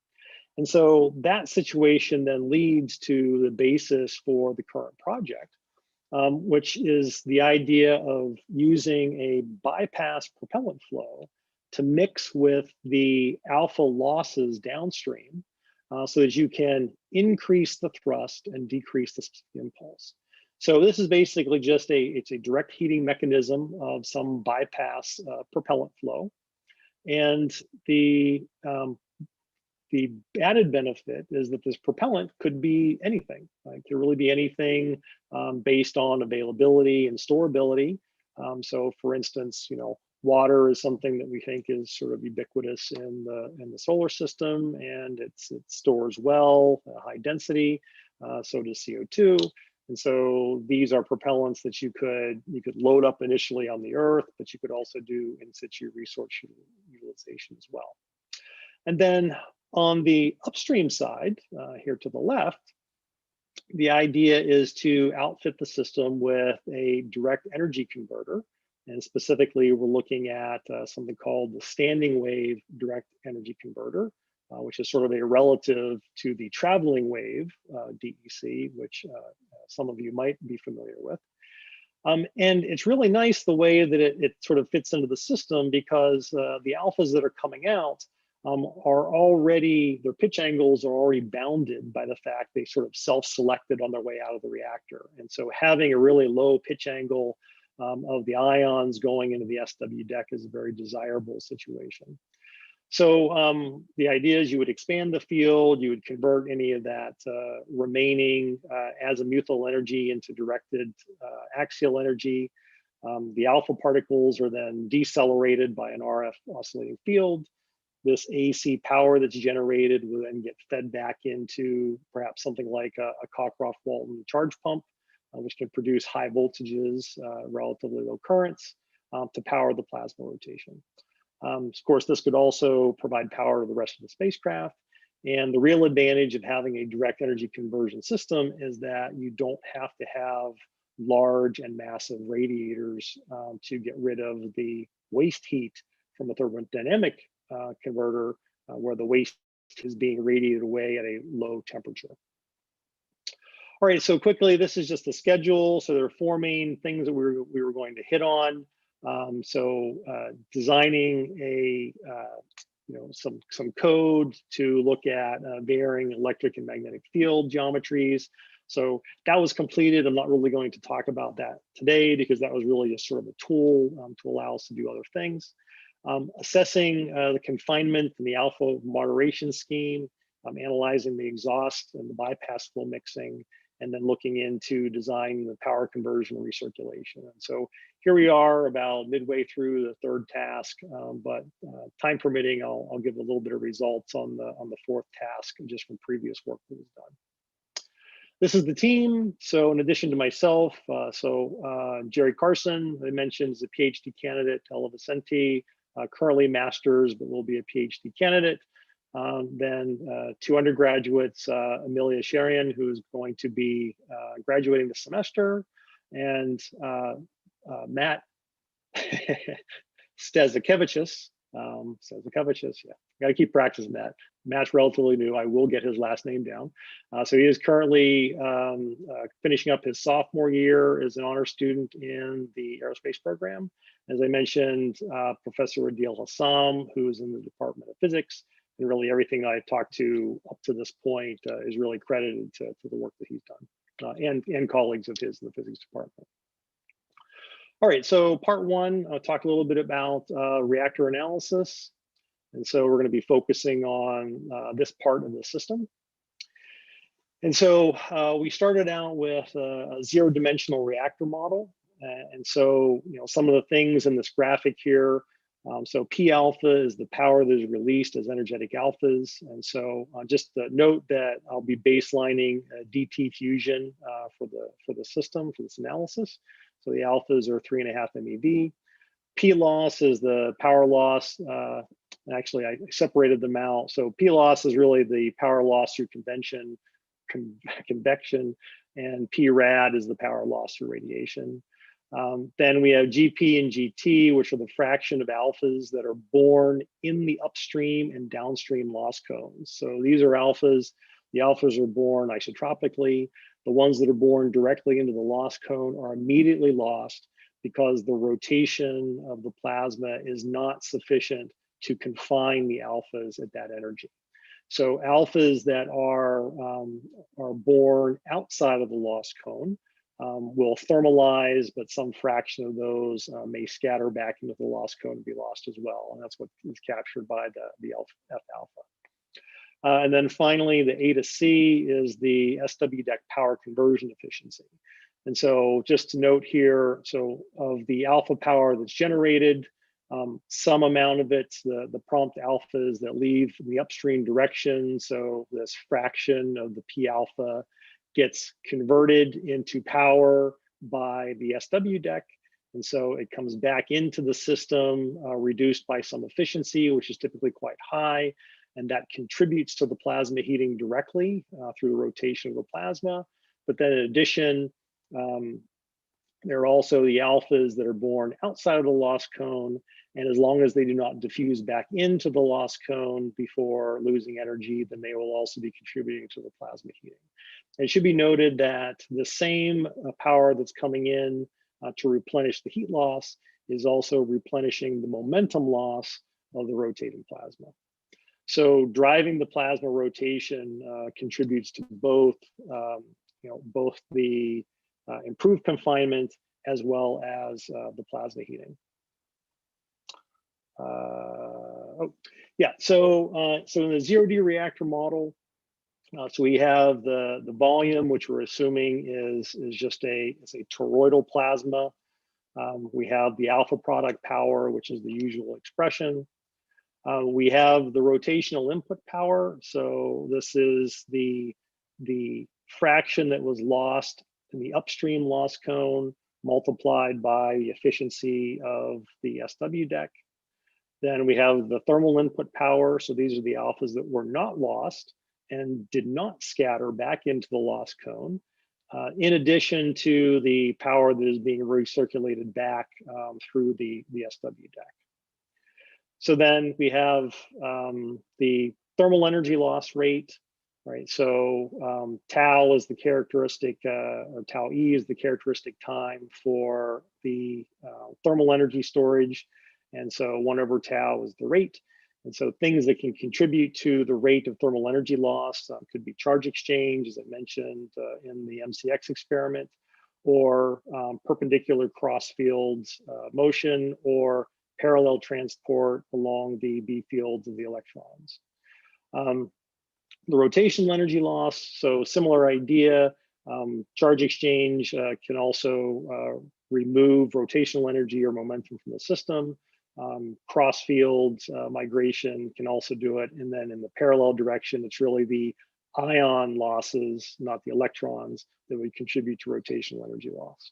And so that situation then leads to the basis for the current project, which is the idea of using a bypass propellant flow to mix with the alpha losses downstream so that you can increase the thrust and decrease the specific impulse. So this is basically just it's a direct heating mechanism of some bypass propellant flow. And the the added benefit is that this propellant could be anything. It could really be anything based on availability and storability. So for instance, water is something that we think is sort of ubiquitous in the solar system, and it stores well, high density. So does CO2. And so these are propellants that you could load up initially on the Earth, but you could also do in situ resource utilization as well. And then on the upstream side, here to the left, the idea is to outfit the system with a direct energy converter. And specifically, we're looking at something called the standing wave direct energy converter, which is sort of a relative to the traveling wave DEC, which some of you might be familiar with. And it's really nice the way that it sort of fits into the system, because the alphas that are coming out are already, their pitch angles are already bounded by the fact they sort of self-selected on their way out of the reactor. And so having a really low pitch angle of the ions going into the SW deck is a very desirable situation. So the idea is you would expand the field, you would convert any of that remaining azimuthal energy into directed axial energy. The alpha particles are then decelerated by an RF oscillating field. This AC power that's generated will then get fed back into perhaps something like a Cockcroft-Walton charge pump, which can produce high voltages, relatively low currents to power the plasma rotation. Of course, this could also provide power to the rest of the spacecraft. And the real advantage of having a direct energy conversion system is that you don't have to have large and massive radiators to get rid of the waste heat from a thermodynamic converter, where the waste is being radiated away at a low temperature. All right, so quickly, this is just the schedule. So there are four main things that we were going to hit on. Designing a some code to look at varying electric and magnetic field geometries. So that was completed. I'm not really going to talk about that today, because that was really just sort of a tool to allow us to do other things. Assessing the confinement and the alpha moderation scheme, analyzing the exhaust and the bypass flow mixing, and then looking into designing the power conversion and recirculation. And so here we are about midway through the third task, but time permitting, I'll give a little bit of results on the fourth task just from previous work that was done. This is the team. So in addition to myself, Jerry Carson, I mentioned, is a PhD candidate, Ella Vicente, currently master's, but will be a PhD candidate. Then two undergraduates, Amelia Sherian, who's going to be graduating this semester, and Matt Stezakevicius. Yeah, gotta keep practicing that. Matt's relatively new. I will get his last name down. So he is currently finishing up his sophomore year as an honor student in the aerospace program. As I mentioned, Professor Adil Hassam, who is in the Department of Physics, and really everything I've talked to up to this point is really credited to the work that he's done, and colleagues of his in the physics department. All right, so part one, I'll talk a little bit about reactor analysis. And so we're going to be focusing on this part of the system. And so we started out with a zero-dimensional reactor model. And so, some of the things in this graphic here, so P alpha is the power that is released as energetic alphas. And so just note that I'll be baselining DT fusion for the system, for this analysis. So the alphas are 3.5 MeV. P loss is the power loss. Actually, I separated them out. So P loss is really the power loss through convection, and P rad is the power loss through radiation. Then we have GP and GT, which are the fraction of alphas that are born in the upstream and downstream loss cones. So these are alphas. The alphas are born isotropically. The ones that are born directly into the loss cone are immediately lost because the rotation of the plasma is not sufficient to confine the alphas at that energy. So alphas that are born outside of the loss cone will thermalize, but some fraction of those may scatter back into the loss cone and be lost as well. And that's what is captured by the F alpha. And then finally, the A to C is the SW deck power conversion efficiency. And so just to note here, so of the alpha power that's generated, some amount of it, the prompt alphas that leave the upstream direction, so this fraction of the P alpha gets converted into power by the SW deck. And so it comes back into the system, reduced by some efficiency, which is typically quite high. And that contributes to the plasma heating directly through the rotation of the plasma. But then in addition, there are also the alphas that are born outside of the loss cone. And as long as they do not diffuse back into the loss cone before losing energy, then they will also be contributing to the plasma heating. It should be noted that the same power that's coming in to replenish the heat loss is also replenishing the momentum loss of the rotating plasma. So driving the plasma rotation contributes to both, both the improved confinement as well as the plasma heating. So in the 0D reactor model, so we have the volume, which we're assuming is just a toroidal plasma. We have the alpha product power, which is the usual expression. We have the rotational input power. So this is the fraction that was lost in the upstream loss cone multiplied by the efficiency of the SW deck. Then we have the thermal input power. So these are the alphas that were not lost and did not scatter back into the loss cone, in addition to the power that is being recirculated back through the SW deck. So then we have the thermal energy loss rate, right? So tau is the characteristic, or tau E is the characteristic time for the thermal energy storage. And so 1/tau is the rate. And so things that can contribute to the rate of thermal energy loss could be charge exchange, as I mentioned in the MCX experiment, or perpendicular cross fields motion, or parallel transport along the B fields of the electrons. The rotational energy loss, so similar idea, charge exchange can also remove rotational energy or momentum from the system. Cross fields migration can also do it. And then in the parallel direction, it's really the ion losses, not the electrons, that would contribute to rotational energy loss.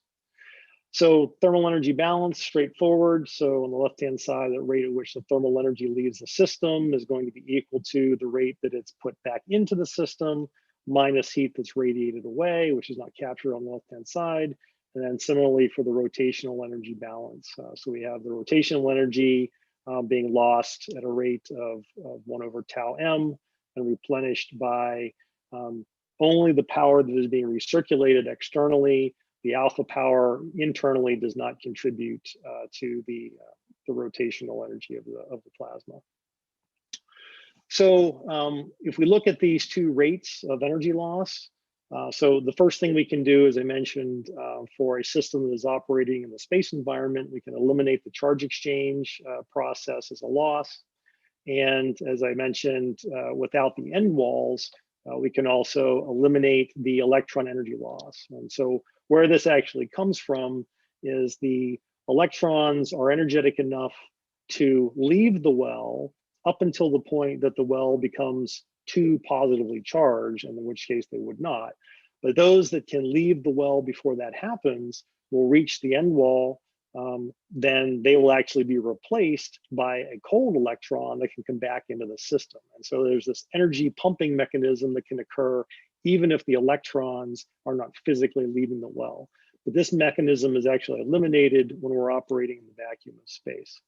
So thermal energy balance, straightforward. So on the left-hand side, the rate at which the thermal energy leaves the system is going to be equal to the rate that it's put back into the system minus heat that's radiated away, which is not captured on the left-hand side. And then similarly for the rotational energy balance. So we have the rotational energy being lost at a rate of 1/tau m and replenished by only the power that is being recirculated externally. The alpha power internally does not contribute to the rotational energy of the plasma. So if we look at these two rates of energy loss, so the first thing we can do, as I mentioned, for a system that is operating in the space environment, we can eliminate the charge exchange process as a loss. And as I mentioned, without the end walls, we can also eliminate the electron energy loss. And so where this actually comes from is the electrons are energetic enough to leave the well up until the point that the well becomes too positively charged, and in which case they would not. But those that can leave the well before that happens will reach the end wall. Then they will actually be replaced by a cold electron that can come back into the system. And so there's this energy pumping mechanism that can occur even if the electrons are not physically leaving the well. But this mechanism is actually eliminated when we're operating in the vacuum of space.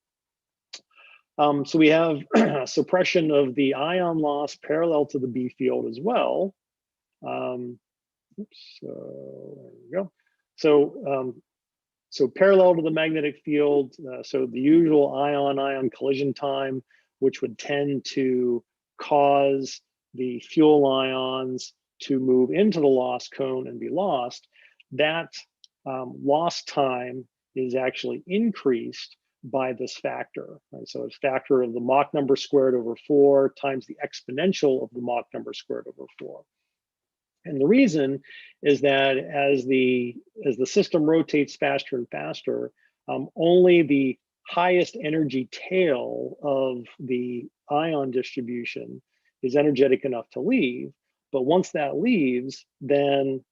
So we have suppression of the ion loss parallel to the B field as well. So there we go. So parallel to the magnetic field, so the usual ion-ion collision time, which would tend to cause the fuel ions to move into the loss cone and be lost, that loss time is actually increased by this factor. Right? So it's factor of the Mach number squared over 4 times the exponential of the Mach number squared over 4. And the reason is that as the system rotates faster and faster, only the highest energy tail of the ion distribution is energetic enough to leave. But once that leaves, then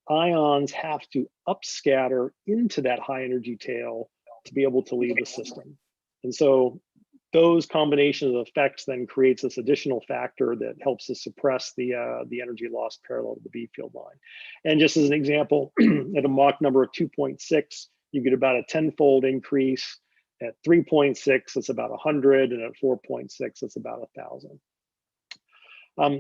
ions have to upscatter into that high energy tail to be able to leave the system. And so those combinations of effects then creates this additional factor that helps to suppress the energy loss parallel to the B field line. And just as an example, at a Mach number of 2.6, you get about a 10-fold increase. At 3.6, it's about 100, and at 4.6, it's about 1,000.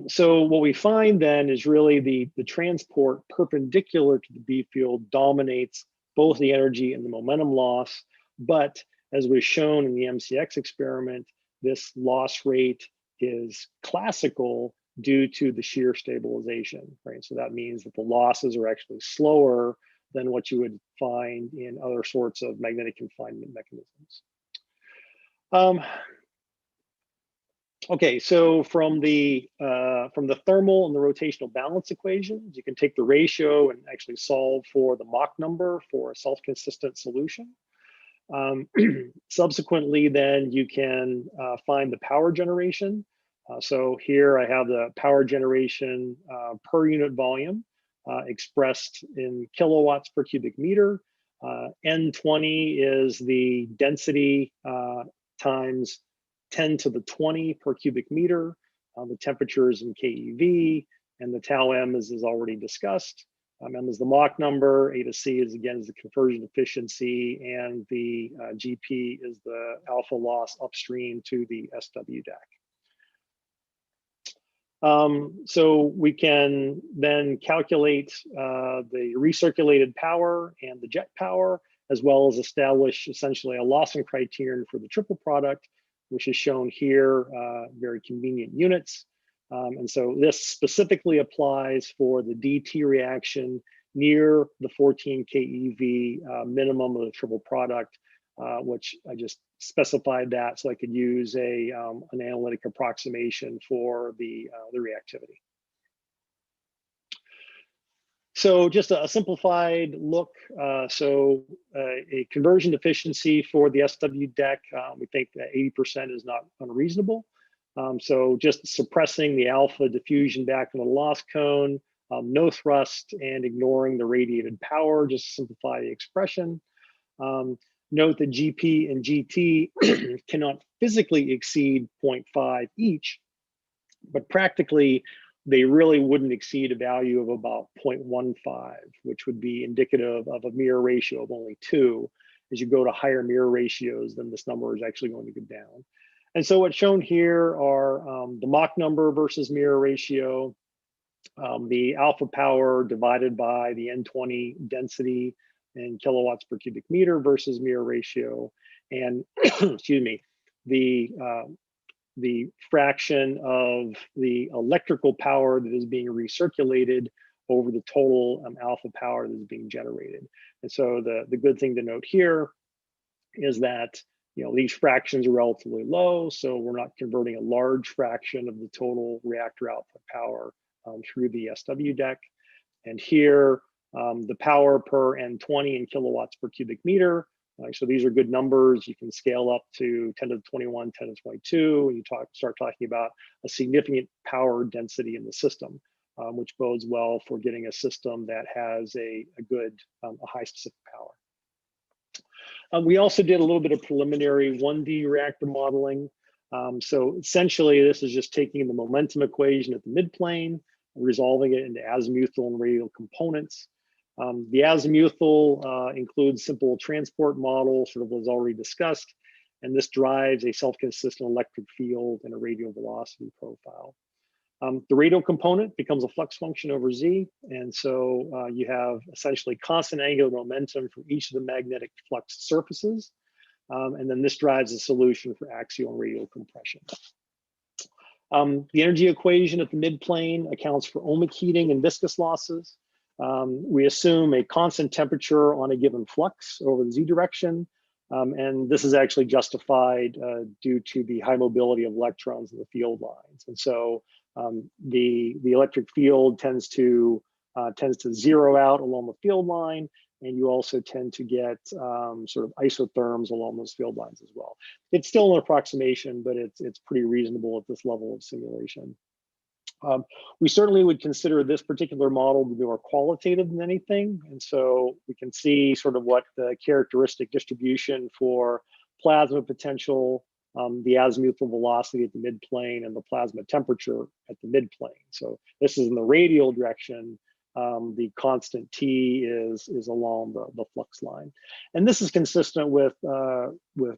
So what we find then is really the transport perpendicular to the B field dominates both the energy and the momentum loss. But as was shown in the MCX experiment, this loss rate is classical due to the shear stabilization, right? So that means that the losses are actually slower than what you would find in other sorts of magnetic confinement mechanisms. Okay, so from the thermal and the rotational balance equations, you can take the ratio and actually solve for the Mach number for a self-consistent solution. Subsequently, then you can find the power generation. So here I have the power generation per unit volume expressed in kilowatts per cubic meter. N20 is the density times 10 to the 20 per cubic meter. The temperature is in keV, and the tau m is already discussed. M is the Mach number, A to C is again is the conversion efficiency, and the GP is the alpha loss upstream to the SW deck. So we can then calculate the recirculated power and the jet power, as well as establish essentially a Lawson criterion for the triple product, which is shown here, very convenient units. And so this specifically applies for the DT reaction near the 14 keV minimum of the triple product, which I just specified that so I could use an analytic approximation for the reactivity. So just a simplified look. A conversion efficiency for the SW deck, we think that 80% is not unreasonable. So just suppressing the alpha diffusion back in the loss cone, no thrust, and ignoring the radiated power, just to simplify the expression. Note that GP and GT cannot physically exceed 0.5 each, but practically they really wouldn't exceed a value of about 0.15, which would be indicative of a mirror ratio of only 2. As you go to higher mirror ratios, then this number is actually going to go down. And so what's shown here are the Mach number versus mirror ratio, the alpha power divided by the N20 density in kilowatts per cubic meter versus mirror ratio, and excuse me, the fraction of the electrical power that is being recirculated over the total alpha power that is being generated. And so the good thing to note here is that these fractions are relatively low, so we're not converting a large fraction of the total reactor output power through the SW deck. And here, the power per N20 in kilowatts per cubic meter. So these are good numbers. You can scale up to 10 to the 21, 10 to the 22, and you start talking about a significant power density in the system, which bodes well for getting a system that has a high specific power. We also did a little bit of preliminary 1D reactor modeling. So essentially, this is just taking the momentum equation at the midplane, resolving it into azimuthal and radial components. The azimuthal includes simple transport model, sort of was already discussed, and this drives a self-consistent electric field and a radial velocity profile. The radial component becomes a flux function over Z, and so you have essentially constant angular momentum for each of the magnetic flux surfaces, and then this drives a solution for axial and radial compression. The energy equation at the midplane accounts for ohmic heating and viscous losses. We assume a constant temperature on a given flux over the Z direction, And this is actually justified due to the high mobility of electrons in the field lines. And so the electric field tends to zero out along the field line, and you also tend to get sort of isotherms along those field lines as well. It's still an approximation, but it's pretty reasonable at this level of simulation. We certainly would consider this particular model to be more qualitative than anything. And so we can see sort of what the characteristic distribution for plasma potential, the azimuthal velocity at the midplane, and the plasma temperature at the midplane. So this is in the radial direction. The constant T is along the flux line. And this is consistent with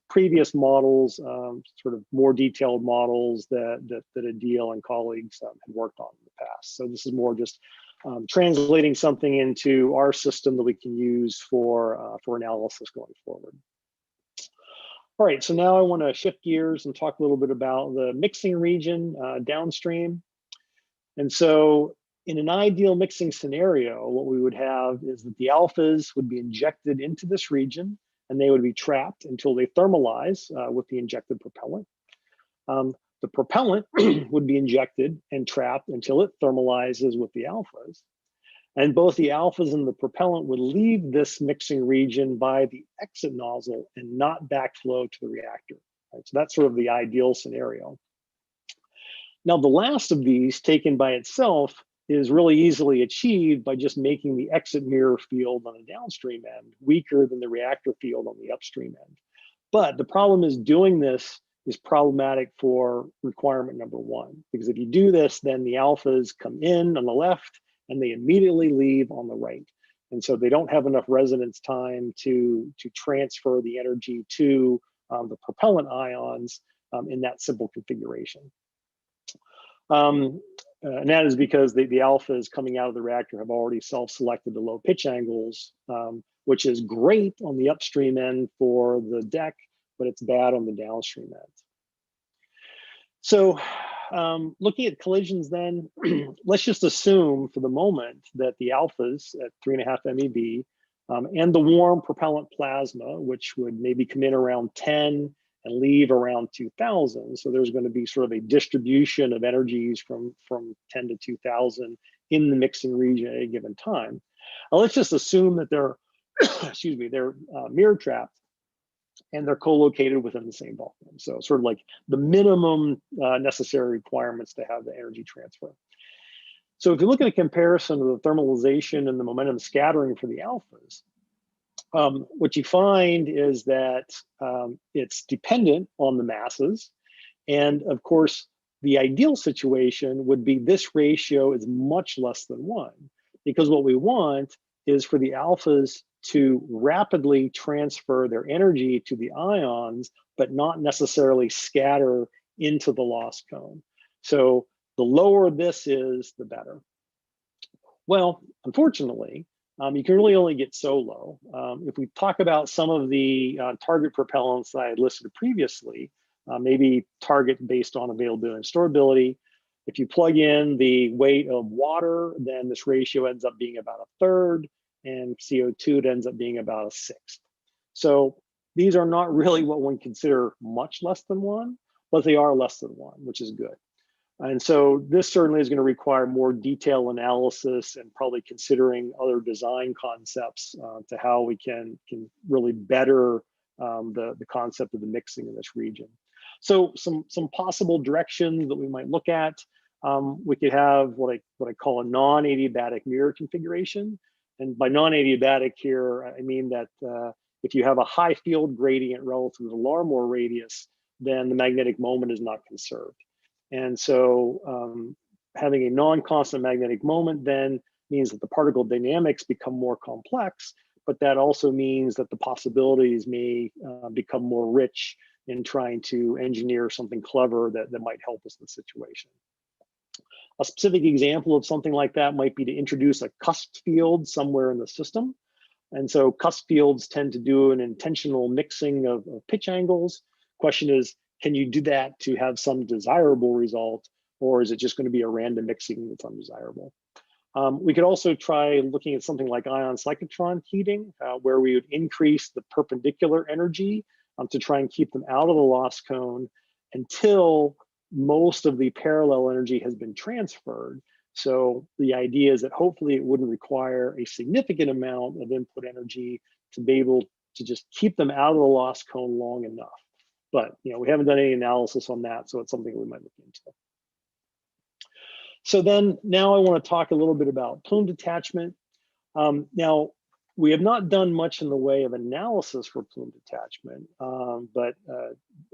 previous models, sort of more detailed models that Adil and colleagues had worked on in the past. So this is more just translating something into our system that we can use for analysis going forward. All right, so now I want to shift gears and talk a little bit about the mixing region downstream. And so in an ideal mixing scenario, what we would have is that the alphas would be injected into this region, and they would be trapped until they thermalize with the injected propellant. The propellant would be injected and trapped until it thermalizes with the alphas. And both the alphas and the propellant would leave this mixing region by the exit nozzle and not backflow to the reactor. Right? So that's sort of the ideal scenario. Now, the last of these, taken by itself, is really easily achieved by just making the exit mirror field on the downstream end weaker than the reactor field on the upstream end. But the problem is doing this is problematic for requirement number one, because if you do this, then the alphas come in on the left and they immediately leave on the right. And so they don't have enough resonance time to transfer the energy to the propellant ions in that simple configuration. And that is because the alphas coming out of the reactor have already self-selected the low pitch angles, which is great on the upstream end for the deck, but it's bad on the downstream end. So looking at collisions then, let's just assume for the moment that the alphas at 3.5 MeV and the warm propellant plasma, which would maybe come in around 10 and leave around 2000. So there's going to be sort of a distribution of energies from 10 to 2000 in the mixing region at a given time. Now let's just assume that they're, excuse me, they're mirror trapped and they're co-located within the same volume. So sort of like the minimum necessary requirements to have the energy transfer. So if you look at a comparison of the thermalization and the momentum scattering for the alphas, what you find is that it's dependent on the masses. And of course, the ideal situation would be this ratio is much less than 1, because what we want is for the alphas to rapidly transfer their energy to the ions, but not necessarily scatter into the loss cone. So the lower this is, the better. Well, unfortunately, you can really only get so low. If we talk about some of the target propellants that I had listed previously, maybe target based on availability and storability, if you plug in the weight of water, then this ratio ends up being about 1/3, and CO2, it ends up being about 1/6. So these are not really what one consider much less than 1, but they are less than 1, which is good. And so this certainly is going to require more detailed analysis and probably considering other design concepts to how we can really better the concept of the mixing in this region. So some possible directions that we might look at, we could have what I call a non-adiabatic mirror configuration. And by non-adiabatic here, I mean that if you have a high field gradient relative to the Larmor radius, then the magnetic moment is not conserved. And so having a non-constant magnetic moment then means that the particle dynamics become more complex, but that also means that the possibilities may become more rich in trying to engineer something clever that might help us in the situation. A specific example of something like that might be to introduce a cusp field somewhere in the system. And so cusp fields tend to do an intentional mixing of pitch angles. Question is, can you do that to have some desirable result, or is it just going to be a random mixing that's undesirable? We could also try looking at something like ion cyclotron heating, where we would increase the perpendicular energy to try and keep them out of the loss cone until most of the parallel energy has been transferred. So the idea is that hopefully it wouldn't require a significant amount of input energy to be able to just keep them out of the loss cone long enough. But we haven't done any analysis on that, so it's something we might look into. So then now I want to talk a little bit about plume detachment. Now, we have not done much in the way of analysis for plume detachment, but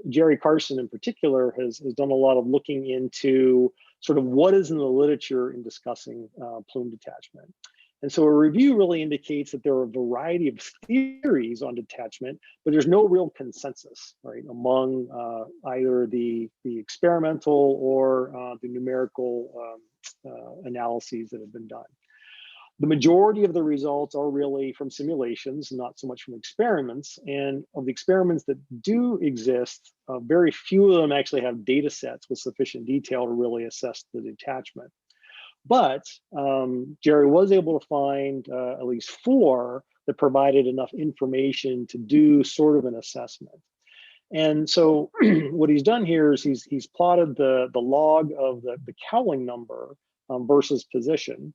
Jerry Carson in particular has done a lot of looking into sort of what is in the literature in discussing plume detachment. And so a review really indicates that there are a variety of theories on detachment, but there's no real consensus, right, among either the experimental or the numerical analyses that have been done. The majority of the results are really from simulations, not so much from experiments. And of the experiments that do exist, very few of them actually have data sets with sufficient detail to really assess the detachment. But Jerry was able to find at least 4 that provided enough information to do sort of an assessment. And so what he's done here is he's plotted the log of the Cowling number versus position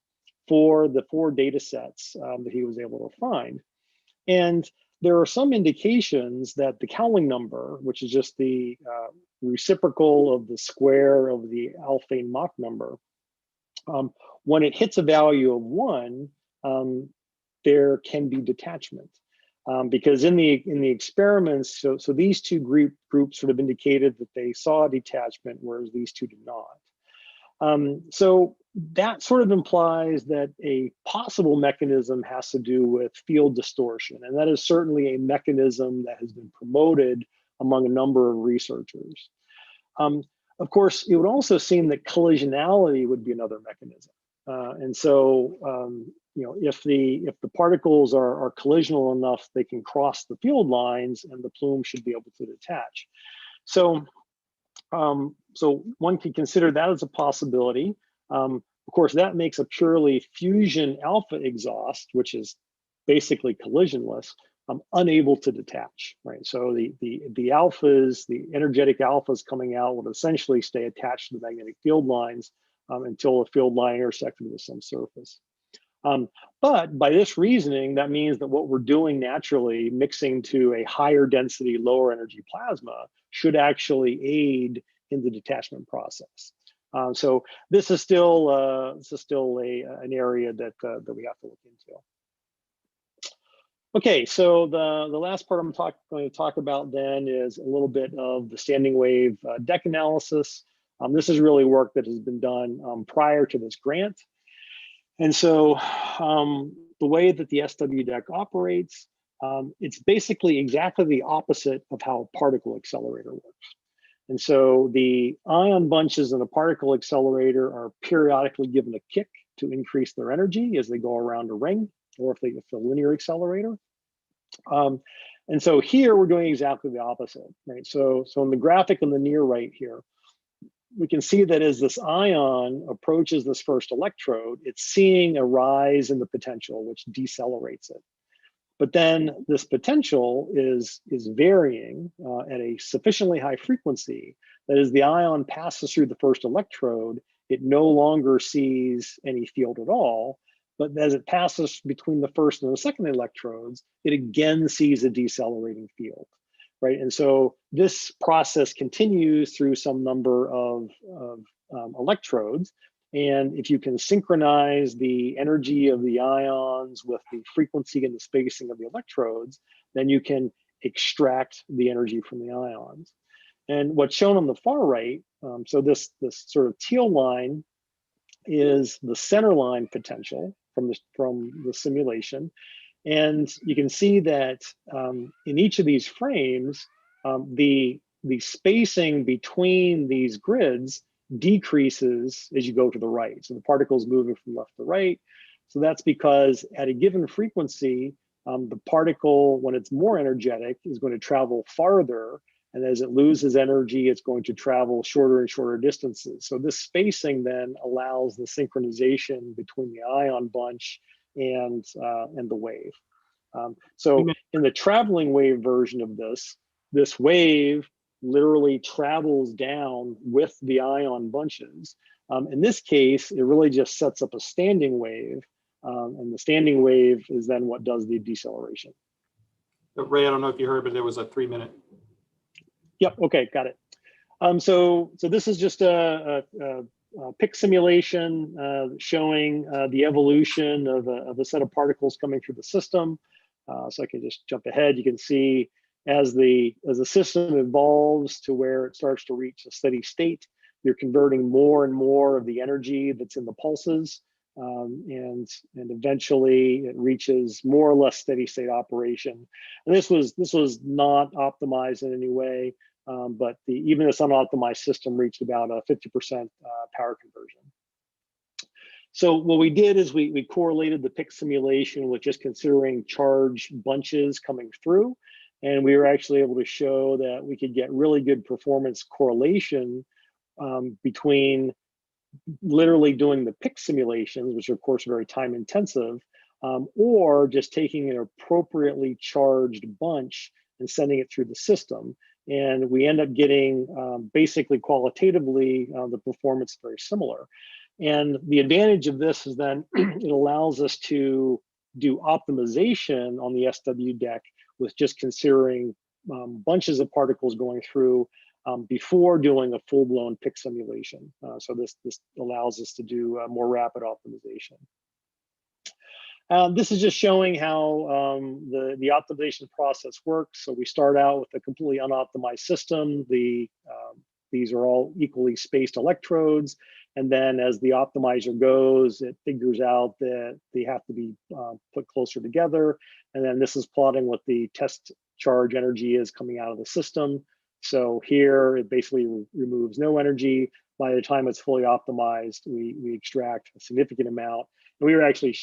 for the 4 data sets that he was able to find. And there are some indications that the Cowling number, which is just the reciprocal of the square of the alphane Mach number, when it hits a value of 1, there can be detachment. Because in the experiments, so these 2 groups sort of indicated that they saw detachment, whereas these 2 did not. So that sort of implies that a possible mechanism has to do with field distortion, and that is certainly a mechanism that has been promoted among a number of researchers. Of course, it would also seem that collisionality would be another mechanism. And so, if the particles are collisional enough, they can cross the field lines, and the plume should be able to detach. So, so one can consider that as a possibility. Of course, that makes a purely fusion alpha exhaust, which is basically collisionless, unable to detach, right? So the alphas, the energetic alphas coming out would essentially stay attached to the magnetic field lines until the field line intersected with some surface. But by this reasoning, that means that what we're doing naturally, mixing to a higher density, lower energy plasma, should actually aid in the detachment process. So this is still an area that we have to look into. Okay, so the last part I'm going to talk about then is a little bit of the standing wave deck analysis. This is really work that has been done prior to this grant. And so the way that the SW deck operates, it's basically exactly the opposite of how a particle accelerator works. And so the ion bunches in a particle accelerator are periodically given a kick to increase their energy as they go around a ring, or if it's a linear accelerator. And so here we're doing exactly the opposite, right? So in the graphic on the near right here, we can see that as this ion approaches this first electrode, it's seeing a rise in the potential, which decelerates it. But then this potential is varying at a sufficiently high frequency that as the ion passes through the first electrode, it no longer sees any field at all. But as it passes between the first and the second electrodes, it again sees a decelerating field, right? And so this process continues through some number of electrodes. And if you can synchronize the energy of the ions with the frequency and the spacing of the electrodes, then you can extract the energy from the ions. And what's shown on the far right, so this sort of teal line is the center line potential from the simulation. And you can see that in each of these frames, the spacing between these grids decreases as you go to the right. So the particle's moving from left to right. So that's because at a given frequency, the particle, when it's more energetic, is going to travel farther And as it loses energy, it's going to travel shorter and shorter distances. So this spacing then allows the synchronization between the ion bunch and the wave. So in the traveling wave version of this wave literally travels down with the ion bunches. In this case, it really just sets up a standing wave. And the standing wave is then what does the deceleration. Ray, I don't know if you heard, but there was a 3-minute. Yep, okay, got it. So this is just a PIC simulation showing the evolution of a set of particles coming through the system. So I can just jump ahead. You can see as the system evolves to where it starts to reach a steady state, you're converting more and more of the energy that's in the pulses, and eventually it reaches more or less steady state operation. And this was not optimized in any way, but even this unoptimized system reached about a 50% power conversion. So what we did is we correlated the PIC simulation with just considering charge bunches coming through. And we were actually able to show that we could get really good performance correlation between literally doing the PIC simulations, which are of course very time intensive, or just taking an appropriately charged bunch and sending it through the system. And we end up getting basically qualitatively the performance very similar. And the advantage of this is then it allows us to do optimization on the SW deck with just considering bunches of particles going through before doing a full-blown PIC simulation. So this allows us to do more rapid optimization. This is just showing how the optimization process works. So we start out with a completely unoptimized system. These are all equally spaced electrodes. And then as the optimizer goes, it figures out that they have to be put closer together. And then this is plotting what the test charge energy is coming out of the system. So here it basically removes no energy. By the time it's fully optimized, we extract a significant amount. And we were actually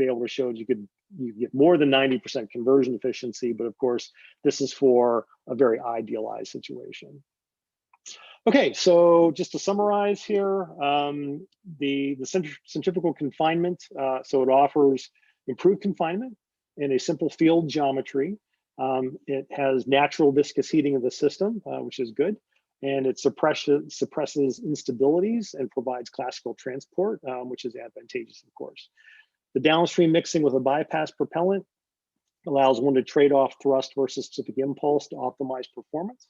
able to show you get more than 90% conversion efficiency, but of course, this is for a very idealized situation. Okay, so just to summarize here, the centrifugal confinement, so it offers improved confinement in a simple field geometry. It has natural viscous heating of the system, which is good. And it suppresses instabilities and provides classical transport, which is advantageous, of course. The downstream mixing with a bypass propellant allows one to trade off thrust versus specific impulse to optimize performance.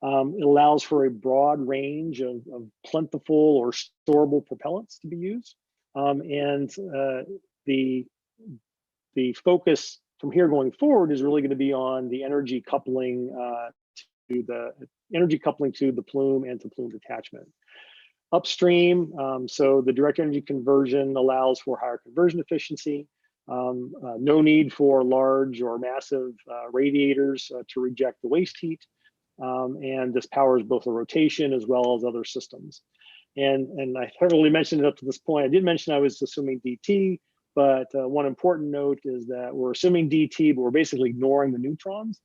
It allows for a broad range of plentiful or storable propellants to be used. And the focus from here going forward is really going to be on the energy coupling to the plume and to plume detachment. Upstream, so the direct energy conversion allows for higher conversion efficiency. No need for large or massive radiators to reject the waste heat. And this powers both the rotation as well as other systems. And I haven't really mentioned it up to this point. I did mention I was assuming DT, but one important note is that we're assuming DT, but we're basically ignoring the neutrons.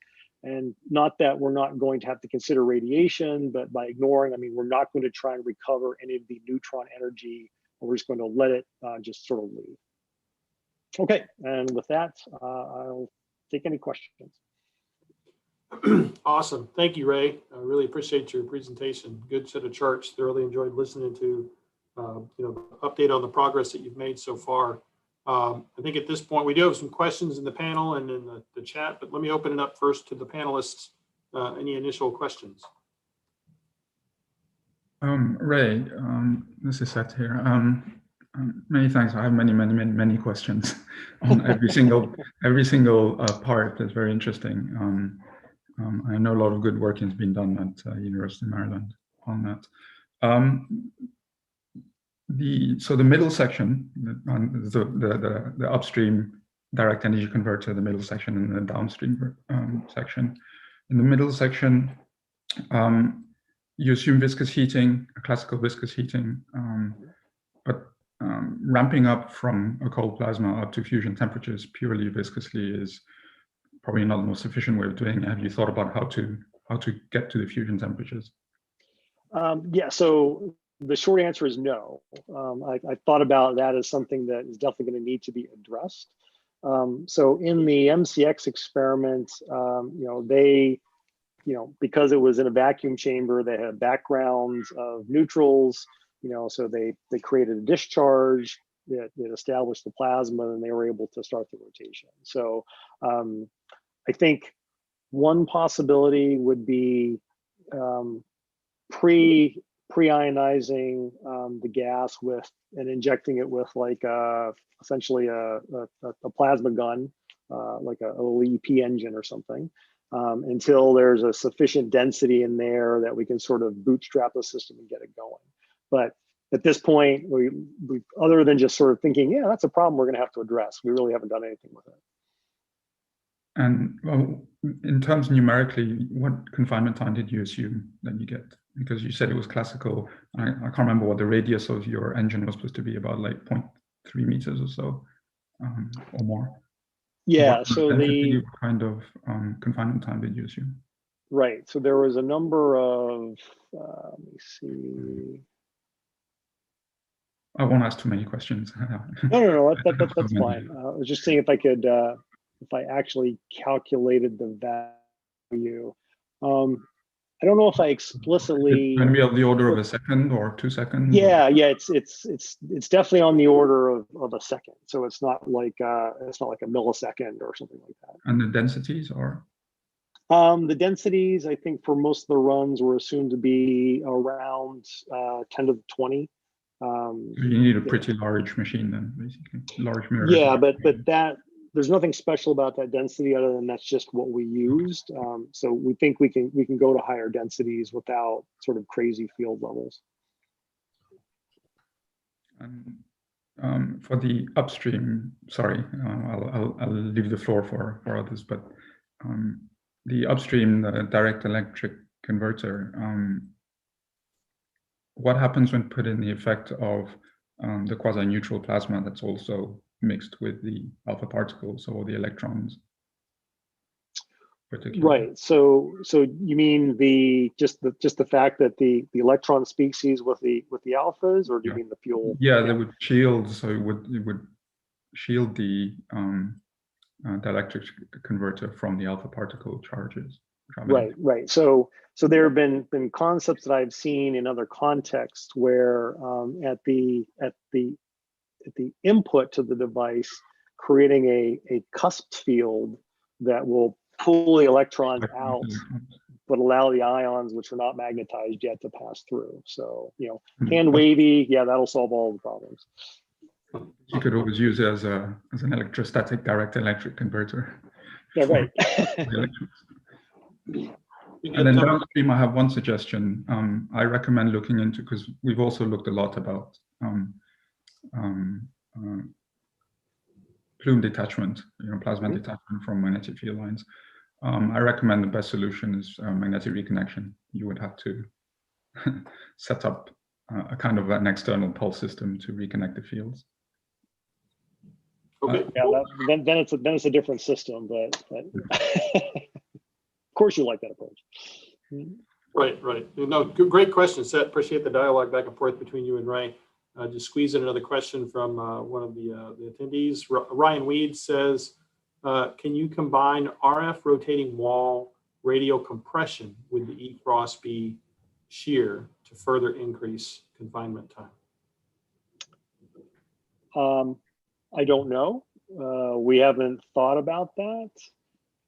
And not that we're not going to have to consider radiation, but by ignoring, I mean, we're not going to try and recover any of the neutron energy. We're just going to let it just sort of leave. Okay, and with that, I'll take any questions. Awesome. Thank you, Ray. I really appreciate your presentation. Good set of charts. Thoroughly enjoyed listening to the update on the progress that you've made so far. I think at this point we do have some questions in the panel and in the chat, but let me open it up first to the panelists. Any initial questions? Ray, this is Seth here. Many thanks. I have many questions on every single part. That's very interesting. I know a lot of good work has been done at University of Maryland on that. So the middle section, the upstream direct energy converter, the middle section, and the downstream section. In the middle section, you assume viscous heating, classical viscous heating, but ramping up from a cold plasma up to fusion temperatures purely viscously is probably not the most efficient way of doing it. Have you thought about how to how to get to the fusion temperatures? Yeah, so the short answer is no. I thought about that as something that is definitely going to need to be addressed. So in the MCX experiment, because it was in a vacuum chamber, they had backgrounds of neutrals, so they created a discharge that established the plasma, and they were able to start the rotation. So I think one possibility would be pre-ionizing the gas and injecting it with like essentially a plasma gun, like a LEP engine or something, until there's a sufficient density in there that we can sort of bootstrap the system and get it going. But at this point, we other than just sort of thinking, yeah, that's a problem we're going to have to address, we really haven't done anything with it. And in terms numerically, what confinement time did you assume that you get? Because you said it was classical. I can't remember what the radius of your engine was supposed to be, about like 0.3 meters or so, or more. Yeah, so what kind of confinement time did you assume? Right, so there was a number of, let me see. I won't ask too many questions. No, that's fine. I was just seeing if I could, if I actually calculated the value. I don't know if I explicitly. It's going to be of the order of a second or 2 seconds. Yeah, it's definitely on the order of a second. So it's not like a millisecond or something like that. And the densities are? The densities, I think, for most of the runs were assumed to be around 10 to the 20. You need a pretty large machine then, basically. Large mirror. Yeah, but that there's nothing special about that density other than that's just what we used. So we think we can go to higher densities without sort of crazy field levels. And for the upstream, sorry, I'll leave the floor for others, but the upstream direct electric converter, what happens when put in the effect of the quasi-neutral plasma that's also mixed with the alpha particles or the electrons? Right. So you mean just the fact that the electron species with the alphas, or do you mean the fuel? Yeah, they would shield. So it would shield the dielectric converter from the alpha particle charges. Right. So there have been concepts that I've seen in other contexts where at the input to the device, creating a cusp field that will pull the electrons out, but allow the ions, which are not magnetized yet, to pass through. So, hand wavy, yeah, that'll solve all the problems. You could always use it as an electrostatic direct electric converter. Yeah, right. And then downstream, I have one suggestion. I recommend looking into, because we've also looked a lot about plume detachment, plasma detachment from magnetic field lines. I recommend the best solution is magnetic reconnection. You would have to set up a kind of an external pulse system to reconnect the fields. Okay. Yeah, then it's a different system, but of course you like that approach. Right. No, great question, Seth. Appreciate the dialogue back and forth between you and Ray. Just squeeze in another question from one of the attendees. Ryan Weed says, can you combine RF rotating wall radial compression with the E-Cross-B shear to further increase confinement time? I don't know. We haven't thought about that.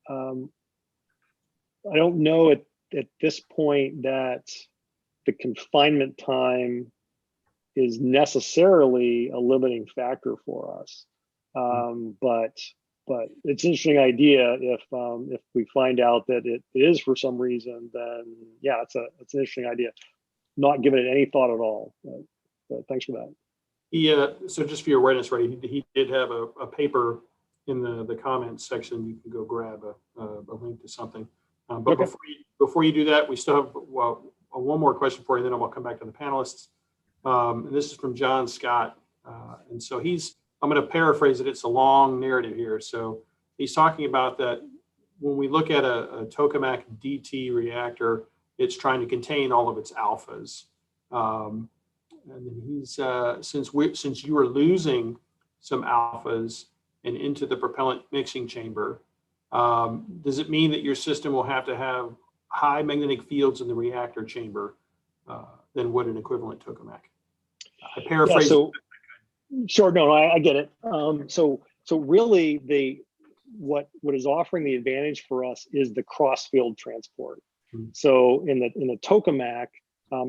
I don't know at this point that the confinement time is necessarily a limiting factor for us. But it's an interesting idea if we find out that it is for some reason, then yeah, it's an interesting idea. Not given it any thought at all, but thanks for that. So just for your awareness, Ray, he did have a paper in the comments section. You can go grab a link to something. But okay. Before you do that, we still have one more question for you, then I'll come back to the panelists. And this is from John Scott. And so I'm going to paraphrase it. It's a long narrative here. So he's talking about that when we look at a tokamak DT reactor, it's trying to contain all of its alphas. And then he's since you are losing some alphas and into the propellant mixing chamber, does it mean that your system will have to have high magnetic fields in the reactor chamber than would an equivalent tokamak? I paraphrase. Yeah, so sure, no, I get it. So really, what is offering the advantage for us is the cross field transport. So in the tokamak,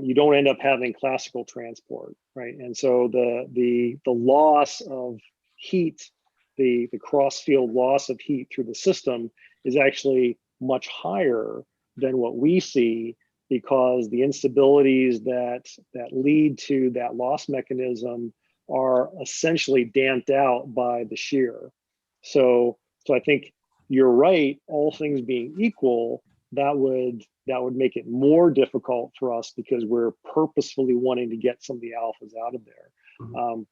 you don't end up having classical transport, right? And so the loss of heat, the cross field loss of heat through the system is actually much higher than what we see, because the instabilities that lead to that loss mechanism are essentially damped out by the shear. So I think you're right, all things being equal, that would make it more difficult for us because we're purposefully wanting to get some of the alphas out of there.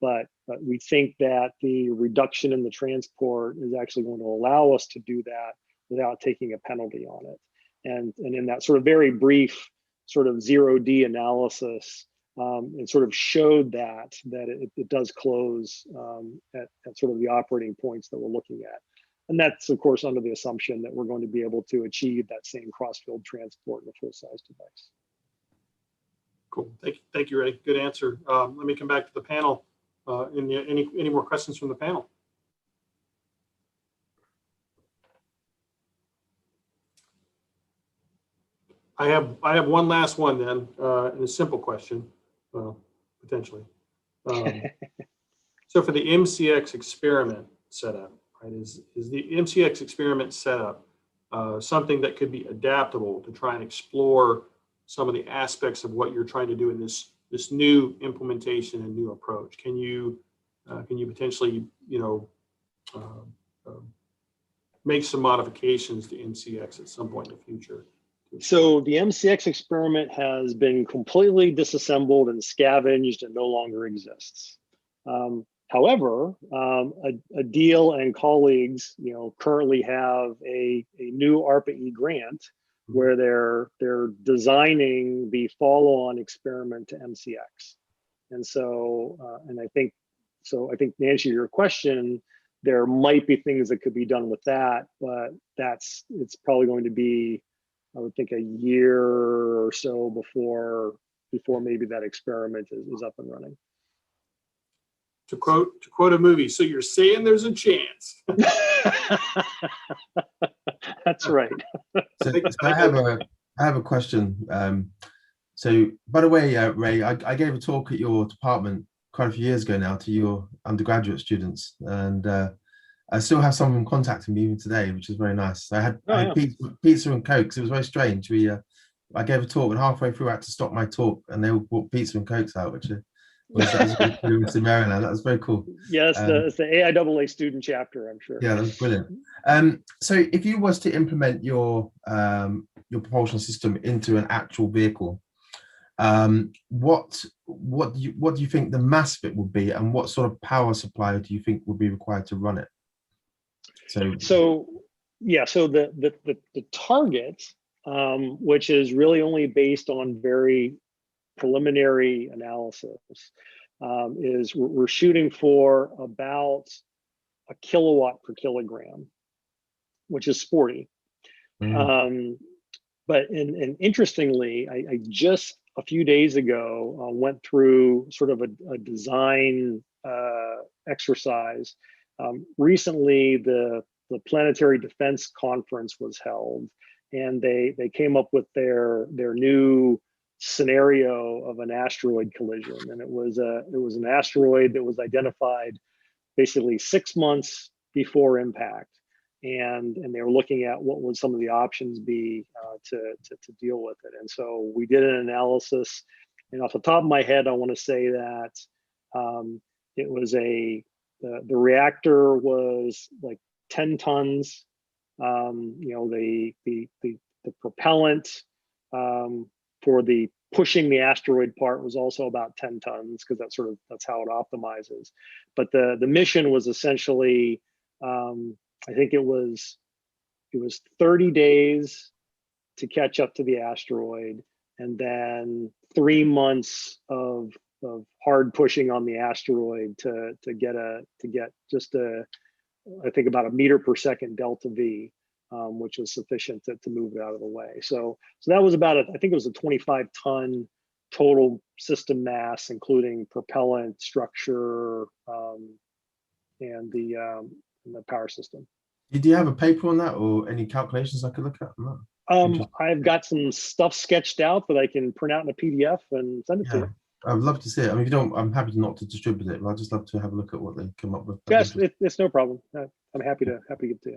But we think that the reduction in the transport is actually going to allow us to do that without taking a penalty on it. And in that sort of very brief sort of 0D analysis, it sort of showed that it does close at sort of the operating points that we're looking at. And that's, of course, under the assumption that we're going to be able to achieve that same cross-field transport in a full-size device. Cool. Thank you, Ray. Good answer. Let me come back to the panel. Any more questions from the panel? I have one last one then, and a simple question, potentially. So for the MCX experiment setup, right, is the MCX experiment setup something that could be adaptable to try and explore some of the aspects of what you're trying to do in this new implementation and new approach? Can you potentially, make some modifications to MCX at some point in the future? So the MCX experiment has been completely disassembled and scavenged and no longer exists. However, Adil and colleagues, currently have a new ARPA-E grant where they're designing the follow-on experiment to MCX. And so, I think to answer your question, there might be things that could be done with that, but it's probably going to be, I would think, a year or so before maybe that experiment is up and running. To quote a movie, so you're saying there's a chance. That's right. So I have a question. So by the way, Ray, I gave a talk at your department quite a few years ago now to your undergraduate students, and I still have some of them contacting me even today, which is very nice. I had pizza and Cokes. It was very strange. I gave a talk, and halfway through I had to stop my talk, and they all brought pizza and Cokes out, which was in Maryland. That was very cool. Yes, it's the AIAA student chapter, I'm sure. Yeah, that's brilliant. So if you was to implement your propulsion system into an actual vehicle, what do you think the mass of it would be, and what sort of power supply do you think would be required to run it? So the target, which is really only based on very preliminary analysis, is we're shooting for about a kilowatt per kilogram, which is sporty. But interestingly, I just a few days ago went through sort of a design exercise. Recently, the Planetary Defense Conference was held, and they came up with their new scenario of an asteroid collision, and it was an asteroid that was identified basically 6 months before impact, and they were looking at what would some of the options be to deal with it. And so we did an analysis, and off the top of my head, I want to say that it was the reactor was like 10 tons. The propellant for the pushing the asteroid part was also about 10 tons, because that's how it optimizes. But the mission was essentially, I think it was it was 30 days to catch up to the asteroid, and then 3 months of hard pushing on the asteroid to get just I think about a meter per second delta V, which was sufficient to move it out of the way. So that was about I think it was a 25-ton total system mass, including propellant, structure, and the power system. Do you have a paper on that or any calculations I could look at? No. I've got some stuff sketched out that I can print out in a PDF and send it to you. I'd love to see it. I mean, if you don't, I'm happy not to distribute it, but I'd just love to have a look at what they come up with. Yes, it's no problem. I'm happy to give it to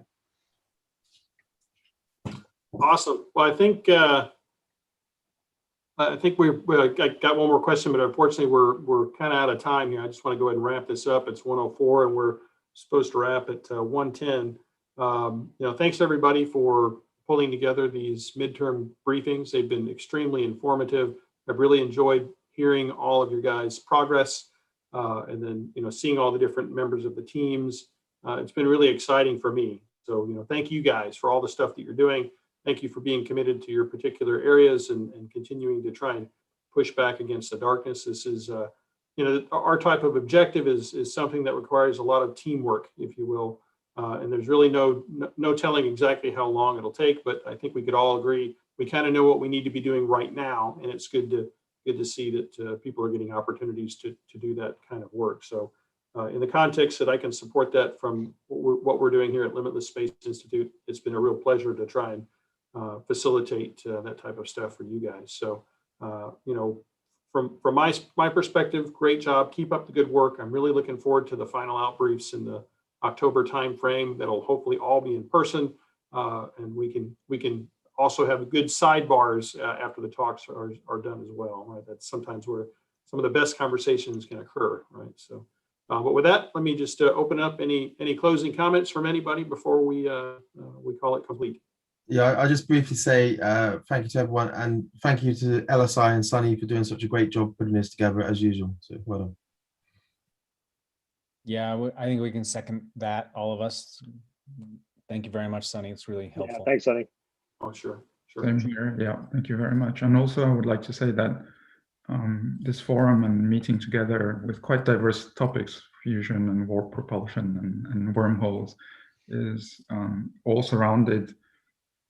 you. Awesome. Well, I think I got one more question, but unfortunately we're kind of out of time here. I just want to go ahead and wrap this up. It's 1:04 and we're supposed to wrap at 1:10. Thanks everybody for pulling together these midterm briefings. They've been extremely informative. I've really enjoyed hearing all of your guys' progress and then, seeing all the different members of the teams. It's been really exciting for me. So, thank you guys for all the stuff that you're doing. Thank you for being committed to your particular areas and continuing to try and push back against the darkness. This is, our type of objective is something that requires a lot of teamwork, if you will. And there's really no telling exactly how long it'll take, but I think we could all agree we kind of know what we need to be doing right now, and it's good to see that people are getting opportunities to do that kind of work. So in the context that I can support that from what we're doing here at Limitless Space Institute, it's been a real pleasure to try and facilitate that type of stuff for you guys. So, from my perspective, great job. Keep up the good work. I'm really looking forward to the final outbriefs in the October timeframe. That'll hopefully all be in person, and we can also have good sidebars after the talks are done as well. Right? That's sometimes where some of the best conversations can occur. Right. So, but with that, let me just open up any closing comments from anybody before we call it complete. Yeah, I'll just briefly say thank you to everyone, and thank you to LSI and Sunny for doing such a great job putting this together as usual. So well done. Yeah, I think we can second that, all of us. Thank you very much, Sunny. It's really helpful. Yeah, thanks, Sunny. Oh, sure. Same here. Yeah, thank you very much. And also, I would like to say that this forum and meeting together with quite diverse topics, fusion and warp propulsion and wormholes, is all surrounded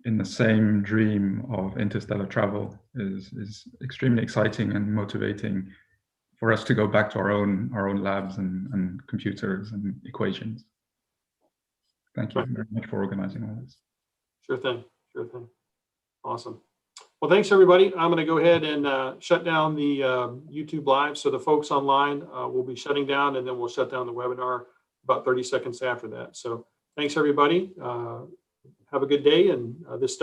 in the same dream of interstellar travel is extremely exciting and motivating for us to go back to our own labs and computers and equations. Thank you very much for organizing all this. Sure thing. Awesome. Well, thanks everybody. I'm going to go ahead and shut down the YouTube live. So the folks online will be shutting down, and then we'll shut down the webinar about 30 seconds after that. So thanks everybody. Have a good day, and this